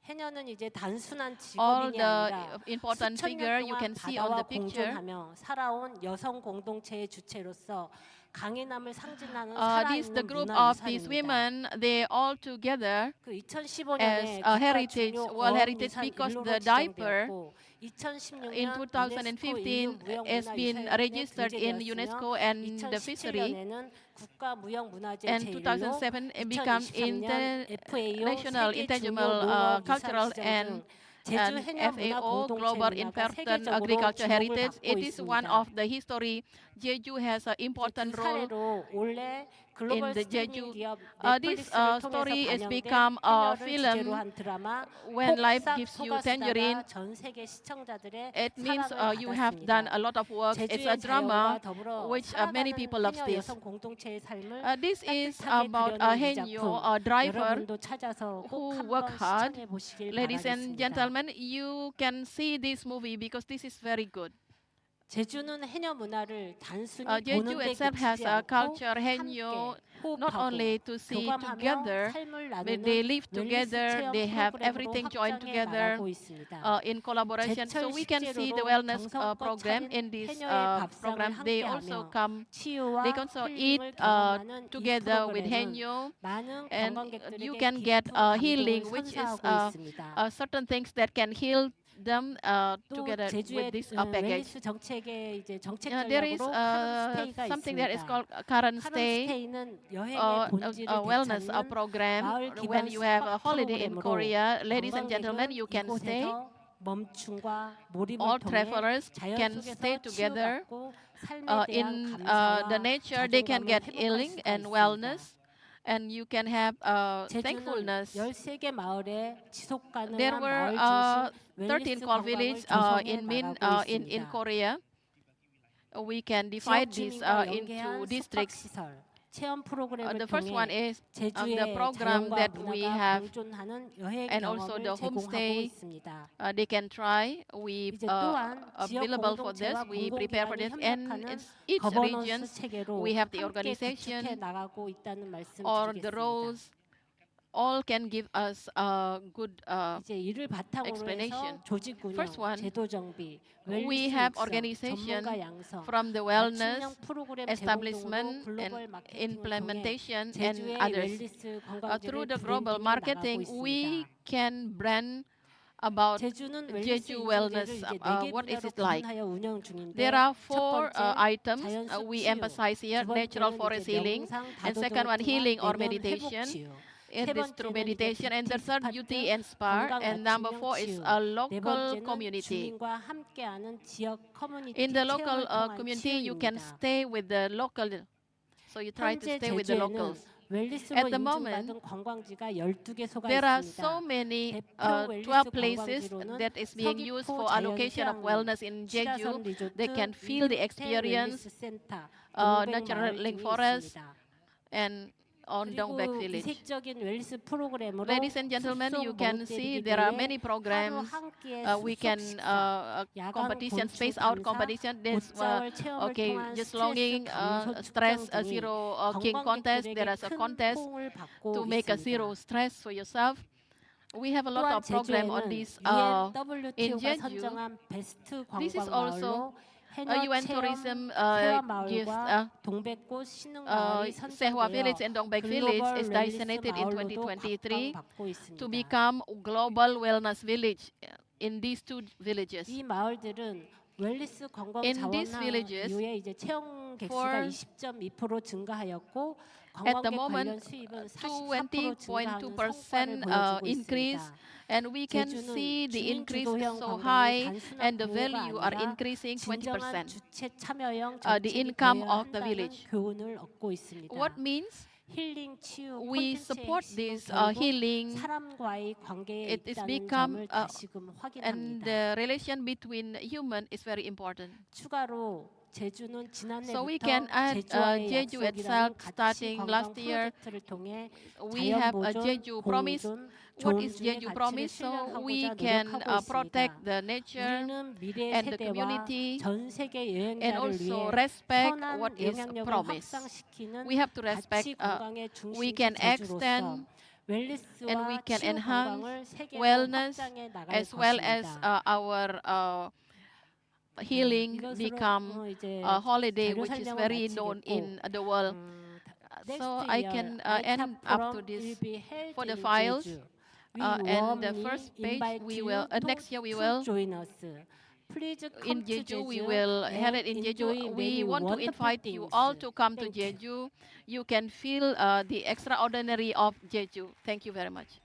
해녀는 이제 단순한 all 직업인이 the 아니라 important 수천 figure 년 you can 동안 see on 바다와 the picture. 공존하며 살아온 여성 공동체의 주체로서 강인함을 상징하는 This the 살아있는 group of these 문화유산입니다. women, they all together 그 as 2015년에 a heritage, World Heritage, 국가중요 because 어업유산 the 일로로 diaper 지정되었고 2016년 in 2015 has been registered in UNESCO and the fishery. 2017년에는 국가무형문화재 And 제1로 2007 it became 2023년 FAO international 세계 intangible 중요 cultural 농업 and 제주 해녀 문화 FAO 공동체 Global 문화가 Important 세계적으로 Agriculture 주목을 Heritage. 받고 It is one 있습니다. of the history. Jeju has an important 그 role 사례로 올해 in 글로벌 the 스트리밍 Jeju. 기업 This 넷플릭스를 story 통해서 has 반영된 become a 해녀를 film 주제로 한 드라마 When Life 폭삭 Gives You 속았수다가 Tangerine. 전 세계 시청자들의 It means 사랑을 you have done 받았습니다. a lot of work. It's a 제주의 drama 자연과 더불어 which many 살아가는 people love 해녀 this. 여성 공동체의 삶을 This is 따뜻하게 about a 그려낸 이 Henyo, 작품 a driver 여러분도 찾아서 꼭 who 한번 work hard. 시청해 보시길 Ladies and 바라겠습니다. gentlemen, you can see this movie because this is very good. 제주는 해녀 문화를 단순히 Jeju 보는 데 itself has 그치지 a 않고 culture, 함께 Henyo, not only to see together, but they live together, they have everything joined together in collaboration. So we can see the wellness program in this program. They also come, they can also eat together with Henyo, and you can get healing, which is certain things that can heal them together with this package. There is something that is called current stay wellness program. When you have a holiday in Korea, ladies and gentlemen, you can stay. All travelers can stay together in the nature. They can get healing and wellness, and you can have thankfulness. There were 13 core villages in Korea. We can divide this into districts. The first one is the program that we have, and also the homestay. They can try. We available for this. We prepare for this, and in each region we have the organization or the roles. All can give us a good explanation. First one, we have organization from the wellness, establishment, and implementation, and others. Through the global marketing, we can brand about Jeju wellness. What is it like? There are 4 items we emphasize here: natural forest healing, and second one, healing or meditation. It is through meditation, and the third, beauty and spa, and number 4 is a local community. In the local community, you can stay with the local, so you try to stay with the locals. At the moment, there are so many 12 places that is being used for allocation of wellness in Jeju. They can feel the experience, natural link forest, and on Dongbek village. Ladies and gentlemen, you can see there are many programs. We can competition, space out competition. There's okay, just longing, stress zero king contest. There is a contest to make a zero stress for yourself. We have a lot of program on this in Jeju. This is also UN Tourism gives Sehwa Village and Dongbek Village is designated in 2023 to become global wellness village in these 2 villages. In these villages, at the moment, 20.2% increase, and we can see the increase is so high, and the value are increasing 20%. The income of the village. What means? We support this healing. It is become, and the relation between human is very important. So we can add Jeju itself. Starting last year, we have a Jeju promise. What is Jeju promise? So we can protect the nature and the community, and also respect what is promised. We have to respect. We can extend, and we can enhance wellness as well as our healing become a holiday which is very known in the world. So I can end up to this for the files. And the first page, we will next year we will in Jeju. We will have it in Jeju. We want to invite you all to come to Jeju. You can feel the extraordinary of Jeju. Thank you very much.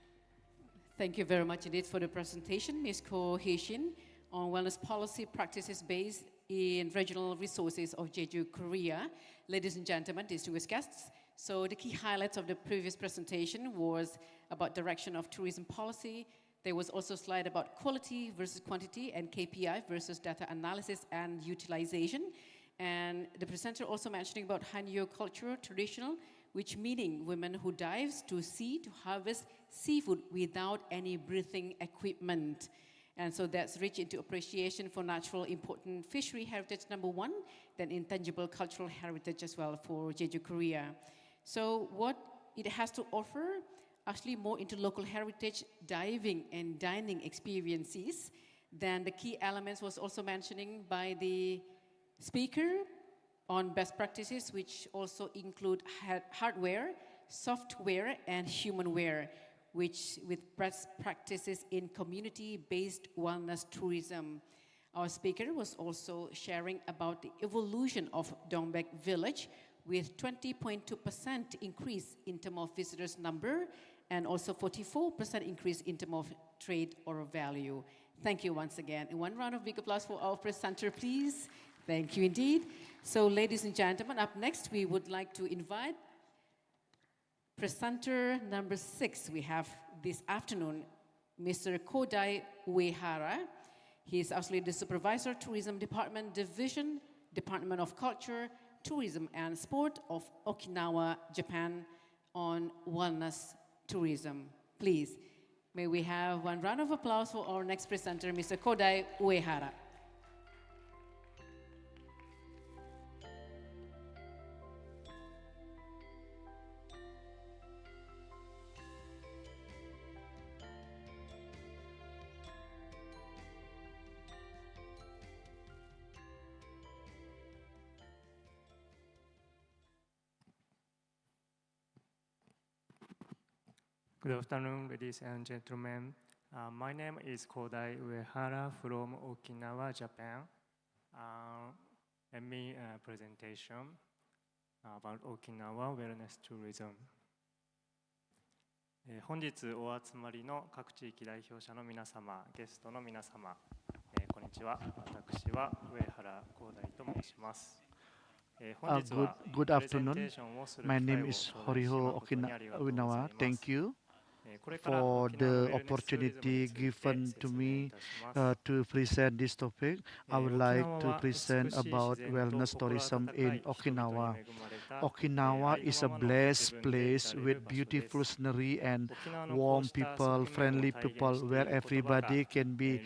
Thank you very much indeed for the presentation, Ms. Ko Hee-shin, on wellness policy practices based in regional resources of Jeju, Korea. Ladies and gentlemen, distinguished guests, so the key highlights of the previous presentation was about direction of tourism policy. There was also a slide about quality versus quantity and KPI versus data analysis and utilization. And the presenter also mentioning about Hanyo culture, traditional, which meaning women who dives to sea to harvest seafood without any breathing equipment. And so that's rich into appreciation for natural important fishery heritage, number 1, then intangible cultural heritage as well for Jeju, Korea. So what it has to offer, actually more into local heritage diving and dining experiences. Then the key elements was also mentioning by the speaker on best practices, which also include hardware, software, and humanware, which with best practices in community-based wellness tourism. Our speaker was also sharing about the evolution of Dongbek village with 20.2% increase in terms of visitors number and also 44% increase in terms of trade or value. Thank you once again. And one round of big applause for our presenter, please. Thank you indeed. So ladies and gentlemen, up next we would like to invite presenter number 6 we have this afternoon, Mr. Kodai Uehara. He is actually the Supervisor Tourism Department Division, Department of Culture, Tourism and Sport of Okinawa, Japan on wellness tourism. Please, may we have one round of applause for our next presenter, Mr. Kodai Uehara. Good afternoon, ladies and gentlemen. My name is Kodai Uehara from Okinawa, Japan. Let me presentation about Okinawa wellness tourism. 本日お集まりの各地域代表者の皆様、ゲストの皆様、こんにちは。私は上原光大と申します。Good afternoon. My name is Horiho Okinawa. Thank you for the opportunity given to me to present this topic. I would like to present about wellness tourism in Okinawa. Okinawa is a blessed place with beautiful scenery and warm people, friendly people, where everybody can be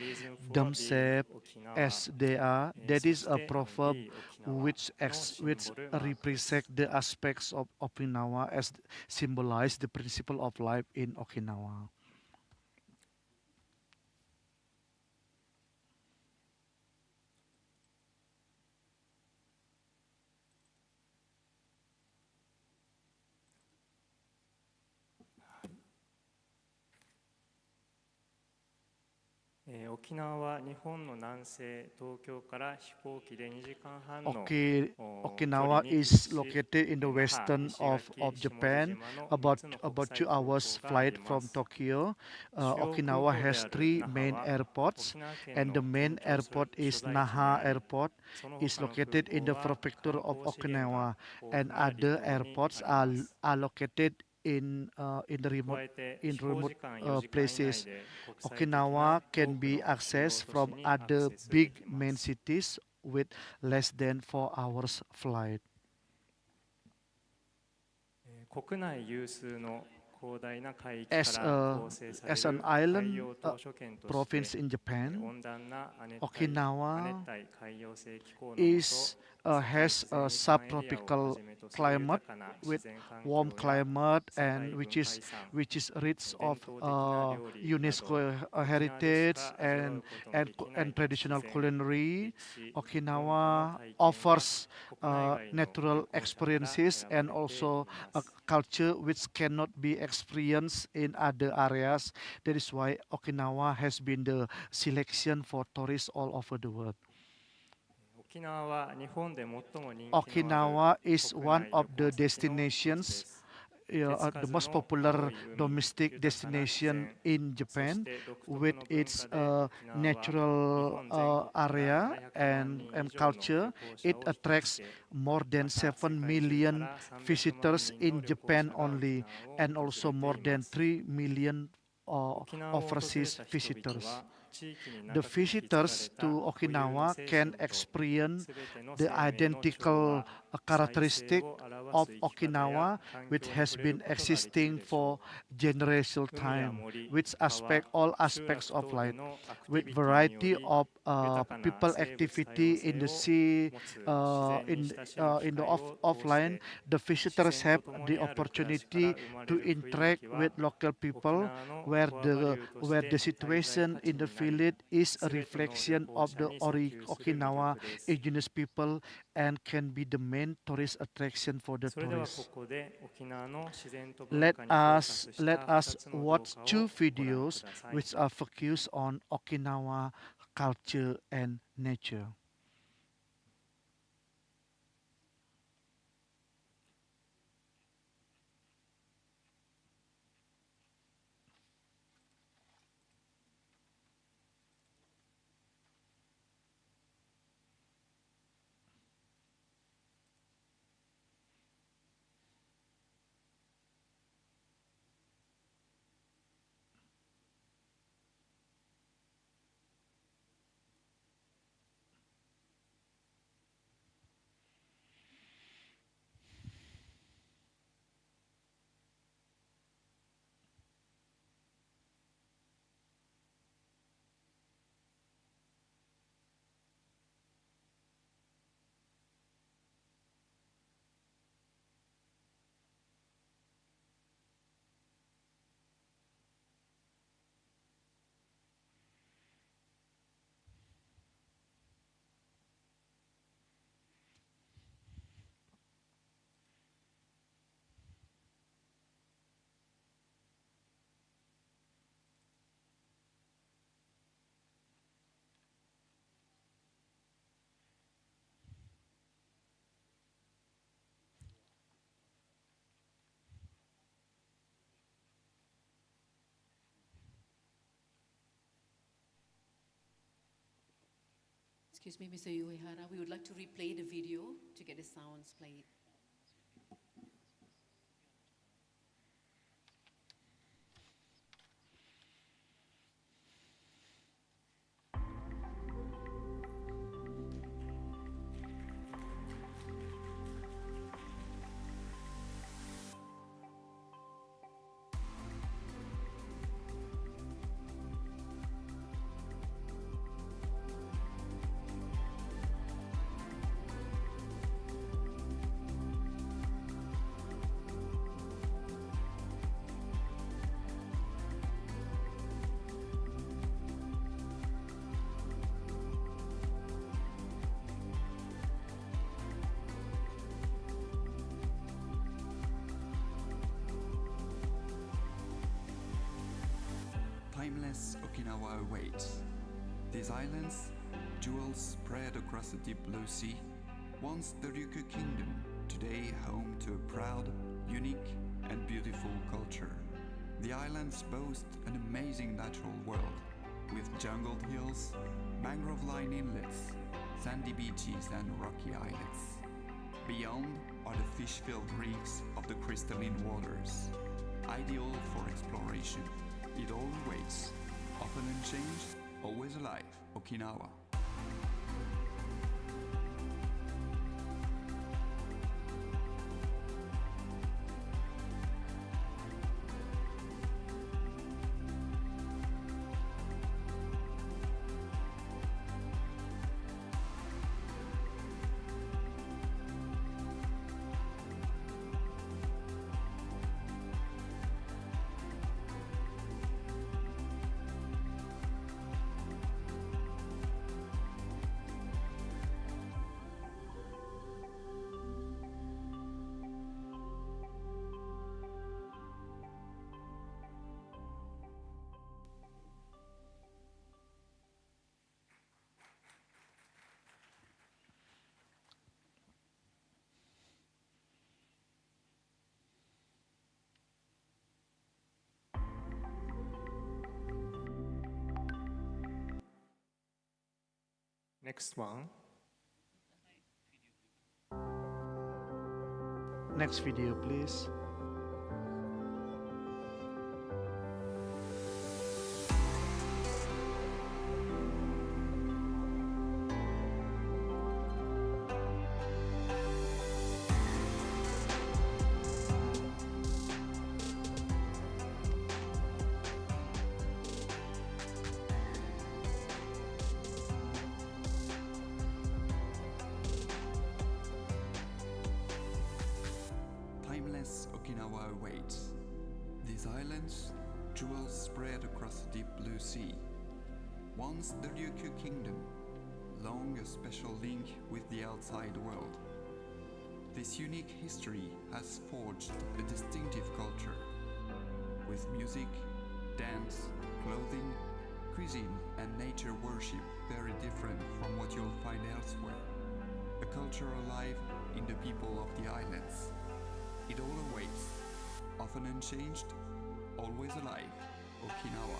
themselves as they are. That is a proverb which represents the aspects of Okinawa as symbolize the principle of life in Okinawa. Okinawa is located in the western of Japan, about 2 hours flight from Tokyo. Okinawa has 3 main airports, and the main airport is Naha Airport. Is located in the prefecture of Okinawa, and other airports are located in remote places. Okinawa can be accessed from other big main cities with less than 4 hours flight. As an island province in Japan, Okinawa has a subtropical climate with warm climate and which is rich of UNESCO heritage and traditional culinary. Okinawa offers natural experiences and also a culture which cannot be experienced in other areas. That is why Okinawa has been the selection for tourists all over the world. Okinawa is one of the destinations, the most popular domestic destination in Japan, with its natural area and culture. It attracts more than 7 million visitors in Japan only, and also more than 3 million overseas visitors. The visitors to Okinawa can experience the identical characteristic of Okinawa, which has been existing for generational time, which all aspects of life, with variety of people activity in the sea, in the offline. The visitors have the opportunity to interact with local people, where the situation in the village is a reflection of the Okinawa indigenous people and can be the main tourist attraction for the tourists. Let us watch two videos which are focused on Okinawa culture and nature. Excuse me, Mr. Uehara, we would like to replay the video to get the sounds played. Timeless Okinawa awaits. These islands, jewels spread across the deep blue sea, once the Ryukyu Kingdom, today home to a proud, unique, and beautiful culture. The islands boast an amazing natural world, with jungled hills, mangrove-lined inlets, sandy beaches, and rocky islets. Beyond are the fish-filled reefs of the crystalline waters, ideal for exploration. It all awaits, often unchanged, always alive, Okinawa. Next one. Next video, please. awaits. These islands, jewels spread across the deep blue sea. Once the Ryukyu Kingdom, long a special link with the outside world. This unique history has forged a distinctive culture, with music, dance, clothing, cuisine and nature worship very different from what you'll find elsewhere. A culture alive in the people of the islands. It all awaits, often unchanged, always alive, Okinawa.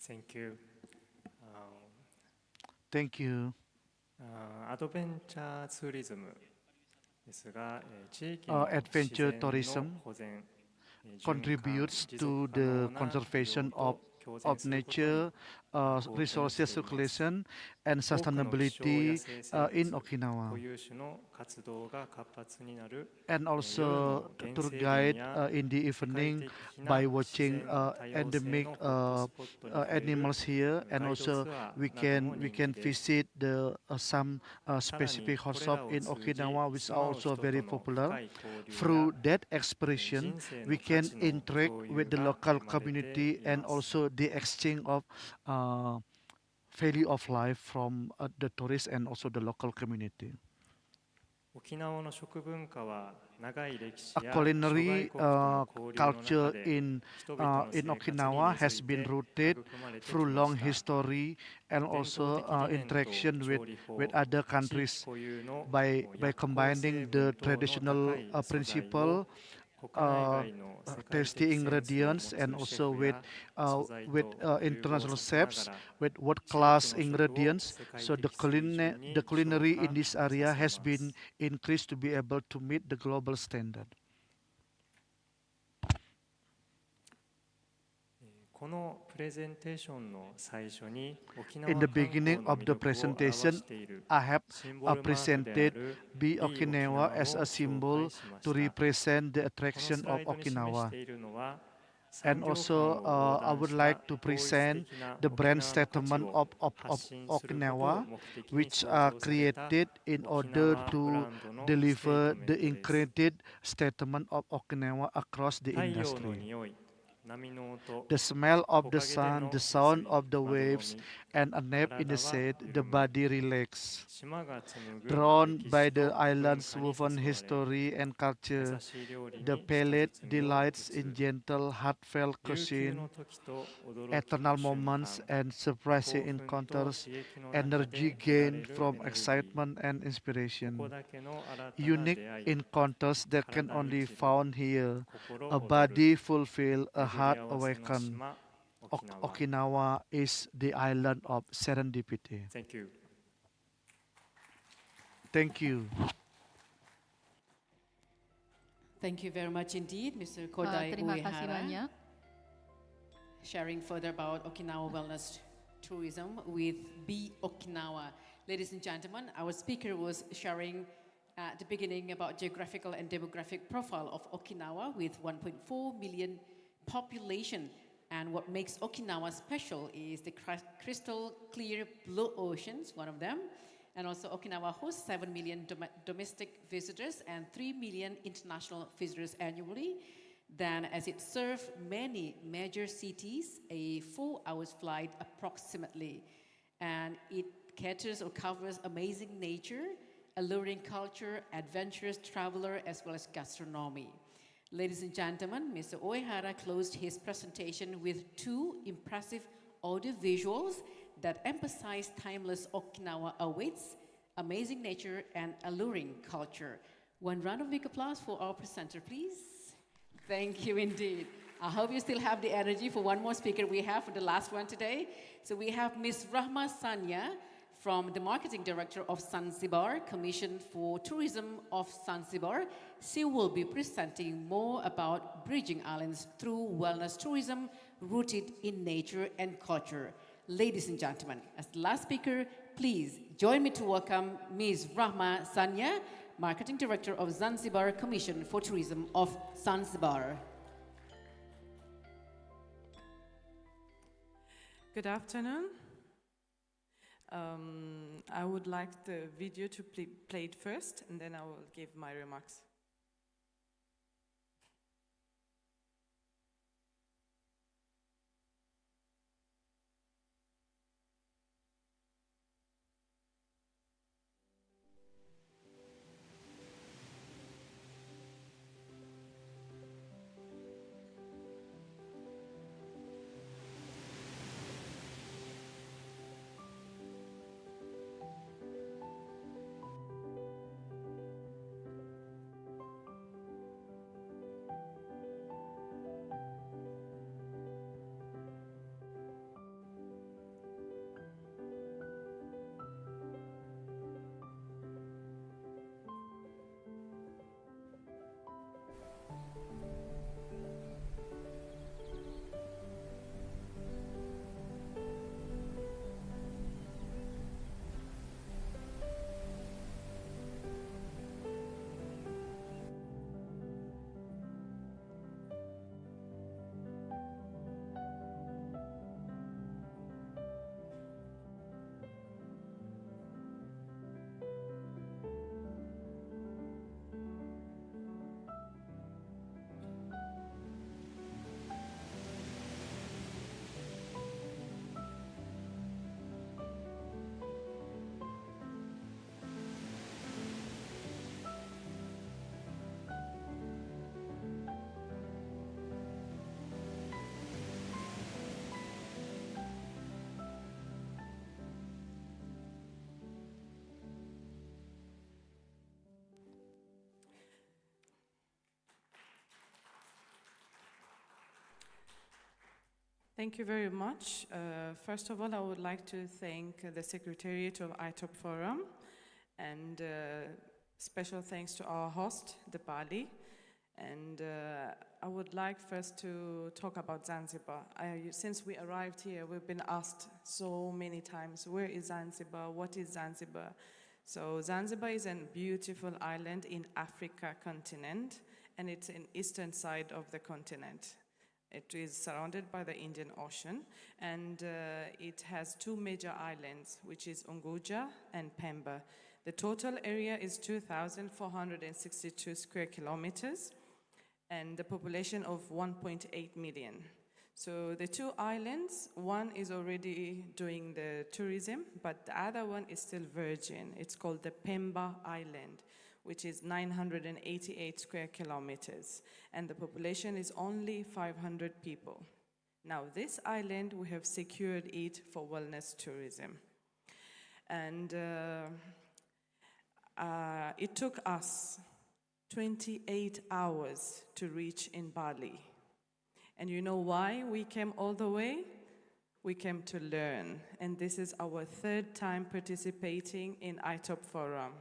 Thank you. Thank you. アドベンチャーツーリズムですが、地域の自 Adventure 然 tourism の保全、contributes to the conservation of nature, resources circulation, and sustainability in Okinawa. 固有種の活動が活発になる And also tour guide in the evening by watching endemic animals here, and also we can visit the some specific hotshop in Okinawa which are also very popular. Through that expression, we can interact with the local community and also the exchange of value of life from the tourists and also the local community. 沖縄の食文化は長い歴史 A や culinary 諸外国との交流の culture 中で in 人々の生 in 活に Okinawa 根 has 付い been て rooted 育まれてき through ま long した history and 伝統 also 的理念と interaction 調理法 with other 地域 countries 固有の by 薬効成 combining 分 the 等の traditional 高い素材を principle 国内外の世界 tasty 的センスを持 ingredients つ and シェ also フ with や素材と with 融合 international させなが chefs ら with world 地域 class の食を ingredients. 世界 So the 的水準に the culinary 昇華 in this さ area せ has ま been す increased to be able to meet the global standard. このプレゼンテーションの最初に沖 In 縄 the 観光 beginning の of 魅 the 力を表 presentation, している I have シンボルマークであ presented る Be いい沖 Okinawa 縄を as a 紹 symbol 介しまし to た。 represent the この attraction スラ of イドに示し Okinawa. ているのは And 産業間 also, を横 I 断 would した like to 統一 present 的な the 沖 brand 縄の価値 statement を of 発信することを Okinawa, 目的に which 創 are 造された created in 沖 order 縄ブ to ランドのステー deliver トメン the トです。 integrated statement of Okinawa across the 太陽の industry. 匂い、波の音、 The smell of 木 the 陰で sun, の the 薄 sound い of the まどろ waves, み、 and a nap in the 体は shade, 緩 the む。 body relax. 島が紡ぐ Drawn 歴 by 史 the と文 island's 化に誘 woven われ、 history and 優 culture, しい料理 the に舌 palate 包みを delights 打 in つ。 gentle, heartfelt 悠久の cuisine, 時と驚き eternal の瞬 moments 間、 and surprising 興奮と encounters, 刺激の中 energy で得られ gained る from エネルギー。 excitement and ここ inspiration. だけの新たな Unique 出会い、 encounters that can 体に only 生きる、 found here. 心 A 躍る、 body fulfilled, a 巡り heart 合わせの awakened. 島、沖縄。 Okinawa is the island of serendipity. Thank you. Thank you. Thank you very much indeed, Mr. Kodai Terima kasih Uehara, banyak. sharing further about Okinawa wellness tourism with Be Okinawa. Ladies and gentlemen, our speaker was sharing at the beginning about geographical and demographic profile of Okinawa with 1.4 million population. And what makes Okinawa special is the crystal clear blue oceans, one of them. And also Okinawa hosts 7 million domestic visitors and 3 million international visitors annually. Then as it serves many major cities, a 4 hours flight approximately. And it caters or covers amazing nature, alluring culture, adventurous traveler, as well as gastronomy. Ladies and gentlemen, Mr. Uehara closed his presentation with 2 impressive audio visuals that emphasize timeless Okinawa awaits, amazing nature, and alluring culture. One round of big applause for our presenter, please. Thank you indeed. I hope you still have the energy for one more speaker we have for the last one today. So we have Ms. Rahma Sanya from the Marketing Director of Zanzibar, Commission for Tourism of Zanzibar. She will be presenting more about bridging islands through wellness tourism rooted in nature and culture. Ladies and gentlemen, as the last speaker, please join me to welcome Ms. Rahma Sanya, Marketing Director of Zanzibar Commission for Tourism of Zanzibar. Good afternoon. I would like the video to be played first, and then I will give my remarks. Thank you very much. First of all, I would like to thank the Secretariat of ITOP Forum, and special thanks to our host, the Bali. And I would like first to talk about Zanzibar. Since we arrived here, we've been asked so many times, where is Zanzibar? What is Zanzibar? So Zanzibar is a beautiful island in Africa continent, and it's in eastern side of the continent. It is surrounded by the Indian Ocean, and it has two major islands, which is Unguja and Pemba. The total area is 2,462 square kilometers, and the population of 1.8 million. So the two islands, one is already doing the tourism, but the other one is still virgin. It's called the Pemba Island, which is 988 square kilometers, and the population is only 500 people. Now, this island, we have secured it for wellness tourism. And it took us 28 hours to reach in Bali. And you know why we came all the way? We came to learn, and this is our third time participating in ITOP Forum.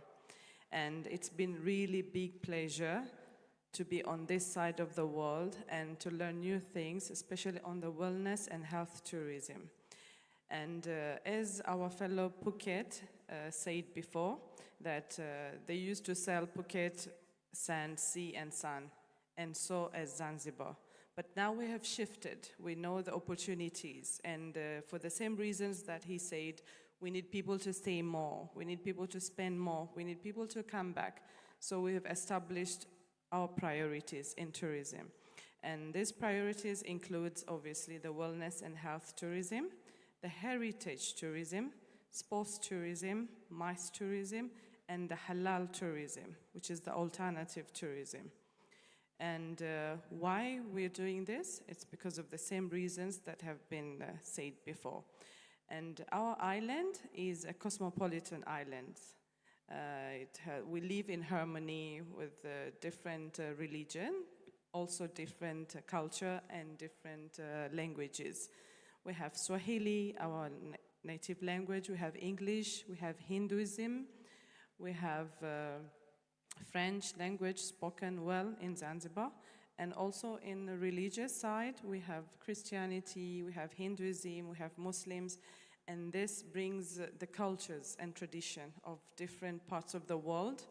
And it's been really big pleasure to be on this side of the world and to learn new things, especially on the wellness and health tourism. And as our fellow Phuket said before, that they used to sell Phuket sand, sea and sun, and so as Zanzibar. But now we have shifted. We know the opportunities, and for the same reasons that he said, we need people to stay more, we need people to spend more, we need people to come back. So we have established our priorities in tourism. And these priorities include, obviously, the wellness and health tourism, the heritage tourism, sports tourism, MICE tourism, and the halal tourism, which is the alternative tourism. And why we're doing this? It's because of the same reasons that have been said before. And our island is a cosmopolitan island. We live in harmony with different religion, also different culture and different languages. We have Swahili, our native language, we have English, we have Hinduism, we have French language spoken well in Zanzibar, and also in the religious side, we have Christianity, we have Hinduism, we have Muslims, and this brings the cultures and tradition of different parts of the world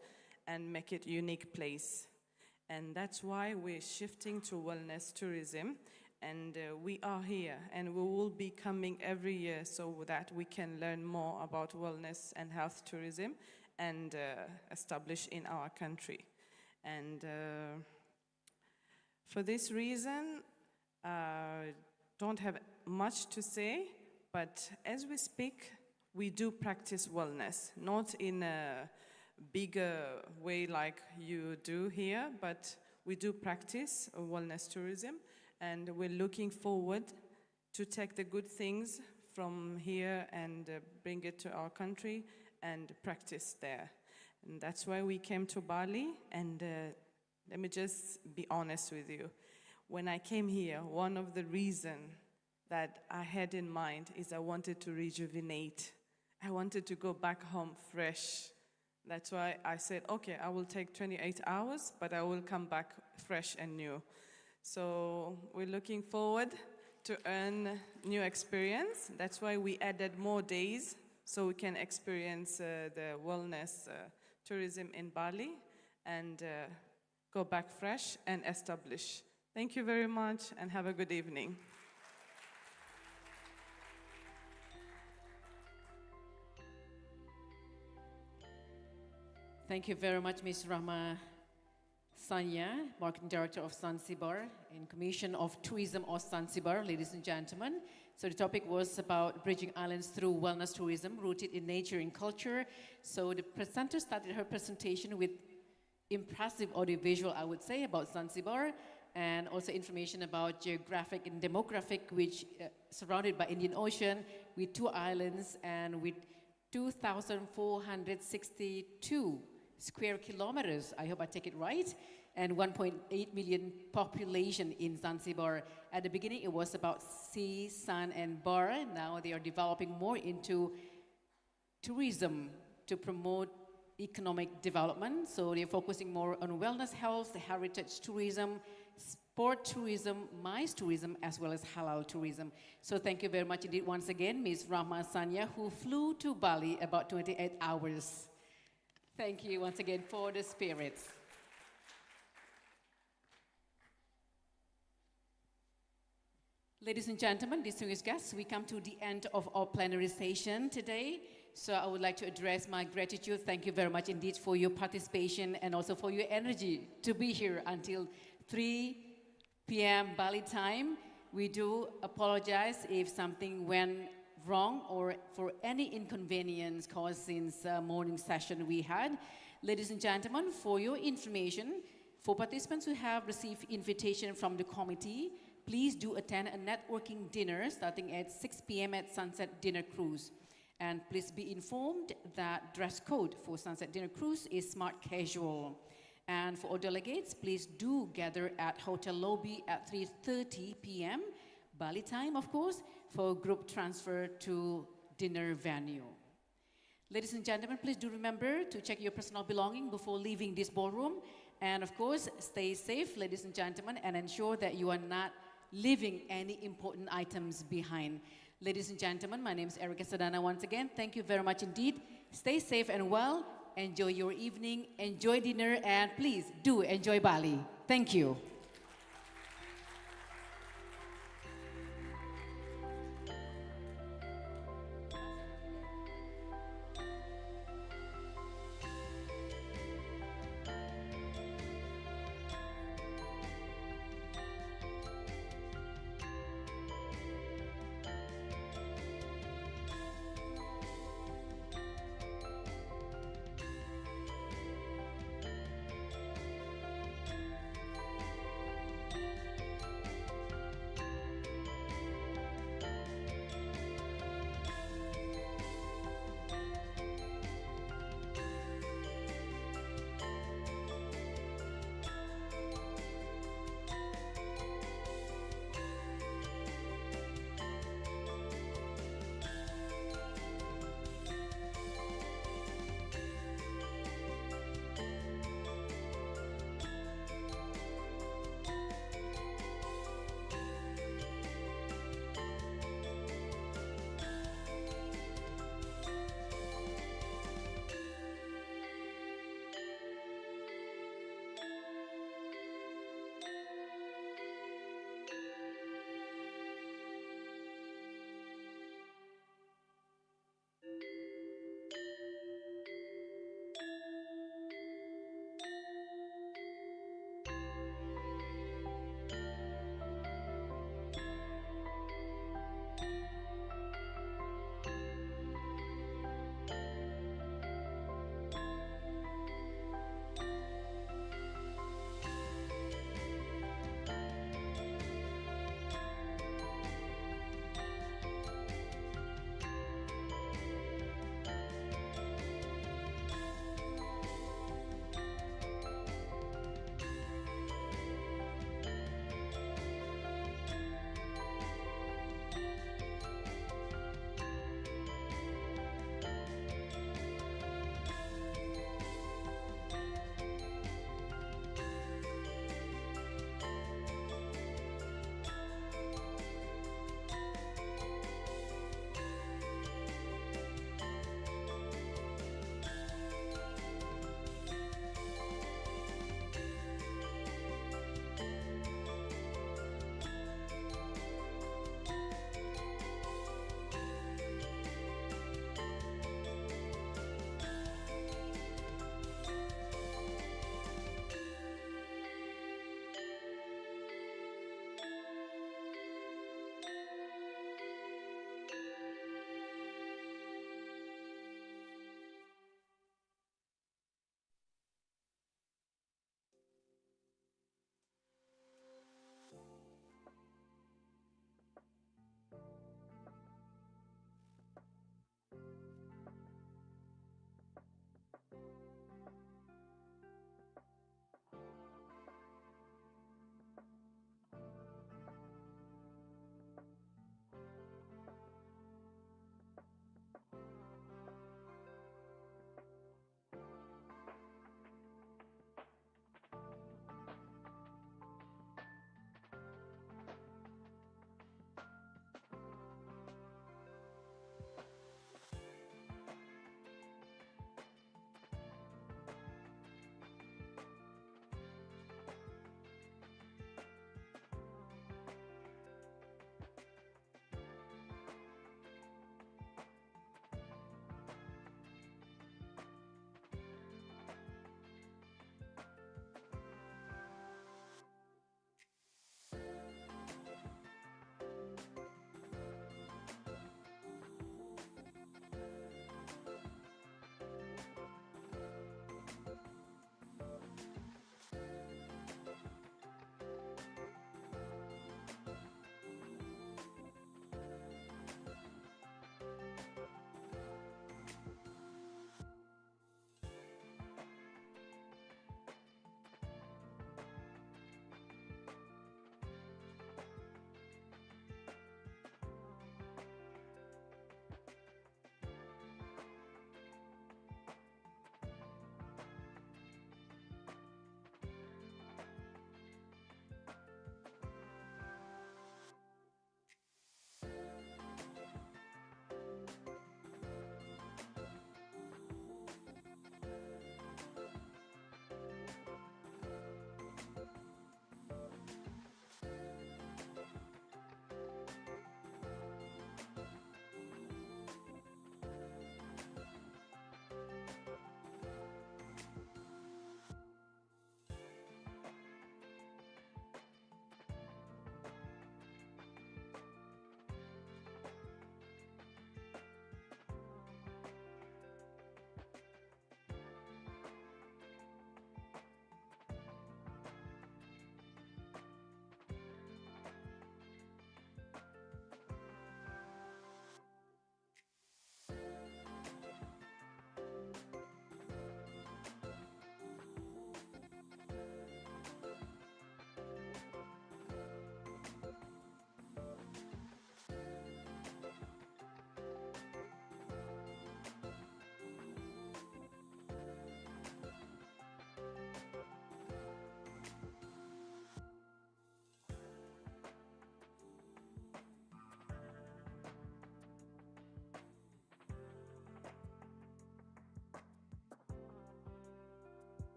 and make it a unique place. And that's why we're shifting to wellness tourism, and we are here, and we will be coming every year so that we can learn more about wellness and health tourism and establish in our country. And for this reason, don't have much to say, but as we speak, we do practice wellness, not in a bigger way like you do here, but we do practice wellness tourism, and we're looking forward to take the good things from here and bring it to our country and practice there. And that's why we came to Bali, and let me just be honest with you. When I came here, one of the reasons that I had in mind is I wanted to rejuvenate. I wanted to go back home fresh. That's why I said, okay, I will take 28 hours, but I will come back fresh and new. So we're looking forward to earn new experience. That's why we added more days so we can experience the wellness tourism in Bali and go back fresh and establish. Thank you very much and have a good evening. Thank you very much, Ms. Rahma Sanya, Marketing Director of Zanzibar and Commission of Tourism of Zanzibar, ladies and gentlemen. So the topic was about bridging islands through wellness tourism rooted in nature and culture. So the presenter started her presentation with impressive audiovisual, I would say, about Zanzibar, and also information about geographic and demographic, which surrounded by Indian Ocean, with 2 islands and with 2,462 square kilometers, I hope I take it right, and 1.8 million population in Zanzibar. At the beginning, it was about sea, sun, and bar. Now they are developing more into tourism to promote economic development. So they're focusing more on wellness, health, heritage tourism, sport tourism, MICE tourism, as well as halal tourism. So thank you very much indeed once again, Ms. Rahma Sanya, who flew to Bali about 28 hours. Thank you once again for the spirits. Ladies and gentlemen, distinguished guests, we come to the end of our plenary session today. So I would like to address my gratitude. Thank you very much indeed for your participation and also for your energy to be here until 3 p.m. Bali time. We do apologize if something went wrong or for any inconvenience caused since the morning session we had. Ladies and gentlemen, for your information, for participants who have received invitation from the committee, please do attend a networking dinner starting at 6 p.m. at Sunset Dinner Cruise. And please be informed that dress code for Sunset Dinner Cruise is smart casual. And for all delegates, please do gather at hotel lobby at 3:30 p.m. Bali time, of course, for group transfer to dinner venue. Ladies and gentlemen, please do remember to check your personal belongings before leaving this ballroom. And of course, stay safe, ladies and gentlemen, and ensure that you are not leaving any important items behind. Ladies and gentlemen, my name is Erica Sadana once again. Thank you very much indeed. Stay safe and well. Enjoy your evening, enjoy dinner, and please do enjoy Bali. Thank you.